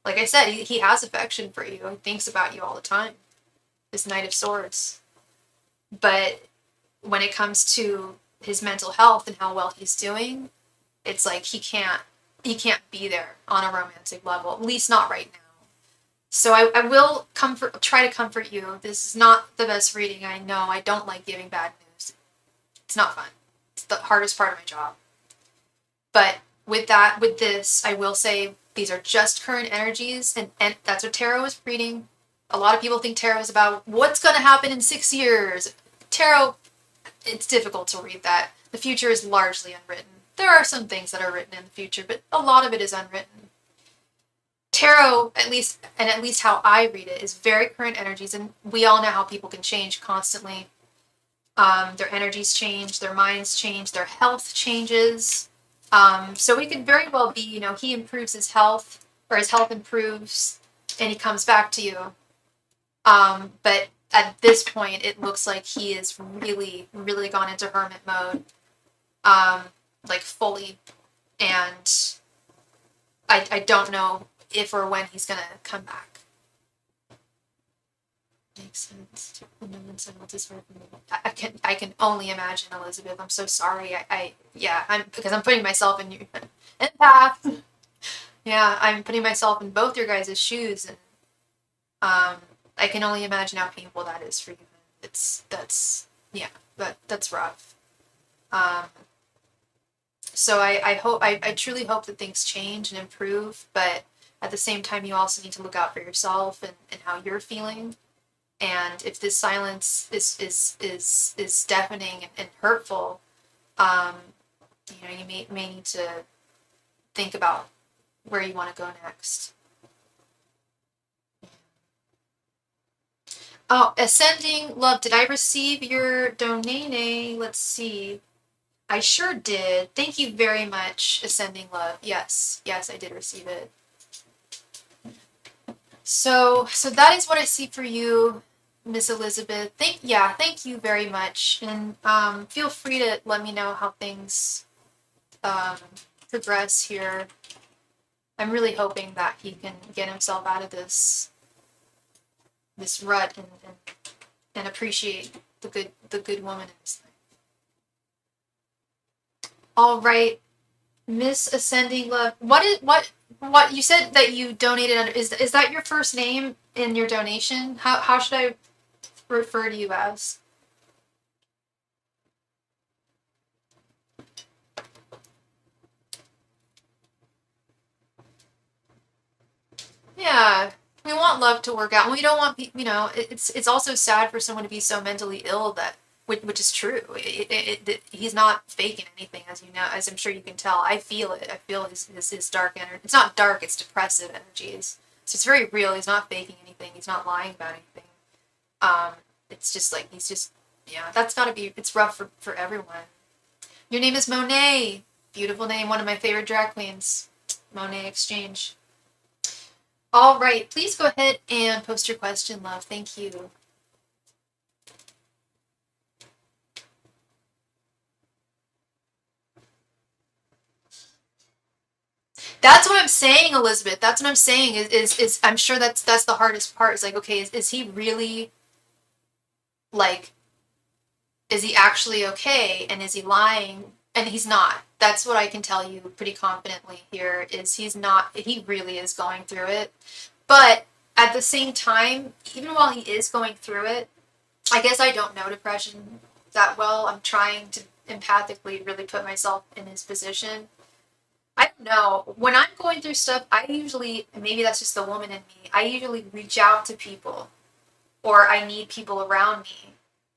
like I said, he has affection for you. He thinks about you all the time. This Knight of Swords. But when it comes to his mental health and how well he's doing, it's like he can't be there on a romantic level, at least not right now. So I will try to comfort you. This is not the best reading, I know. I don't like giving bad news. It's not fun. It's the hardest part of my job. But with this, I will say these are just current energies, and that's what tarot is reading. A lot of people think tarot is about what's going to happen in 6 years. Tarot, it's difficult to read that. The future is largely unwritten. There are some things that are written in the future, but a lot of it is unwritten. Tarot, at least how I read it, is very current energies, and we all know how people can change constantly. Their energies change, their minds change, their health changes. So it could very well be, he improves his health, or his health improves, and he comes back to you. But at this point, it looks like he is really, really gone into hermit mode, like fully, and I don't know if or when he's gonna come back. Makes sense. I can only imagine, Elizabeth. I'm so sorry. Because I'm putting myself in your empath. Yeah, I'm putting myself in both your guys' shoes, and I can only imagine how painful that is for you. That's rough. So I truly hope that things change and improve, but at the same time, you also need to look out for yourself and how you're feeling. And if this silence is deafening and hurtful, you may need to think about where you want to go next. Oh, Ascending Love, did I receive your donate? Let's see. I sure did. Thank you very much, Ascending Love. Yes, I did receive it. So that is what I see for you, Miss Elizabeth. Thank you very much. And feel free to let me know how things progress here. I'm really hoping that he can get himself out of this rut and appreciate the good woman in his life. All right, Miss Ascending Love. What you said that you donated under, is that your first name in your donation? How should I refer to you as? Yeah, we want love to work out, and we don't want it's also sad for someone to be so mentally ill that, which is true. He's not faking anything, as I'm sure you can tell. I feel it. I feel his dark energy. It's not dark, it's depressive energies. So it's very real. He's not faking anything. He's not lying about anything. It's just like, that's gotta be, it's rough for everyone. Your name is Monet. Beautiful name. One of my favorite drag queens. Monet Exchange. All right, please go ahead and post your question, love. Thank you. That's what I'm saying, Elizabeth. That's what I'm saying. Is I'm sure that's the hardest part. Is like, okay, is he really like, is he actually okay, and is he lying? And he's not. That's what I can tell you pretty confidently here. Is he's not. He really is going through it, but at the same time, even while he is going through it, I guess I don't know depression that well. I'm trying to empathically really put myself in his position. I don't know. When I'm going through stuff, I usually, maybe that's just the woman in me, I usually reach out to people or I need people around me.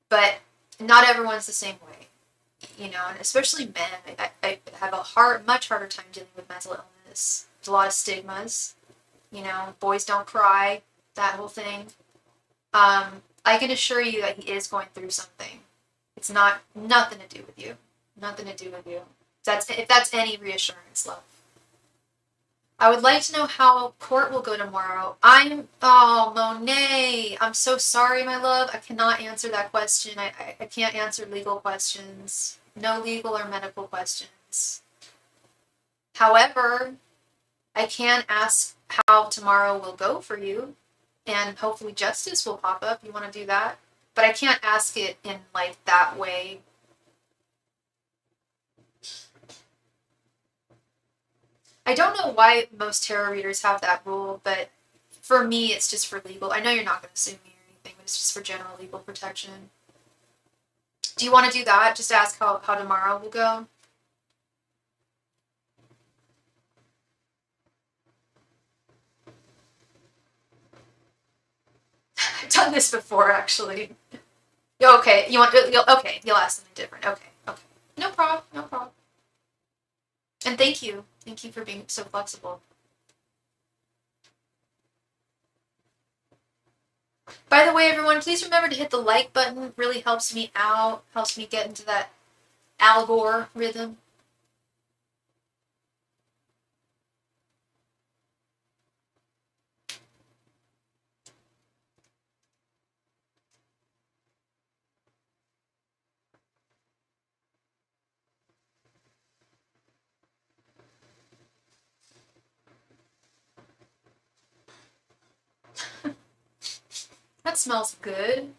But not everyone's the same way, you know, and especially men. I have a much harder time dealing with mental illness. There's a lot of stigmas, you know, boys don't cry, that whole thing. I can assure you that he is going through something. It's not nothing to do with you. Nothing to do with you. If that's any reassurance, love. I would like to know how court will go tomorrow. Oh, Monet. I'm so sorry, my love. I cannot answer that question. I can't answer legal questions. No legal or medical questions. However, I can ask how tomorrow will go for you, and hopefully justice will pop up. You want to do that? But I can't ask it in like that way. I don't know why most tarot readers have that rule, but for me, it's just for legal. I know you're not going to sue me or anything, but it's just for general legal protection. Do you want to do that? Just ask how tomorrow will go? I've done this before, actually. Okay, you'll ask something different. Okay. No problem, no problem. And thank you. Thank you for being so flexible. By the way, everyone, please remember to hit the like button. It really helps me out, helps me get into that algorithm. That smells good.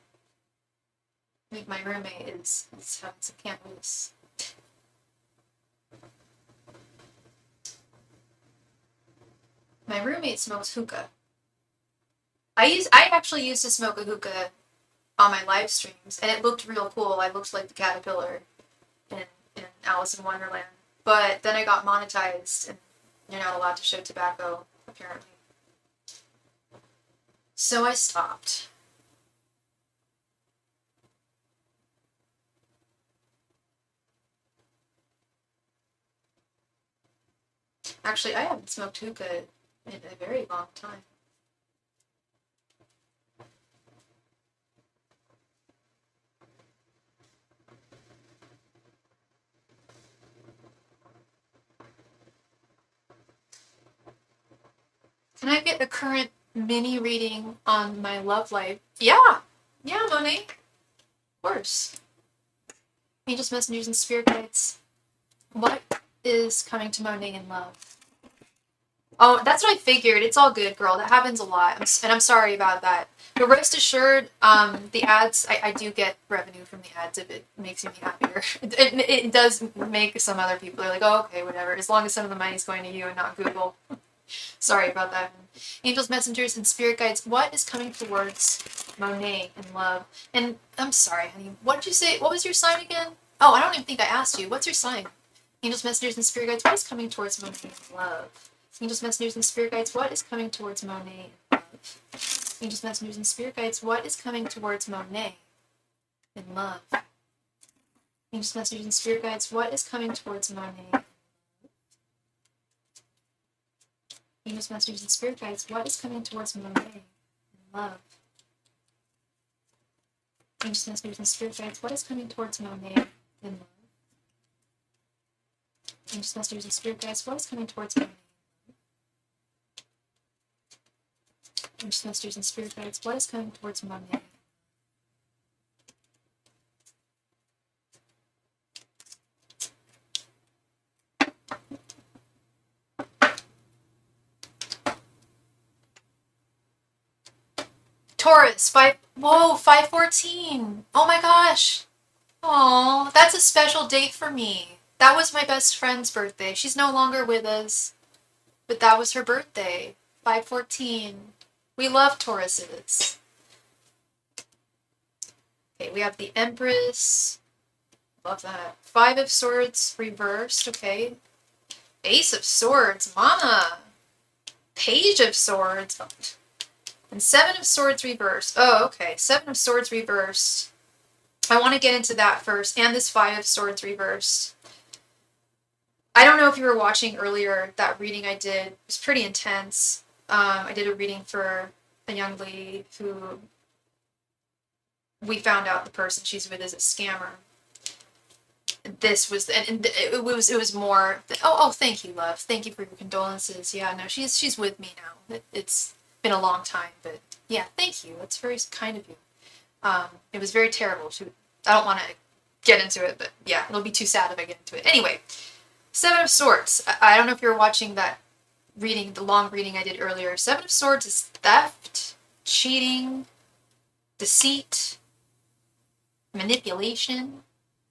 I think my roommate is having some candles. My roommate smokes hookah. I actually used to smoke a hookah on my live streams, and it looked real cool. I looked like the caterpillar in Alice in Wonderland. But then I got monetized, and you're not allowed to show tobacco, apparently. So I stopped. Actually, I haven't smoked hookah in a very long time. Can I get a current mini reading on my love life? Yeah, Monet. Of course. Angels, messengers, and spirit guides. What is coming to Monet in love? Oh, that's what I figured. It's all good, girl. That happens a lot. And I'm sorry about that. But rest assured, the ads, I do get revenue from the ads if it makes me happier. It does make some other people are like, oh, okay, whatever. As long as some of the money's going to you and not Google. Sorry about that. Angels, messengers, and spirit guides. What is coming towards Monet in love? And I'm sorry, honey. What did you say? What was your sign again? Oh, I don't even think I asked you. What's your sign? Angels, messengers, and spirit guides. What is coming towards Monet in love? Angels, messengers, and spirit guides. What is coming towards Monet in love? Angels, messengers, and spirit guides. What is coming towards Monet in love? Angels, messengers, and spirit guides. What is coming towards Monet? Angels, messengers, and spirit guides. What is coming towards Monet in love? Angels, messengers, and spirit guides. What is coming towards Monet in love? Angels, messengers, and spirit guides. What is coming towards Monet? ancestors and spirit guides. What is coming towards Monday? Taurus, 514. Oh my gosh. Oh, that's a special date for me. That was my best friend's birthday. She's no longer with us, but that was her birthday. 514. We love Tauruses. Okay, we have the Empress. Love that. 5 of Swords reversed. Okay. Ace of Swords, mama. Page of Swords. And 7 of Swords reversed. Oh, okay. 7 of Swords reversed. I want to get into that first. And this 5 of Swords reversed. I don't know if you were watching earlier, that reading I did. It was pretty intense. I did a reading for a young lady who we found out the person she's with is a scammer. This was, and it was more, oh, thank you, love. Thank you for your condolences. Yeah, no, she's with me now. It's been a long time, but yeah, thank you. That's very kind of you. It was very terrible. I don't want to get into it, but yeah, it'll be too sad if I get into it. Anyway, 7 of Swords. I don't know if you're watching that reading, the long reading I did earlier. 7 of Swords is theft, cheating, deceit, manipulation.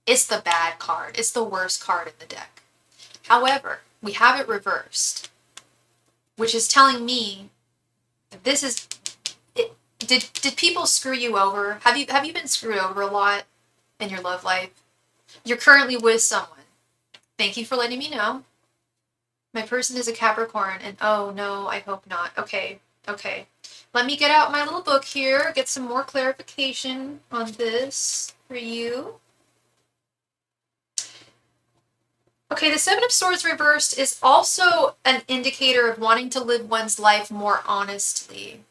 It's the bad card. It's the worst card in the deck. However, we have it reversed, which is telling me that this is... Did people screw you over? Have you been screwed over a lot in your love life? You're currently with someone. Thank you for letting me know. My person is a Capricorn, and oh no, I hope not. Okay. Let me get out my little book here, get some more clarification on this for you. Okay, the 7 of Swords reversed is also an indicator of wanting to live one's life more honestly.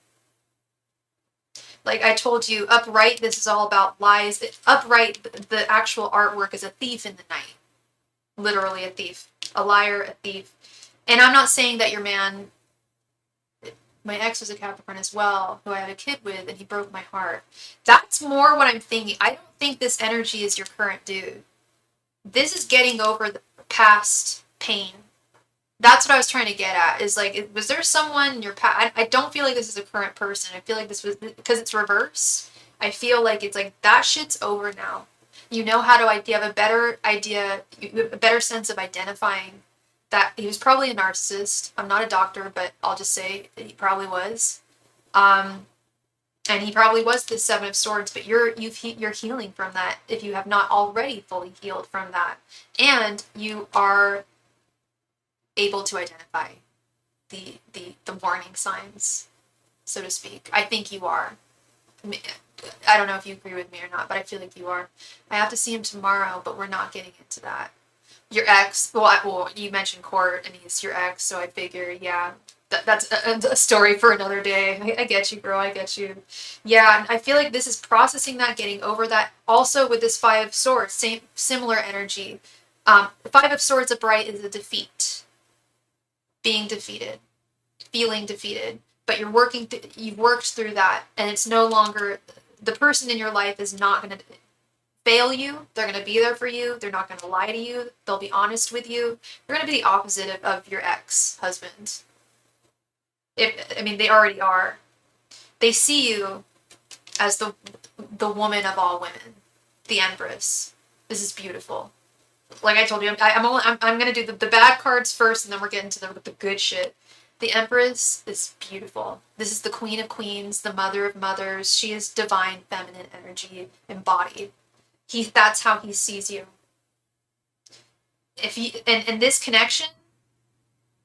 Like I told you, upright, this is all about lies. Upright, the actual artwork is a thief in the night. Literally a thief. A liar, a thief. And I'm not saying that your man... My ex was a Capricorn as well, who I had a kid with, and he broke my heart. That's more what I'm thinking. I don't think this energy is your current dude. This is getting over the past pain. That's what I was trying to get at, is like, was there someone in your past? I don't feel like this is a current person. I feel like this was, because it's reverse, I feel like it's like, that shit's over now. You know how to, you have a better idea, a better sense of identifying that he was probably a narcissist. I'm not a doctor, but I'll just say that he probably was. And he probably was the 7 of Swords, but you're healing from that if you have not already fully healed from that. And you are able to identify the warning signs, so to speak. I think you are. I don't know if you agree with me or not, but I feel like you are. I have to see him tomorrow, but we're not getting into that. Your ex, well, you mentioned court, and he's your ex, so I figure, yeah, that's a story for another day. I get you, girl, I get you. Yeah, and I feel like this is processing that, getting over that. Also with this 5 of Swords, similar energy. 5 of Swords upright is a defeat. Being defeated. Feeling defeated. But you've worked through that, and it's no longer... The person in your life is not going to fail you. They're going to be there for you. They're not going to lie to you. They'll be honest with you. They're going to be the opposite of your ex-husband. They already are. They see you as the woman of all women, the Empress. This is beautiful. Like I told you, I'm going to do the bad cards first, and then we're getting to the good shit. The Empress is beautiful. This is the Queen of Queens, the Mother of Mothers. She is divine feminine energy embodied. That's how he sees you. And this connection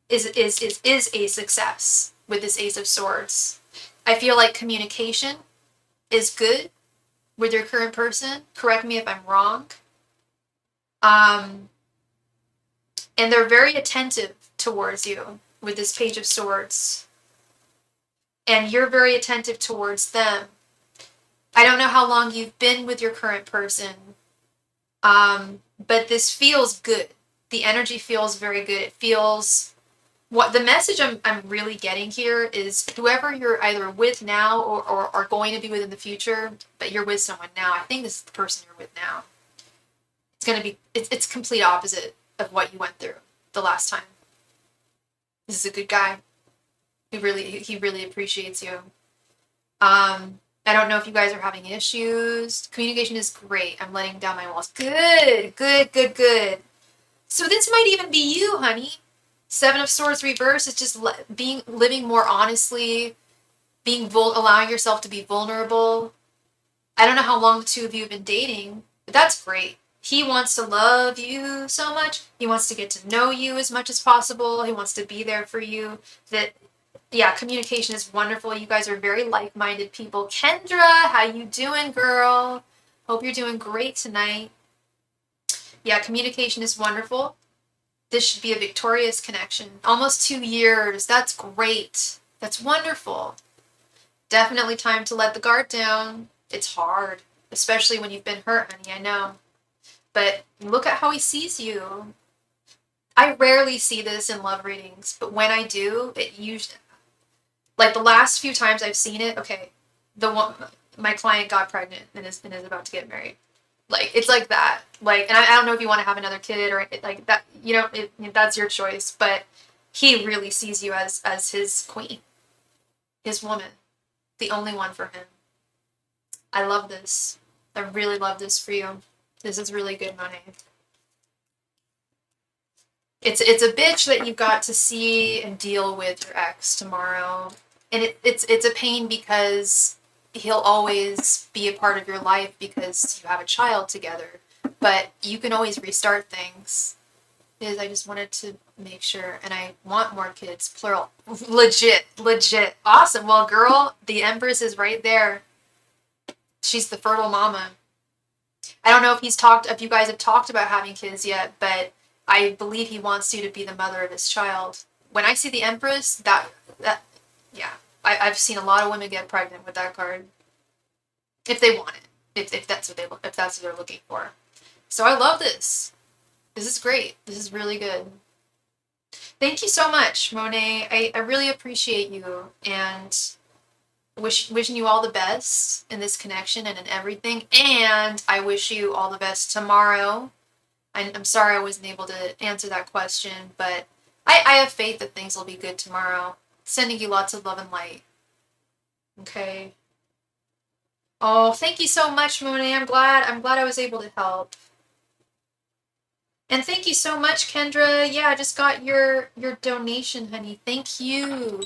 is a success with this Ace of Swords. I feel like communication is good with your current person. Correct me if I'm wrong. And they're very attentive towards you with this Page of Swords. And you're very attentive towards them. I don't know how long you've been with your current person, but this feels good. The energy feels very good. It feels what the message I'm really getting here is whoever you're either with now or are going to be with in the future, but you're with someone now. I think this is the person you're with now. It's going to be, it's complete opposite of what you went through the last time. This is a good guy. He really appreciates you. I don't know if you guys are having issues. Communication is great. I'm letting down my walls. Good. So this might even be you, honey. Seven of Swords reverse is just living more honestly, allowing yourself to be vulnerable. I don't know how long the two of you have been dating, but that's great. He wants to love you so much. He wants to get to know you as much as possible. He wants to be there for you. Communication is wonderful. You guys are very like-minded people. Kendra, how you doing, girl? Hope you're doing great tonight. Yeah, communication is wonderful. This should be a victorious connection. Almost 2 years. That's great. That's wonderful. Definitely time to let the guard down. It's hard, especially when you've been hurt, honey, I know. But look at how he sees you. I rarely see this in love readings, but when I do, it usually, like the last few times I've seen it, okay, my client got pregnant and is about to get married. Like, it's like that. Like, and I don't know if you want to have another kid or like that, that's your choice, but he really sees you as his queen, his woman, the only one for him. I love this. I really love this for you. This is really good, Monet. It's a bitch that you got to see and deal with your ex tomorrow. And it's a pain because he'll always be a part of your life because you have a child together. But you can always restart things. I just wanted to make sure, and I want more kids, plural. Legit. Awesome. Well, girl, the Empress is right there. She's the fertile mama. I don't know if you guys have talked about having kids yet, but I believe he wants you to be the mother of his child. When I see the Empress, I've seen a lot of women get pregnant with that card, if they want it, if that's what they're looking for. So I love this. This is great. This is really good. Thank you so much, Monet. I really appreciate you, and wishing you all the best in this connection and in everything. And I wish you all the best tomorrow. I'm sorry I wasn't able to answer that question, but I have faith that things will be good tomorrow. Sending you lots of love and light. Okay. Oh, thank you so much, Monet. I'm glad I was able to help. And thank you so much, Kendra. Yeah, I just got your donation, honey. Thank you.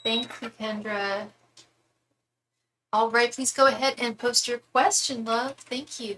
Thank you, Kendra. All right, please go ahead and post your question, love. Thank you.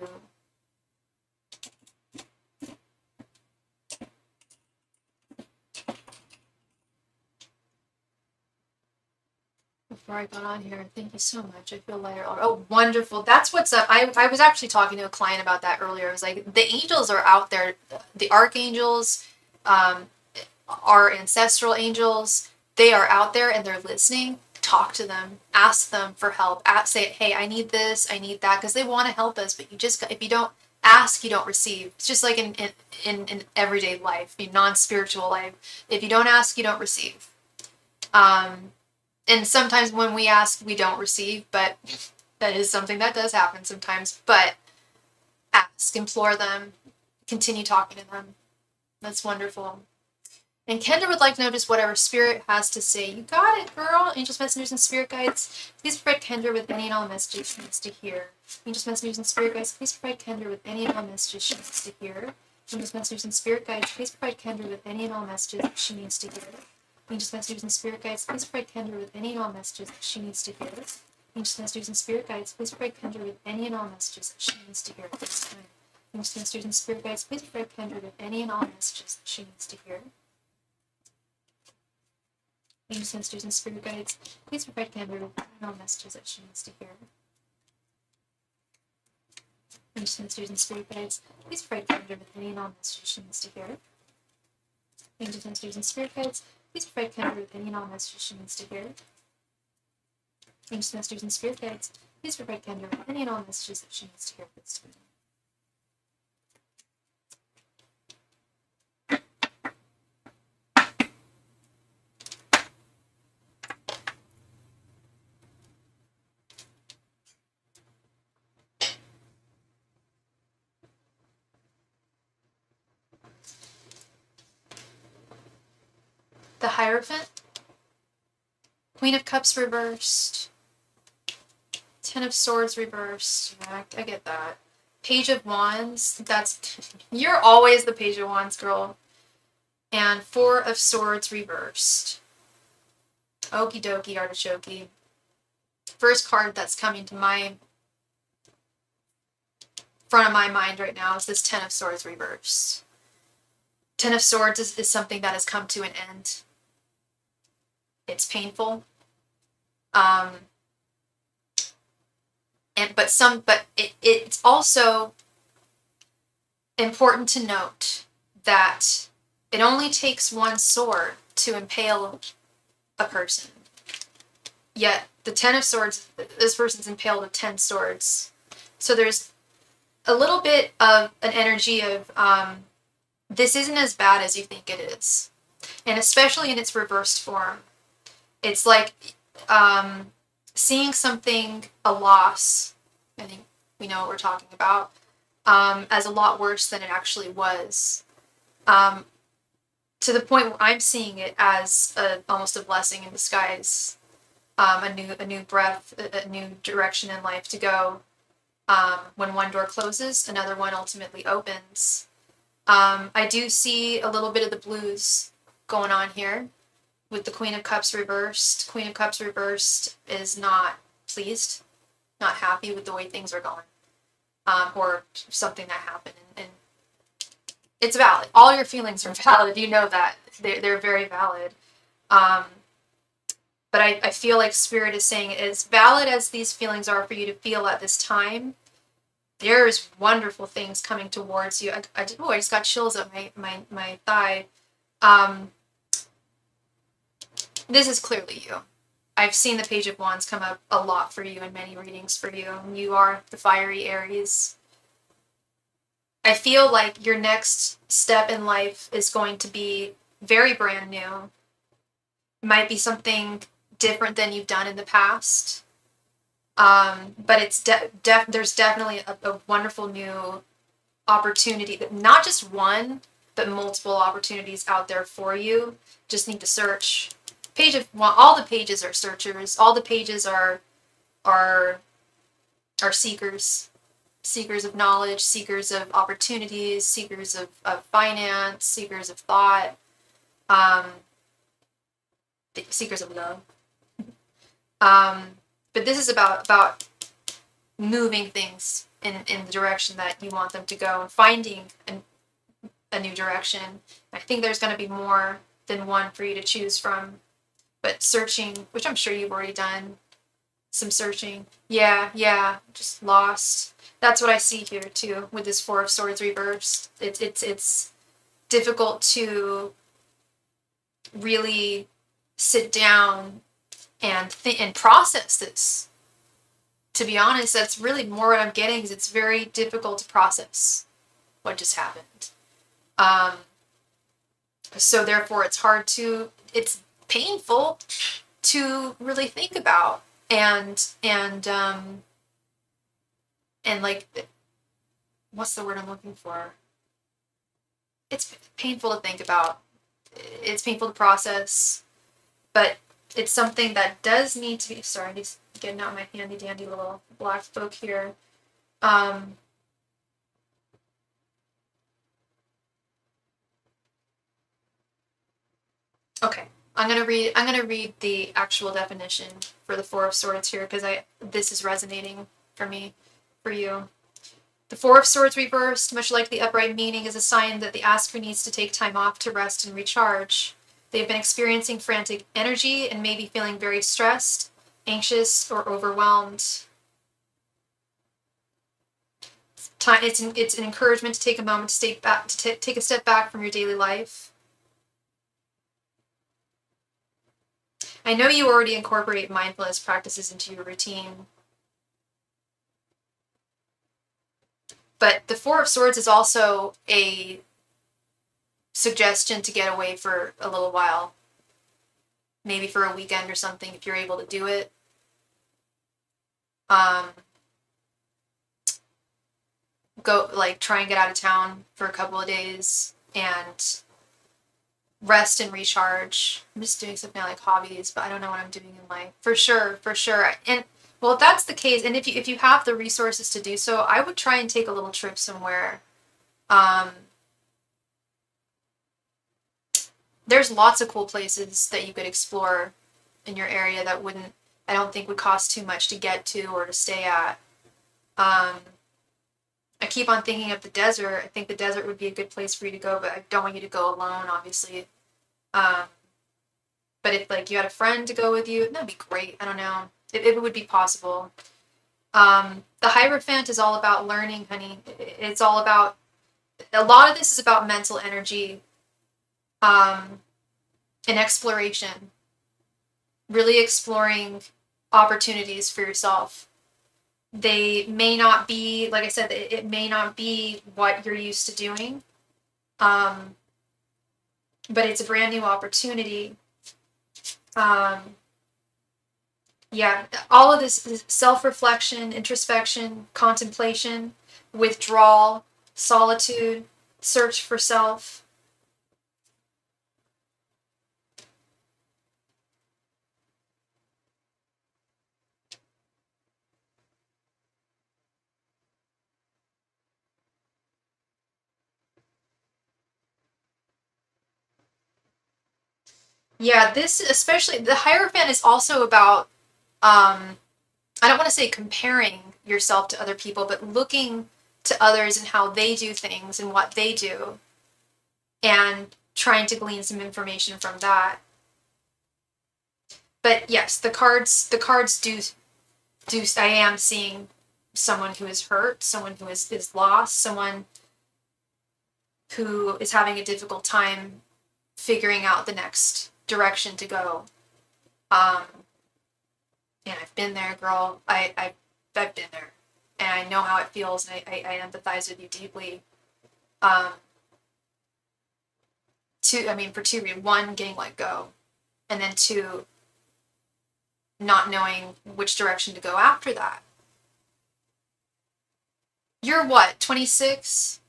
Before I got on here, thank you so much. I feel lighter. Oh, wonderful. That's what's up. I was actually talking to a client about that earlier. I was like, the angels are out there. The archangels, our ancestral angels, they are out there and they're listening. Talk to them. Ask them for help. Say, hey, I need this, I need that, because they want to help us. But if you don't ask, you don't receive. It's just like in everyday life, non-spiritual life. If you don't ask, you don't receive. And sometimes when we ask, we don't receive, but that is something that does happen sometimes. But ask, implore them, continue talking to them. That's wonderful. And Kendra would like to know just whatever Spirit has to say. You got it, girl. Angels, messengers, and spirit guides, please provide Kendra with any and all messages she needs to hear. Angels, messengers, and spirit guides, please provide Kendra with any and all messages she needs to hear. Angels, messengers, and spirit guides, please provide Kendra with any and all messages she needs to hear. Angels, messengers, and spirit guides, please provide Kendra with any and all messages that she needs to hear. Angels, messengers, and spirit guides, please provide Kendra with any and all messages that she needs to hear at this time. Angels, messengers, and spirit guides, please provide Kendra with any and all messages that she needs to hear. Angels, messengers, and spirit guides, please provide Kendra with any and all messages that she needs to hear. Angels, messengers, and spirit guides, please provide Kendra with any and all messages she needs to hear. Angels, messengers, and spirit guides, please provide Kendra with any and all messages she needs to hear. Angels, messengers, and spirit guides, please provide Kendra with any and all messages that she needs to hear at this time. the Hierophant, Queen of Cups reversed, Ten of Swords reversed. Yeah, I get that. Page of Wands. You're always the Page of Wands, girl. And Four of Swords reversed. Okie dokie, artichoke. First card that's coming to my front of my mind right now is this Ten of Swords reversed. Ten of Swords is something that has come to an end. It's painful. But it's also important to note that it only takes one sword to impale a person. Yet the Ten of Swords, this person's impaled with 10 swords. So there's a little bit of an energy of this isn't as bad as you think it is. And especially in its reversed form. It's like seeing something, a loss, I think we know what we're talking about, as a lot worse than it actually was. To the point where I'm seeing it as almost a blessing in disguise, a new breath, a new direction in life to go. When one door closes, another one ultimately opens. I do see a little bit of the blues going on here with the Queen of Cups reversed. Queen of Cups reversed is not pleased, not happy with the way things are going, or something that happened. And it's valid. All your feelings are valid. You know that. They're very valid. But I feel like Spirit is saying, as valid as these feelings are for you to feel at this time, there's wonderful things coming towards you. I just got chills up my thigh. This is clearly you. I've seen the Page of Wands come up a lot for you in many readings for you. You are the fiery Aries. I feel like your next step in life is going to be very brand new. It might be something different than you've done in the past. But it's there's definitely a wonderful new opportunity, not just one, but multiple opportunities out there for you. Just need to search. All the pages are searchers. All the pages are seekers. Seekers of knowledge, seekers of opportunities, seekers of finance, seekers of thought, seekers of love. But this is about moving things in the direction that you want them to go and finding a new direction. I think there's going to be more than one for you to choose from. But searching, which I'm sure you've already done, some searching. Yeah, just lost. That's what I see here too with this Four of Swords reversed. It's difficult to really sit down and process this. To be honest, that's really more what I'm getting, is it's very difficult to process what just happened. So therefore it's painful to really think about and like, what's the word I'm looking for? It's painful to think about. It's painful to process, but it's something that does need to be, sorry, just getting out my handy dandy little black book here. Okay, I'm gonna read the actual definition for the Four of Swords here, because this is resonating for me, for you. The Four of Swords reversed, much like the upright meaning, is a sign that the asker needs to take time off to rest and recharge. They've been experiencing frantic energy and may be feeling very stressed, anxious, or overwhelmed. It's an encouragement to take a moment to take a step back from your daily life. I know you already incorporate mindfulness practices into your routine, but the Four of Swords is also a suggestion to get away for a little while, maybe for a weekend or something, if you're able to do it. Try and get out of town for a couple of days and rest and recharge. I'm just doing something like hobbies, but I don't know what I'm doing in life. For sure, for sure. And well, if that's the case, and if you have the resources to do so, I would try and take a little trip somewhere. Um, there's lots of cool places that you could explore in your area that wouldn't, I don't think would cost too much to get to or to stay at. Um, I keep on thinking of the desert. I think the desert would be a good place for you to go, but I don't want you to go alone, obviously. Um, but if like you had a friend to go with you, that'd be great. I don't know. It would be possible. The Hierophant is all about learning, honey. It's all about, a lot of this is about mental energy, and exploration. Really exploring opportunities for yourself. They may not be, like I said, it may not be what you're used to doing, but it's a brand new opportunity. Yeah, all of this is self-reflection, introspection, contemplation, withdrawal, solitude, search for self. Yeah, this, especially the Hierophant, is also about, I don't want to say comparing yourself to other people, but looking to others and how they do things and what they do, and trying to glean some information from that. But yes, the cards do I am seeing someone who is hurt, someone who is lost, someone who is having a difficult time figuring out the next direction to go. Um, and I've been there, girl. I've been there, and I know how it feels, and I empathize with you deeply. Um, I mean, for two reasons: one, getting let go, and then two, not knowing which direction to go after that. You're what, 26?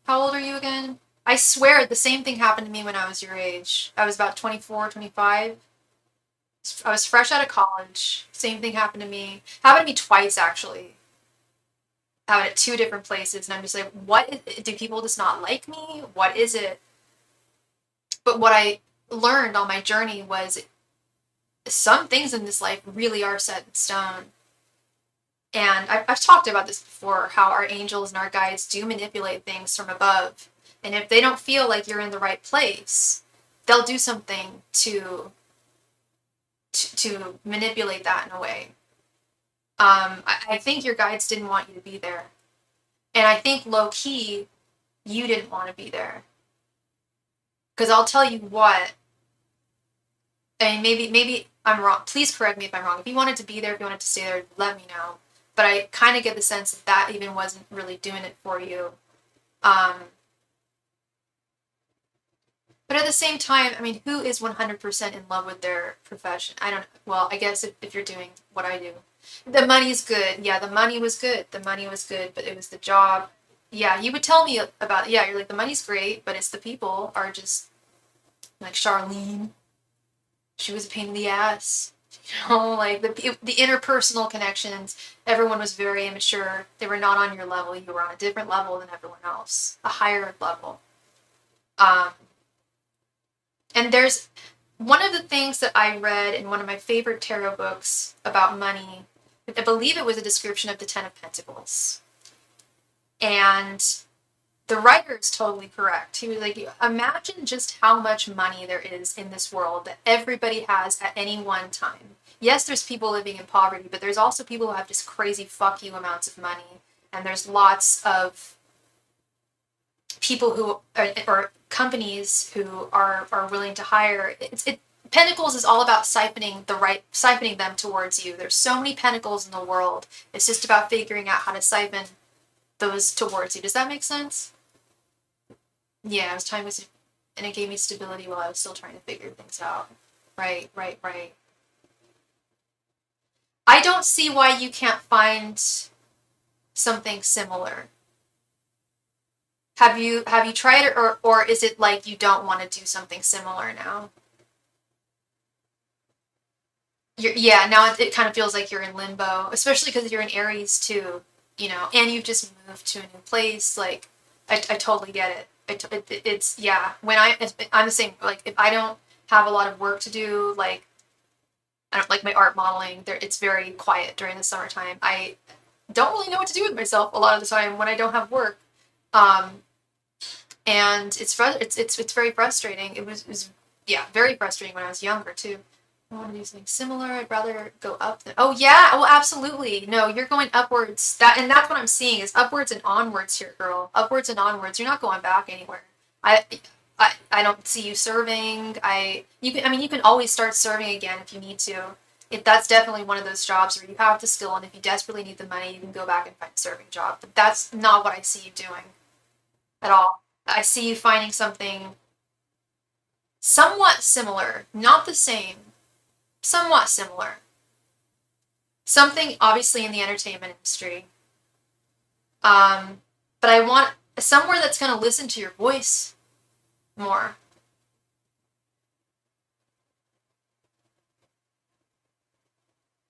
How old are you again? I swear the same thing happened to me when I was your age. I was about 24, 25. I was fresh out of college. Same thing happened to me. Happened to me twice, actually. Happened at two different places. And I'm just like, do people just not like me? What is it? But what I learned on my journey was some things in this life really are set in stone. And I've talked about this before, how our angels and our guides do manipulate things from above. And if they don't feel like you're in the right place, they'll do something to manipulate that in a way. I think your guides didn't want you to be there. And I think low key, you didn't want to be there. Because I'll tell you what, I mean, maybe I'm wrong. Please correct me if I'm wrong. If you wanted to be there, if you wanted to stay there, let me know. But I kind of get the sense that that even wasn't really doing it for you. Um, but at the same time, I mean, who is 100% in love with their profession? I don't, well, I guess if you're doing what I do. The money's good. Yeah, the money was good. The money was good, but it was the job. Yeah, you would tell me about, yeah, you're like, the money's great, but it's the people are just, like Charlene. She was a pain in the ass. You know, like the interpersonal connections. Everyone was very immature. They were not on your level. You were on a different level than everyone else, a higher level. Um, and there's one of the things that I read in one of my favorite tarot books about money. I believe it was a description of the Ten of Pentacles, and the writer is totally correct. He was like, imagine just how much money there is in this world that everybody has at any one time. Yes, there's people living in poverty, but there's also people who have just crazy fuck you amounts of money. And there's lots of people who, or companies who are willing to hire. Pentacles is all about siphoning them towards you. There's so many pentacles in the world. It's just about figuring out how to siphon those towards you. Does that make sense? Yeah, it was time was, and it gave me stability while I was still trying to figure things out. Right, right, right. I don't see why you can't find something similar. Have you tried it, or is it like you don't want to do something similar now? Yeah, now it kind of feels like you're in limbo, especially because you're in Aries too, and you've just moved to a new place. Like, I totally get it. It's, yeah. I'm the same. Like, if I don't have a lot of work to do, like, I don't like my art modeling. There, it's very quiet during the summertime. I don't really know what to do with myself a lot of the time when I don't have work. Um, and it's very frustrating. It was yeah, very frustrating when I was younger too. I want to do something similar. I'd rather go up than, oh yeah, well absolutely. No, you're going upwards. That's what I'm seeing is upwards and onwards here, girl. Upwards and onwards. You're not going back anywhere. I I don't see you serving. You can always start serving again if you need to. That's definitely one of those jobs where you have the skill, and if you desperately need the money, you can go back and find a serving job. But that's not what I see you doing at all. I see you finding something somewhat similar, not the same, somewhat similar. Something obviously in the entertainment industry. Um, but I want somewhere that's going to listen to your voice more.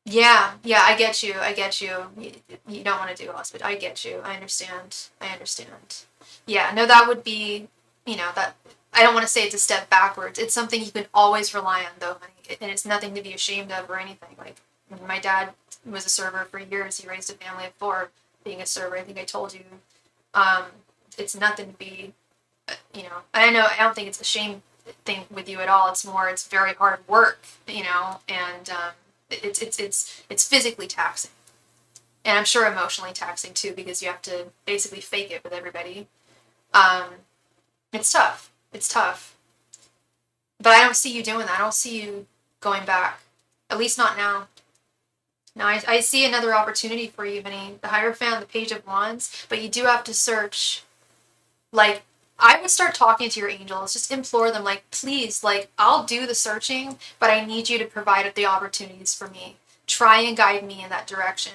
Yeah, yeah, I get you. I get you. You don't want to do hospital. I get you. I understand. I understand. Yeah, no, that would be, that I don't want to say it's a step backwards. It's something you can always rely on, though, honey, and it's nothing to be ashamed of or anything. Like, my dad was a server for years. He raised a family of four being a server. I think I told you. Um, it's nothing to be, I know, I don't think it's a shame thing with you at all. It's very hard work, and it's physically taxing, and I'm sure emotionally taxing too because you have to basically fake it with everybody. Um, it's tough. It's tough, but I don't see you doing that. I don't see you going back, at least not now. No, I see another opportunity for you, Vinny. The Hierophant, the Page of Wands, but you do have to search. Like, I would start talking to your angels, just implore them, like, please, like, I'll do the searching, but I need you to provide the opportunities for me. Try and guide me in that direction.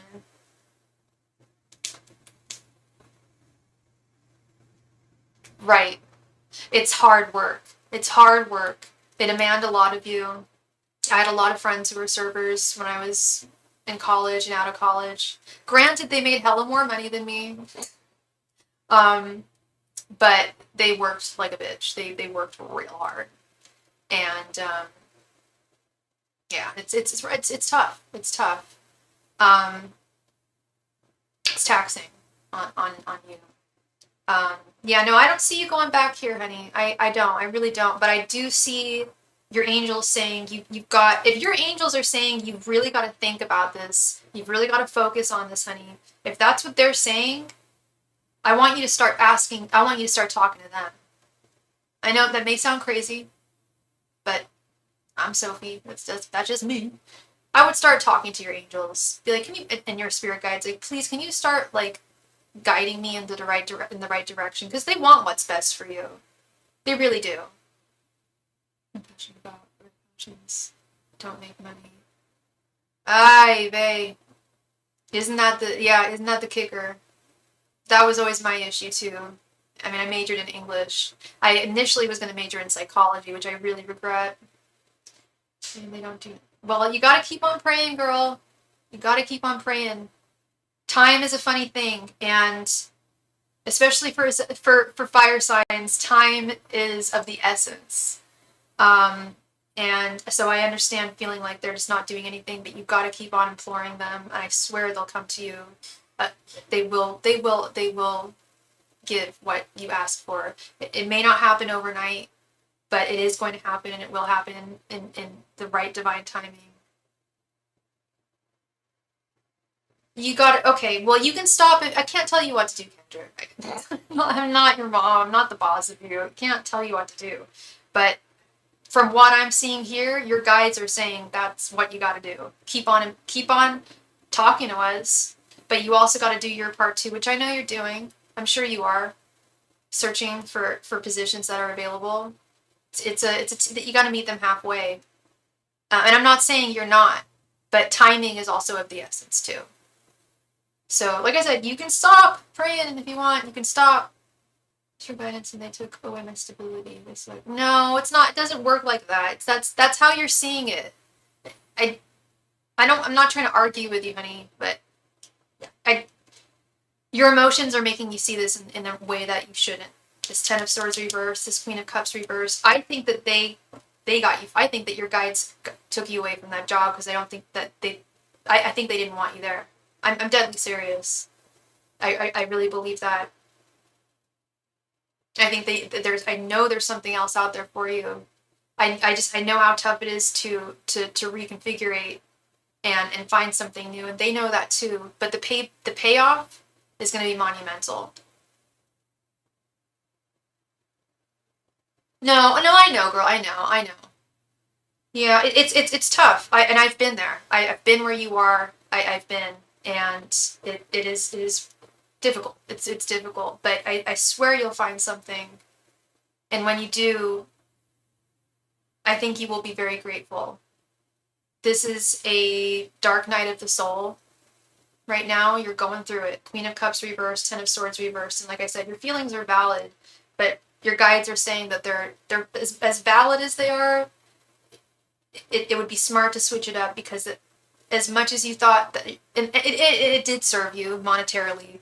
Right. It's hard work. It's hard work. They demand a lot of you. I had a lot of friends who were servers when I was in college and out of college. Granted, they made hella more money than me. Um, but they worked like a bitch. They worked real hard. And yeah, it's tough. It's tough. Um, it's taxing on you. Um, yeah, no, I don't see you going back here, honey. I don't. I really don't. But I do see your angels saying you've got, if your angels are saying you've really got to think about this, you've really got to focus on this, honey. If that's what they're saying, I want you to start asking, I want you to start talking to them. I know that may sound crazy, but I'm Sophie. That's just me. I would start talking to your angels. Be like, can you, and your spirit guides, like, please, can you start like guiding me in in the right direction? Because they want what's best for you. They really do. I'm passionate about emotions. Don't make money. Ay, vey. Isn't that the kicker? That was always my issue too. I mean, I majored in English. I initially was going to major in psychology, which I really regret. And they don't do. Well, you gotta keep on praying, girl. You gotta keep on praying. Time is a funny thing, and especially for fire signs, time is of the essence. Um, and so I understand feeling like they're just not doing anything, but you've got to keep on imploring them. And I swear they'll come to you. Uh, they will. They will. They will give what you ask for. It may not happen overnight, but it is going to happen, and it will happen in the right divine timing. You got it. Okay, well, you can stop it. I can't tell you what to do, Kendrick. I'm not your mom. I'm not the boss of you. I can't tell you what to do. But from what I'm seeing here, your guides are saying that's what you got to do. Keep on talking to us, but you also got to do your part too, which I know you're doing. I'm sure you are searching for positions that are available. You got to meet them halfway. And I'm not saying you're not, but timing is also of the essence too. So, like I said, you can stop praying if you want. You can stop. True guidance, and they took away my stability. They said, no, it's not. It doesn't work like that. That's how you're seeing it. I I'm not trying to argue with you, honey, but your emotions are making you see this in a way that you shouldn't. This Ten of Swords reverse, this Queen of Cups reverse. I think that they got you. I think that your guides took you away from that job because I don't think that I think they didn't want you there. I'm deadly serious. I really believe that. I think I know there's something else out there for you. I know how tough it is to reconfigure and find something new, and they know that too. But the payoff is going to be monumental. No, I know, girl. I know. Yeah, it's tough. I've been there. I've been where you are. I've been, and it is difficult. It's difficult, but I swear you'll find something. And when you do, I think you will be very grateful. This is a dark night of the soul. Right now, you're going through it. Queen of Cups reversed, Ten of Swords reversed, and like I said, your feelings are valid, but your guides are saying that they're as valid as they are. It would be smart to switch it up because as much as you thought that it did serve you monetarily,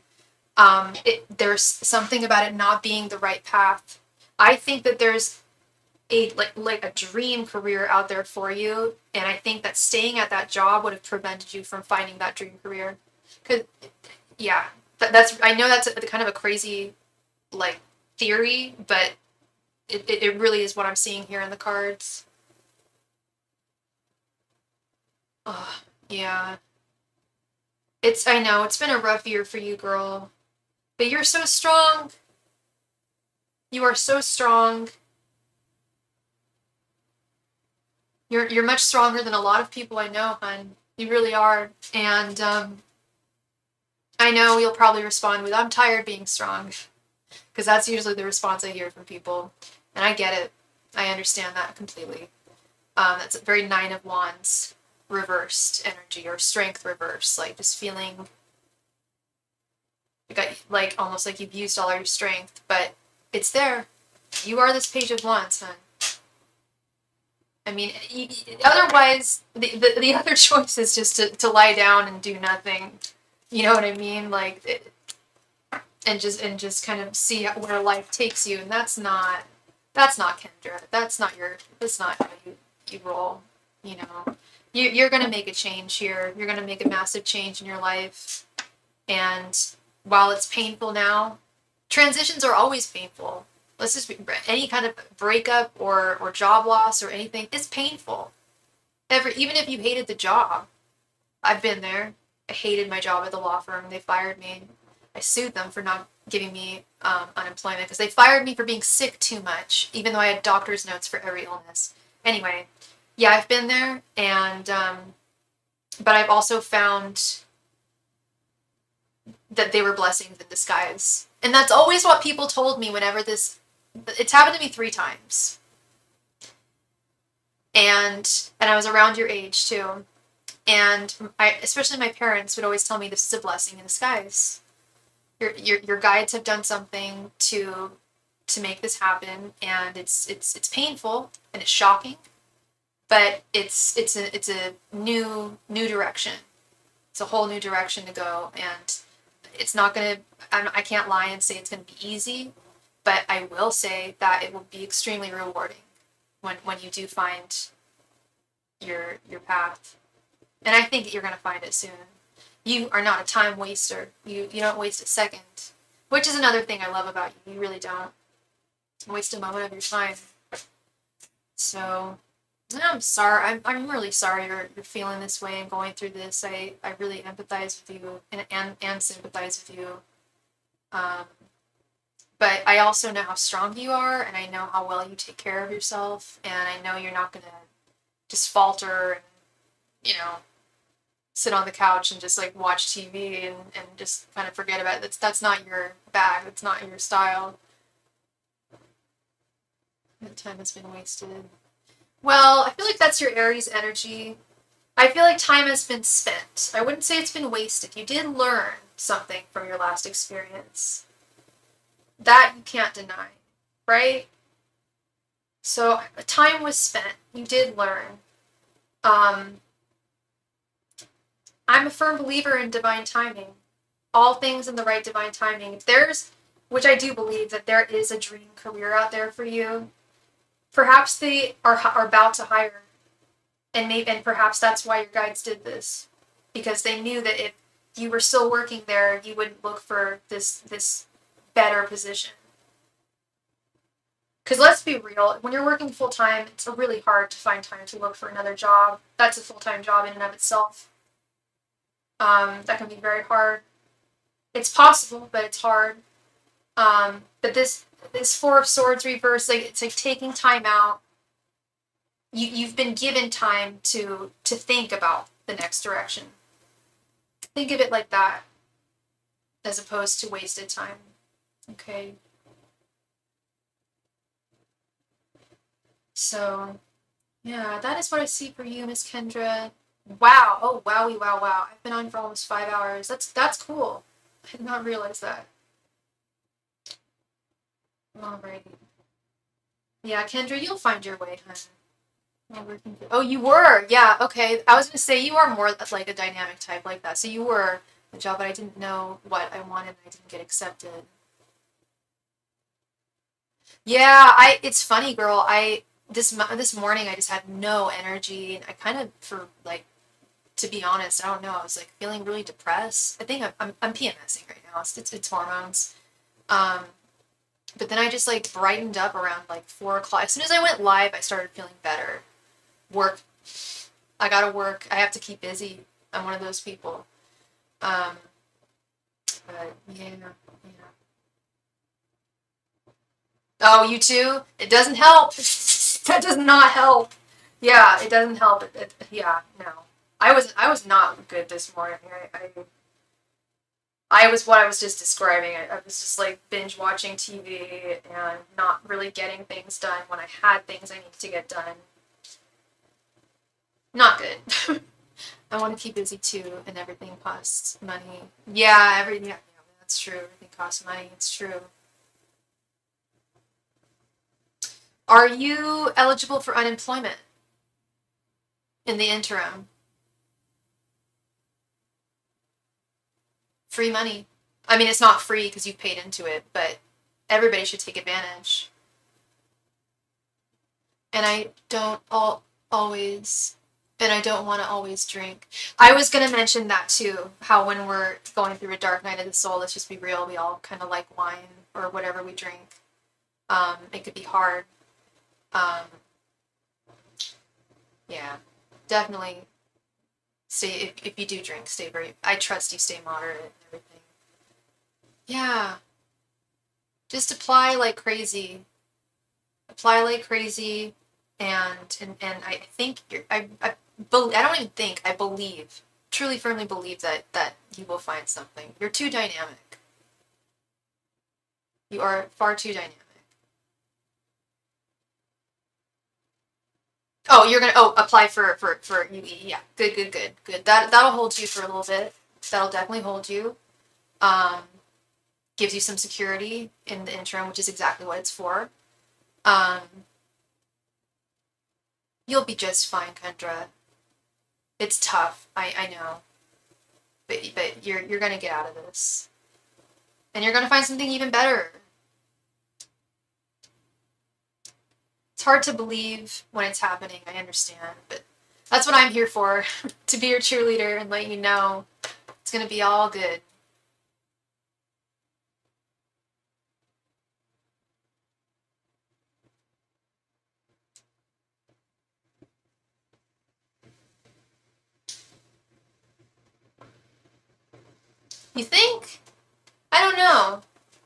there's something about it not being the right path. I think that there's like a dream career out there for you, and I think that staying at that job would have prevented you from finding that dream career. Cause yeah, that's I know that's kind of a crazy like theory, but it really is what I'm seeing here in the cards. Oh, yeah. I know it's been a rough year for you, girl, but you're so strong. You are so strong. You're much stronger than a lot of people I know, hon. You really are. And I know you'll probably respond with, I'm tired being strong. Because that's usually the response I hear from people. And I get it. I understand that completely. That's a very Nine of Wands reversed energy, or strength reverse. Like just feeling like almost like you've used all your strength. But it's there. You are this Page of Wands, hon. I mean, otherwise, the other choice is just to lie down and do nothing. You know what I mean? Like, and just kind of see where life takes you. And that's not Kendra. That's not how you roll. You know, you're gonna make a change here. You're gonna make a massive change in your life. And while it's painful now, transitions are always painful. Let's just be, any kind of breakup or job loss or anything, it's painful. Even if you hated the job. I've been there. I hated my job at the law firm. They fired me. I sued them for not giving me unemployment because they fired me for being sick too much, even though I had doctor's notes for every illness. Anyway, yeah, I've been there, and but I've also found that they were blessings in disguise. And that's always what people told me whenever it's happened to me 3 times. And I was around your age too. And especially my parents would always tell me this is a blessing in disguise. Your guides have done something to make this happen, and it's painful and it's shocking, but it's a new direction. It's a whole new direction to go, and it's not gonna. I can't lie and say it's gonna be easy, but I will say that it will be extremely rewarding when you do find your path. And I think you're going to find it soon. You are not a time waster. You don't waste a second, which is another thing I love about you. You really don't waste a moment of your time. So I'm sorry. I'm really sorry you're feeling this way and going through this. I really empathize with you and sympathize with you. But I also know how strong you are, and I know how well you take care of yourself, and I know you're not going to just falter and, sit on the couch and just like watch TV and just kind of forget about it. That's not your bag. That's not your style. That time has been wasted. Well, I feel like that's your Aries energy. I feel like time has been spent. I wouldn't say it's been wasted. You did learn something from your last experience. That you can't deny, right? So time was spent. You did learn. Um, I'm a firm believer in divine timing. All things in the right divine timing. If there's, which I do believe that there is a dream career out there for you, perhaps they are about to hire, and perhaps that's why your guides did this, because they knew that if you were still working there, you would look for this better position. Because let's be real, when you're working full time, it's really hard to find time to look for another job. That's a full time job in and of itself. That can be very hard. It's possible, but it's hard. But this Four of Swords reverse, like it's like taking time out. You've been given time to think about the next direction. Think of it like that, as opposed to wasted time. Okay. So, yeah, that is what I see for you, Miss Kendra. Wow. Oh, wowie, wow, wow. I've been on for almost 5 hours. That's cool. I did not realize that. Alrighty. Yeah, Kendra, you'll find your way, hun. Oh, you were. Yeah, okay. I was gonna say you are more like a dynamic type like that. So you were the job, but I didn't know what I wanted and I didn't get accepted. Yeah, it's funny, girl. This morning I just had no energy and I kind of for like to be honest, I don't know. I was like feeling really depressed. I think I'm PMSing right now. It's hormones. Um, but then I just like brightened up around like 4 o'clock. As soon as I went live, I started feeling better. Work. I gotta work. I have to keep busy. I'm one of those people. Um, but yeah, yeah. Oh, you too? It doesn't help. That does not help. Yeah, it doesn't help. Yeah, no. I was not good this morning. I was what I was just describing. I was just like binge watching TV and not really getting things done when I had things I needed to get done. Not good. I want to keep busy too, and everything costs money. Yeah, everything. Yeah, that's true. Everything costs money. It's true. Are you eligible for unemployment in the interim? Free money. I mean, it's not free because you've paid into it, but everybody should take advantage. And I don't always, and I don't want to always drink. I was going to mention that too, how when we're going through a dark night of the soul, let's just be real, we all kind of like wine or whatever we drink. It could be hard. Um, yeah, definitely stay, if you do drink, stay very, I trust you stay moderate and everything. Yeah, just apply like crazy. Apply like crazy, and I think I don't even think I believe, truly firmly believe that you will find something. You're too dynamic. You are far too dynamic. Oh, you're gonna apply for UE. Yeah, good, good, good, good. That'll hold you for a little bit. That'll definitely hold you. Um, gives you some security in the interim, which is exactly what it's for. Um, you'll be just fine, Kendra. It's tough. I know, but you're gonna get out of this, and you're gonna find something even better. It's hard to believe when it's happening. I understand, but that's what I'm here for, to be your cheerleader and let you know it's gonna be all good. You think? I don't know.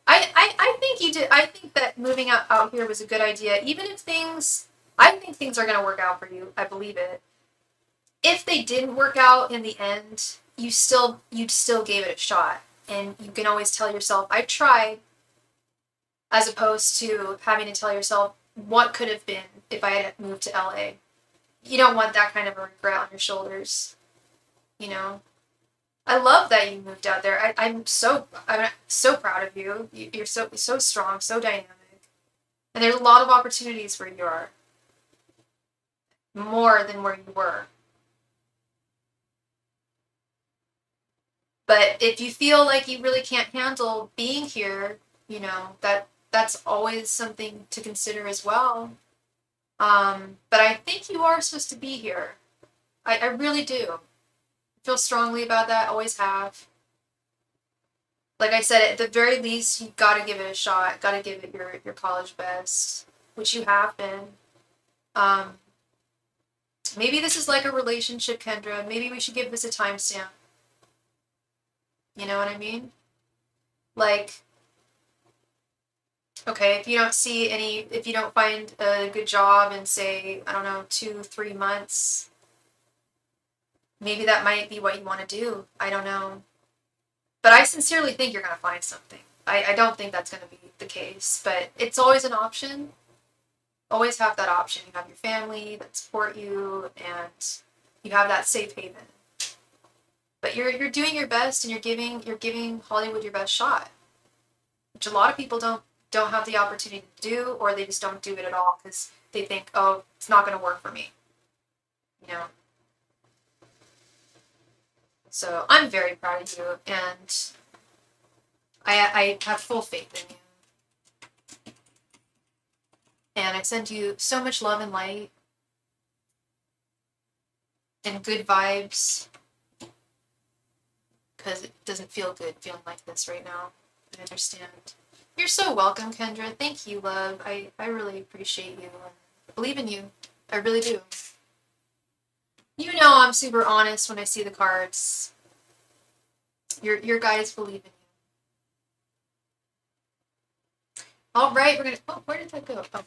I think you did. I think that moving out here was a good idea. Even if I think things are going to work out for you. I believe it. If they didn't work out in the end, you still gave it a shot. And you can always tell yourself, I tried, as opposed to having to tell yourself what could have been if I had moved to LA. You don't want that kind of a regret on your shoulders, you know? I love that you moved out there. I'm so proud of you. You're so strong, so dynamic, and there's a lot of opportunities where you are, more than where you were. But if you feel like you really can't handle being here, that's always something to consider as well. But I think you are supposed to be here. I really do. I feel strongly about that. Always have. Like I said, at the very least, you gotta give it a shot. Gotta give it your college best, which you have been. Um, Maybe this is like a relationship, Kendra. Maybe we should give this a timestamp. You know what I mean? Like, okay, if you don't find a good job in, say, I don't know, 2, 3 months, maybe that might be what you want to do. I don't know. But I sincerely think you're going to find something. I don't think that's going to be the case, but it's always an option. Always have that option. You have your family that support you, and you have that safe haven. But you're doing your best, and you're giving Hollywood your best shot, which a lot of people don't have the opportunity to do, or they just don't do it at all because they think, oh, it's not going to work for me. You know. So I'm very proud of you, and I have full faith in you. And I send you so much love and light and good vibes, because it doesn't feel good feeling like this right now. I understand. You're so welcome, Kendra. Thank you, love. I really appreciate you. I believe in you. I really do. You know I'm super honest when I see the cards. Your guides believe in you. All right, we're gonna. Oh, where did that go? Oh,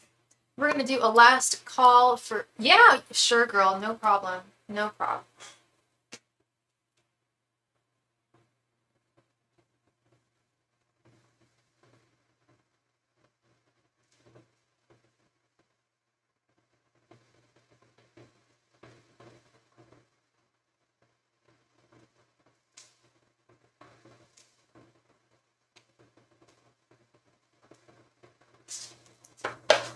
we're gonna do a last call for. Yeah, sure, girl. No problem. No problem.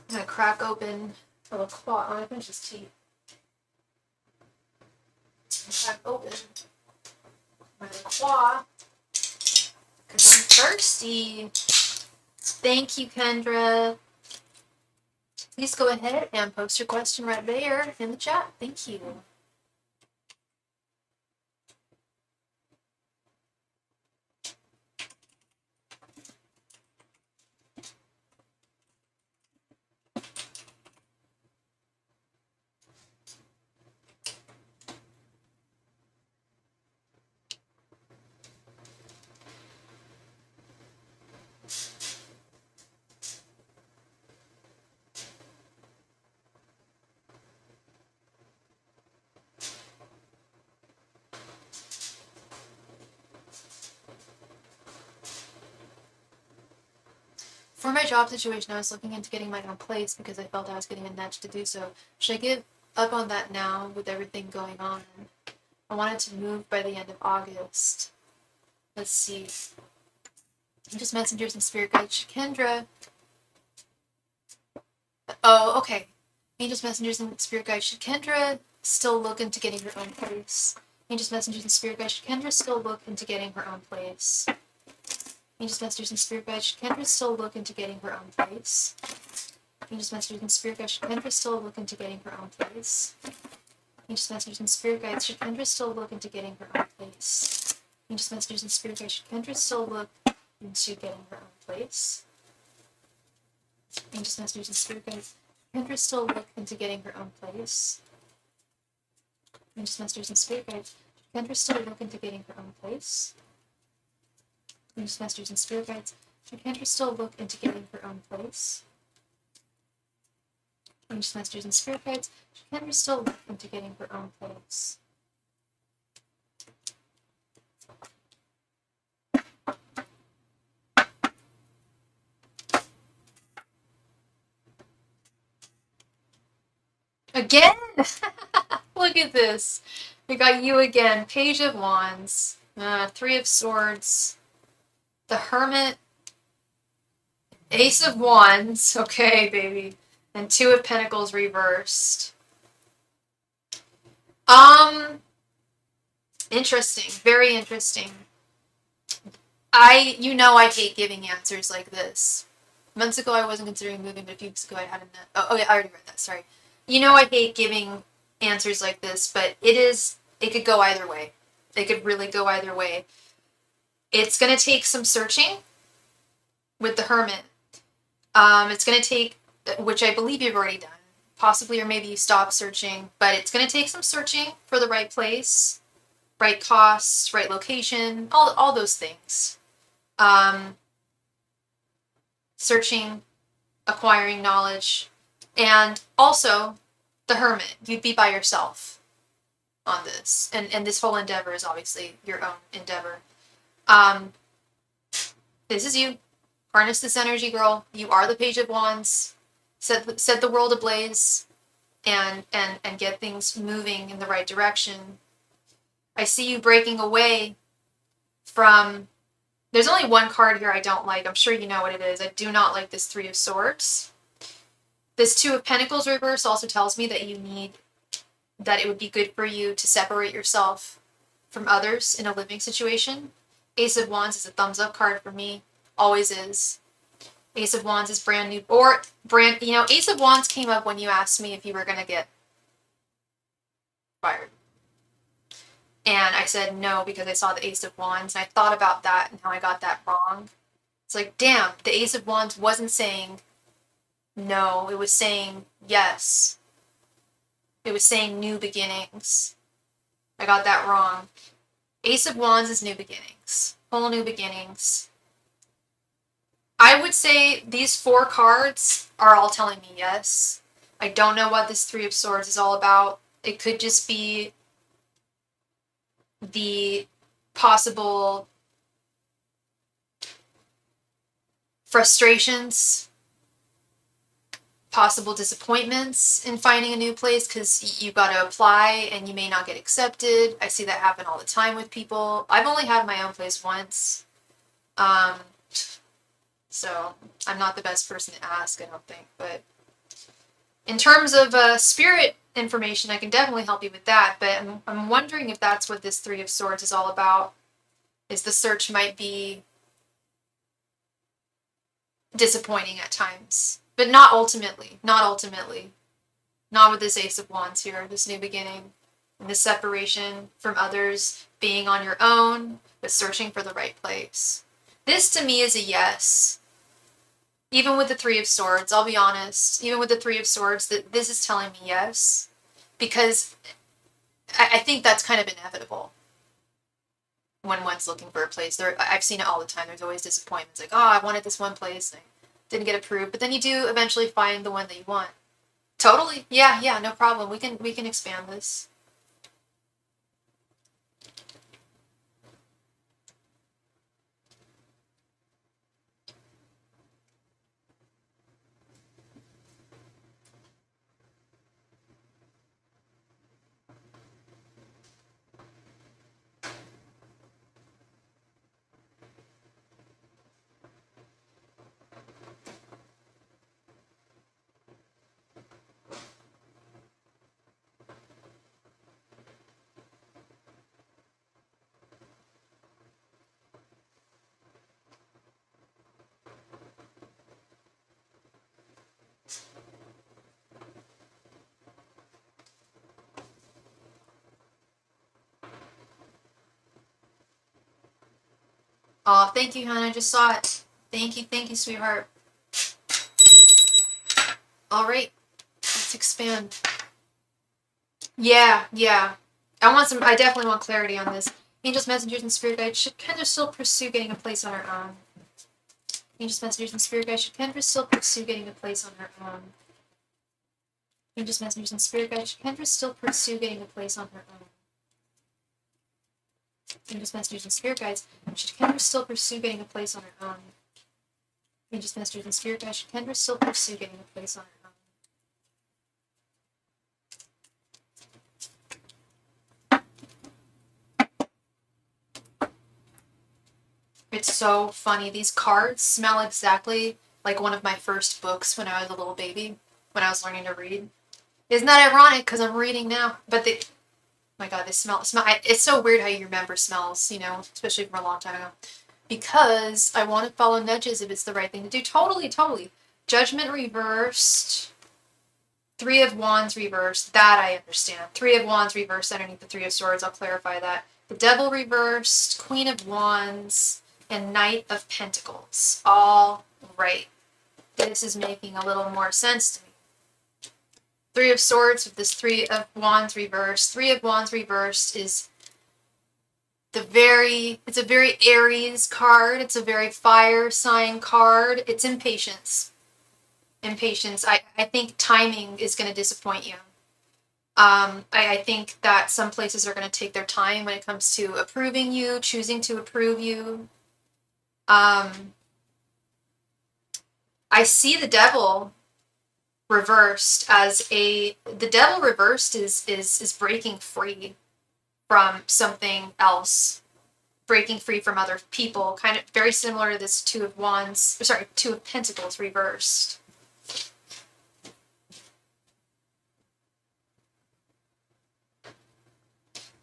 I'm gonna crack open a little claw. I'm gonna finish this tea. Crack open my claw because I'm thirsty. Thank you, Kendra. Please go ahead and post your question right there in the chat. Thank you. For my job situation, I was looking into getting my own place because I felt I was getting a nudge to do so. Should I give up on that now with everything going on? I wanted to move by the end of August. Let's see. Just messengers and spirit guides. Kendra. Oh, okay. Angels, messengers, and spirit guides. Should Kendra still look into getting her own place? Angels, messengers, and spirit guides. Should Kendra still look into getting her own place? Angels, messengers, and spirit guides. Should Kendra still look into getting her own place? Angels, messengers, and spirit guides. Should Kendra still look into getting her own place? Angels, messengers, and spirit guides. Should Kendra still look into getting her own place? Angels, messengers, and spirit guides. Should Kendra still look into getting her own place? Angels, messengers, and spirit guides. Kendra still look into getting her own place? Angels, messengers, and spirit guides. Kendra still look into getting her own place? Angels, messengers, and spirit guides. Should Kendra still look into getting her own place? Angels, messengers, and spirit guides. Should Kendra still look into getting her own place? Again? Look at this. We got you again. Page of Wands. Three of Swords, the Hermit, Ace of Wands, okay, baby, and Two of Pentacles reversed. Interesting, very interesting. I hate giving answers like this. Months ago, I wasn't considering moving, but a few weeks ago, I had oh, yeah, I already read that, sorry. I hate giving answers like this, but it could go either way. It could really go either way. It's going to take some searching with the Hermit. It's going to take, which I believe you've already done, possibly, or maybe you stop searching, but it's going to take some searching for the right place, right costs, right location, all those things. Searching, acquiring knowledge, and also the Hermit. You'd be by yourself on this, and this whole endeavor is obviously your own endeavor. This is you. Harness this energy, girl. You are the Page of Wands. Set the world ablaze, and get things moving in the right direction. I see you breaking away from. There's only one card here I don't like. I'm sure you know what it is. I do not like this Three of Swords. This Two of Pentacles reverse also tells me that that it would be good for you to separate yourself from others in a living situation. Ace of Wands is a thumbs up card for me. Always is. Ace of Wands is brand new. Ace of Wands came up when you asked me if you were going to get fired. And I said no because I saw the Ace of Wands. And I thought about that and how I got that wrong. It's like, damn, the Ace of Wands wasn't saying no. It was saying yes. It was saying new beginnings. I got that wrong. Ace of Wands is new beginnings. Whole new beginnings. I would say these four cards are all telling me yes. I don't know what this Three of Swords is all about. It could just be the possible frustrations, possible disappointments in finding a new place because you got to apply and you may not get accepted. I see that happen all the time with people. I've only had my own place once. So I'm not the best person to ask, I don't think. But in terms of spirit information, I can definitely help you with that. But I'm wondering if that's what this Three of Swords is all about. Is the search might be disappointing at times. But not ultimately. Not ultimately. Not with this Ace of Wands here, this new beginning. And this separation from others, being on your own, but searching for the right place. This to me is a yes. Even with the Three of Swords, I'll be honest, even with the Three of Swords, that this is telling me yes. Because I think that's kind of inevitable. When one's looking for a place. I've seen it all the time. There's always disappointments. Like, oh, I wanted this one place and I didn't get approved. But then you do eventually find the one that you want. Totally. Yeah, no problem. We can expand this. Oh, thank you, hon. I just saw it. Thank you, sweetheart. All right, let's expand. Yeah. I definitely want clarity on this. Angels, messengers, and spirit guides, should Kendra still pursue getting a place on her own? Angels, messengers, and spirit guides, should Kendra still pursue getting a place on her own? Angels, messengers, and spirit guides, should Kendra still pursue getting a place on her own? Angels, messengers, and spirit guides, should Kendra still pursue getting a place on her own? Angels, messengers, and spirit guides, should Kendra still pursue getting a place on her own? It's so funny. These cards smell exactly like one of my first books when I was a little baby, when I was learning to read. Isn't that ironic? Because I'm reading now. But they, my God, they smell. It's so weird how you remember smells, you know, especially from a long time ago. Because I want to follow nudges if it's the right thing to do. Totally, totally. Judgment reversed. Three of Wands reversed. That I understand. Three of Wands reversed underneath the Three of Swords. I'll clarify that. The Devil reversed. Queen of Wands. And Knight of Pentacles. All right. This is making a little more sense to me. Three of Swords with this Three of Wands reversed. Three of Wands reversed is it's a very Aries card. It's a very fire sign card. It's impatience. Impatience. I think timing is going to disappoint you. I think that some places are going to take their time when it comes to approving you, choosing to approve you. I see the Devil reversed as the Devil reversed is breaking free from something else, breaking free from other people, kind of very similar to this Two of Pentacles reversed.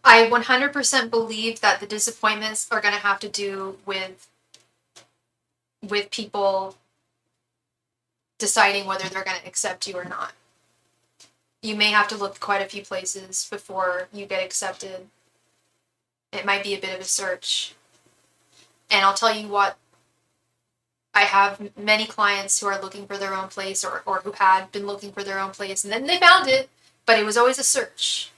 I 100% believe that the disappointments are going to have to do with people deciding whether they're going to accept you or not. You may have to look quite a few places before you get accepted. It might be a bit of a search. And I'll tell you what, I have many clients who are looking for their own place or who had been looking for their own place and then they found it, but it was always a search.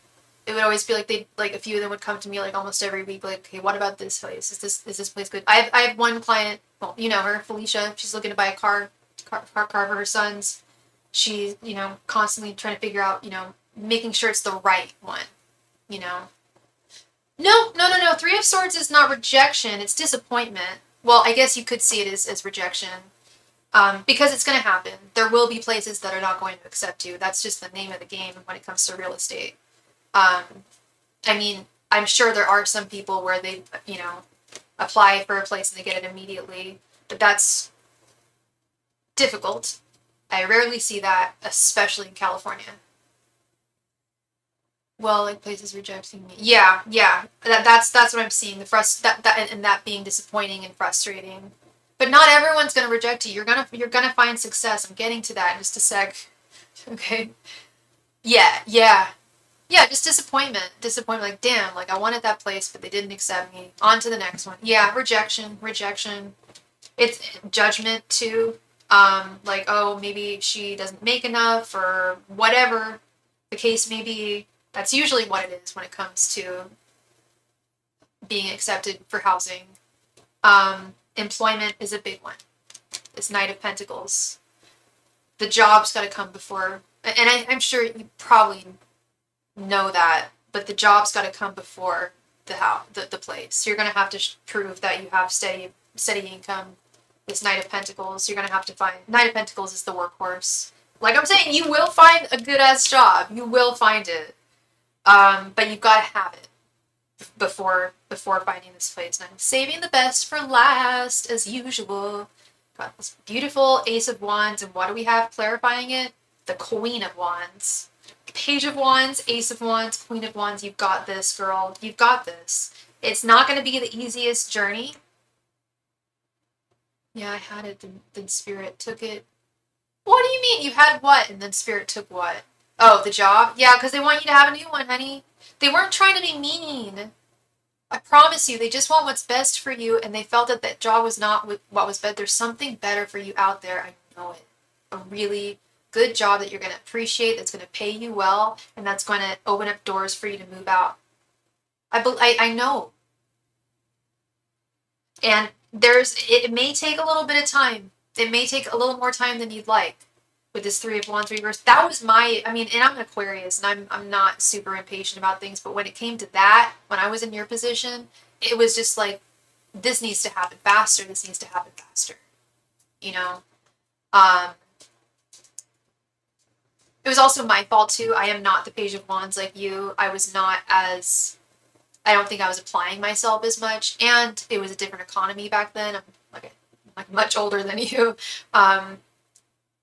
It would always be like a few of them would come to me like almost every week, like, hey, what about this place? Is this place good? I have one client, well, you know her, Felicia. She's looking to buy a car for her sons. She's, you know, constantly trying to figure out, you know, making sure it's the right one, you know. No. Three of Swords is not rejection, it's disappointment. Well, I guess you could see it as rejection. Because it's going to happen. There will be places that are not going to accept you. That's just the name of the game when it comes to real estate. I mean, I'm sure there are some people where they, you know, apply for a place and they get it immediately, but that's difficult. I rarely see that, especially in California. Well, like places rejecting me. Yeah. That's what I'm seeing. That being disappointing and frustrating. But not everyone's gonna reject you. You're gonna find success. I'm getting to that in just a sec. Okay. Yeah. Yeah, just disappointment. Disappointment, like, damn, like, I wanted that place, but they didn't accept me. On to the next one. Yeah, rejection. It's judgment, too. Like, oh, maybe she doesn't make enough, or whatever the case may be. That's usually what it is when it comes to being accepted for housing. Employment is a big one. It's Knight of Pentacles. The job's got to come before, and I'm sure you probably know that, but the job's got to come before the place. So you're going to have to prove that you have steady income. This Knight of Pentacles, you're going to have to find. Knight of Pentacles is the workhorse. Like I'm saying, you will find a good ass job. You will find it. But you've got to have it before finding this place. And I'm saving the best for last, as usual. Got this beautiful Ace of Wands, and what do we have clarifying it? The Queen of Wands. Page of Wands, Ace of Wands, Queen of Wands. You've got this, girl. You've got this. It's not going to be the easiest journey. Yeah, I had it, then Spirit took it. What do you mean? You had what, and then Spirit took what? Oh, the job? Yeah, because they want you to have a new one, honey. They weren't trying to be mean. I promise you, they just want what's best for you, and they felt that job was not what was better. There's something better for you out there. I know it. A really good job that you're going to appreciate, that's going to pay you well, and that's going to open up doors for you to move out. I know. And it may take a little bit of time. It may take a little more time than you'd like with this Three of Wands reverse. That was and I'm an Aquarius, and I'm not super impatient about things, but when it came to that, when I was in your position, it was just like, this needs to happen faster, you know? It was also my fault too. I am not the Page of Wands like you. I was not as I don't think I was applying myself as much, and it was a different economy back then. I'm like much older than you,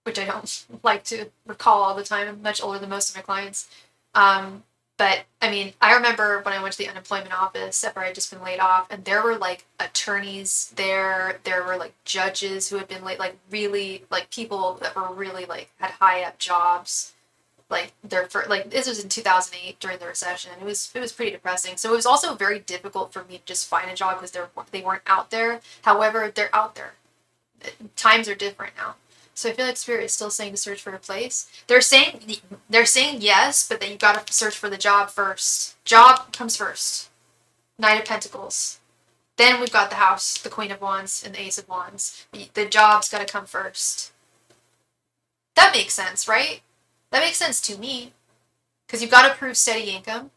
which I don't like to recall all the time. I'm much older than most of my clients. But I mean, I remember when I went to the unemployment office after I'd just been laid off, and there were like attorneys there. There were like judges who had been like really like people that were really like had high up jobs. Like like this was in 2008 during the recession. It was pretty depressing. So it was also very difficult for me to just find a job because they weren't out there. However, they're out there. Times are different now. So I feel like Spirit is still saying to search for a place. They're saying yes, but then you gotta search for the job first. Job comes first. Knight of Pentacles. Then we've got the house, the Queen of Wands, and the Ace of Wands. The job's gotta come first. That makes sense, right? That makes sense to me. Because you've got to prove steady income.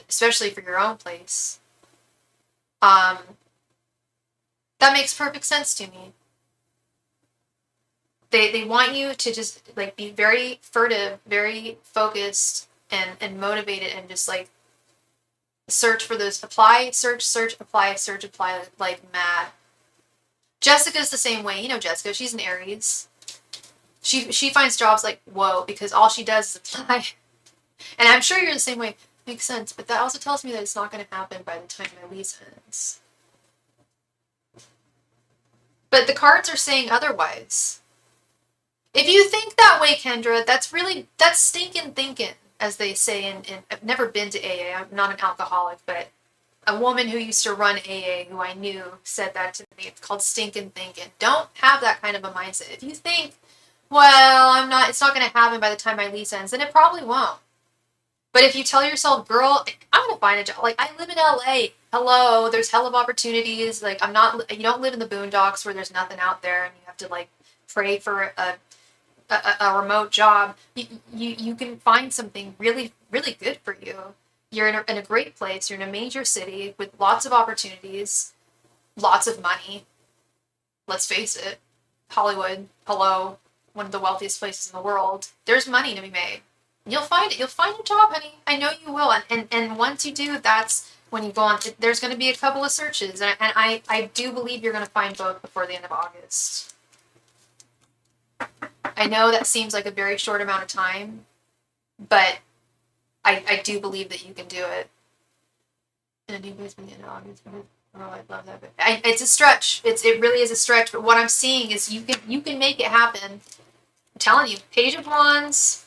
Especially for your own place. That makes perfect sense to me. They want you to just like be very furtive, very focused and motivated, and just like search for those, apply, search, apply like mad. Jessica's the same way. You know Jessica, she's an Aries. She finds jobs like whoa, because all she does is apply. And I'm sure you're the same way. Makes sense, but that also tells me that it's not going to happen by the time my lease ends. But the cards are saying otherwise. If you think that way, Kendra, that's stinking thinking, as they say in I've never been to AA. I'm not an alcoholic, but a woman who used to run AA, who I knew, said that to me. It's called stinking thinking. Don't have that kind of a mindset. If you think, well, it's not going to happen by the time my lease ends, then it probably won't. But if you tell yourself, girl, I'm going to find a job. Like, I live in LA. Hello, there's hell of opportunities. Like, you don't live in the boondocks where there's nothing out there and you have to, like, pray for a remote job. You can find something really, really good for you. You're in a great place. You're in a major city with lots of opportunities, lots of money. Let's face it. Hollywood, hello, one of the wealthiest places in the world. There's money to be made. You'll find it. You'll find a job, honey. I know you will. And once you do, that's when you go on. There's going to be a couple of searches. And I do believe you're going to find both before the end of August. I know that seems like a very short amount of time, but I do believe that you can do it. And a new place by the end of August. Oh, I love that. It's a stretch. It really is a stretch. But what I'm seeing is you can make it happen. I'm telling you, Page of Wands,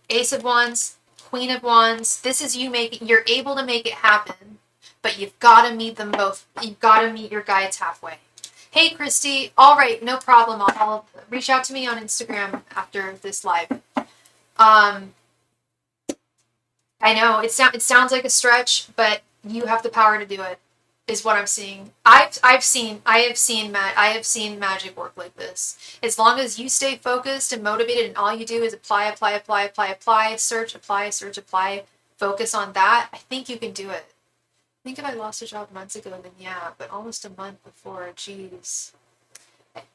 Ace of Wands, Queen of Wands. This is you're able to make it happen, but you've got to meet them both. You've got to meet your guides halfway. Hey, Christy. All right, no problem. I'll reach out to me on Instagram after this live. I know it sounds like a stretch, but you have the power to do it. Is what I'm seeing. I have seen magic work like this. As long as you stay focused and motivated, and all you do is apply, search, apply, focus on that, I think you can do it. I think if I lost a job months ago, then yeah, but almost a month before, geez.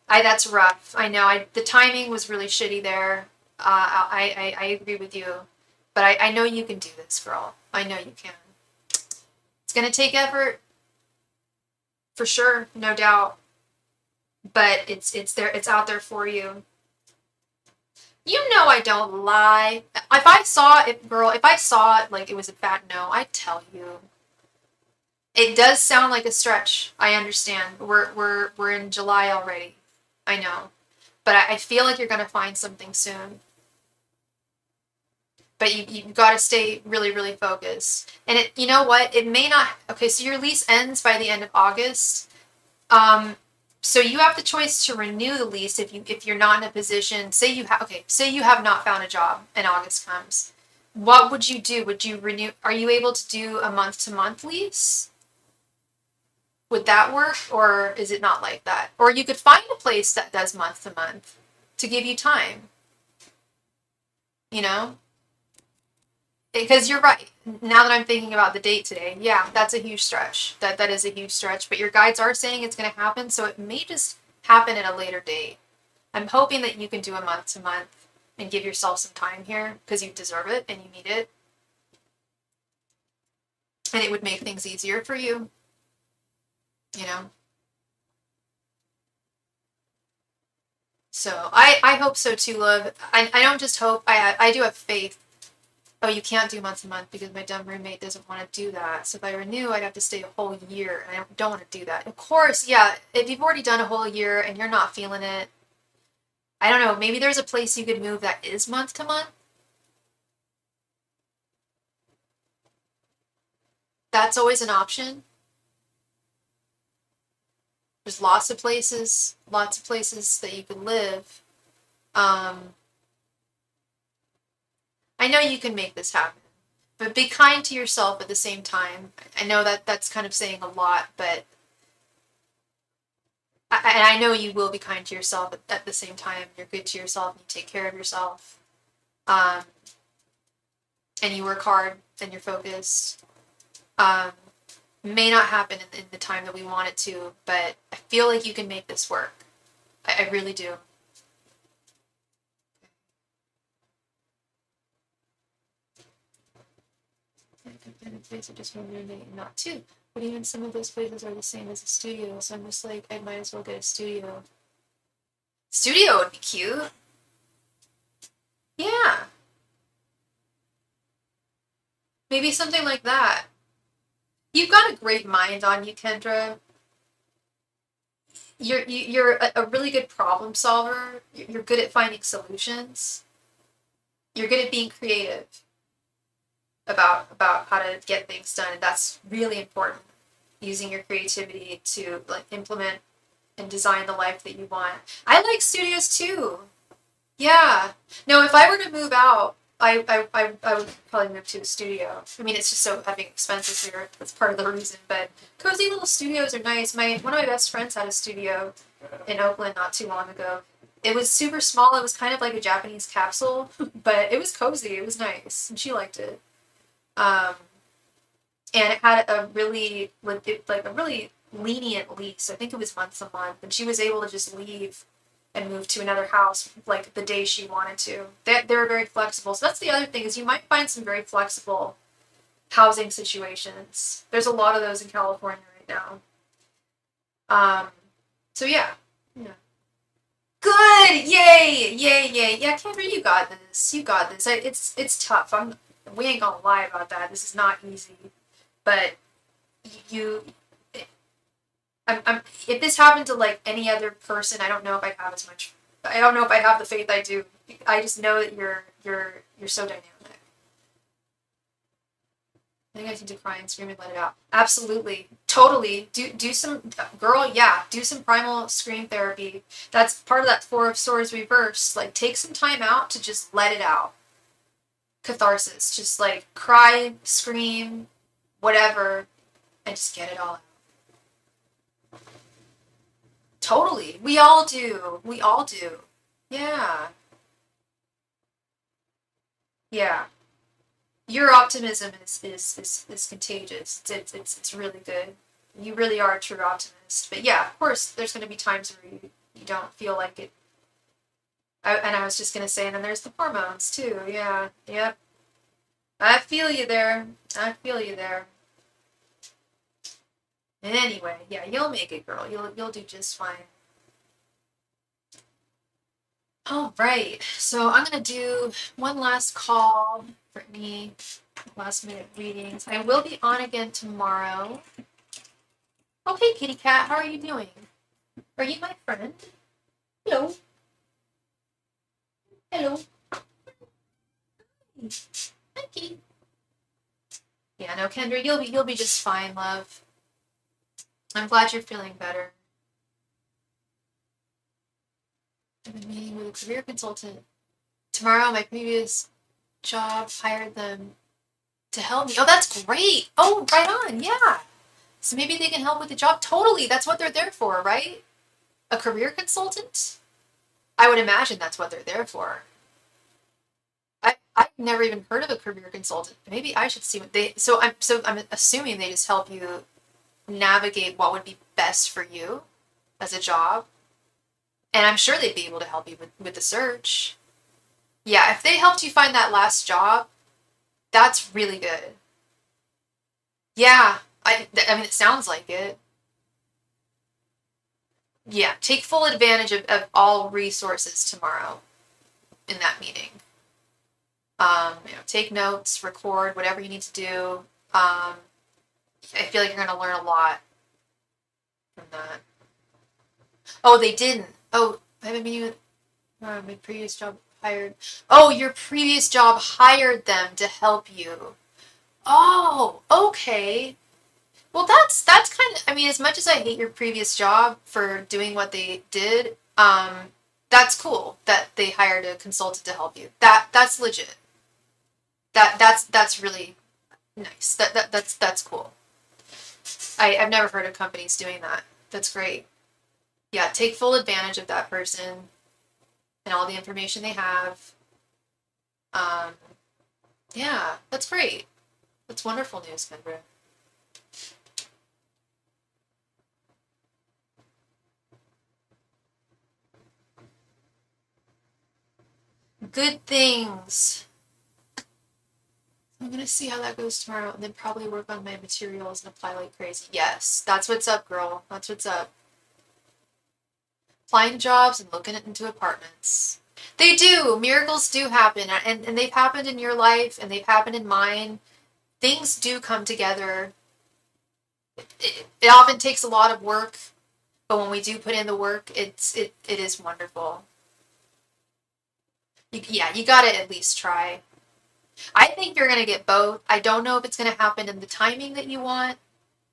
That's rough. I know. The timing was really shitty there. I agree with you, but I know you can do this, girl. I know you can. It's gonna take effort. For sure, no doubt. But it's there, it's out there for you. You know I don't lie. If I saw it like it was a fat no, I'd tell you. It does sound like a stretch. I understand. We're in July already. I know. But I feel like you're gonna find something soon. But you've got to stay really, really focused. And you know what? It may not. Okay, so your lease ends by the end of August. So you have the choice to renew the lease if you're not in a position. Say you have not found a job and August comes. What would you do? Would you renew? Are you able to do a month-to-month lease? Would that work, or is it not like that? Or you could find a place that does month-to-month to give you time. You know? Because you're right. Now that I'm thinking about the date today, yeah, that's a huge stretch. That is a huge stretch. But your guides are saying it's going to happen, so it may just happen at a later date. I'm hoping that you can do a month to month and give yourself some time here because you deserve it and you need it. and it would make things easier for you, you know? So I hope so too, love. I don't just hope, I do have faith. Oh, you can't do month to month because my dumb roommate doesn't want to do that. So if I renew, I'd have to stay a whole year, and I don't want to do that. Of course, yeah, if you've already done a whole year and you're not feeling it, I don't know, maybe there's a place you could move that is month to month. That's always an option. There's lots of places that you could live. I know you can make this happen, but be kind to yourself at the same time. I know that that's kind of saying a lot, but I know you will be kind to yourself at the same time. You're good to yourself and you take care of yourself. Um, and you work hard and you're focused. May not happen in the time that we want it to, but I feel like you can make this work. I really do. Place are just one roommate and not two. But even some of those places are the same as a studio, so I'm just like, I might as well get a studio. Studio would be cute. Yeah. Maybe something like that. You've got a great mind on you, Kendra. You're a really good problem solver. You're good at finding solutions. You're good at being creative about how to get things done, and that's really important. Using your creativity to like implement and design the life that you want. I like studios too. Yeah. No, if I were to move out, I would probably move to a studio. I mean, it's just so having expenses here. That's part of the reason. But cozy little studios are nice. One of my best friends had a studio in Oakland not too long ago. It was super small. It was kind of like a Japanese capsule, but it was cozy. It was nice, and she liked it. Um, and it had a really lenient lease. I think it was month to month, and she was able to just leave and move to another house like the day she wanted to. They were very flexible. So that's the other thing is you might find some very flexible housing situations. There's a lot of those in California right now. So yeah. Yeah. Good! Yay! Yay! Yay! Yeah, Kendra, you got this. You got this. It's tough. We ain't gonna lie about that. This is not easy. But you if this happened to like any other person, I don't know if I'd have as much. I don't know if I have the faith I do. I just know that you're so dynamic. I think I need to cry and scream and let it out. Absolutely, totally. Do some girl, yeah. Do some primal scream therapy. That's part of that Four of Swords reverse. Like take some time out to just let it out. Catharsis. Just like cry, scream, whatever, and just get it all out. Totally. We all do. We all do. Yeah. Yeah. Your optimism is contagious. It's really good. You really are a true optimist. But yeah, of course, there's going to be times where you don't feel like it. And I was just going to say, and then there's the hormones too. Yeah. Yep. I feel you there. I feel you there. Anyway, yeah, you'll make it, girl. You'll do just fine. All right, so I'm gonna do one last call for any last minute readings. I will be on again tomorrow. Okay, kitty cat, how are you doing? Are you my friend? Hello. Hello. Hi, kitty. Yeah, no, Kendra, you'll be just fine, love. I'm glad you're feeling better. I've been meeting with a career consultant. Tomorrow, my previous job hired them to help me. Oh, that's great. Oh, right on. Yeah. So maybe they can help with the job. Totally. That's what they're there for, right? A career consultant? I would imagine that's what they're there for. I've never even heard of a career consultant. Maybe I should see what they. So I'm assuming they just help you navigate what would be best for you as a job. And I'm sure they'd be able to help you with the search. Yeah, if they helped you find that last job, that's really good. Yeah, I mean, it sounds like it. Yeah, take full advantage of all resources tomorrow in that meeting. Take notes, record, whatever you need to do. I feel like you're going to learn a lot from that. Oh, they didn't. Oh, I haven't been you. My previous job hired. Oh, your previous job hired them to help you. Oh, okay. Well, that's kind of. I mean, as much as I hate your previous job for doing what they did, that's cool that they hired a consultant to help you. That's legit. That's really nice. That's cool. I've never heard of companies doing that. That's great. Yeah, take full advantage of that person and all the information they have. Um, yeah, that's great. That's wonderful news, Kendra. Good things. I'm gonna see how that goes tomorrow and then probably work on my materials and apply like crazy. Yes, that's what's up, girl. That's what's up. Applying jobs and looking into apartments. They do. Miracles do happen, and they've happened in your life and they've happened in mine. Things do come together. It often takes a lot of work, but when we do put in the work, it is wonderful. Yeah, you gotta at least try. I think you're gonna get both. I don't know if it's gonna happen in the timing that you want.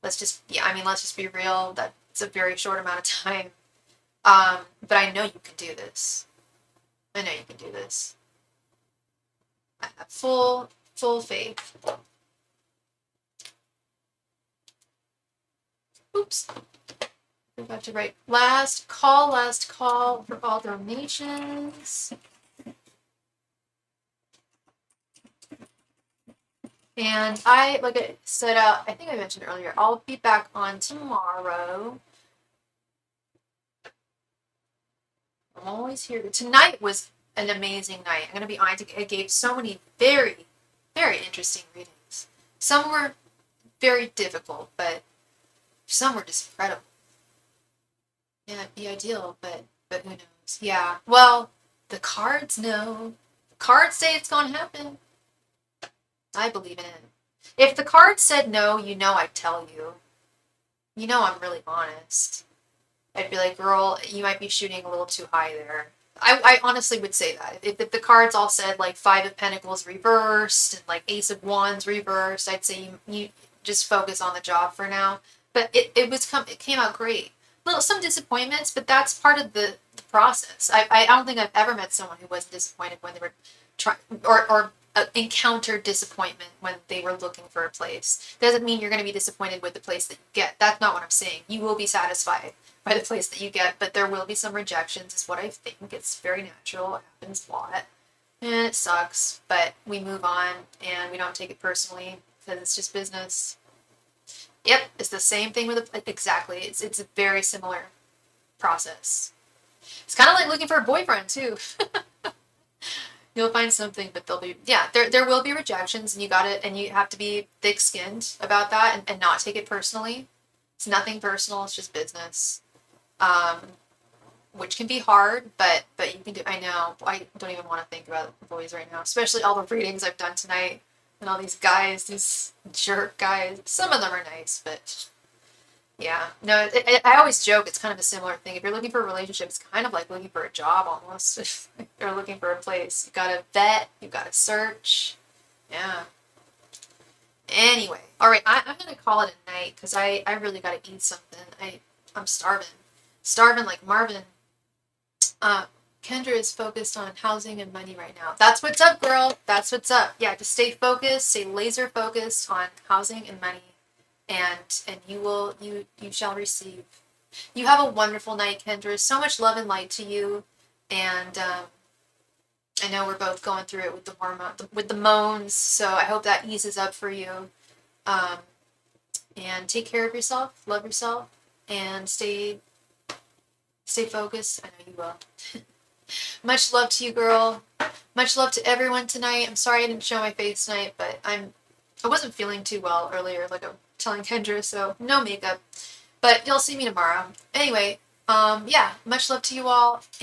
Let's just be real. That's a very short amount of time. But I know you can do this. I know you can do this. I have full faith. Oops. I'm about to write last call for all donations. And like I said, I think I mentioned earlier, I'll be back on tomorrow. I'm always here. Tonight was an amazing night. I'm going to be honest, I gave so many very, very interesting readings. Some were very difficult, but some were just incredible. Yeah, it'd be ideal, but who knows? Yeah. Well, the cards know. The cards say it's going to happen. I believe in it. If the cards said no, you know I'd tell you. You know I'm really honest. I'd be like, girl, you might be shooting a little too high there. I honestly would say that. If the cards all said like Five of Pentacles reversed and like Ace of Wands reversed, I'd say you just focus on the job for now. But it came out great. Some disappointments, but that's part of the process. I don't think I've ever met someone who wasn't disappointed when they were trying or encountered disappointment when they were looking for a place. Doesn't mean you're going to be disappointed with the place that you get. That's not what I'm saying. You will be satisfied by the place that you get, but there will be some rejections, is what I think. It's very natural. It happens a lot. And it sucks, but we move on and we don't take it personally because it's just business. Yep, it's the same thing exactly. It's a very similar process. It's kind of like looking for a boyfriend too. You'll find something, but there will be rejections, and you have to be thick-skinned about that and not take it personally. It's nothing personal. It's just business. Which can be hard, but you can do. I know. I don't even want to think about boys right now, especially all the readings I've done tonight and all these guys, these jerk guys. Some of them are nice, but yeah. No, I always joke it's kind of a similar thing. If you're looking for a relationship, it's kind of like looking for a job almost. If you're looking for a place, you gotta vet, you gotta search. Yeah. Anyway, all right, I'm gonna call it a night because I really gotta eat something. I'm starving like Marvin. Kendra is focused on housing and money right now. That's what's up, girl. That's what's up. Yeah, just stay focused, stay laser focused on housing and money, and you shall receive. You have a wonderful night, Kendra. So much love and light to you, and I know we're both going through it with the with the moans. So I hope that eases up for you. Um, and take care of yourself, love yourself, and stay focused. I know you will. Much love to you, girl. Much love to everyone tonight. I'm sorry I didn't show my face tonight, but I wasn't feeling too well earlier, like telling Kendra, so no makeup. But you'll see me tomorrow. Anyway, yeah, much love to you all.